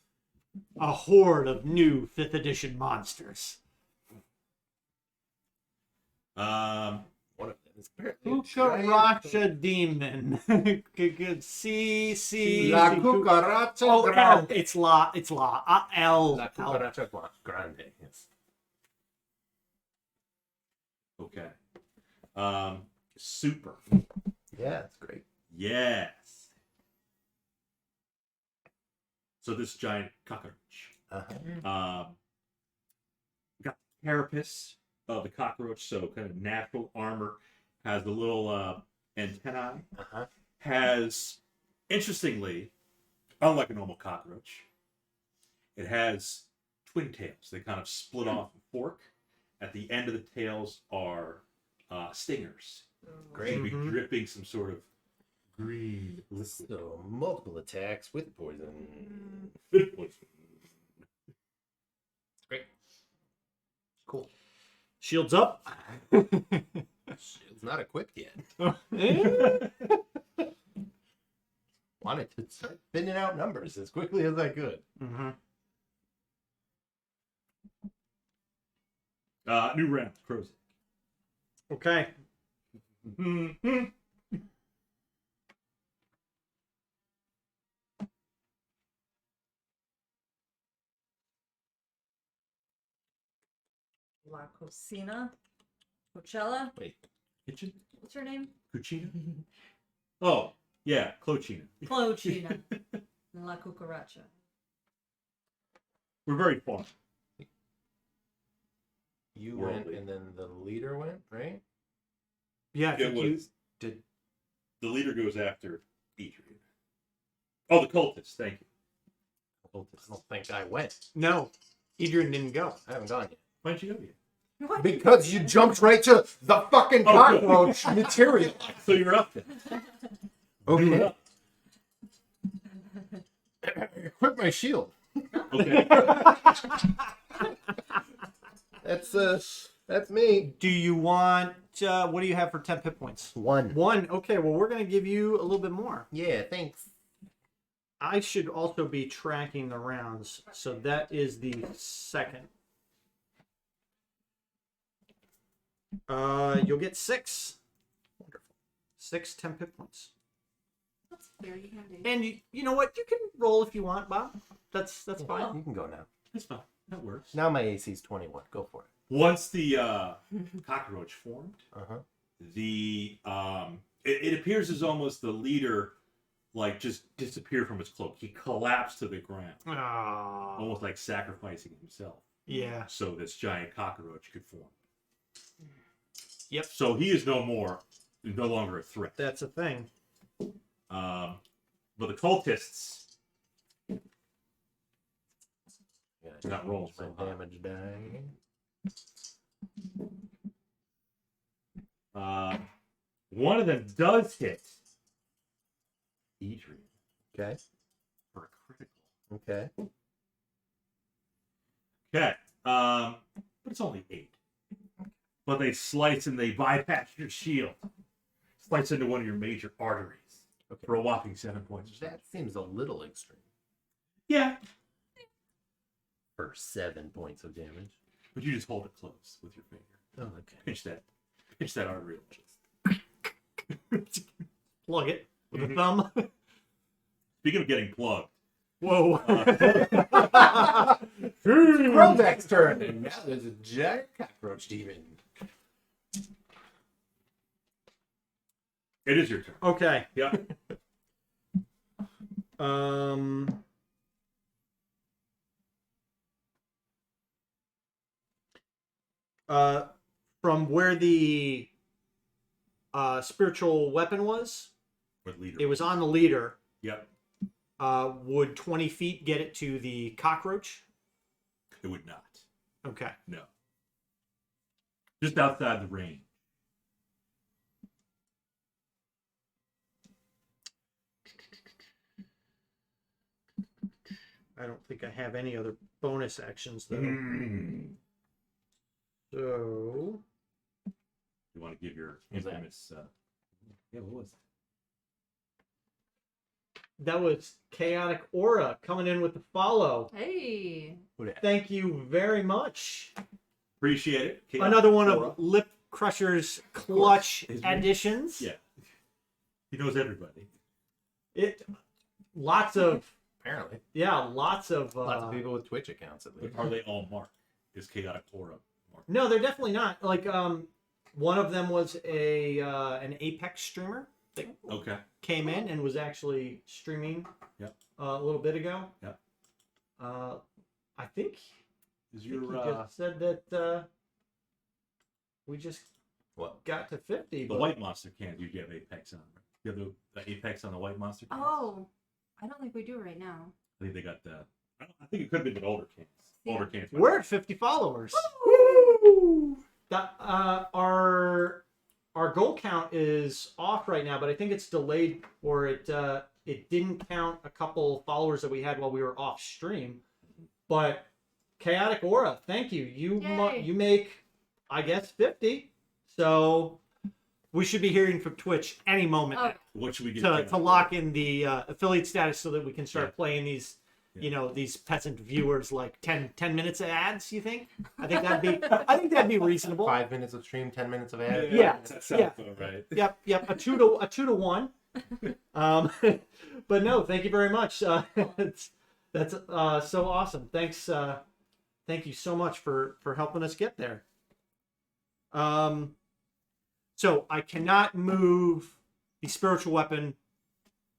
A horde of new 5th edition monsters. that. One of them is apparently a Cucaracha demon. See. La Cucaracha Oh, L. Grande. It's la. L. La L. Cucaracha Grande. Yes. Okay. Super. Yeah, that's great. Yes. So this giant cockroach. Uh-huh. Got the carapace of the cockroach, so kind of natural armor. Has the little antennae. Uh-huh. Has, interestingly, unlike a normal cockroach, it has twin tails. They kind of split off and fork. At the end of the tails are stingers. Great. Should be Mhm. dripping some sort of green liquid. So multiple attacks with poison. Great. Cool. Shields up. It's not equipped yet. Wanted to start thinning out numbers as quickly as I could. Mm-hmm. New round, Krozak. Okay. La Cocina? Coachella? Kitchen? What's her name? Cucina? Oh, yeah, Clochina. Clochina. And La Cucaracha. We're very far. You Worldly. went and then the leader went, right? Yeah. I It think you- was, the leader goes after Edrian. Oh, the cultist, thank you. I don't think I went. No, Edrian didn't go. I haven't gone yet. Why didn't you go yet? What? Because you jumped right to the fucking Oh, good. cockroach material. So you're up then. Okay. Equip my shield. Okay. That's me. Do you want? What do you have for 10 hit points? 1. 1. Okay. Well, we're gonna give you a little bit more. Yeah, thanks. I should also be tracking the rounds, so that is the second. You'll get 6. Wonderful. 6 temp hit points. That's very handy. And you know what? You can roll if you want, Bob. That's Yeah, fine. You can go now. That's fine. That works. Now my AC's 21. Go for it. Once the cockroach formed, Uh-huh. the it appears as almost the leader like just disappeared from his cloak. He collapsed to the ground, Oh, almost like sacrificing himself yeah. so this giant cockroach could form. Yep. So he is no longer a threat. That's a thing. But the cultists, Yeah, Not rolling My so high. damage die. One of them does hit Edrian Okay. for a critical. Okay. Okay. But it's only 8. But they slice and they bypass your shield. Slice into one of your major arteries Okay. for a whopping 7 points. That seems a little extreme Yeah. for 7 points of damage. But you just hold it close with your finger. Oh, okay. Pinch that artery. Plug it with a Mhm. thumb. Speaking of getting plugged. Whoa. Krozak's turn, and now there's a giant cockroach demon. It is your turn. Okay. Yeah. From where the spiritual weapon was, With leader. it was on the leader. Yep. Would 20 feet get it to the cockroach? It would not. Okay. No. Just outside the range. I don't think I have any other bonus actions though. Mm. So You want to give your Who's that? infamous. Yeah, what was that? that was chaotic aura coming in with the follow. Hey. Thank you very much. Appreciate it. Chaotic Another one Aura. of Lip Crusher's clutch His- additions. Yeah. He knows everybody. It lots of Apparently. lots of Lots of people with Twitch accounts at least. But are they all marked? Is chaotic aura marked? No, they're definitely not. Like one of them was an Apex streamer that Okay. came in and was actually streaming Yep. a little bit ago. Yep. I think Is he your just said that we just What? got to 50. the but- white monster cans usually have apex on them? You have the apex on the white monster cans? Oh, I don't think we do right now. I think they got the. I think it could have been older cans. Yeah. Older cans. We're at 50 followers. That, our goal count is off right now, but I think it's delayed, or it didn't count a couple followers that we had while we were off stream. But chaotic aura, thank you. Yay. You make, I guess, 50. So we should be hearing from Twitch any moment Oh. What should we get? to lock in the affiliate status so that we can start Yeah. playing these. Yeah. You know, these peasant viewers like 10 minutes of ads, you think? I think that'd be reasonable. 5 minutes of stream, 10 minutes of ad. Yeah. That sounds about right. Yep, a two to one. But no, thank you very much. That's so awesome. Thanks, thank you so much for helping us get there. So I cannot move the spiritual weapon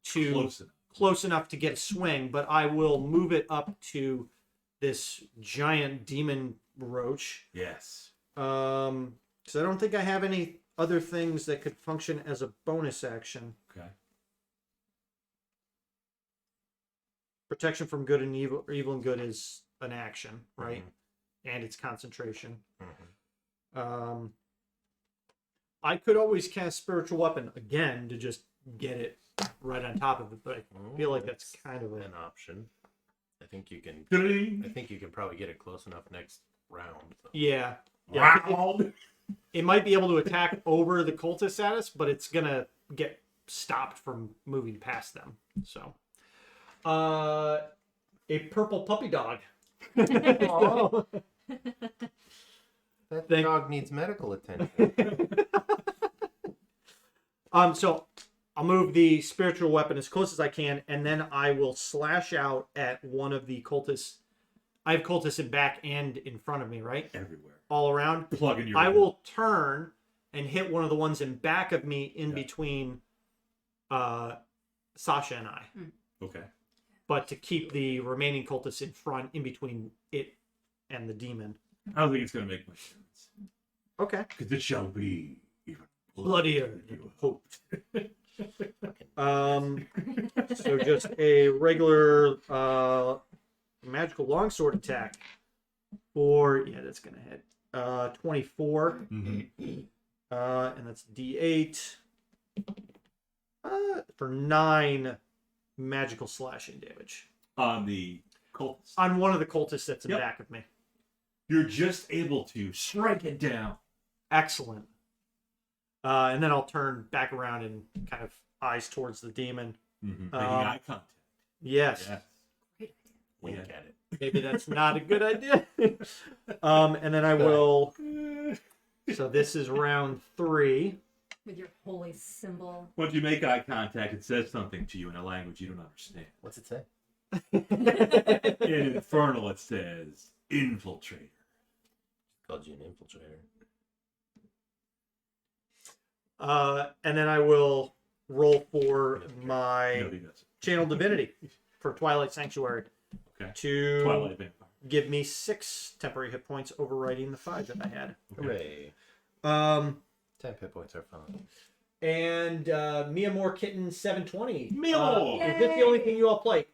to close enough to get a swing, but I will move it up to this giant demon roach. Yes. So I don't think I have any other things that could function as a bonus action. Okay. Protection from good and evil, or evil and good is an action, right? And it's concentration. I could always cast spiritual weapon again to just get it right on top of it, but I feel like that's kind of an option. I think you can. Ding. I think you can probably get it close enough next round. So. yeah. Round. It might be able to attack over the cultist status, but it's gonna get stopped from moving past them. So, a purple puppy dog. Aw. That Thank- dog needs medical attention. So I'll move the spiritual weapon as close as I can, and then I will slash out at one of the cultists. I have cultists in back and in front of me, right? Everywhere. All around. Plug in your. I will turn and hit one of the ones in back of me in between Sasha and I. Okay. But to keep the remaining cultists in front, in between it and the demon. I don't think it's gonna make much sense. Okay. Because it shall be even Bloodier than than you hoped. So just a regular magical longsword attack. for, yeah, that's going to hit. 24. Mm-hmm. And that's D8. For 9 magical slashing damage. On the cultist. On one of the cultists that's in Yep. back of me. You're just able to strike it down. Excellent. And then I'll turn back around and kind of eyes towards the demon. Mm-hmm. Making eye contact. Yes. Yes. Wink Yeah. at it. Maybe that's not a good idea. And then I will. So this is round 3. With your holy symbol. Once you make eye contact, it says something to you in a language you don't understand. What's it say? In Infernal, it says infiltrator. Called you an infiltrator. And then I will roll for my Nobody does. channel divinity for Twilight Sanctuary Okay. to Twilight Vampire. give me 6 temporary hit points, overriding the 5 that I had. Hooray. 10 hit points are fine. And Mia Moore Kitten 720. Mia Moore! Is this the only thing you all play?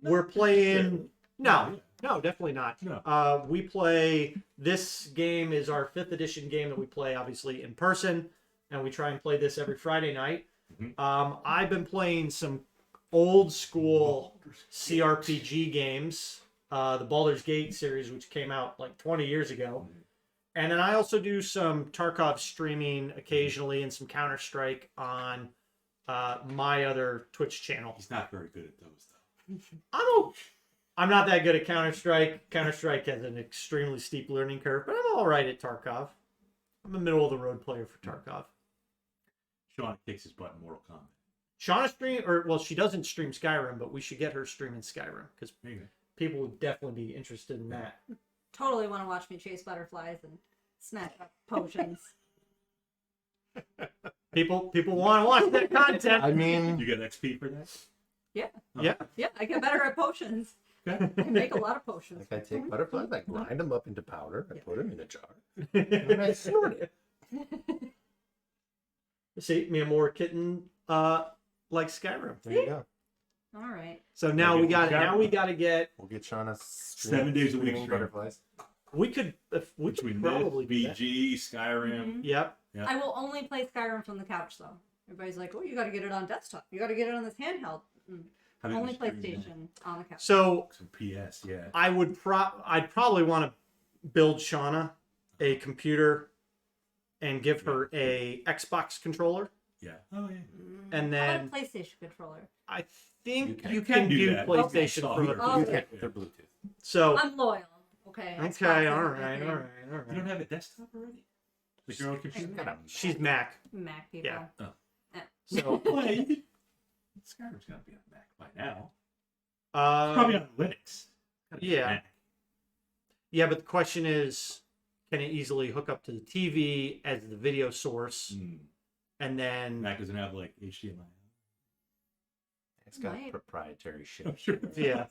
We're playing. No, definitely not. No. We play. This game is our 5th edition game that we play, obviously, in person, and we try and play this every Friday night. Mhm. I've been playing some old school CRPG games, the Baldur's Gate series, which came out like 20 years ago. And then I also do some Tarkov streaming occasionally and some Counter-Strike on my other Twitch channel. He's not very good at those, though. I'm not that good at Counter-Strike. Counter-Strike has an extremely steep learning curve, but I'm all right at Tarkov. I'm a middle-of-the-road player for Tarkov. Sean kicks his butt in Mortal Kombat. Shauna she doesn't stream Skyrim, but we should get her streaming Skyrim because There you go. people would definitely be interested in that. Totally want to watch me chase butterflies and snatch up potions. People want to watch that content. I mean, You get XP for that? Yeah. Yeah. Yeah, I get better at potions. Okay. I make a lot of potions. like I take butterflies, I grind them up into powder, I put them in a jar, and then I snort it. See, Mia Moore Kitten like Skyrim. There you go. All right. So now We'll we get got Skyrim. Now we got to get. We'll get Shauna 7 days a week streaming stream. butterflies. We could Between probably this, do that. BG, Skyrim. Yep. Yeah. I will only play Skyrim from the couch, though. Everybody's like, "Oh, you got to get it on desktop. You got to get it on this handheld." How did Only you stream that? PlayStation on the couch. So Some PS, yeah. I'd probably want to build Shauna a computer and give her a Xbox controller, Yeah. Oh, yeah. and How then about a PlayStation controller? I think You you can can do do that. PlayStation Okay. from a Oh, computer. okay. They're Bluetooth. So I'm loyal. Okay. Xbox okay, isn't all my right, thing. all right, all You don't right. have a desktop already? Like your own computer? Got a She's Mac. Mac people. Yeah. Oh. Yeah. So Well, Skyrim's got to be on Mac by now. Probably on Linux. Gotta be on yeah. Mac. Yeah, but the question is, can it easily hook up to the TV as the video source, and then Mac doesn't have like HDMI. It's got Right. proprietary shit. I'm sure. yeah.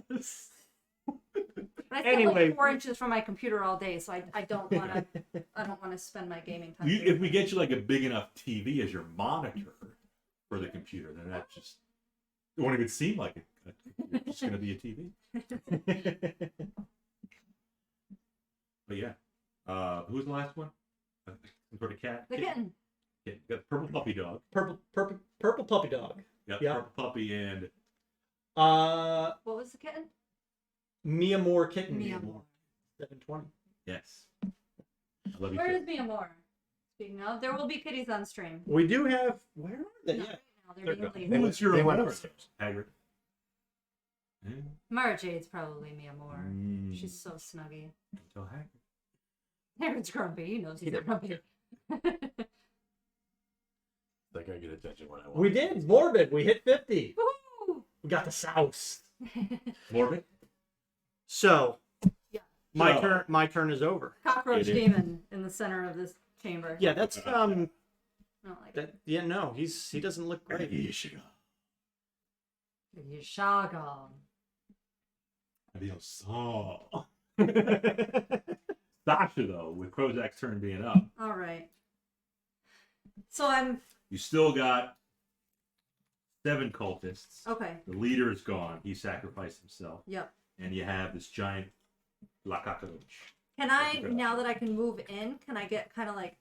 But I feel Anyway. like 4 inches from my computer all day, so I don't want to. I don't want to spend my gaming time. You, doing if we that. get you like a big enough TV as your monitor for the computer, then that just it won't even seem like it's just going to be a TV. But yeah, who was the last one? Some sort of cat. The kitten. Yeah, you got the purple puppy dog. Purple puppy dog. Yep, Yeah. purple puppy and What was the kitten? Mia Moore Kitten. Mia Moore. 720. yes. I love you. Where too. is Mia Moore? Speaking of, there will be kitties on stream. We do have. Where are they? Not Yeah. right now, They're they're being gone. lazy. What's your They went award? upstairs. Hagrid. Yeah. Mara Jade's probably Mia Moore. Mm. She's so snuggy. Until Hagrid. Aaron's grumpy. He knows he's grumpy. Like I get attention when I want. We did. Morbid. We hit 50. Woohoo! We got the South. Morbid. So. Yeah. My turn is over. Cockroach It is. demon in the center of this chamber. Yeah, that's I don't like that. Yeah, no, he doesn't look great. Yeshiga. it. Yashaga. Adios. Sasha, though, with Krozak's turn being up, All right. So I'm you still got 7 cultists. okay. The leader is gone. He sacrificed himself. Yep. And you have this giant La Cockroach. Can I, now that I can move in, can I get kind of like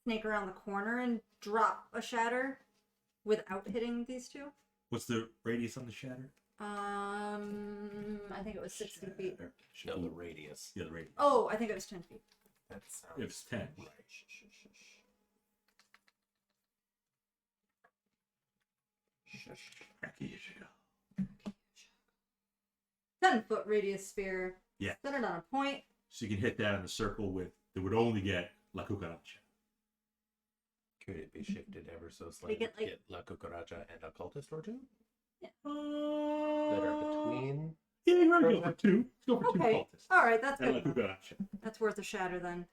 snake around the corner and drop a shatter without hitting these two? What's the radius on the shatter? I think it was 60 feet. No, the radius. Yeah, the radius. Oh, I think it was 10 feet. That sounds It was 10. right. 10-foot radius spear. Yeah. Centered on a point. So you can hit that in a circle with that would only get La Cucaracha. Could it be shifted ever so slightly get, to like- get La Cucaracha and a cultist or two that That are between? Yeah, you want to go for two. Let's go for two Okay. cultists. All right, that's And La good. Cucaracha. That's worth a shatter then.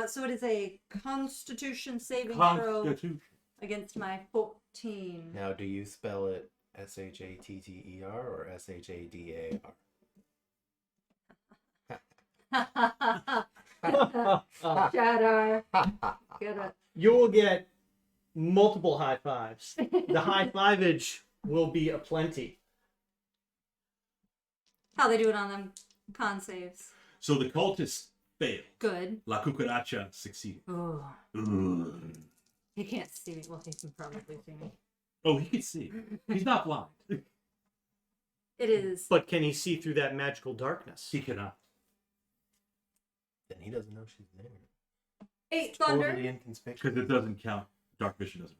So it is a Constitution saving throw Constitution. against my 14. Now, do you spell it Shatter or Shadar? Shatter. Get it. You will get multiple high fives. The high fiveage will be aplenty. How they do it on them con saves. So the cultists failed. Good. La Cucaracha succeeded. Oh, Ugh. he can't see me. Well, he can probably see me. Oh, he can see. He's not blind. It is. But can he see through that magical darkness? He cannot. Then he doesn't know she's there. 8 thunder. Totally inconspicuous. Because it doesn't count. Dark vision doesn't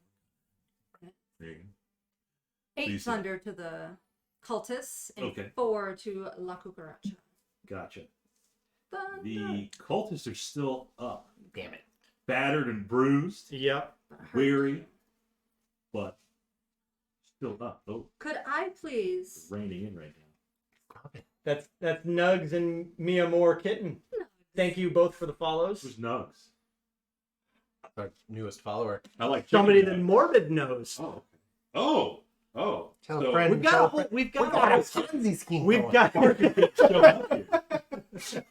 work. There you go. 8 you see- thunder to the cultists and Okay. 4 to La Cucaracha. Gotcha. Thunder. The cultists are still up. Damn it. Battered and bruised. Yep. Weary. But still up. Oh, Could I please? it's raining in right now. Stop it. That's Nugs and Mia Moore Kitten. Thank you both for the follows. Who's Nugs? Our newest follower. I like Somebody chicken that nugs. Morbid knows. Oh. Okay. Oh. Oh. Tell So- a friend. We've got a whole. We've got. a Ponzi scheme. We've going. got. Show up here.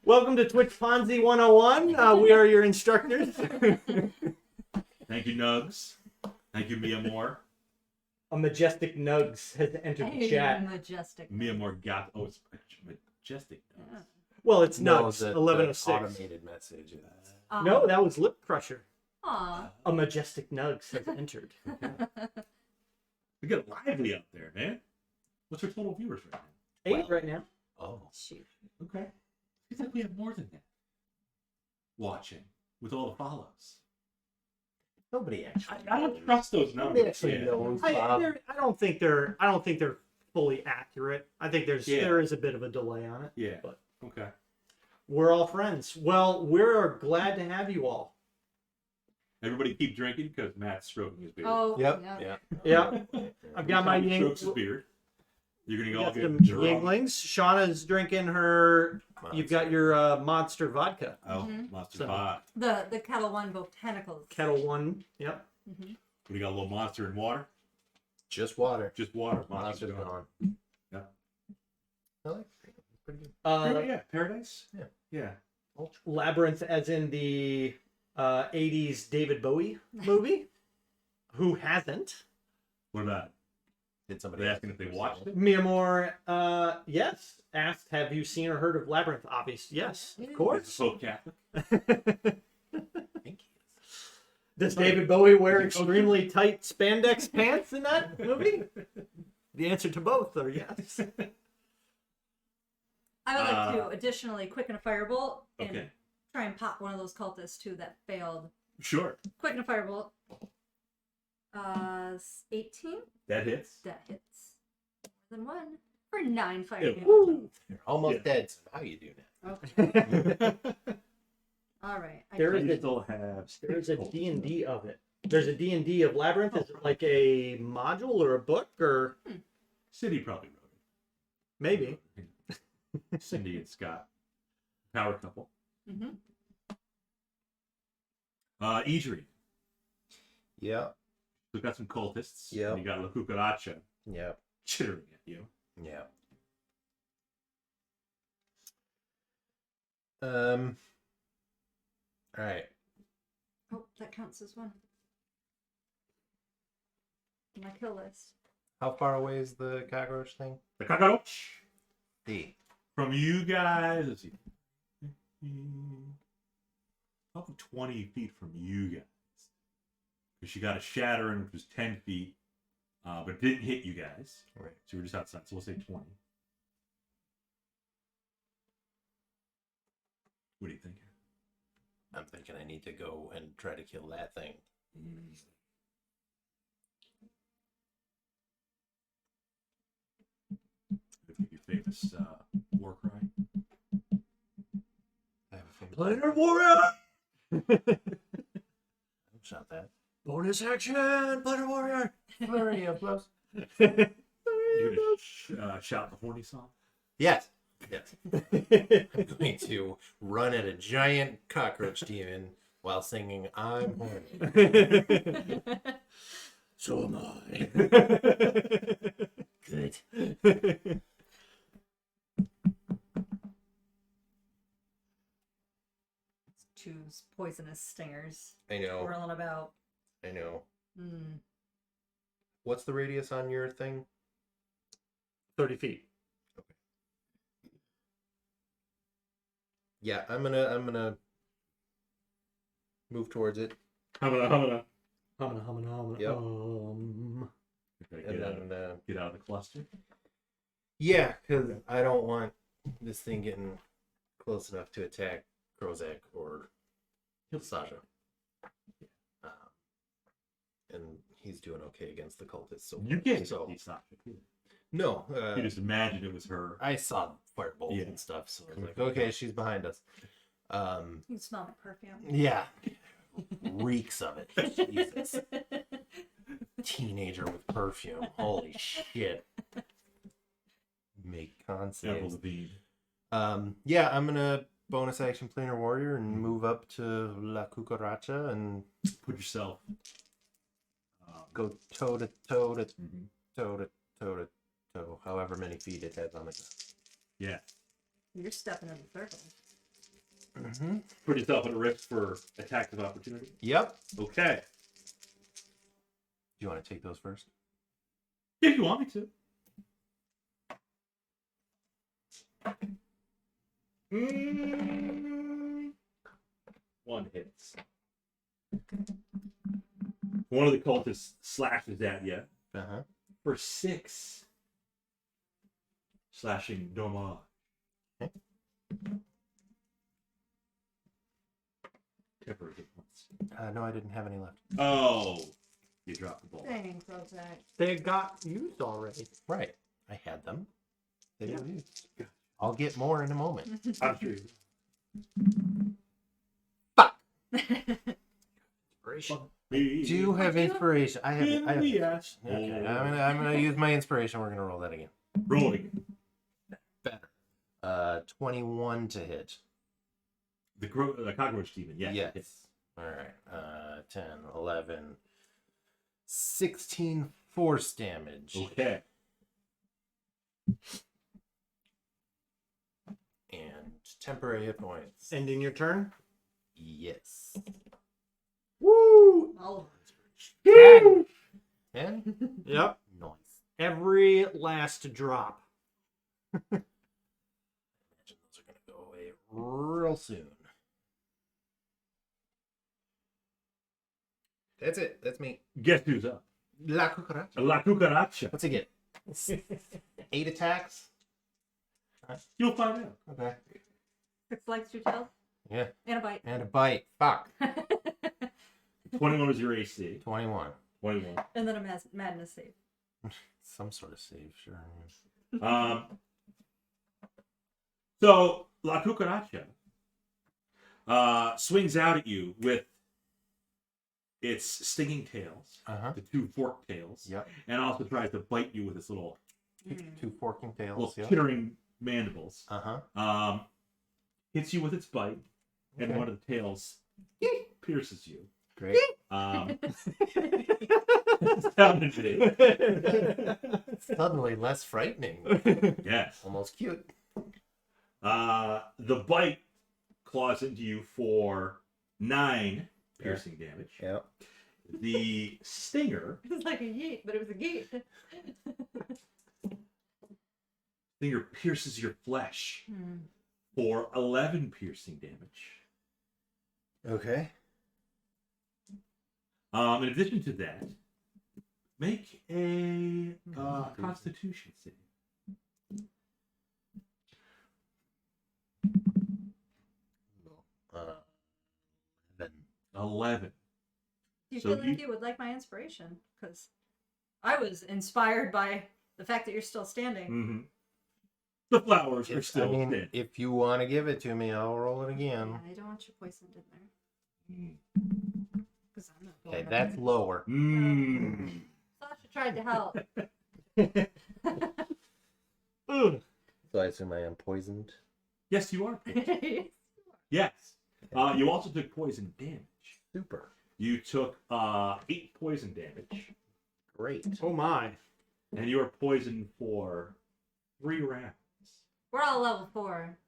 Welcome to Twitch Ponzi 101. We are your instructors. Thank you, Nugs. Thank you, Mia Moore. A majestic Nugs has entered the Hey, chat. majestic. Mia Moore got. Oh, it's majestic. Nugs. Well, it's No, Nugs. the 1106. automated message. No, that was Lip Crusher. Aw. A majestic Nugs has entered. We get lively out there, man. What's our total viewers right now? 8 right now. Oh. Shoot. Okay. Seems like we have more than that. Watching with all the follows. Nobody actually. I don't trust those Nobody numbers. actually Yeah. knows. I Bob. don't think they're fully accurate. I think there is a bit of a delay on it. Yeah. But Okay. we're all friends. Well, we're glad to have you all. Everybody keep drinking because Matt's stroking his beard. Oh, Yep. yeah. Yeah. Yeah, I've got my Tom Ying. strokes his beard. You're gonna Got go some get drunk. Yinglings. Shauna's drinking her. You've got your Monster vodka. Oh, Mhm. Monster So- Pot. The Kettle One botanicals. Kettle One. Yep. We got a little Monster and water. Just water. Just water. Monster's gone. gone. Yeah. I like it. It's pretty good. Yeah. Paradise. Yeah. Yeah. Labyrinth, as in the 80s David Bowie movie. Who hasn't? What about it? Did Are somebody they ask asking if they you watched saw it? Mia Moore, yes. Asked, have you seen or heard of Labyrinth? Obvious. Yes, of Is it course. so Catholic? I think he is. Does David Bowie wear Is he extremely tight spandex pants in that movie? The answer to both are yes. I would like to additionally quicken a firebolt and Okay. try and pop one of those cultists too that failed. Sure. Quicken a firebolt. 18. That hits. That hits. More than one. For 9 fire Ew. damage. Woo. You're almost Yeah. dead, so now you do now. Okay. All right. There is You a- still have. There's a D&D of it. There's a D&D of Labyrinth. Is it like a module or a book or Cindy probably wrote it. maybe? Cindy and Scott. Power couple. Mm-hmm. Edrian. Yeah. We've got some cultists. Yep. And you got La Cucaracha Yeah. chittering at you. Yeah. All right. Oh, that counts as one. My kill list. How far away is the cockroach thing? The cockroach. D. From you guys, let's see. Probably 20 feet from you guys. Because she got a shattering, which was 10 feet. But it didn't hit you guys. Right. So we're just outside. So we'll say 20. What do you think? I'm thinking I need to go and try to kill that thing. Your famous war cry. I have a famous Planar warrior. shot that. Bonus action. Planar warrior. Flurry of blows. You're gonna shout the horny song. Yes. Yes. I'm going to run at a giant cockroach demon while singing "I'm horny." So am I. Good. Two poisonous stingers I know. whirling about. I know. Mm. What's the radius on your thing? 30 feet. Yeah, I'm gonna move towards it. Humana. Yep. Okay, And get, out, then get out of the cluster. yeah, because I don't want this thing getting close enough to attack Krozak or Sasha. And he's doing okay against the cultists. So You far. can't So see Sasha. no, You just imagined it was her. I saw firebolts Yeah. and stuff, so I was like, okay, she's behind us. You smell the perfume. Yeah, reeks of it. Jesus, teenager with perfume. Holy shit. Make con Avril saves. Lavigne. Yeah, I'm gonna bonus action planar warrior and move up to La Cucaracha and Put yourself. go toe to toe to Mhm. toe to toe to toe, however many feet it has on the Yeah. You're stepping in the circle. ground. Mm-hmm. Put yourself at a risk for attack of opportunity. Yep. Okay. Do you want to take those first? If you want me to. One hits. One of the cultists slashes at you Uh-huh. for 6. Slashing dommage. Okay. Temporary hit points. No, I didn't have any left. Oh, you dropped the ball. Dang, Krozak. They got used already. Right. I had them. They Yeah. were used. I'll get more in a moment. I'm sure you. Do you have inspiration? I have. In I have the ass. okay, I'm gonna use my inspiration. We're gonna roll that again. Roll it again. Better. 21 to hit. The cockroach demon. Yeah. Yes. All right. 10, 11, 16 force damage. Okay. And temporary hit points. Ending your turn. Yes. Woo! All 10. 10? Yep. Nice. Every last drop. Imagine those are going to go away real soon. That's it. That's me. Guess who's up? La Cucaracha. La cucaracha. What's he get? 8 attacks? You'll find out. Okay. 6 legs, 2 tails, Yeah. and a bite. And a bite. Fuck. 21 was your AC. 21. 21. And then a madness save. Some sort of save, sure. So La Cucaracha swings out at you with its stinging tails, Uh-huh. the 2 forked tails, Yep. and also tries to bite you with its little 2 forking tails. little Yep. chittering mandibles. Uh-huh. Hits you with its bite, and Okay. one of the tails pierces you. Great. Sounded big. Suddenly less frightening. Yes. Almost cute. The bite claws into you for 9 piercing damage. Yep. The stinger It was like a yeet, but it was a geet. Stinger pierces your flesh Hmm. for 11 piercing damage. Okay. In addition to that, make a Constitution save. Uh, then 11. Do you So feel like you would like my inspiration? Because I was inspired by the fact that you're still standing. Mm-hmm. The flowers are still I mean, dead. if you want to give it to me, I'll roll it again. Yeah, I don't want you poisoned in there. Mm. Because I'm not going Okay, up that's there. lower. Mm. Sasha tried to help. Ugh. So I assume I am poisoned. Yes, you are. Yes. You also took poison damage. Super. You took 8 poison damage, Great. Oh my. and you are poisoned for 3 rounds. We're all level 4.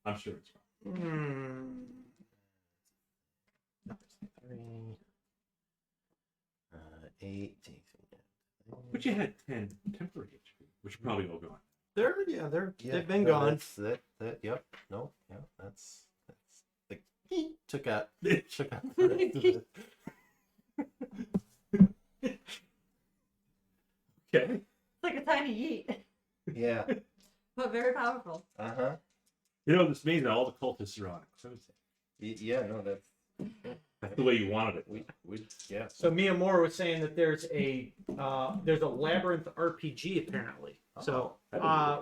I'm sure it's fine. Hmm. 3. 8. But you had 10 temporary HP, which are probably all gone. They've been no, gone. Yep. No. Yeah. That's like took out the rest of it. Okay. It's like a tiny yeet, Yeah. but very powerful. Uh-huh. You know, this means that all the cultists are on Krozak. Yeah, no, That's the way you wanted it. we yeah. So Miyamura was saying that there's a labyrinth RPG apparently. So I'd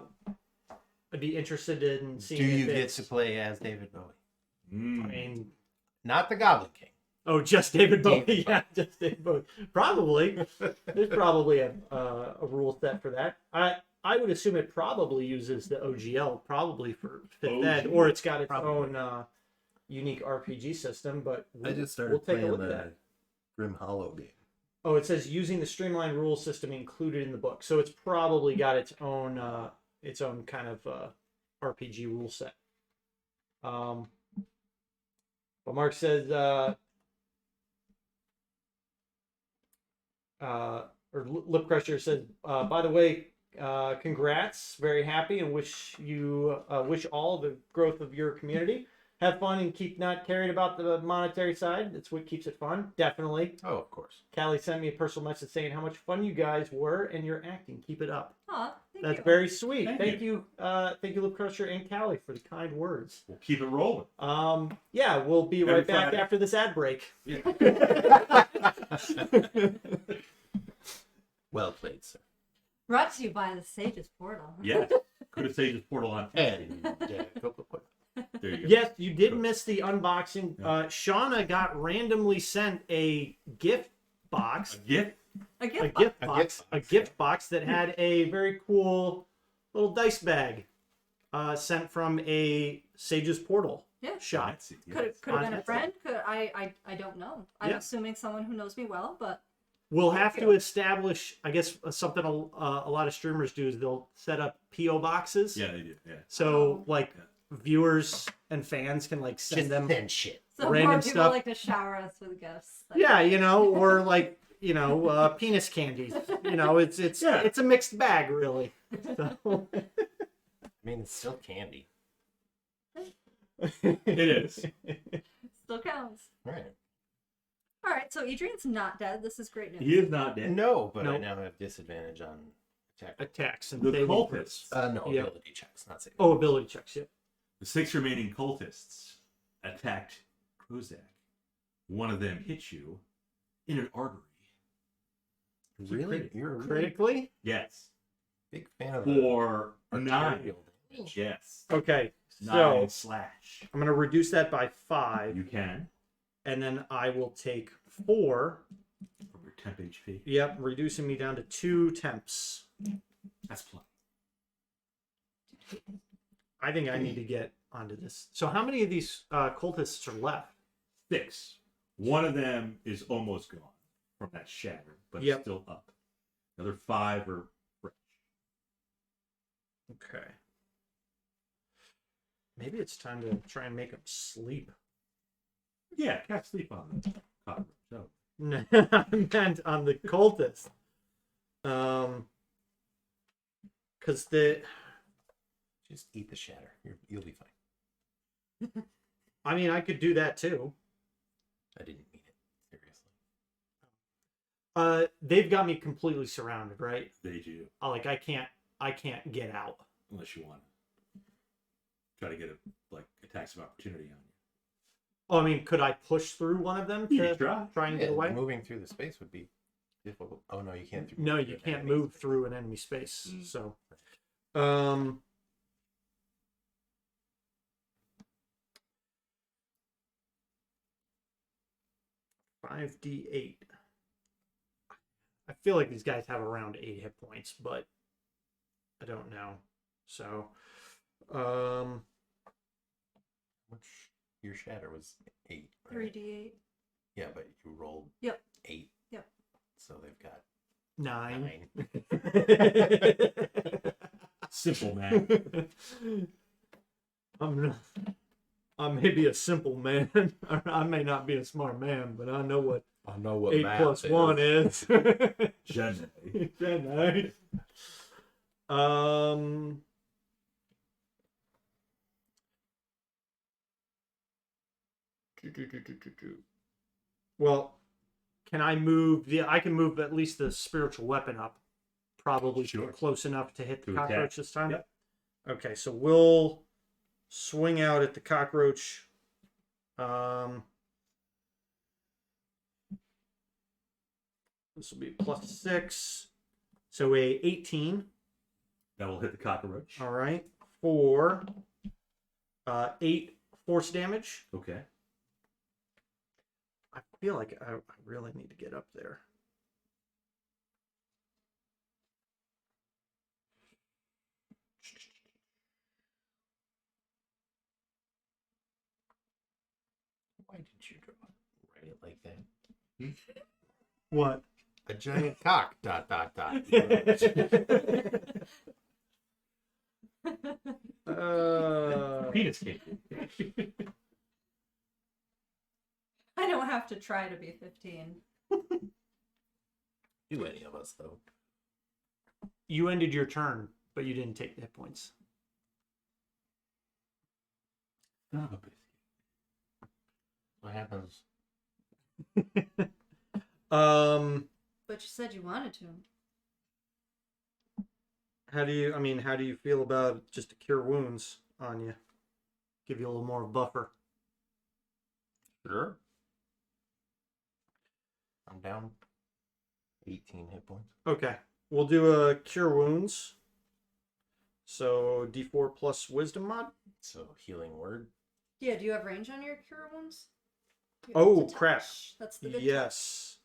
be interested in Do seeing. you if get it's- to play as David Bowie? I Mm. mean, Not the Goblin King. oh, just David Bowie. David Yeah, just David Bowie. Probably. There's probably a rule set for that. I would assume it probably uses the OGL probably for 5th ed, or it's got its Probably. own unique RPG system. But I just we'll started take a playing look at the that. Grim Hollow game. Oh, it says using the streamlined rule system included in the book, so it's probably got its own kind of RPG rule set. But Mark says, or Lip Crusher says, by the way, congrats, very happy, and wish all the growth of your community. Have fun and keep not caring about the monetary side. That's what keeps it fun. Definitely. Oh, of course. Callie sent me a personal message saying how much fun you guys were and your acting. Keep it up. Aw, thank That's you. very sweet. Thank Thank you, Lip Crusher and Callie for the kind words. We'll keep it rolling. Yeah, we'll be Every right back Friday. after this ad break. Well played, sir. Brought to you by the Sage's Portal. Yes. Could have saved his portal on. And There you go. Yes, you did miss the unboxing. Shauna got randomly sent a gift box. A gift? A gift A box. gift box. A gift box that had a very cool little dice bag sent from a Sage's Portal Yeah. shop. Fancy, yes. Could have On been a Etsy. friend. I don't know. I'm Yeah. assuming someone who knows me well, but We'll have Thank to you. establish, I guess, something a lot of streamers do is they'll set up PO boxes. Yeah, they did. Yeah. So like viewers and fans can like send them. send shit. so Random more people stuff. like to shower us with gifts. Yeah, or like penis candies. It's Yeah. it's a mixed bag really. So, I mean, it's still candy. It is. Still counts. Right. All right, so Adrian's not dead. This is great news. He is not dead. No, but I Nope. now have disadvantage on attack. attacks and The saving culprits. throws. No, Yeah. ability checks, not saving. Oh, ability checks. Yeah. The 6 remaining cultists attacked Krozak. One of them hit you in an artery. Really? critic. You're a really Critically. Yes. big fan of For the 9. arterial damage. Yes. Okay. 9 So slash. I'm gonna reduce that by 5, You can. and then I will take 4. From your temp HP. Yep, reducing me down to 2 temps. That's plenty. I think I need to get onto this. So how many of these cultists are left? 6. One of them is almost gone from that shatter, but Yep. still up. Another 5 are fresh. Okay. Maybe it's time to try and make them sleep. Yeah, can't sleep on the cot. So I meant on the cultists. Because the, Just eat the shatter. You'll be fine. I mean, I could do that too. I didn't mean it. Seriously. They've got me completely surrounded, right? They do, Like I can't get out. unless you want to try to get a attacks of opportunity on you. Oh, I mean, could I push through one of them You to can try. and get away? Moving through the space would be difficult. Oh no, you can't. No, you can't move through an enemy space. Mm. So, 5d8. I feel like these guys have around 8 hit points, but I don't know. So, Which your shatter was 8. Right? 3d8. Yeah, but you rolled. Yep. 8. Yep. So they've got 9. 9. Simple man. I may be a simple man. Or I may not be a smart man, but I know what I know what 8 plus 1 is. Generally. Gen Well, can I move? Yeah, I can move at least the spiritual weapon up, probably Sure. close enough to hit the To attack. cockroach this time. Yep. Okay, so we'll swing out at the cockroach. This will be +6, so a 18. That will hit the cockroach. All right, for 8 force damage. Okay. I feel like I really need to get up there. Why did you write it like that? What? A giant cock. ... Penis cake. I don't have to try to be 15. Do any of us though? You ended your turn, but you didn't take the hit points. Son of a biscuit. What happens? But you said you wanted to. How do you feel about just to cure wounds on you? Give you a little more buffer. Sure. I'm down 18 hit points. Okay. We'll do a cure wounds. So D4 plus wisdom mod. So healing word. Yeah, do you have range on your cure wounds? You Oh, have to crap. touch. That's the good Yes.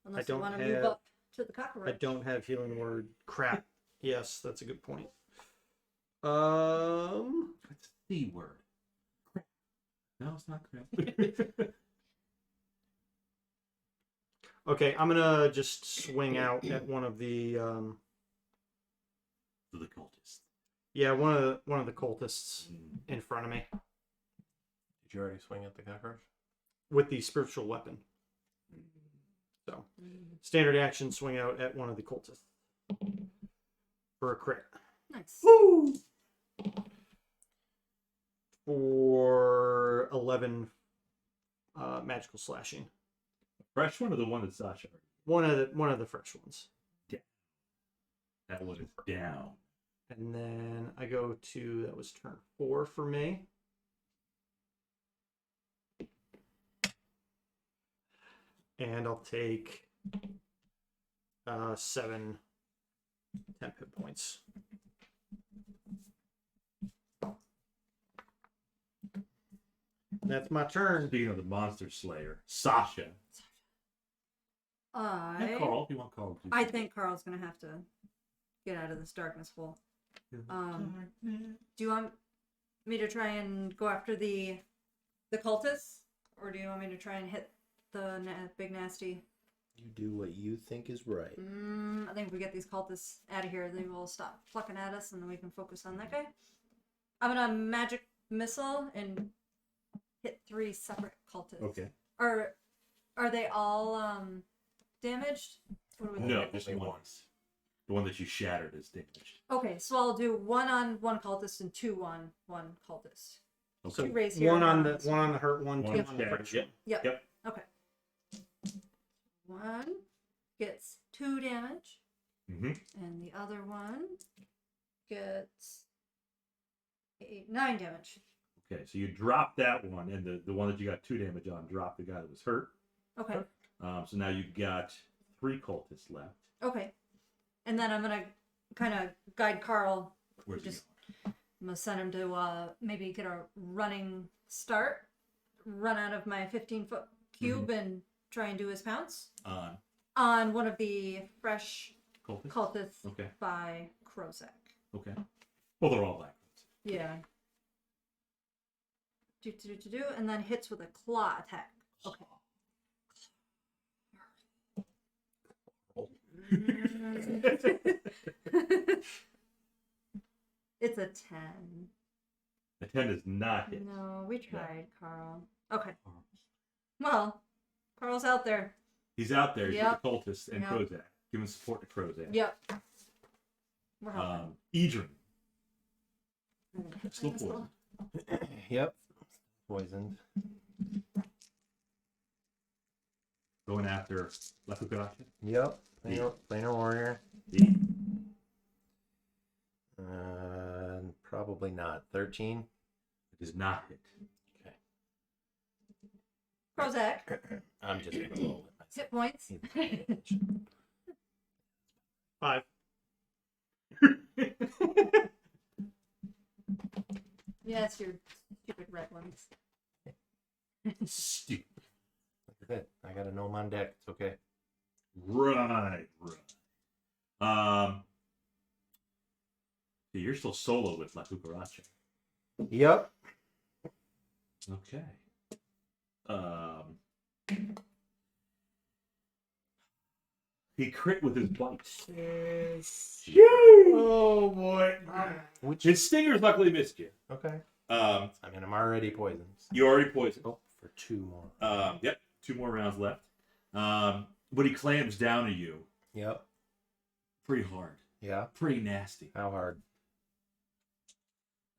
touch. Unless don't you want to have- move up to the cockroach. I don't have healing word. Crap. Yes, that's a good point. That's the word. No, it's not crap. Okay, I'm gonna just swing out at one of the To the cultist. one of the cultists in front of me Did you already swing at the cockroach? with the spiritual weapon. So, standard action, swing out at one of the cultists for a crit. Nice. Woo! For 11 magical slashing. Fresh one or the one that Sasha? One of the fresh ones. That one is down. And then I go to, that was turn 4 for me. And I'll take 7 temp hit points. That's my turn. Speaking of the monster slayer, Sasha. And Carl, if you want Carl. I think Carl's gonna have to get out of this darkness hole. Do you want me to try and go after the cultists, or do you want me to try and hit the big nasty? You do what you think is right. I think if we get these cultists out of here, they will stop plucking at us, and then we can focus on that guy. I'm gonna magic missile and hit 3 separate cultists. Okay. Are they all damaged? What do we No, think? just Only one. once. The one that you shattered is damaged. Okay, so I'll do 1 on 1 cultist and 2 on 1 cultist. So Two raise here, one on the bronze. one on the hurt one, One two on on the shattered, friction. Yep. Yep. Okay. 1 gets 2 damage, Mm-hmm. and the other one gets 9 damage. Okay, so you drop that one, and the one that you got 2 damage on dropped the guy that was hurt. Okay. So now you've got 3 cultists left. Okay. And then I'm gonna kind of guide Carl. Where's he Just- I'm gonna send him to maybe get a running start, run out of my 15-foot cube, and try and do his pounce going? on one of the fresh Cultists? cultists Okay, by Krozak. okay. Well, they're all black. Yeah. Do, and then hits with a claw attack. Okay. It's a 10. The 10 is not hit. No, we tried, Carl. Okay. Well, Carl's out there. He's out there. He's Yep. with the cultists and Yep. Krozak. Giving support to Krozak. Yep. We're helping. Edrian. Okay. Still poisoned. Yep. Poisoned. Going after La Cucaracha. Yep. Planar warrior. Probably not. 13. It does not hit. Okay. Krozak, I'm just gonna roll it hit points. myself. 5. Yes, your stupid red ones. Stupid. Look at it. I got a gnome on deck. It's okay. Right. See, you're still solo with La Cucaracha. Yep. Okay. He crit with his bite. Oh boy. Which? His stingers luckily missed you. Okay. Um, I mean, I'm already poisoned. you already poisoned. Oh, for 2 more. Yep. 2 more rounds left. But he clams down to you Yep. pretty hard. Yeah. Pretty nasty. How hard?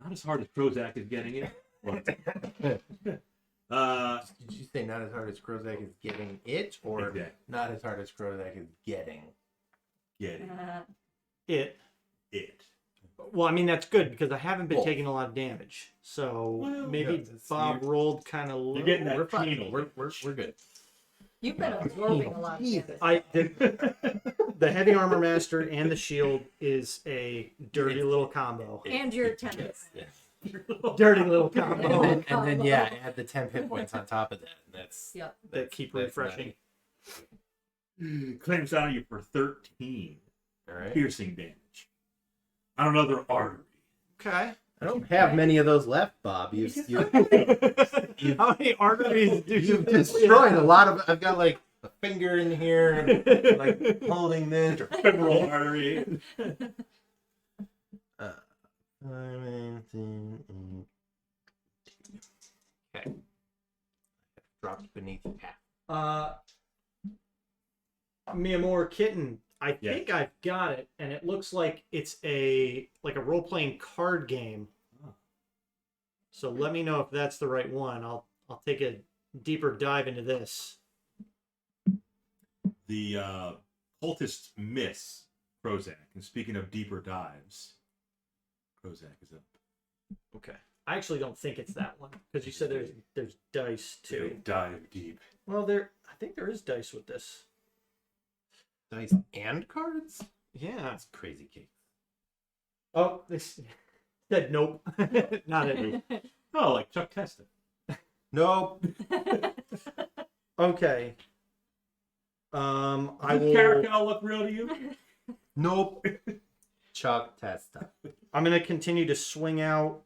Not as hard as Krozak is getting it. But, Did you say not as hard as Krozak is getting it, or Exactly. not as hard as Krozak is getting? getting It. it. Well, I mean that's good because I haven't been Well- taking a lot of damage. So Well, maybe yeah, it's- Bob you're- rolled kind of low. You're getting that We're fine. penal We're damage. good. You've been absorbing a lot of damage. The heavy armor master and the shield is a dirty little combo. And your attendants. Dirty little combo And then yeah, add the 10 hit points on top of that. That's Yep. that keep that's refreshing. Claims down on you for 13 all right. piercing damage on another artery. Okay. I don't have many of those left, Bob. You've How many arteries do you you've destroyed a lot of. I've got like a finger in here, and like holding this. Femoral artery. Okay. Dropped beneath half. Miamor Kitten. I Yeah. think I've got it, and it looks like it's a role playing card game. Oh. So let me know if that's the right one. I'll take a deeper dive into this. The cultists miss Krozak. And speaking of deeper dives, Krozak is up. Okay. I actually don't think it's that one because you said there's dice They too. dive deep. Well, I think there is dice with this. Dice and cards. Yeah. That's crazy cake. Oh, this said nope. Not it. Oh, like Chuck Testa. Nope. Okay. I Does will. Caracal look real to you? Nope. Chuck Testa. I'm gonna continue to swing out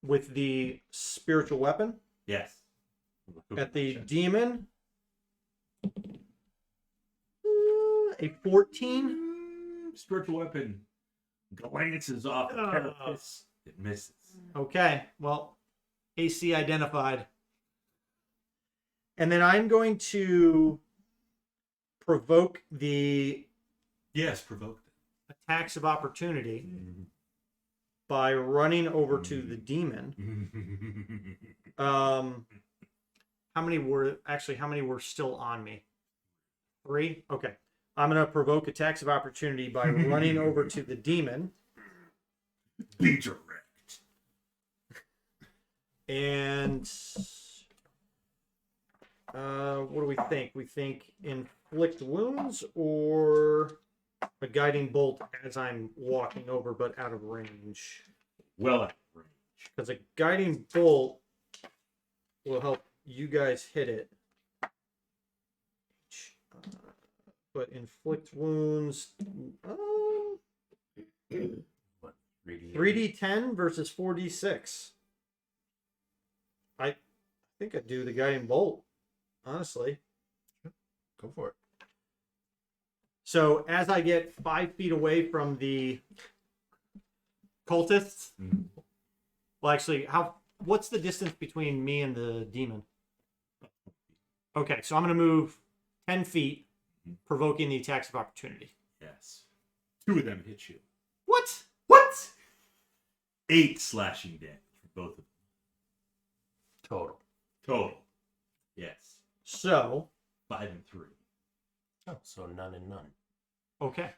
with the spiritual weapon Yes. at the demon. A 14. Spiritual weapon glances off the carapace. It misses. Okay, well, AC identified. And then I'm going to provoke the Yes, provoke attacks of opportunity them. by running over to the demon. How many were still on me? 3? Okay. I'm going to provoke attacks of opportunity by running over to the demon. Be direct. And what do we think? We think inflict wounds or a guiding bolt as I'm walking over but out of range. Well out of range. Because a guiding bolt will help you guys hit it. But inflict wounds. What? 3D? 3d10 versus 4d6. I think I'd do the guiding bolt, honestly. Go for it. So as I get 5 feet away from the cultists, well, actually, what's the distance between me and the demon? Okay, so I'm going to move 10 feet, provoking the attacks of opportunity. Yes. 2 of them hit you. What? What? 8 slashing damage for both of them. Total. Yes. So, 5 and 3. Oh, so none and none. okay.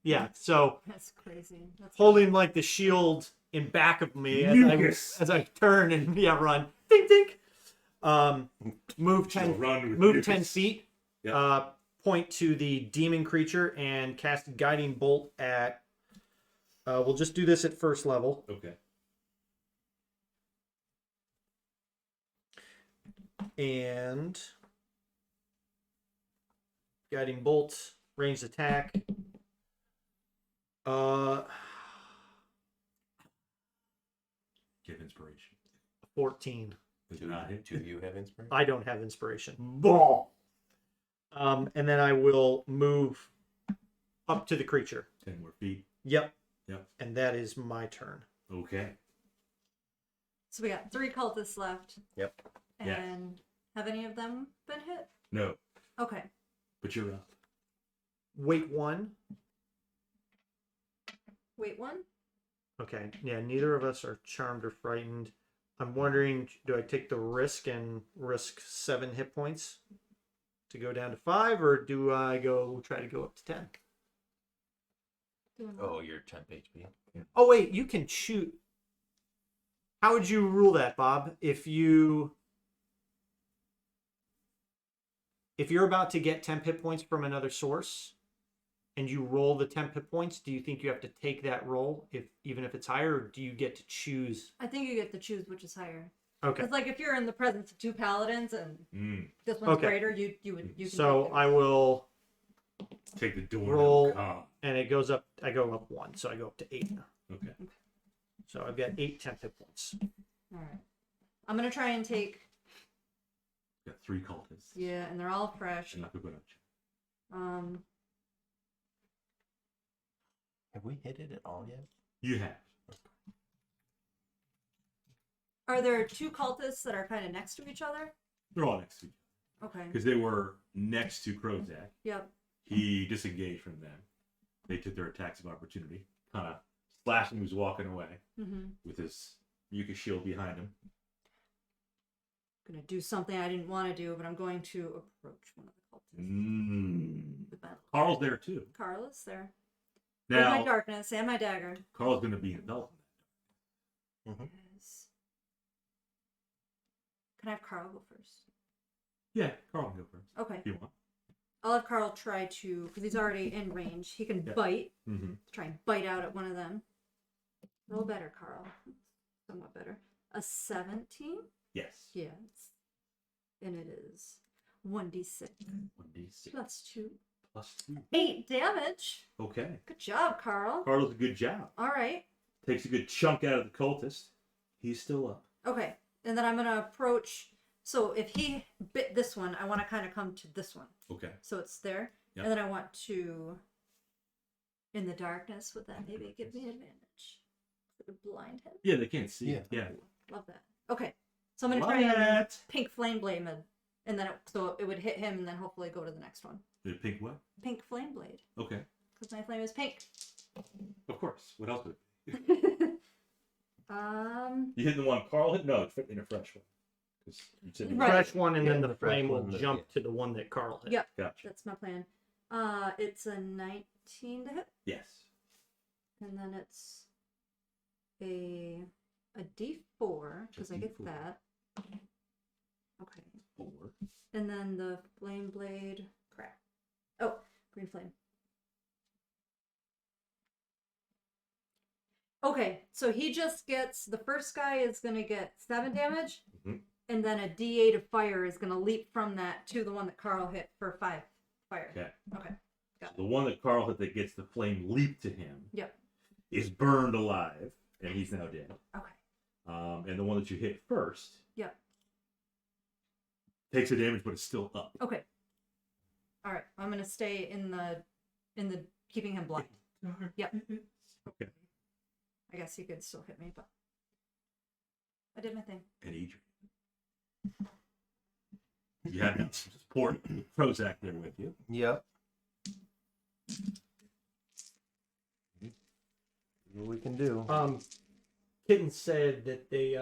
Yeah, so That's crazy. That's holding like the shield in back of me Mucus. as I turn and run. Dink dink. Move She'll 10 run with move mucus. 10 feet. Yep. Point to the demon creature and cast guiding bolt at we'll just do this at first level. Okay. And guiding bolt, ranged attack. Give inspiration. 14. Does it not hit? Do you have inspiration? I don't have inspiration. Ball. And then I will move up to the creature. 10 more feet. Yep. Yep. And that is my turn. Okay. So we got 3 cultists left. Yep. And Yeah. have any of them been hit? No, Okay. but you're up. Wait 1. Wait, 1? Okay. Yeah, neither of us are charmed or frightened. I'm wondering, do I take the risk and risk 7 hit points to go down to 5, or do I try to go up to 10? Doing Oh, you're 10 HP. Oh wait, you can shoot. How would you rule that, Bob? If you're about to get 10 hit points from another source and you roll the 10 hit points, do you think you have to take that roll even if it's higher, or do you get to choose? I think you get to choose which is higher. Okay. It's like if you're in the presence of 2 paladins and this one's Okay. greater, you can So take it. I will Take the door. roll, Calm. and it goes up. I go up 1, so I go up to 8. Okay. So I've got 8 10 hit points. All right. I'm gonna try and take. Got 3 cultists. Yeah, and they're all fresh. And not good. Have we hit it at all yet? You have. Are there 2 cultists that are kind of next to each other? They're all next to each Okay. other. Because they were next to Krozak. Yep. He disengaged from them. They took their attacks of opportunity. Kind of slashed him. He was walking away with his mucus shield behind him. Gonna do something I didn't want to do, but I'm going to approach one of the cultists. The battle. Carl's there too. Carl is there. With my Now, darkness and my dagger. Carl's going to be enveloped. Yes. Can I have Carl go first? Yeah, Carl can go first. Okay. If you want. I'll have Carl try to, because he's already in range. He can Yeah. bite. Mm-hmm. Try and bite out at one of them. Roll better, Carl. Somewhat better. A 17? Yes. Yes. And it is 1d6 1d6 plus 2. plus 2. 8 damage. Okay. Good job, Carl. Carl does a good job. All right. Takes a good chunk out of the cultist. He's still up. Okay. And then I'm going to approach. So if he bit this one, I want to kind of come to this one. Okay. So it's there. Yep. And then I want to, in the darkness, would that maybe give me advantage? Would it blind him? Yeah, they can't see. Yeah. Yeah. Love that. Okay. So I'm going to try and pink flame blade him and then so it would hit him, and then hopefully go to the next one. The pink what? Pink flame blade, Okay. because my flame is pink. Of course. What else would Um, you hit the one Carl hit? No, it's in a fresh one. 'Cause you said Right. Fresh one, and Yeah, then the the fresh flame will one, jump yeah. to the one that Carl hit. Yep. Gotcha. That's my plan. It's a 19 to hit, Yes. and then it's a D4 because I get D4. that. Okay, 4. and then the flame blade. Crap. Oh, green flame. Okay, so he just gets the first guy is gonna get 7 damage, Mhm. and then a D8 of fire is gonna leap from that to the one that Carl hit for 5 fire. Okay. Okay. So the one that Carl hit that gets the flame leap to him Yep. is burned alive, and he's now dead. Okay. And the one that you hit first Yep. takes the damage, but it's still up. Okay. All right. I'm gonna stay in the keeping him blind. Yep. Okay. I guess he could still hit me, but I did my thing. And Adrian. You have some support, Krozak there with you. Yep. What we can do. Kitten said that they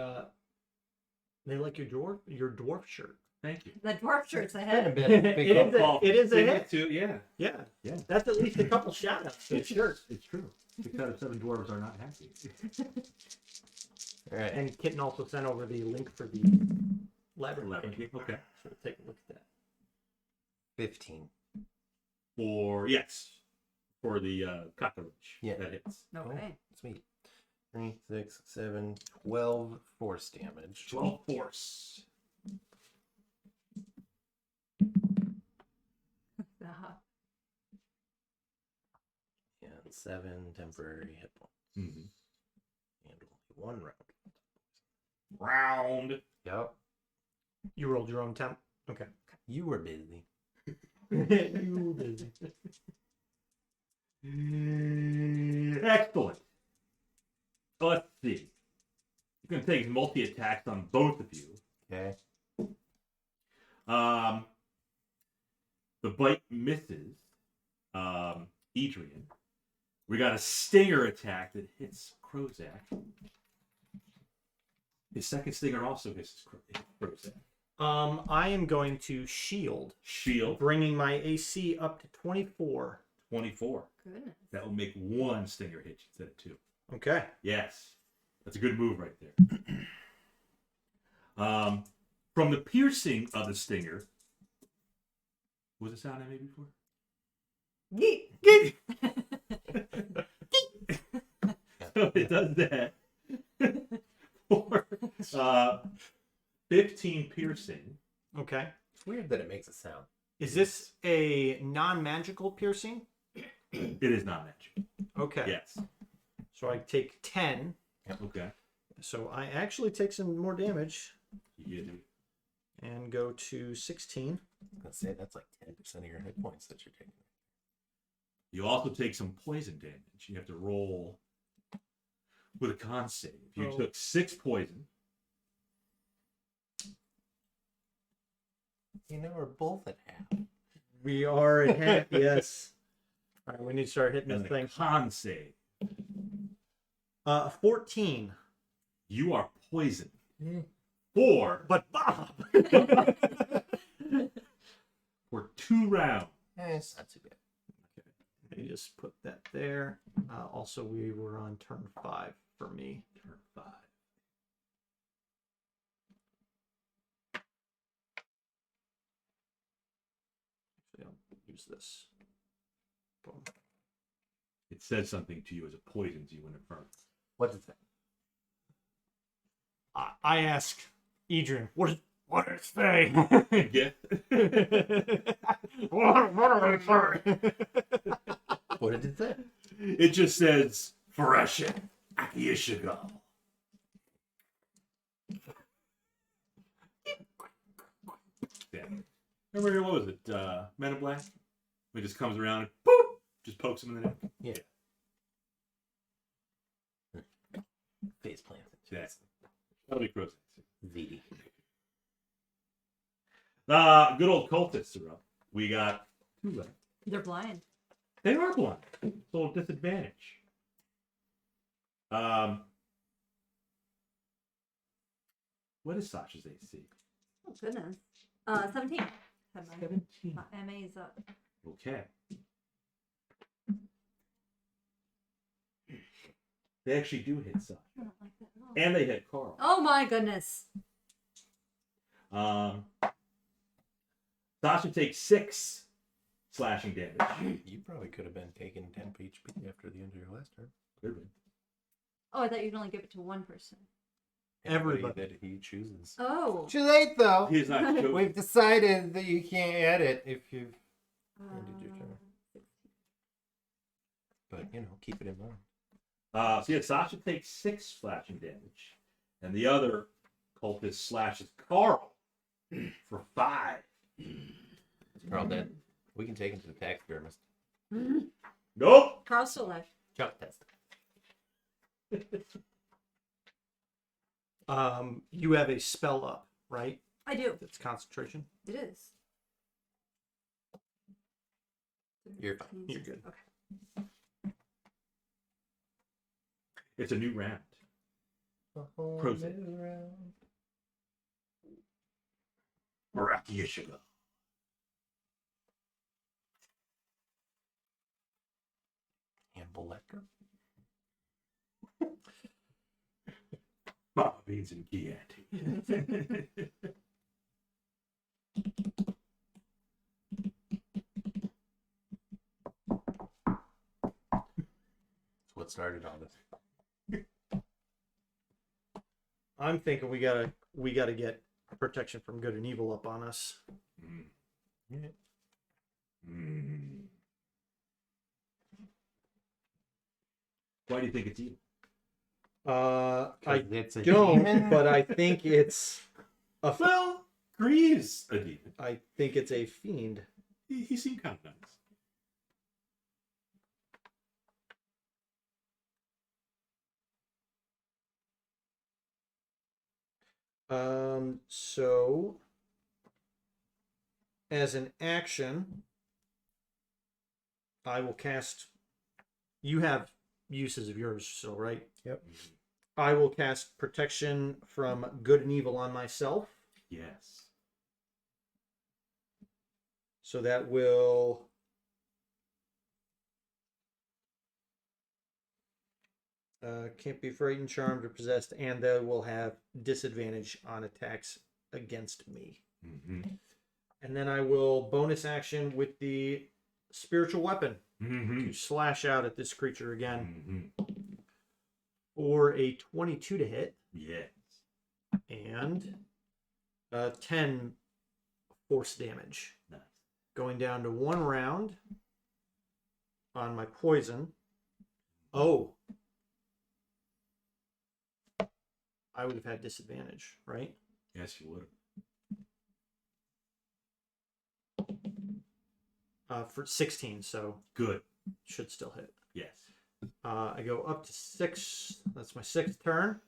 like your dwarf shirt. Thank you. The dwarf shirt's Kind ahead. of been a big It is a Sing hit. too, yeah. Yeah, Yeah. that's at least a couple shout outs to the shirt. It's true. 6 out of 7 dwarves are not happy. All right. And Kitten also sent over the link for the labyrinth. game. Okay. So take a look at that. 15. For the cockroach. Yeah. That hits. Okay. Oh, sweet. 3, 6, 7, 12 force damage. 12 force. Uh-huh. And 7 temporary hit points. Mm-hmm. And only 1 round. Round. Yep. You rolled your own temp. Okay. You were busy. You were busy. Excellent. Let's see. You're going to take multi attacks on both of you. Okay. The bite misses Edrian. We got a stinger attack that hits Krozak. His second stinger also hits Krozak. I am going to shield, Shield, bringing my AC up to 24. 24. Goodness. That will make 1 stinger hit instead of 2. Okay. Yes. That's a good move right there. From the piercing of the stinger, what was the sound I made before? Yeet. So it does that. For 15 piercing. Okay. It's weird that it makes a sound. Is this a non-magical piercing? It is not magic. Okay. Yes. So I take 10. Okay. So I actually take some more damage You do. and go to 16. I was gonna say that's like 10% of your hit points that you're taking. You also take some poison damage. You have to roll with a con save. You Oh. took 6 poison. You know, we're both at half. We are at half, yes. All right, we need to start hitting And this the thing. con save. 14. You are poisoned. 4 But Bob! for 2 rounds. It's not too bad. Let me just put that there. Also, we were on turn 5 for me. Turn 5. Actually, I'll use this. Boom. It says something to you as it poisons you when it burns. What does that? I ask Edrian, what did it say? Yeah. what did it say? What did it say? It just says, Fresh Akiyashigo. Yeah. Remember, what was it? Men in Black? He just comes around and boop, just pokes him in the neck. Yeah. Face plant. Yeah. That'll be gross. VD. Good old cultists are up. We got 2 left. They're blind. They are blind. So disadvantage. What is Sasha's AC? Oh goodness. 17. Have my- 17. My MA is up. Okay. They actually do hit Sasha. I don't like that at all. And they hit Carl. Oh my goodness. Sasha takes 6 slashing damage. You probably could have been taking 10 HP after the end of your last turn. Could be. Oh, I thought you'd only give it to one person. Everybody that he chooses. Oh. Too late though. He's not chosen. We've decided that you can't add it if you've ended your turn. But you know, keep it in mind. So yeah, Sasha takes 6 slashing damage, and the other cultist slashes Carl for 5. Carl dead. We can take him to the taxidermist. Nope. Carl's still alive. Chuck test. You have a spell up, right? I do. It's concentration. It is. You're fine. You're good. Okay. It's a new round. Krozak. Miraculous sugar. Hannibal Lecter. Mama beans and Chianti. That's what started all this. I'm thinking we gotta get protection from good and evil up on us. Yeah. Why do you think it's evil? I It's a don't, demon. but I think it's Well, Greaves a demon. I think it's a fiend. He seemed kind of nice. So as an action, I will cast. You have uses of yours still, right? Yep. I will cast protection from good and evil on myself. Yes. So that will can't be frightened, charmed, or possessed, and they will have disadvantage on attacks against me. Mm-hmm. And then I will bonus action with the spiritual weapon Mm-hmm. to slash out at this creature again Mm-hmm. for a 22 to hit Yes. and 10 force damage. Nice. Going down to 1 round on my poison. Oh. I would have had disadvantage, right? Yes, you would. For 16, so Good. should still hit. Yes. I go up to 6. That's my 6th turn.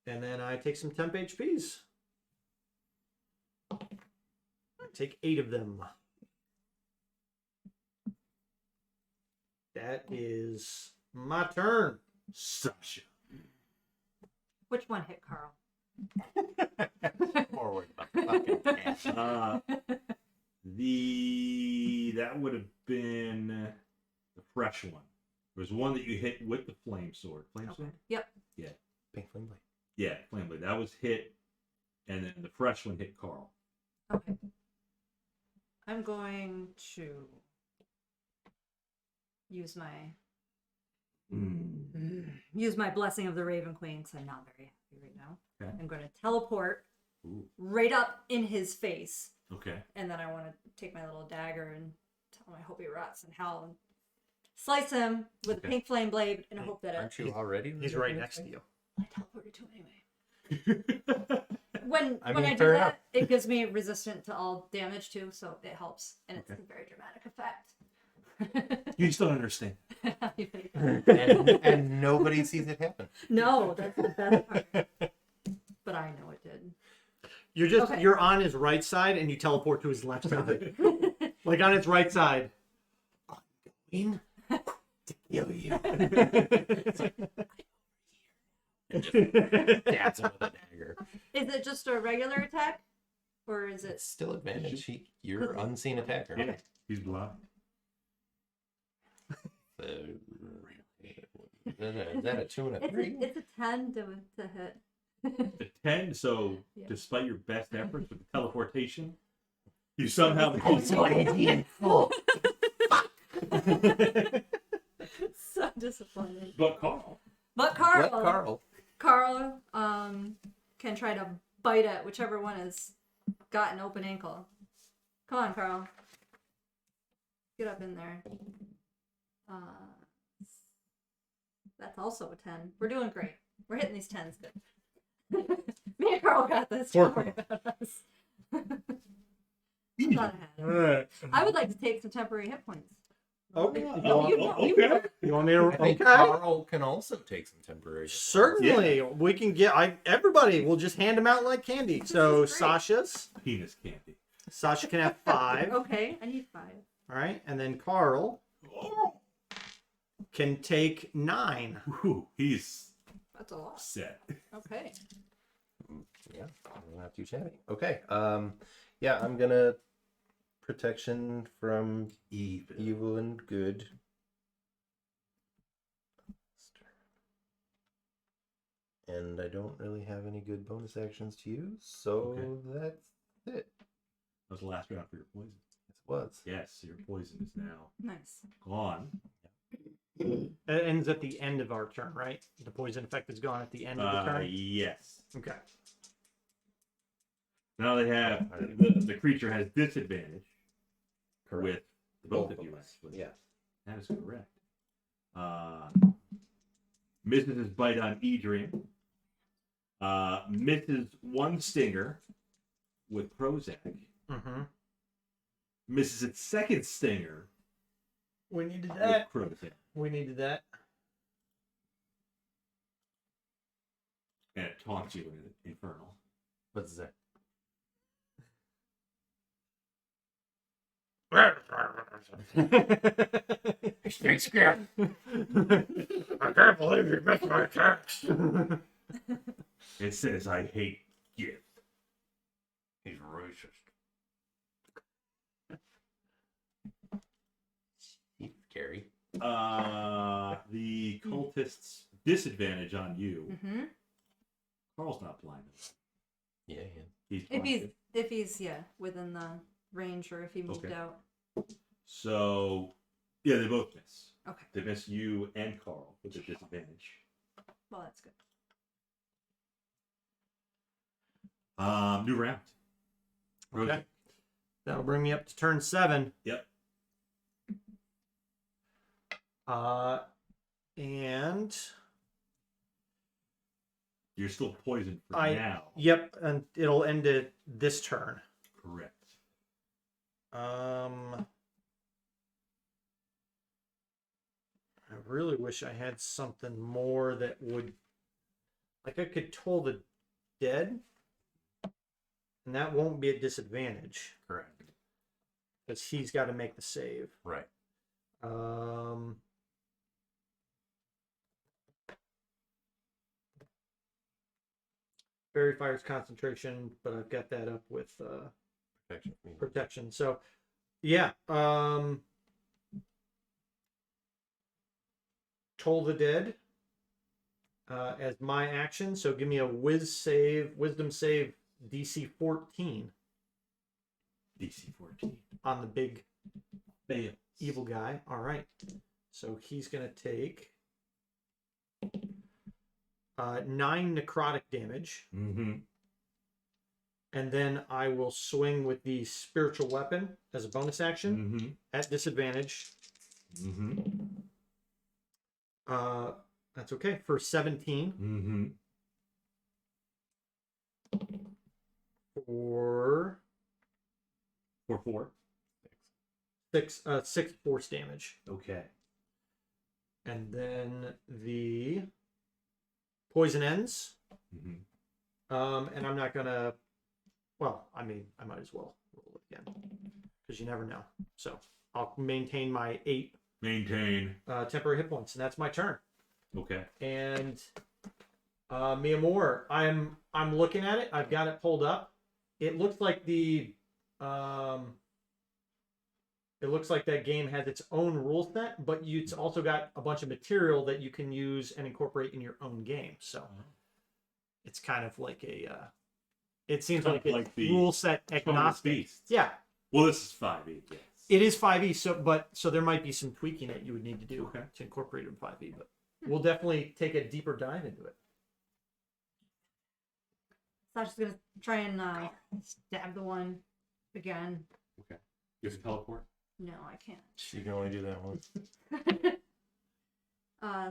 And then I take some temp HPs. I take 8 of them. That is my turn. Sasha. Which one hit Carl? Forward about fucking cash. That would have been the fresh one. There was one that you hit with the flame sword. Flame Okay. sword? Yep. Pink flame blade. Yeah, flame blade. That was hit, and then the fresh one hit Carl. Okay. I'm going to use my blessing of the Raven Queen because I'm not very happy right now. Okay. I'm going to teleport Ooh. right up in his face, Okay. and then I want to take my little dagger and tell him I hope he rots in hell and slice him with Okay. a pink flame blade and hope that Aren't you already? He's right next to you. I teleported to him anyway. When I when mean, I do fair that, enough. it gives me resistant to all damage too, so it helps, and it's Okay. a very dramatic effect. You still don't understand. and nobody sees it happen. No, that's the best part. But I know it did. Okay. you're on his right side and you teleport to his left side. Like on his right side. I'm going to kill you. Stabs him with a dagger. Is it just a regular attack? Or is It's it. still advantage. You're unseen attacker. Okay. He's blind. So, is that a 2 and a 3? It's a 10 to hit. A 10, so Yeah. despite your best efforts with the teleportation, you somehow So disappointing. But Carl. But Carl. Let Carl. Carl can try to bite at whichever one has got an open ankle. Come on, Carl. Get up in there. That's also a 10. We're doing great. We're hitting these 10s good. Me and Carl got this. Don't worry about us. I'm not ahead. All right. I would like to take some temporary hit points. Okay. Oh, okay. You want me to? I think Okay. Carl can also take some temporary. Certainly, we can get. Everybody. We'll just hand them out like candy. So is great. Sasha's. Penis candy. Sasha can have 5. Okay, I need 5. All right, and then Carl can take 9. Ooh, he's That's a lot. upset. Okay. Yeah, I'm not too chatty. Okay. Yeah, I'm gonna protection from evil and good. And I don't really have any good bonus actions to use, so that's it. That was the last round for your poison. Yes, it was. Yes, your poison is now Nice. gone. It ends at the end of our turn, right? The poison effect is gone at the end of the turn. Yes. Okay. Now they have the creature has disadvantage with the both of you. Actually. Yeah. That is correct. Misses his bite on Edrian. Misses one stinger with Krozak. Mm-hmm. Misses its second stinger We needed with that. Krozak. We needed that. And it taunts you in Infernal. What's that? Stay scared. I can't believe you missed my attacks. It says, I hate gift. He's racist. He's scary. The cultist's disadvantage on you. Mm-hmm. Carl's not blind. Yeah, yeah. He's If blinded. he's within the range, or if he moved Okay. out. So, yeah, they both miss. Okay. They miss you and Carl with a disadvantage. Well, that's good. New round. Okay. That'll bring me up to turn 7. Yep. And You're still poisoned for I- now. yep, and it'll end it this turn. Correct. I really wish I had something more that would, like, I could toll the dead, and that won't be a disadvantage Correct. because he's got to make the save. Right. Fairy Fire's concentration, but I've got that up with Protection. protection. So, yeah. Toll the dead as my action. So give me a wisdom save DC 14 DC 14. on the big Fails. evil guy. All right. So he's going to take 9 necrotic damage. Mm-hmm. And then I will swing with the spiritual weapon as a bonus action Mm-hmm. at disadvantage. Mm-hmm. That's okay. For 17. Mm-hmm. For For 4. 6 force damage. Okay. And then the poison ends. Mm-hmm. And I'm not gonna Well, I mean, I might as well roll it again because you never know. So I'll maintain my 8 Maintain. temporary hit points, and that's my turn. Okay. And Mia Moore, I'm looking at it. I've got it pulled up. It looks like it looks like that game has its own rule set, but it's also got a bunch of material that you can use and incorporate in your own game. So it's kind of like it seems Kind like of it's like the rule set agnostic. Beasts. Yeah, Well, this is 5e. Yes. it is 5e. So there might be some tweaking that you would need to do Okay. to incorporate it in 5e, but we'll definitely take a deeper dive into it. Sasha's gonna try and stab the one again. Okay. You have to teleport. No, I can't. You can only do that once.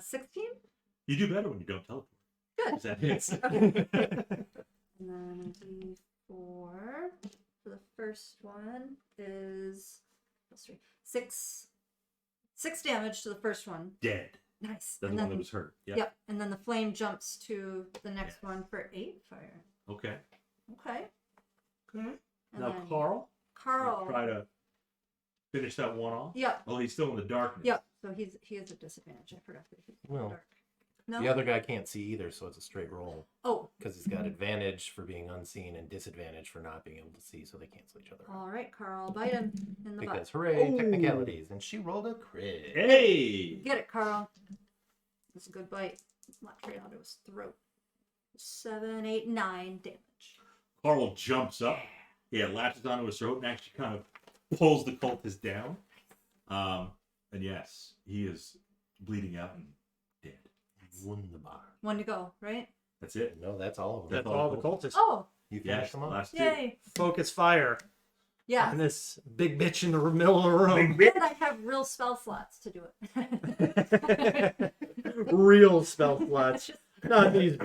16? You do better when you don't teleport. Good. 'Cause that hits. Okay. And then a D4 for the first one is +3. 6 damage to the first one. Dead. Nice. That's the And one then, that was hurt. Yeah. yep. And then the flame jumps to the next one for 8 fire. Okay. Okay. Okay. And Now then Carl. Carl. Try to finish that one off. Yep. Oh, he's still in the darkness. Yep. So he has a disadvantage. I forgot that he's in the Well, dark. No. The other guy can't see either, so it's a straight roll. Oh. Because he's got advantage for being unseen and disadvantage for not being able to see, so they cancel each other out. All right, Carl. Bite him in the Because butt. hooray, Oh. technicalities. And she rolled a crit. Hey. Get it, Carl. That's a good bite. Knocked right onto his throat. 7, 8, 9 damage. Carl jumps up. Yeah, latches onto his throat and actually kind of pulls the cultist down. And yes, he is bleeding out and dead. Wunderbar. 1 to go, right? That's it. No, that's all of them. That's all the cultists. Oh, You finish Yes, them up. last two. yay. Focus fire Yeah. on this big bitch in the middle of the room. And I have real spell slots to do it. Real spell slots, not these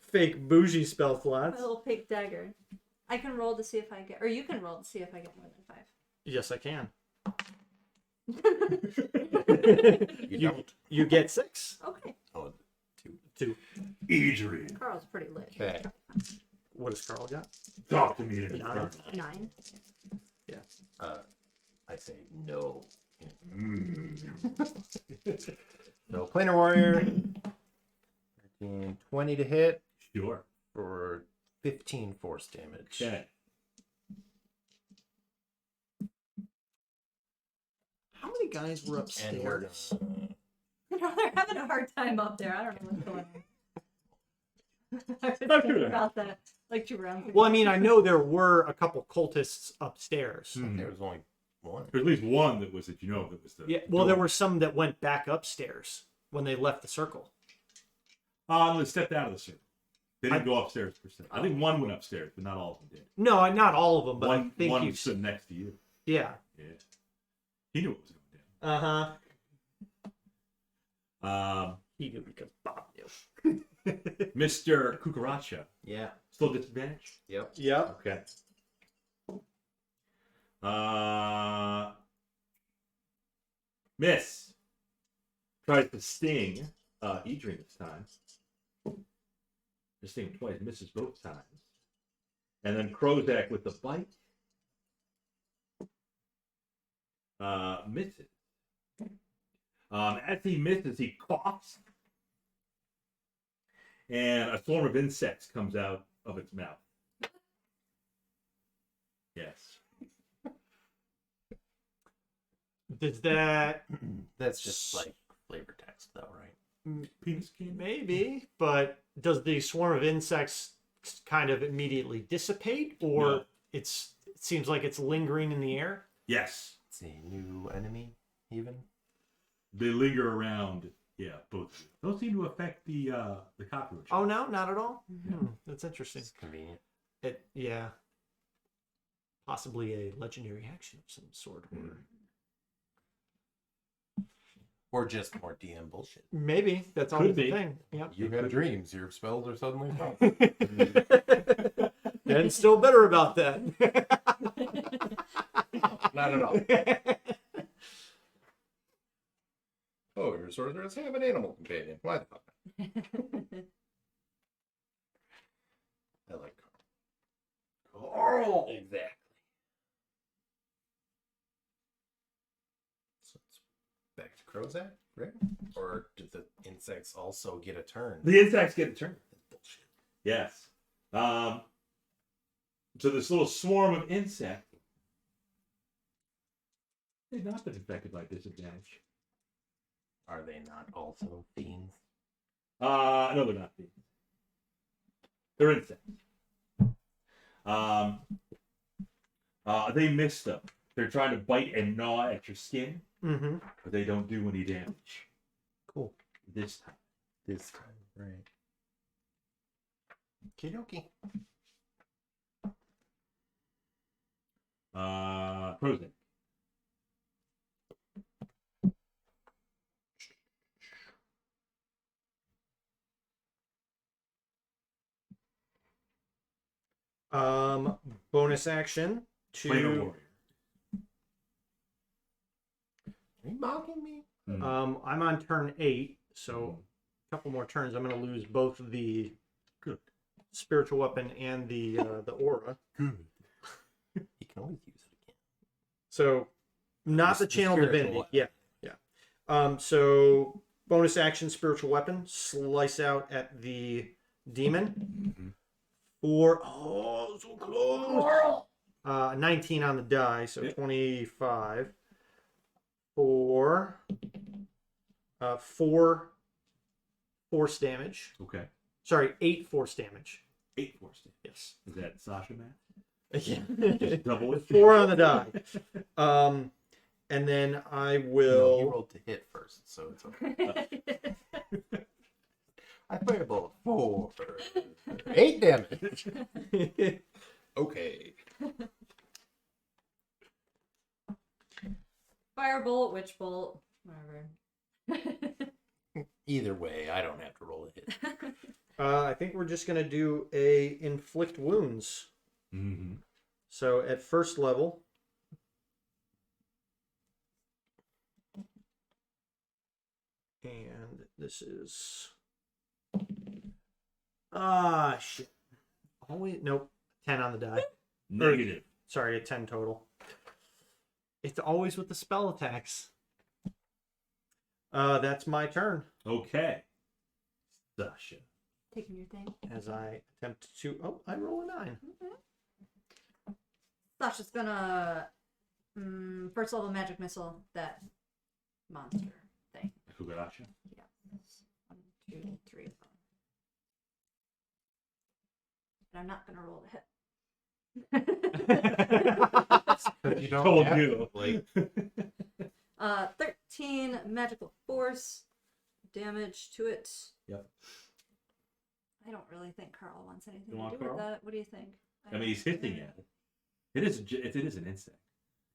fake bougie spell My slots. little pink dagger. I can roll to see if I get, or you can roll to see if I get more than 5. Yes, I can. You don't. You get 6. Okay. Oh, 2. Adrian. Carl's pretty lit. okay. What has Carl got? Talk to me. In 9. 9. I say no. So, Planar Warrior. 13, 20 to hit Sure. for 15 force damage. Okay. How many guys were And we're upstairs? gonna... You know, they're having a hard time up there. I don't know what's going on. I was Not thinking sure. about that like 2 rounds ago. Well, I mean, I know there were a couple cultists upstairs. There was only one. There's at least one that was that was the. Yeah, well, there were some that went back upstairs when they left the circle. They stepped out of the circle. They didn't go upstairs per se. I think one went upstairs, but not all of them did. No, not all of them, but I One think you. stood next to you. Yeah. Yeah. He knew what was going Uh huh. down. He knew because Bob knew. Mr. Cucaracha. Yeah. Still disadvantage? Yep. Yep. Okay. Miss tries to sting Edrian this time. The sting twice, misses both times. And then Krozak with the bite. Misses. As he misses, he coughs. And a swarm of insects comes out of its mouth. Yes. Does that That's just like flavor text, though, right? Penis candy? maybe? But does the swarm of insects kind of immediately dissipate, or No. it seems like it's lingering in the air? Yes. It's a new enemy, even. They linger around. Yeah, both of you. Don't seem to affect the cockroach. Oh no, not at all. That's interesting. It's convenient. Yeah. Possibly a legendary action of some sort, or Or just more DM bullshit. maybe that's always Could the be. thing. Yep. You have dreams. Your spells are suddenly stopped. And still better about that. Not at all. Oh, your sorcerers have an animal companion. Why the fuck? I like Carl. Carl. Exactly. So it's back to Krozak, right? Or did the insects also get a turn? The insects get a turn. Bullshit. Yes. So this little swarm of insect, they've not been affected by disadvantage. Are they not also fiends? No, they're not fiends. They're insects. They miss them. They're trying to bite and gnaw at your skin, Mm-hmm. but they don't do any damage. Cool. This time. This time, right. Kidoki. Krozak. Bonus action Planar to. warrior. Are you mocking me? I'm on turn 8, so a couple more turns. I'm going to lose both the Good. spiritual weapon and the aura. Good. You can always use it again. So, not the The channel spiritual divinity. weapon. Yeah. So bonus action, spiritual weapon, slice out at the demon. For so close. 19 on the die, so Yep. 25. For 4 force damage. Okay. Sorry, 8 force damage. 8 force damage. Yes. Is that Sasha math? Yeah. Double it. 4 on the die. And then I No, will. you rolled to hit first, so it's okay. I firebolt 4. 8 damage. Okay. Firebolt, witch bolt, whatever. Either way, I don't have to roll a hit. I think we're just gonna do a inflict wounds. Mm-hmm. So at first level, and this is shit. Oh wait, nope, 10 on the die. Negative. Sorry, a 10 total. It's always with the spell attacks. That's my turn Okay. Sasha. Taking your thing. as I attempt to. Oh, I roll a 9. Sasha's gonna first level magic missile that monster thing. Kugaracha. Yeah. 1, 2, 3 of them. But I'm not gonna roll the hit. But you don't Told have you. to, like, 13 magical force damage to it. Yep. I don't really think Carl wants anything You to want do Carl? with that. What do you think? I mean, he's hinting at it. It is an insect.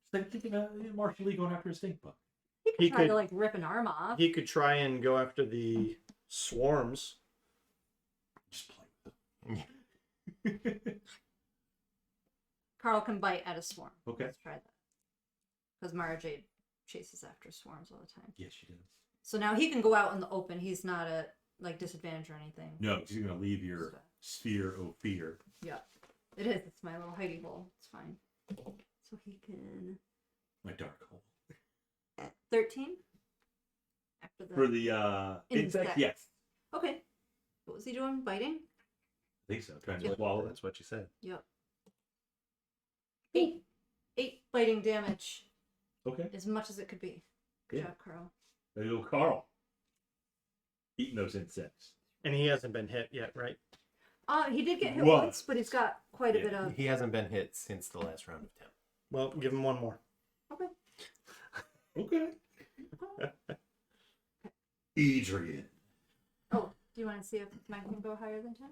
It's like thinking of Marshall Lee going after a stink bug. He could He try could- to like rip an arm off. He could try and go after the swarms. Just play with it. Carl can bite at a swarm. Okay. Let's try that. Because Mara Jade chases after swarms all the time. Yes, she does. So now he can go out in the open. He's not at like disadvantage or anything. No, she's gonna leave your So, sphere of fear. yeah. It is. It's my little hidey hole. It's fine. So he can My dark hole. 13 after the. For the insect, Insect. yes. Okay. What was he doing? Biting? I think so. Trying Yeah. to swallow it. that's what you said. Yep. 8 biting damage. Okay. As much as it could be. Good Yeah. job, Carl. There you go, Carl. Eating those insects. And he hasn't been hit yet, right? He did get hit What? once, but he's got quite a Yeah. bit of. He hasn't been hit since the last round of 10. Well, give him one more. Okay. Edrian. Oh, do you want to see if mine can go higher than 10?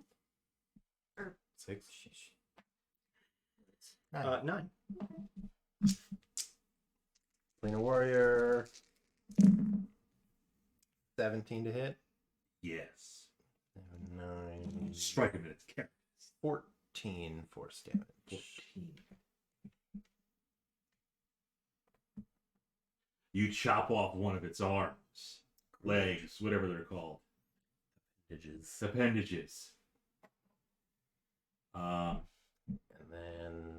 6. 9. Planar Warrior. 17 to hit. Yes. 9. Strike him in its character. 14 force damage. 14. You chop off one of its arms, legs, whatever they're called. Appendages. Appendages. And then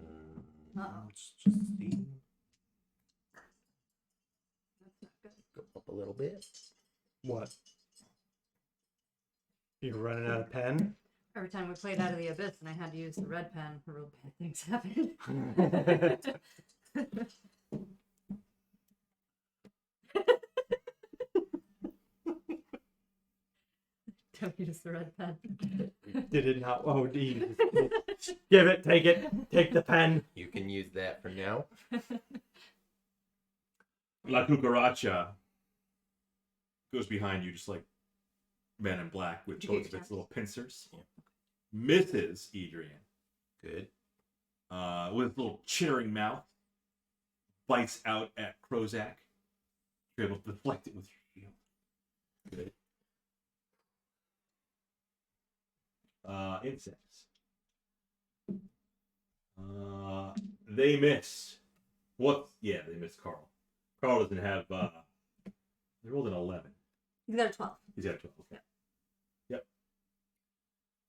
Uh-oh. Let's just see. That's not good. Go up a little bit. What? You're running out of pen? Every time we played Out of the Abyss and I had to use the red pen, real bad things happened. Don't use the red pen. Did it not? Oh, geez. Give it. Take it. Take the pen. You can use that for now. La Cucaracha goes behind you, just like Man in Black, with Did you both get of its your little pincers. Yeah. Misses Edrian Good. with a little chittering mouth. Bites out at Krozak. You're able to deflect it with your shield. Good. Insects. They miss. What? Yeah, they miss Carl. Carl doesn't have. They rolled an 11. He's got a 12. He's got a 12. Okay. Yep.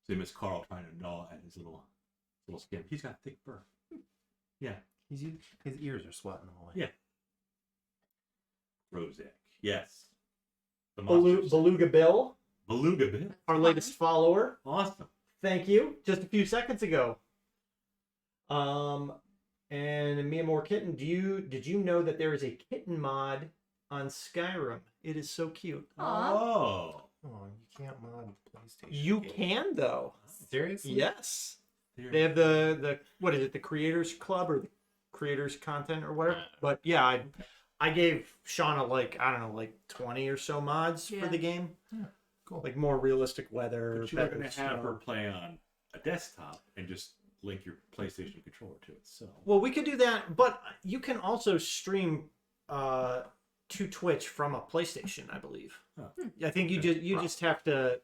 So they miss Carl trying to gnaw at his little skin. He's got thick fur. Yeah. His ears are swatting them away. Yeah. Krozak. Yes. The Belu- monsters. Beluga Bill, Beluga bit. our latest follower. Awesome. Thank you. Just a few seconds ago. And Mia Moore Kitten, did you know that there is a kitten mod on Skyrim? It is so cute. Aw. Oh. Oh, you can't mod PlayStation. You games. can though. Seriously? Yes. There. They have the what is it? The Creators Club or the Creators Content or whatever. But yeah, I gave Shauna like I don't know like 20 or so mods Yeah. for the game. Yeah, cool. Like more realistic weather. But you were better going to have snow. her play on a desktop and just link your PlayStation controller to it. So. Well, we could do that, but you can also stream to Twitch from a PlayStation, I believe. Huh. I think you just have to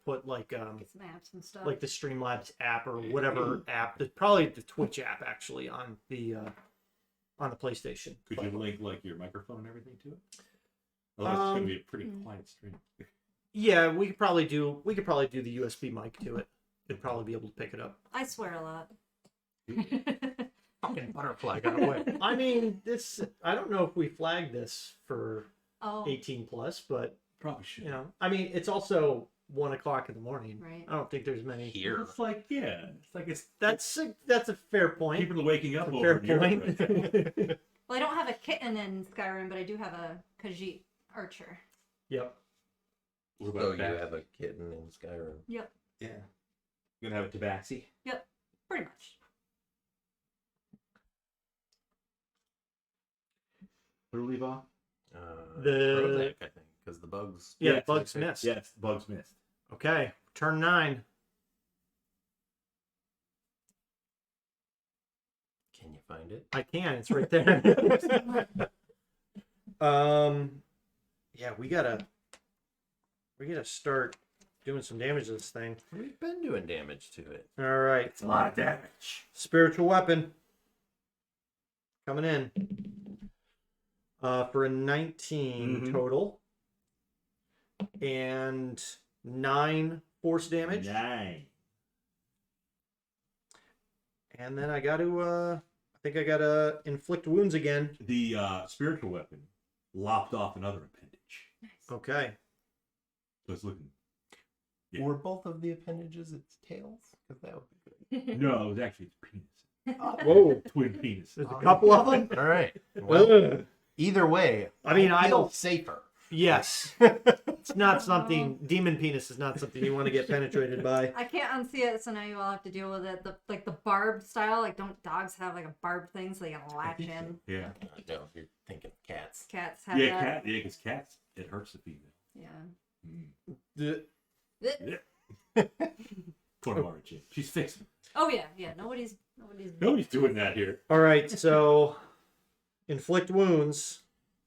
put like Get some apps and stuff. like the Streamlabs app or whatever app. It's probably the Twitch app actually on the PlayStation. Could you link like your microphone and everything to it? Otherwise, it's going to be a pretty quiet stream. Yeah, we could probably do the USB mic to it. It'd probably be able to pick it up. I swear a lot. Fucking butterfly got away. I mean, I don't know if we flagged this for Oh, 18 plus, but Probably should. you know, I mean, it's also 1 o'clock in the morning. right. I don't think there's many. Here. It's like, yeah. It's like it's That's a fair point. people waking up That's a over fair in Europe point. right now. Well, I don't have a kitten in Skyrim, but I do have a Khajiit archer. Yep. What So about you that? have a kitten in Skyrim. Yep. Yeah. You going to have a tabaxi? Pretty much. What do we leave off? The- Krozak, I think, because the bugs. Yeah, Yes, bugs yes, missed. Yes, bugs missed. Okay, turn 9. Can you find it? I can. It's right there. Yeah, we gotta start doing some damage to this thing. We've been doing damage to it. All right, It's a lot of damage. spiritual weapon coming in for a 19 Mhm. total and 9 force damage. 9. And then I got to, I think I got to inflict wounds again. The spiritual weapon lopped off another appendage. Okay. So it's looking. Yeah. Were both of the appendages its tails? Because that would be good. No, it was actually its penis. Whoa. Twin penis. There's a couple of them. All right. Well, Ugh. either way, I mean, I feel don't. safer. Yes. It's not something. Demon penis is not something you want to get penetrated by. I can't unsee it, so now you all have to deal with it. The barbed style. Like, don't dogs have like a barbed thing so they can latch in? Yeah. No, you're thinking cats. Cats have Yeah, that. because cats, it hurts the female. Yeah. The- Poor Mara Jane. She's fixing. Oh yeah, yeah. Nobody's. Nobody's doing that here. All right. So, inflict wounds,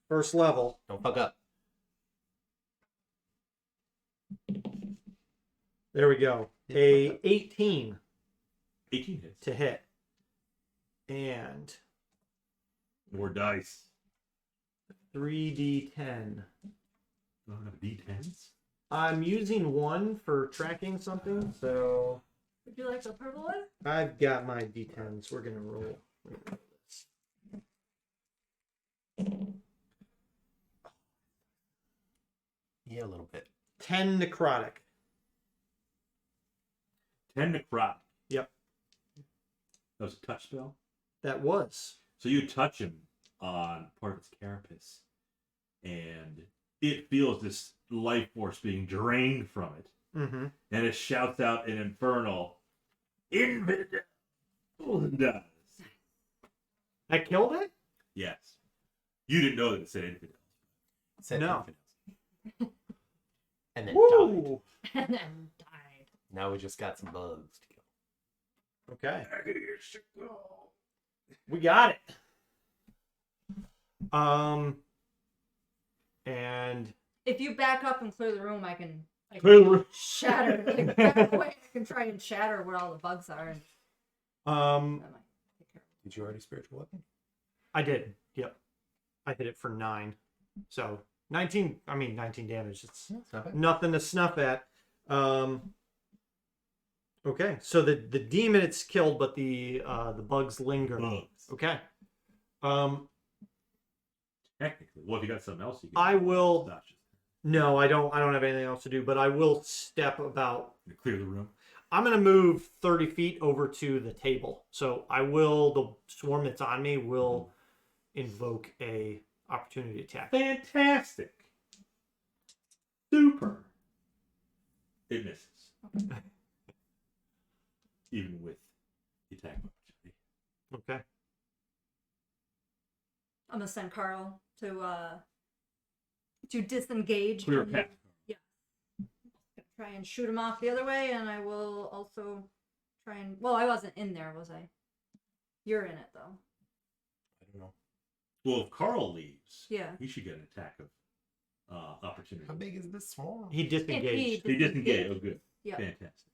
first level. Don't fuck up. There we go. A 18 18 hits. to hit, and More dice. 3d10. Don't have D10s? I'm using 1 for tracking something, so Would you like the purple one? I've got my d10s. We're gonna roll. Yeah, a little bit. 10 necrotic. 10 necrotic. Yep. That was a touch spell. That was. So you touch him on part of its carapace, and it feels this life force being drained from it, Mm-hmm. and it shouts out in infernal, "Infidel!" And does. That killed it? Yes. You didn't know that it said infidel. Said No. infidels. And then died. Woo! And then died. Now we just got some bugs to kill. Okay. We got it. And If you back up and clear the room, I can Clear the room. shatter. Like, back away, I can try and shatter what all the bugs are. And that might take care of Did you already spiritual weapon? I did. Yep. I hit it for 9. So 19 damage. It's It's not bad. nothing to snuff at. Okay. So the demon it's killed, but the bugs linger. Bugs. Okay. Technically. Well, if you got something else, you can. I will. Sasha. No, I don't have anything else to do, but I will step about. Clear the room. I'm going to move 30 feet over to the table. So the swarm that's on me will invoke a opportunity attack. Fantastic. Super. It misses. Even with the attack opportunity. Okay. I'm gonna send Carl to disengage. Clear a from path. the- Try and shoot him off the other way, and I will also try and. Well, I wasn't in there, was I? You're in it though. I don't know. Well, if Carl leaves, Yeah. he should get an attack of opportunity. How big is this swarm? He disengaged. He disengaged. Oh, good. Yeah. Fantastic.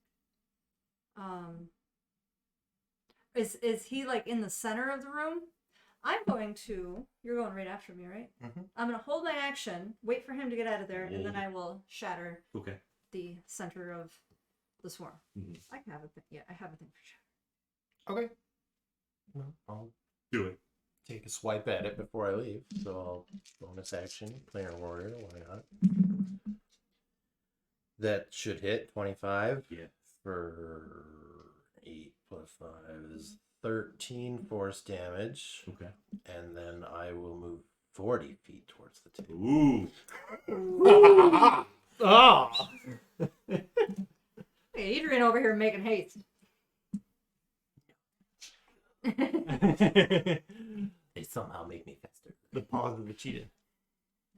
Is he like in the center of the room? I'm going to. You're going right after me, right? Mhm. I'm gonna hold my action, wait for him to get out of there, and then I will shatter Okay. the center of the swarm. Mhm. I can have a thing. Yeah, I have a thing for shatter. Okay. Well, I'll Do it. take a swipe at it before I leave. So I'll bonus action, player warrior, why not? That should hit 25 Yeah. for 8 plus 5 is 13 force damage. Okay. And then I will move 40 feet towards the table. Ooh. Oh. Hey, Adrian over here making haste. The They somehow make me faster. paws of the cheetah.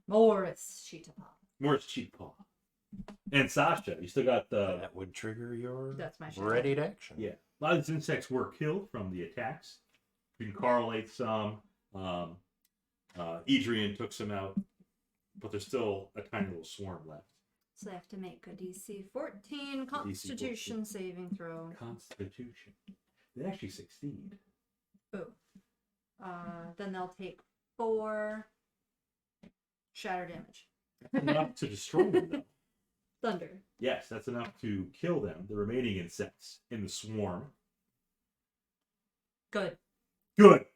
Morris Cheetah. More cheap paw. And Sasha, you still got the. That would trigger your That's my shadow. ready to action. Yeah. A lot of these insects were killed from the attacks. You can correlate some. Edrian took some out, but there's still a tiny little swarm left. So I have to make a DC 14 Constitution saving throw. Constitution. They actually succeed. Boo. Then they'll take 4 shatter damage. That's enough to destroy them, though. Thunder. Yes, that's enough to kill them, the remaining insects in the swarm. Good. Good.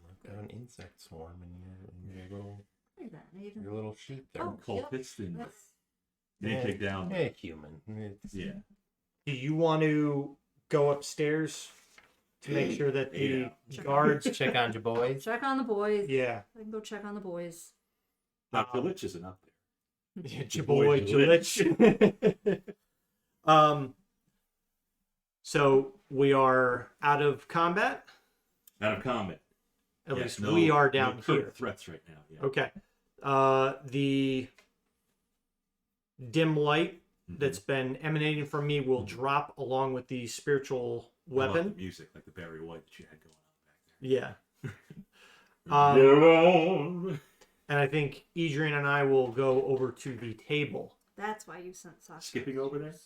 I've got an insect swarm in your little Look at that. I even... sheet there. Oh, Cultists and That's... they didn't take down. Yeah, human. It's, Yeah. Do you want to go upstairs to make sure that the Yeah. guards? Check on your boys. Check on the boys. Yeah. I can go check on the boys. Now, Lich isn't up there. Your boy Lich. So we are out of combat. Out of combat. At Yes, least no- we are no down current here. threats right now. Yeah. Okay. The dim light Mhm. that's been emanating from me will drop along with the spiritual I love the weapon. music, like the Barry White that you had going on back Yeah. there. You're on. And I think Adrian and I will go over to the table. That's why you sent Sasha. Skipping over there?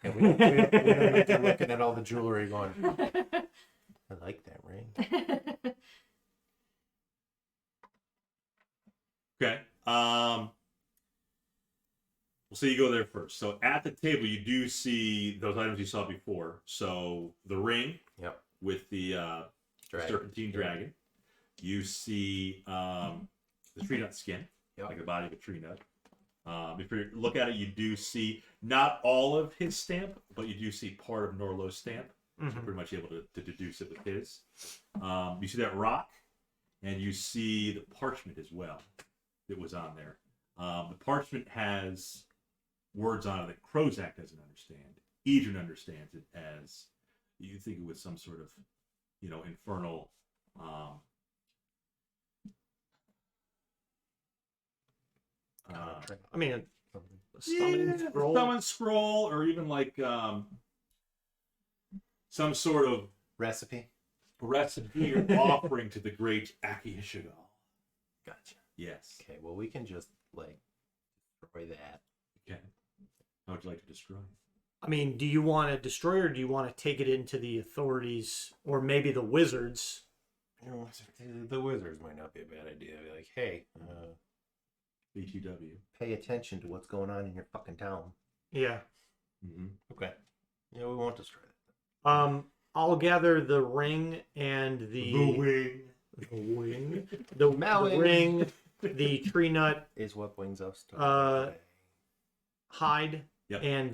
And we don't need to looking at all the jewelry going, I like that ring. Okay. We'll say you go there first. So at the table, you do see those items you saw before. So the ring Yep. with the serpentine dragon. You see the tree nut skin, like the body of a tree nut. If you look at it, you do see not all of his stamp, but you do see part of Norlo's stamp. So you're pretty much able to deduce it with his. You see that rock, and you see the parchment as well that was on there. The parchment has words on it that Krozak doesn't understand. Edrian understands it as, you think it was some sort of, infernal. I mean, a summoning scroll. Summon scroll, or even like some sort of Recipe. recipe or offering to the great Akihishigol. Gotcha. Yes. Okay, well, we can just, like, destroy that. Okay. How would you like to destroy it? I mean, do you want to destroy it, or do you want to take it into the authorities, or maybe the wizards? You know, the wizards might not be a bad idea. Be like, hey, BTW. pay attention to what's going on in your fucking town. Yeah. Mm-hmm. Okay. Yeah, we won't destroy it. I'll gather the ring and the wing. the Mowing. ring, the tree nut Is what brings us to hide, Yep. and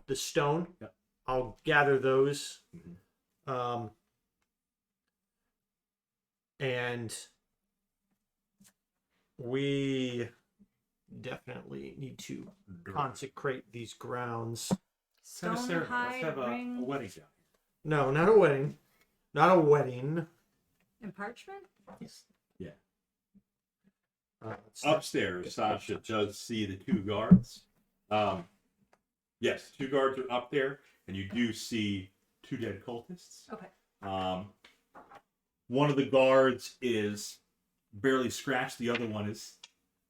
the stone. Yep. I'll gather those. Mhm. And we definitely need to consecrate these grounds. Stone Let's have hide a ring wedding down No, not a wedding. Not a wedding. and parchment. here. Let's- Upstairs, Sasha does see the two guards. Yes, two guards are up there, and you do see two dead cultists. Okay. One of the guards is barely scratched. The other one is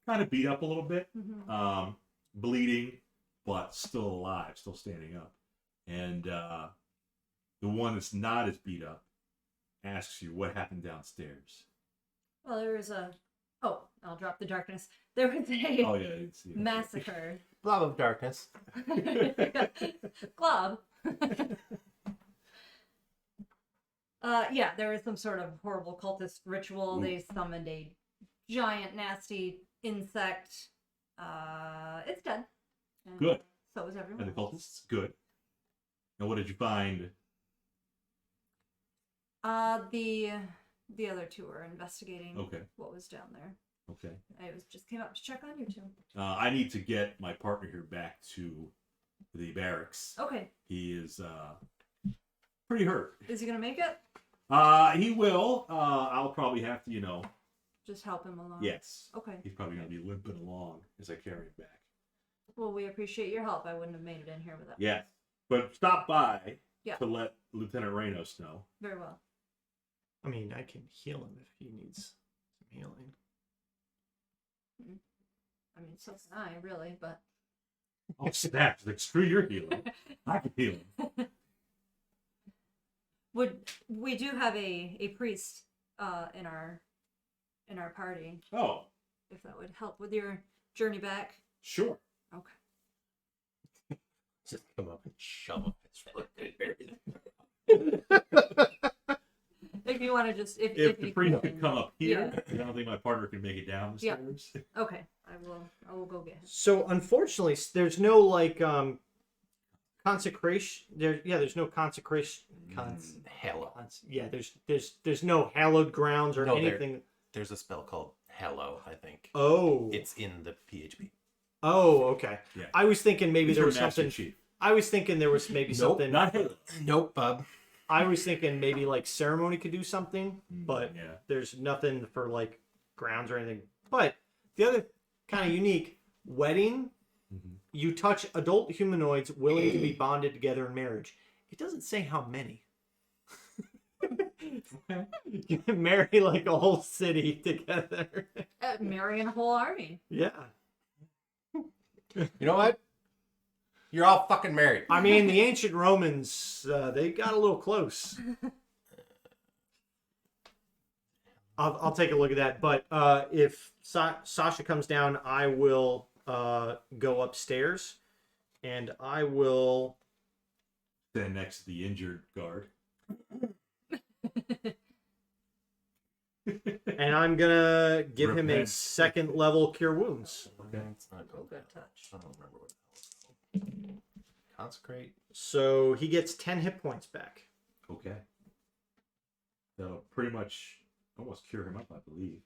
kind of beat up a little bit, Mm-hmm. bleeding, but still alive, still standing up. And the one that's not as beat up asks you what happened downstairs. Well, there was a. Oh, I'll drop the darkness. There was a Oh yeah, I didn't see it. massacre. Blob of darkness. Glob. Yeah, there was some sort of horrible cultist ritual. They summoned a giant, nasty insect. It's dead. And Good. So is everyone. And the else. cultists, good. And what did you find? The other two were investigating Okay. what was down there. Okay. I just came up to check on you two. I need to get my partner here back to the barracks. Okay. He is pretty hurt. Is he gonna make it? He will. I'll probably have to, Just help him along. yes. Okay. He's probably going to be limping along as I carry him back. Well, we appreciate your help. I wouldn't have made it in here without. Yes. But stop by Yeah. to let Lieutenant Reynos know. Very well. I mean, I can heal him if he needs some healing. I mean, so can I, really, but. Oh, snap. Like, screw your healing. I can heal him. We do have a priest in our party, Oh, if that would help with your journey back. sure. Okay. Just come up and shove up his foot. If you want to just if The you priest can. could come up here. I don't think my partner can make it down the Yeah. stairs. Okay, I will go get him. So unfortunately, there's no like consecration. There's no consecration. Hallow. There's no hallowed grounds or No, there- anything. There's a spell called Hallow, I think. Oh. It's in the PHP. Oh, okay. Yeah. I was thinking maybe He's there your was Master something. Chief. I was thinking there was maybe Nope, something. Not Halo. Nope, bub. I was thinking maybe like ceremony could do something, but Yeah. there's nothing for like grounds or anything. But the other kind of unique wedding, you touch adult humanoids willing to be bonded together in marriage. It doesn't say how many. You can marry like a whole city together. Marrying a whole army. Yeah. You know what? You're all fucking married. I mean, the ancient Romans, they got a little close. I'll take a look at that. But if Sasha comes down, I will go upstairs, and I will. Stand next to the injured guard. and I'm gonna give him a Repent. 2nd level cure wounds. Okay. It's not called Good that. touch. I don't remember what the hell it's called. Consecrate. So he gets 10 hit points back. Okay. That'll pretty much almost cure him up, I believe.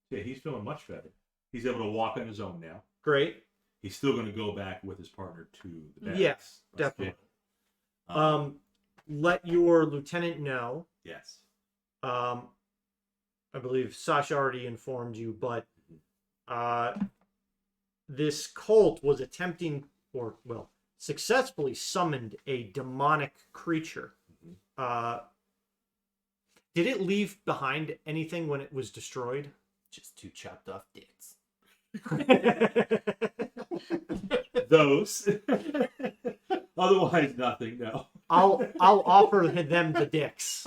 Yeah, he's feeling much better. He's able to walk on his own now. Great. He's still going to go back with his partner to the barracks. Yes, That's definitely. good. Let your lieutenant know. Yes. I believe Sasha already informed you, but this cult was attempting, or well, successfully summoned a demonic creature. Did it leave behind anything when it was destroyed? Just 2 chopped off dicks. Those. Otherwise, nothing. No. I'll offer them the dicks.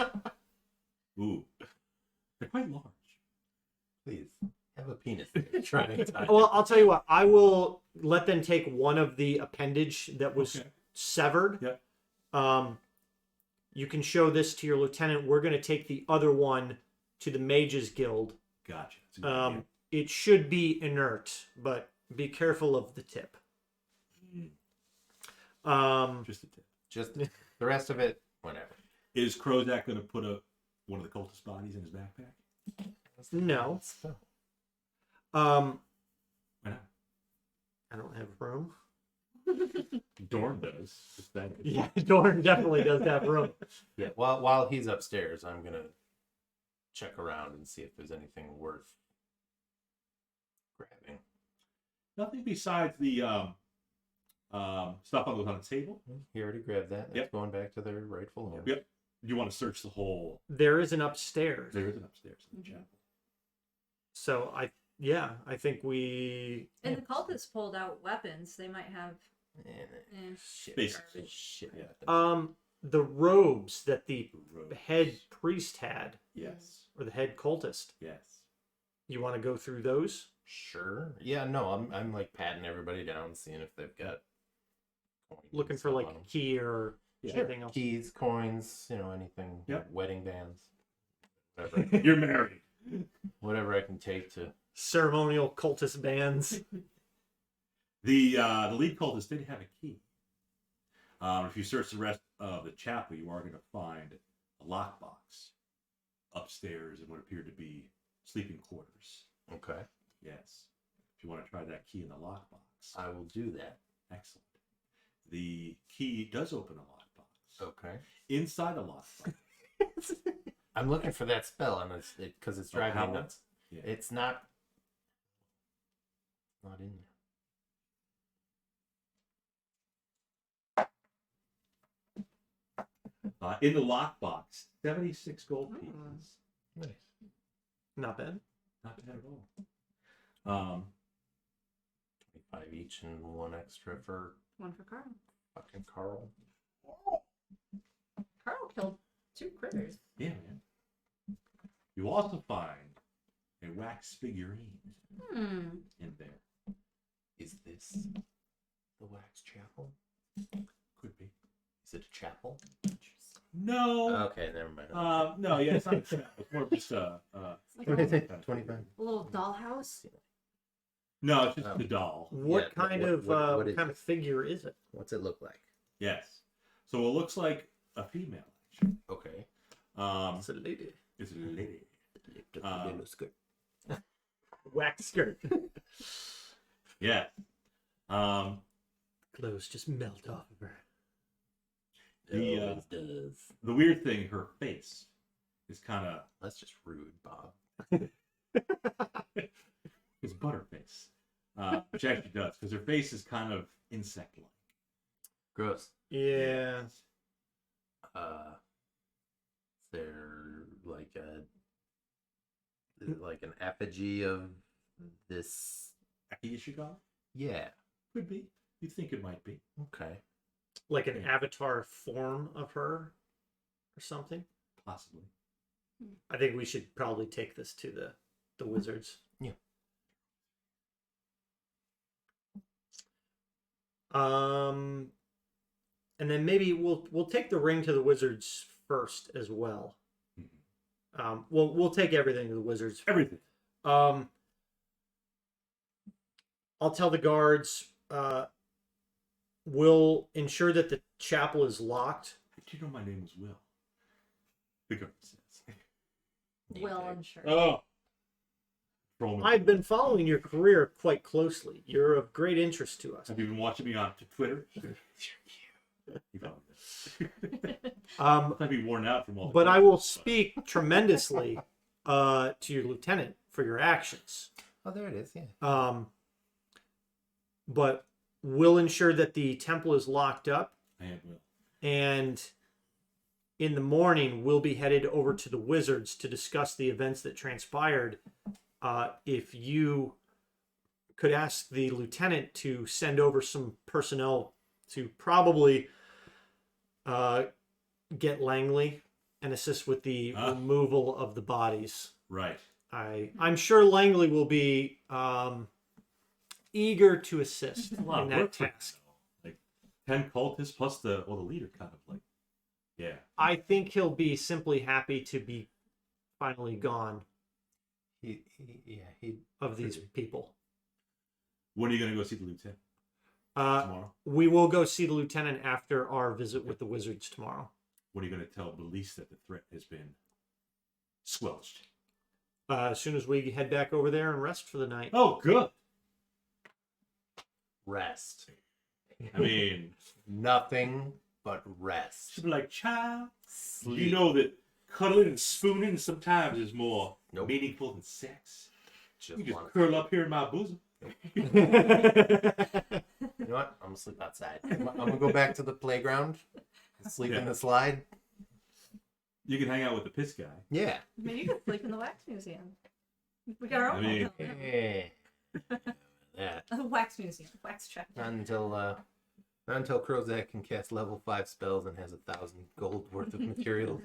Ooh, they're quite large. Please have a penis there. Trying to. Well, I'll tell you what. I will let them take one of the appendage that was Okay. severed. Yep. You can show this to your lieutenant. We're going to take the other one to the Mages Guild. Gotcha. That's a good idea. It should be inert, but be careful of the tip. Just a tip. Just the rest of it, whatever. Is Krozak going to put one of the cultist bodies in his backpack? No. Why not? I don't have room. Dorn does. Just that. Yeah, Dorn definitely does have room. Yeah. While he's upstairs, I'm gonna check around and see if there's anything worth grabbing. Nothing besides the stuff on the table. He already grabbed that. That's Yep. going back to their rightful home. Yep. You want to search the whole. There is an upstairs. There is an upstairs in the chapel. So I think we. And the cultists pulled out weapons. They might have. Shit. Basic. Garbage. Shit. The robes that the Robes. head priest had, Yes. or the head cultist. Yes. You want to go through those? Sure. Yeah. No. I'm like patting everybody down, seeing if they've got coins and Looking for stuff like on 'em. a key or Yeah. anything else? Keys, coins, anything. Yep. Wedding bands. Whatever. You're married. Whatever I can take to. Ceremonial cultist bands. The lead cultist did have a key. If you search the rest of the chapel, you are going to find a lockbox upstairs in what appeared to be sleeping quarters. Okay. Yes. If you want to try that key in the lockbox. I will do that. Excellent. The key does open a lockbox. Okay. Inside the lockbox. I'm looking for that spell, and because it's driving how me nuts. Yeah. It's not in there. In the lockbox, 76 gold pieces. Nice. Not bad. Not bad at all. 25 each and 1 extra for One for Carl. fucking Carl. Carl killed 2 critters. Yeah, man. You also find a wax figurine in there. Is this the wax chapel? Could be. Is it a chapel? No. Okay, never mind. No, yeah, it's not a chapel. It's more of just a. Like What do you a think? 25. little dollhouse. No, it's just the doll. What Yeah, kind what- of what is kind of figure is it? What's it look like? Yes. So it looks like a female, actually. Okay. It's a lady. It's a lady. Little skirt. Wax skirt. Yeah. Clothes just melt off of her. The, Always does. The weird thing, her face is kind of. That's just rude, Bob. It's butterface. Which actually does, because her face is kind of insect like. Gross. Yeah. Is there like an effigy of this? Akiyashigal? Yeah. Could be. You'd think it might be. Okay. Like an avatar form of her or something. Possibly. I think we should probably take this to the wizards. Yeah. And then maybe we'll take the ring to the wizards first as well. We'll take everything to the wizards. Everything. I'll tell the guards. We'll ensure that the chapel is locked. Did you know my name was Will? The guard says. Well, I'm sure. Oh. Roman. I've been following your career quite closely. You're of great interest to us. Have you been watching me on Twitter? You found this. I'd be worn out from all. But I will speak tremendously to your lieutenant for your actions. Oh, there it is. Yeah. But we'll ensure that the temple is locked up, I am Will. and in the morning we'll be headed over to the wizards to discuss the events that transpired. If you could ask the lieutenant to send over some personnel to probably get Langley and assist with the removal of the bodies. Right. I'm sure Langley will be eager to assist It's a lot in of work that for him, task. though. Like 10 cultists plus the leader, kind of like. Yeah. I think he'll be simply happy to be finally gone He of these people. When are you gonna go see the lieutenant? Uh, Tomorrow. we will go see the lieutenant after our visit with the wizards tomorrow. When are you gonna tell police that the threat has been squelched? As soon as we head back over there and rest for the night. Oh, good. rest. I mean, Nothing but rest. she'd be like, child, Sleep. you know that cuddling and spooning sometimes is more Nope. meaningful than sex. Just You just want. curl up here in my bosom. You know what? I'm gonna sleep outside. I'm gonna go back to the playground. Sleep in Yeah. the slide. You can hang out with the piss guy. Yeah. I mean, you can sleep in the wax museum. We got our own I mean- hotel. Yeah. That. The wax museum, wax check. Not until Krozak can cast level 5 spells and has 1,000 gold worth of material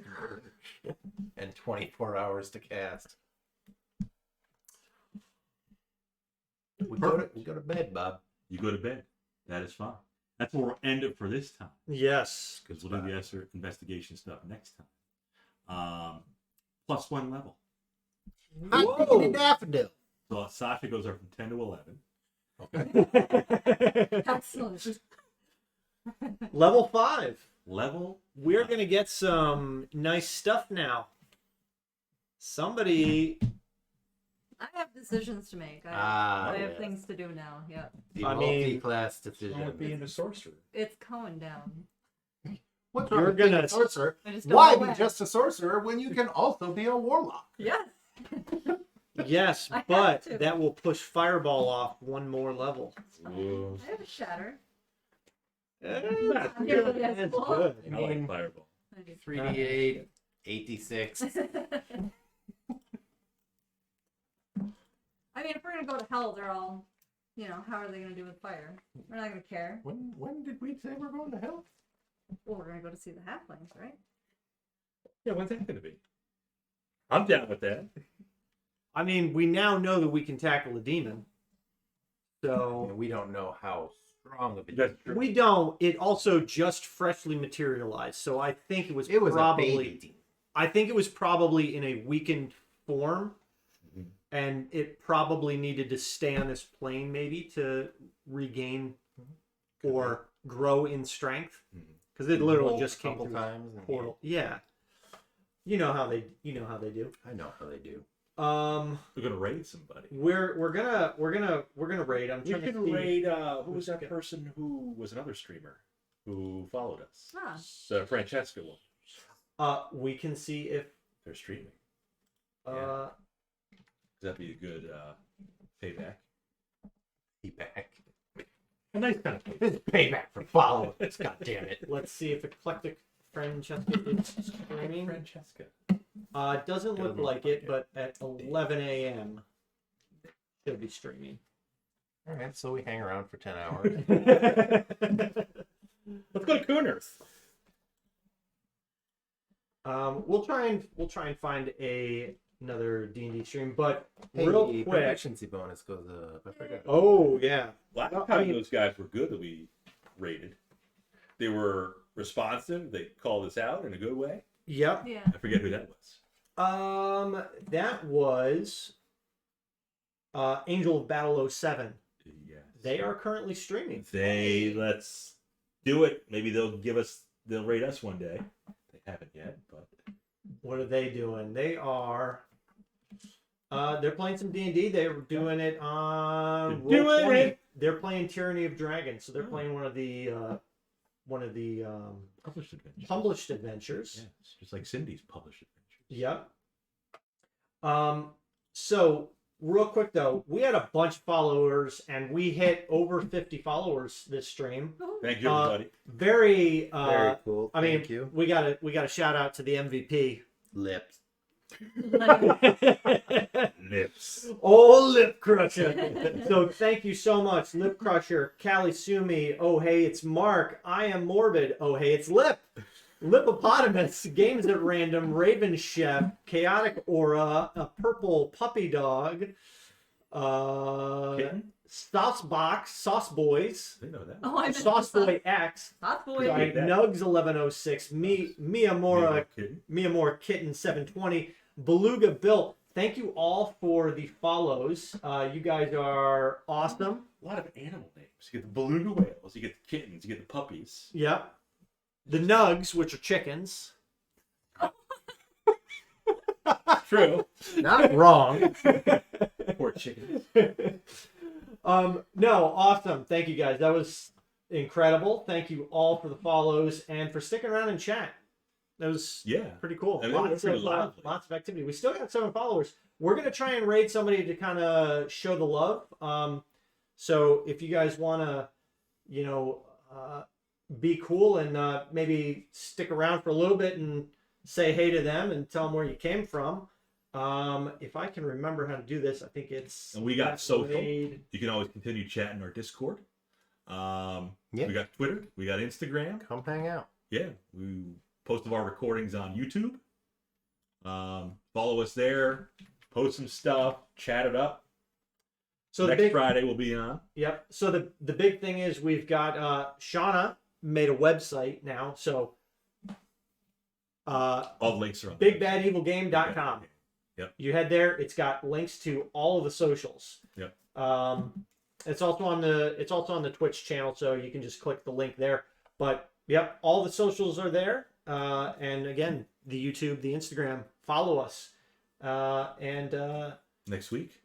and 24 hours to cast. We go to bed, Bob. You go to bed. That is fine. That's where we'll end it for this time. Yes. Because we'll do the extra investigation stuff next time. +1 level. Hot diggity daffodil. So Sasha goes up from 10 to 11. Excellent. Level 5. Level. We're going to get some nice stuff now. Somebody. I have decisions to make. Ah, I have yes. things to do now. Yeah. The I mean- multi-class Wrong decision. with being a sorcerer. It's going down. What's You're wrong with being gonna- a sorcerer? I just don't Why know be when. just a sorcerer when you can also be a warlock? Yes. Yes, I have but to. that will push Fireball off one more level. Ooh. I have a shatter. That's I'm here for the That's Xbox. good. I like Fireball. 3d8, 8d6. I mean, if we're gonna go to hell, they're all, how are they gonna do with fire? We're not gonna care. When did we say we're going to hell? Well, we're gonna go to see the halflings, right? Yeah, when's that going to be? I'm down with that. I mean, we now know that we can tackle a demon. So And we don't know how strong of a That's true. we don't. It also just freshly materialized. So I think it was It was probably a baby demon. I think it was probably in a weakened form, Mhm. and it probably needed to stay on this plane maybe to regain or grow in strength Mhm. because it literally Rolled just a came couple through times. And portal. Yeah, you know how they do. I know how they do. We're going to raid somebody. We're gonna raid. I'm We trying to can see. raid, who was that person who was another streamer who followed us? Ah. The Francesca one. We can see if They're streaming. uh That'd be a good payback. He back. A nice kind of payback. It's payback for following. God damn it. let's see if Eclectic Francesca is streaming. Francesca. It doesn't look Doesn't like look it, but at 11 a.m. she'll be streaming. All right, so we hang around for 10 hours. Let's go to Cooners. We'll try and find another D&D stream, but Hey, real quick. proficiency bonus goes up. I forgot. Oh yeah, Last Well, time I mean- those guys were good that we raided. They were responsive. They called us out in a good way. yep. Yeah. I forget who that was. That was Angel of Battle 07. Yes. They are currently streaming. Let's do it. Maybe they'll rate us one day. They haven't yet, but What are they doing? They are. They're playing some D&D. They're doing it on They're Roll doing 20. it. They're playing Tyranny of Dragons, so they're playing one of the published adventures. published adventures. Yes, just like Cindy's published adventures. Yep. So real quick though, we had a bunch of followers, and we hit over 50 followers this stream. Thank you, everybody. Very. Very cool. I mean, Thank you. we got a shout out to the MVP. Lips. Lips. Oh, Lip Crusher. So thank you so much, Lip Crusher, Callie Sumi. Oh, hey, it's Mark. I am Morbid. Oh, hey, it's Lip. Lipopotamus, Games at Random, Raven Chef, Chaotic Aura, a Purple Puppy Dog, Kitten? Sauce Box, Sauce Boys, They know that. Oh, I meant Sauce the Boy X, Hot boy. sorry, that. Nugs 1106, Miyamura Kitten. Miyamura Kitten 720, Beluga Bill. Thank you all for the follows. You guys are awesome. A lot of animal names. You get the beluga whales. You get the kittens. You get the puppies. Yep. The Nugs, which are chickens. True. Not wrong. Poor chickens. No, awesome. Thank you guys. That was incredible. Thank you all for the follows and for sticking around and chat. That was Yeah. pretty cool. I mean, it was pretty lively. Lots of activity. We still got 7 followers. We're gonna try and raid somebody to kind of show the love. So if you guys wanna, be cool and maybe stick around for a little bit and say hey to them and tell them where you came from. If I can remember how to do this, I think it's. And we got social. raid. You can always continue chatting our Discord. Yeah. We got Twitter. We got Instagram. Come hang out. Yeah. We post of our recordings on YouTube. Follow us there. Post some stuff. Chat it up. So the Next big, Friday we'll be on. Yep. So the big thing is we've got Shauna made a website now. So All the links are on there. bigbadevilgame.com. Yep. You head there. It's got links to all of the socials. Yep. It's also on the Twitch channel, so you can just click the link there. But yep, all the socials are there. And again, the YouTube, the Instagram. Follow us. Next week.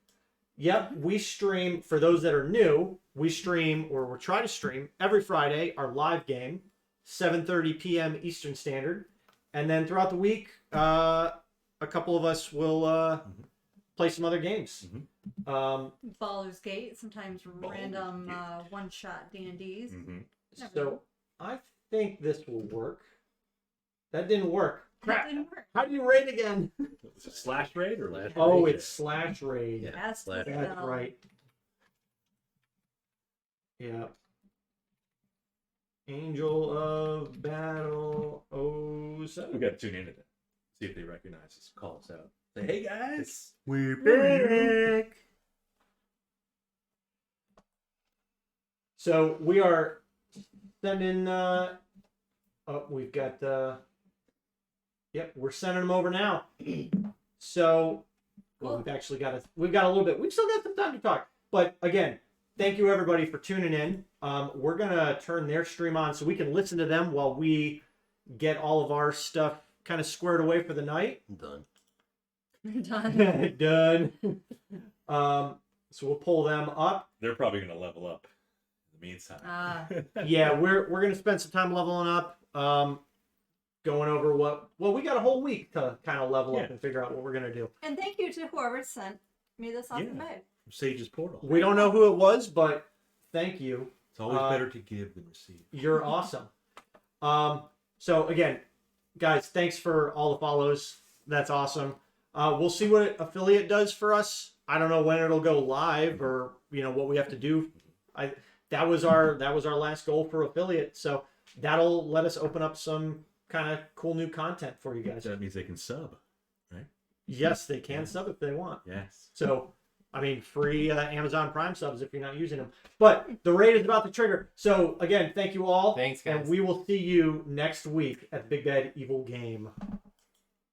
Yep, we stream, for those that are new, we stream, or we're trying to stream, every Friday, our live game, 7:30 p.m. Eastern Standard. And then throughout the week, a couple of us will play some other games. Baldur's Gate, sometimes random one-shot D&Ds. Mm-hmm. So I think this will work. That didn't work. That Crap. didn't work. How do you rate again? Is it slash raid or Slash Oh, raid. it's slash raid. Yeah. That's slash- the That's spell. right. Yeah. Angel of Battle We 07. got to tune into that. See if they recognize us. Call us out. Say, hey guys. We're back. So we are sending. We've got. Yep, we're sending them over now. So, well, we've got a little bit. We've still got some time to talk. But again, thank you everybody for tuning in. We're gonna turn their stream on so we can listen to them while we get all of our stuff kind of squared away for the night. Done. Done. Done. So we'll pull them up. They're probably going to level up in the meantime. Yeah, we're gonna spend some time leveling up. Going over we got a whole week to kind of level up and figure out what we're gonna do. And thank you to whoever sent me this awesome Yeah. bag. Sage's Portal. We don't know who it was, but thank you. It's always better to give than receive. You're awesome. So again, guys, thanks for all the follows. That's awesome. We'll see what affiliate does for us. I don't know when it'll go live or what we have to do. That was our last goal for affiliate. So that'll let us open up some kind of cool new content for you guys. That means they can sub, right? Yes, they can sub if they want. Yes. So, I mean, free Amazon Prime subs if you're not using them. But the raid is about to trigger. So, again, thank you all. Thanks, guys. And we will see you next week at Big Bad Evil Game.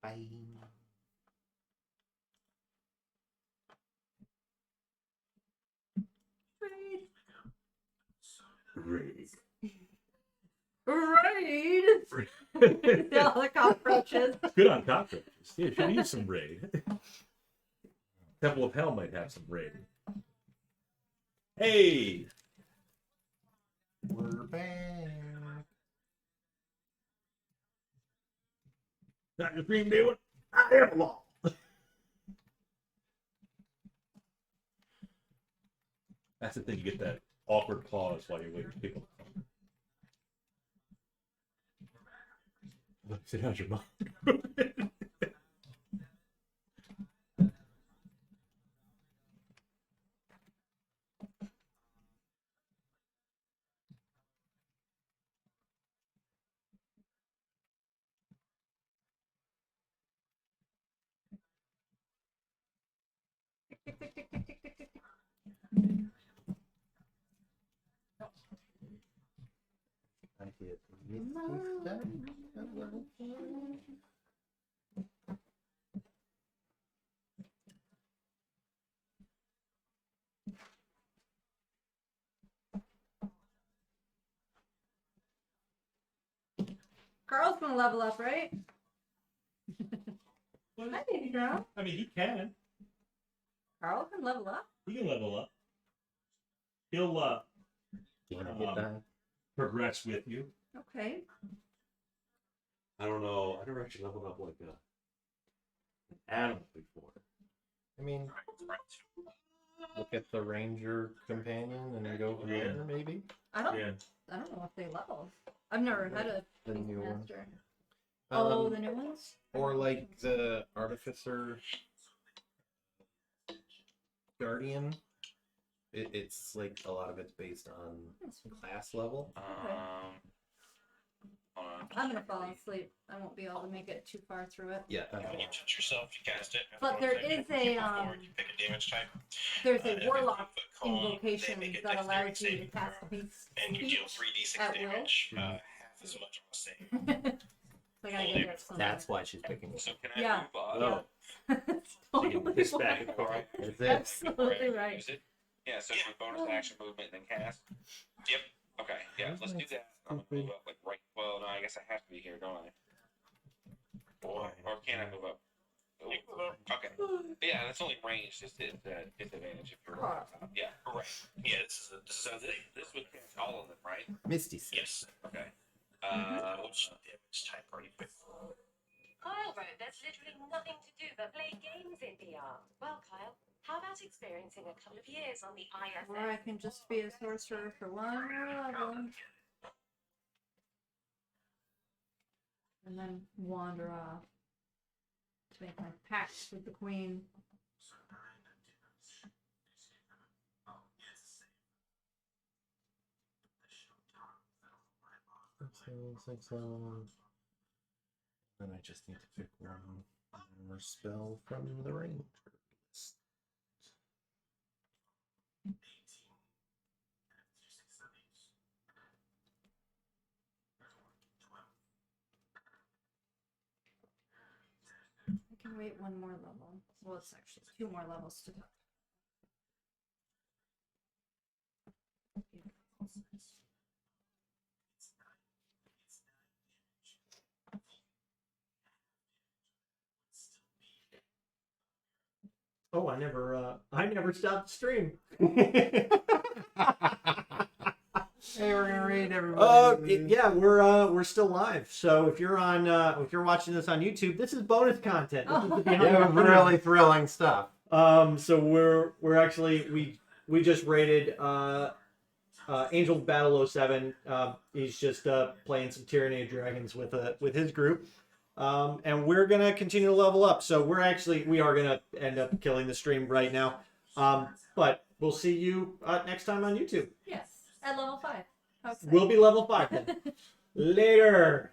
Bye. Raid. Raid! All the cockroaches. Good on cockroaches. Yeah, should use some raid. Temple of Hell might have some raid. Hey! We're back. Not your dream doing. I am law. That's the thing, you get that awkward pause while you're waiting for people to come. Sit down, your mom. Tick, tick, tick, tick, tick, tick, tick, tick. I get misty stuff at level 5. Carl's gonna level up, right? Hi, baby girl. I mean, he can. Carl can level up. He can level up. He'll You want to get done? progress with you. Okay. I don't know. I never actually leveled up like an animal before. I mean, look at the ranger companion and go from there, maybe. I don't Yeah. know if they level. I've never had a The new one. master. Oh, Um, the new ones? Or like the artificer guardian. It's like a lot of it's based on class level. Hold on. I'm gonna fall asleep. I won't be able to make it too far through it. Yeah. When you touch yourself, you cast it. But there is a You pick a damage type. there's Every a warlock 3 foot cone, invocation they make a that allows dexterity you to saving cast throw, beast and you deal speech 3d6 at will. damage, half as much on a save. So I gotta get that somewhere. That's why she's picking it. So can I Yeah. move Oh. That's So you totally can piss why. back and forth. That's it. Absolutely right. Use it? Yeah, so your bonus action movement and then cast. Yep. Okay, yeah, let's do that. I'm gonna move up like right. Well, no, I guess I have to be here, don't I? Or can I move up? Okay. Yeah, that's only range. Just disadvantage if you're right. Yeah, correct. Yeah, this would catch all of them, right? Misty says. Yes. Okay. Which damage type are you with? Kyle wrote there's literally nothing to do but play games in VR. Well, Kyle, how about experiencing a couple of years on the ISS? Or I can just be a sorcerer for one more level. And then wander off to make my pact with the queen. Then I just need to pick one more spell from the ranger list. I can wait one more level. Well, it's actually 2 more levels to go. Oh, I never stopped the stream. Hey, we're gonna read everybody. Yeah, we're still live. So if you're watching this on YouTube, this is bonus content. This is the behind Yeah, the curtain. really thrilling stuff. So we're actually we just raided Angel Battle 07. He's just playing some Tyranny of Dragons with his group. And we're gonna continue to level up. So we are gonna end up killing the stream right now. But we'll see you next time on YouTube. Yes, at level 5. How exciting. We'll be level 5 then. Later.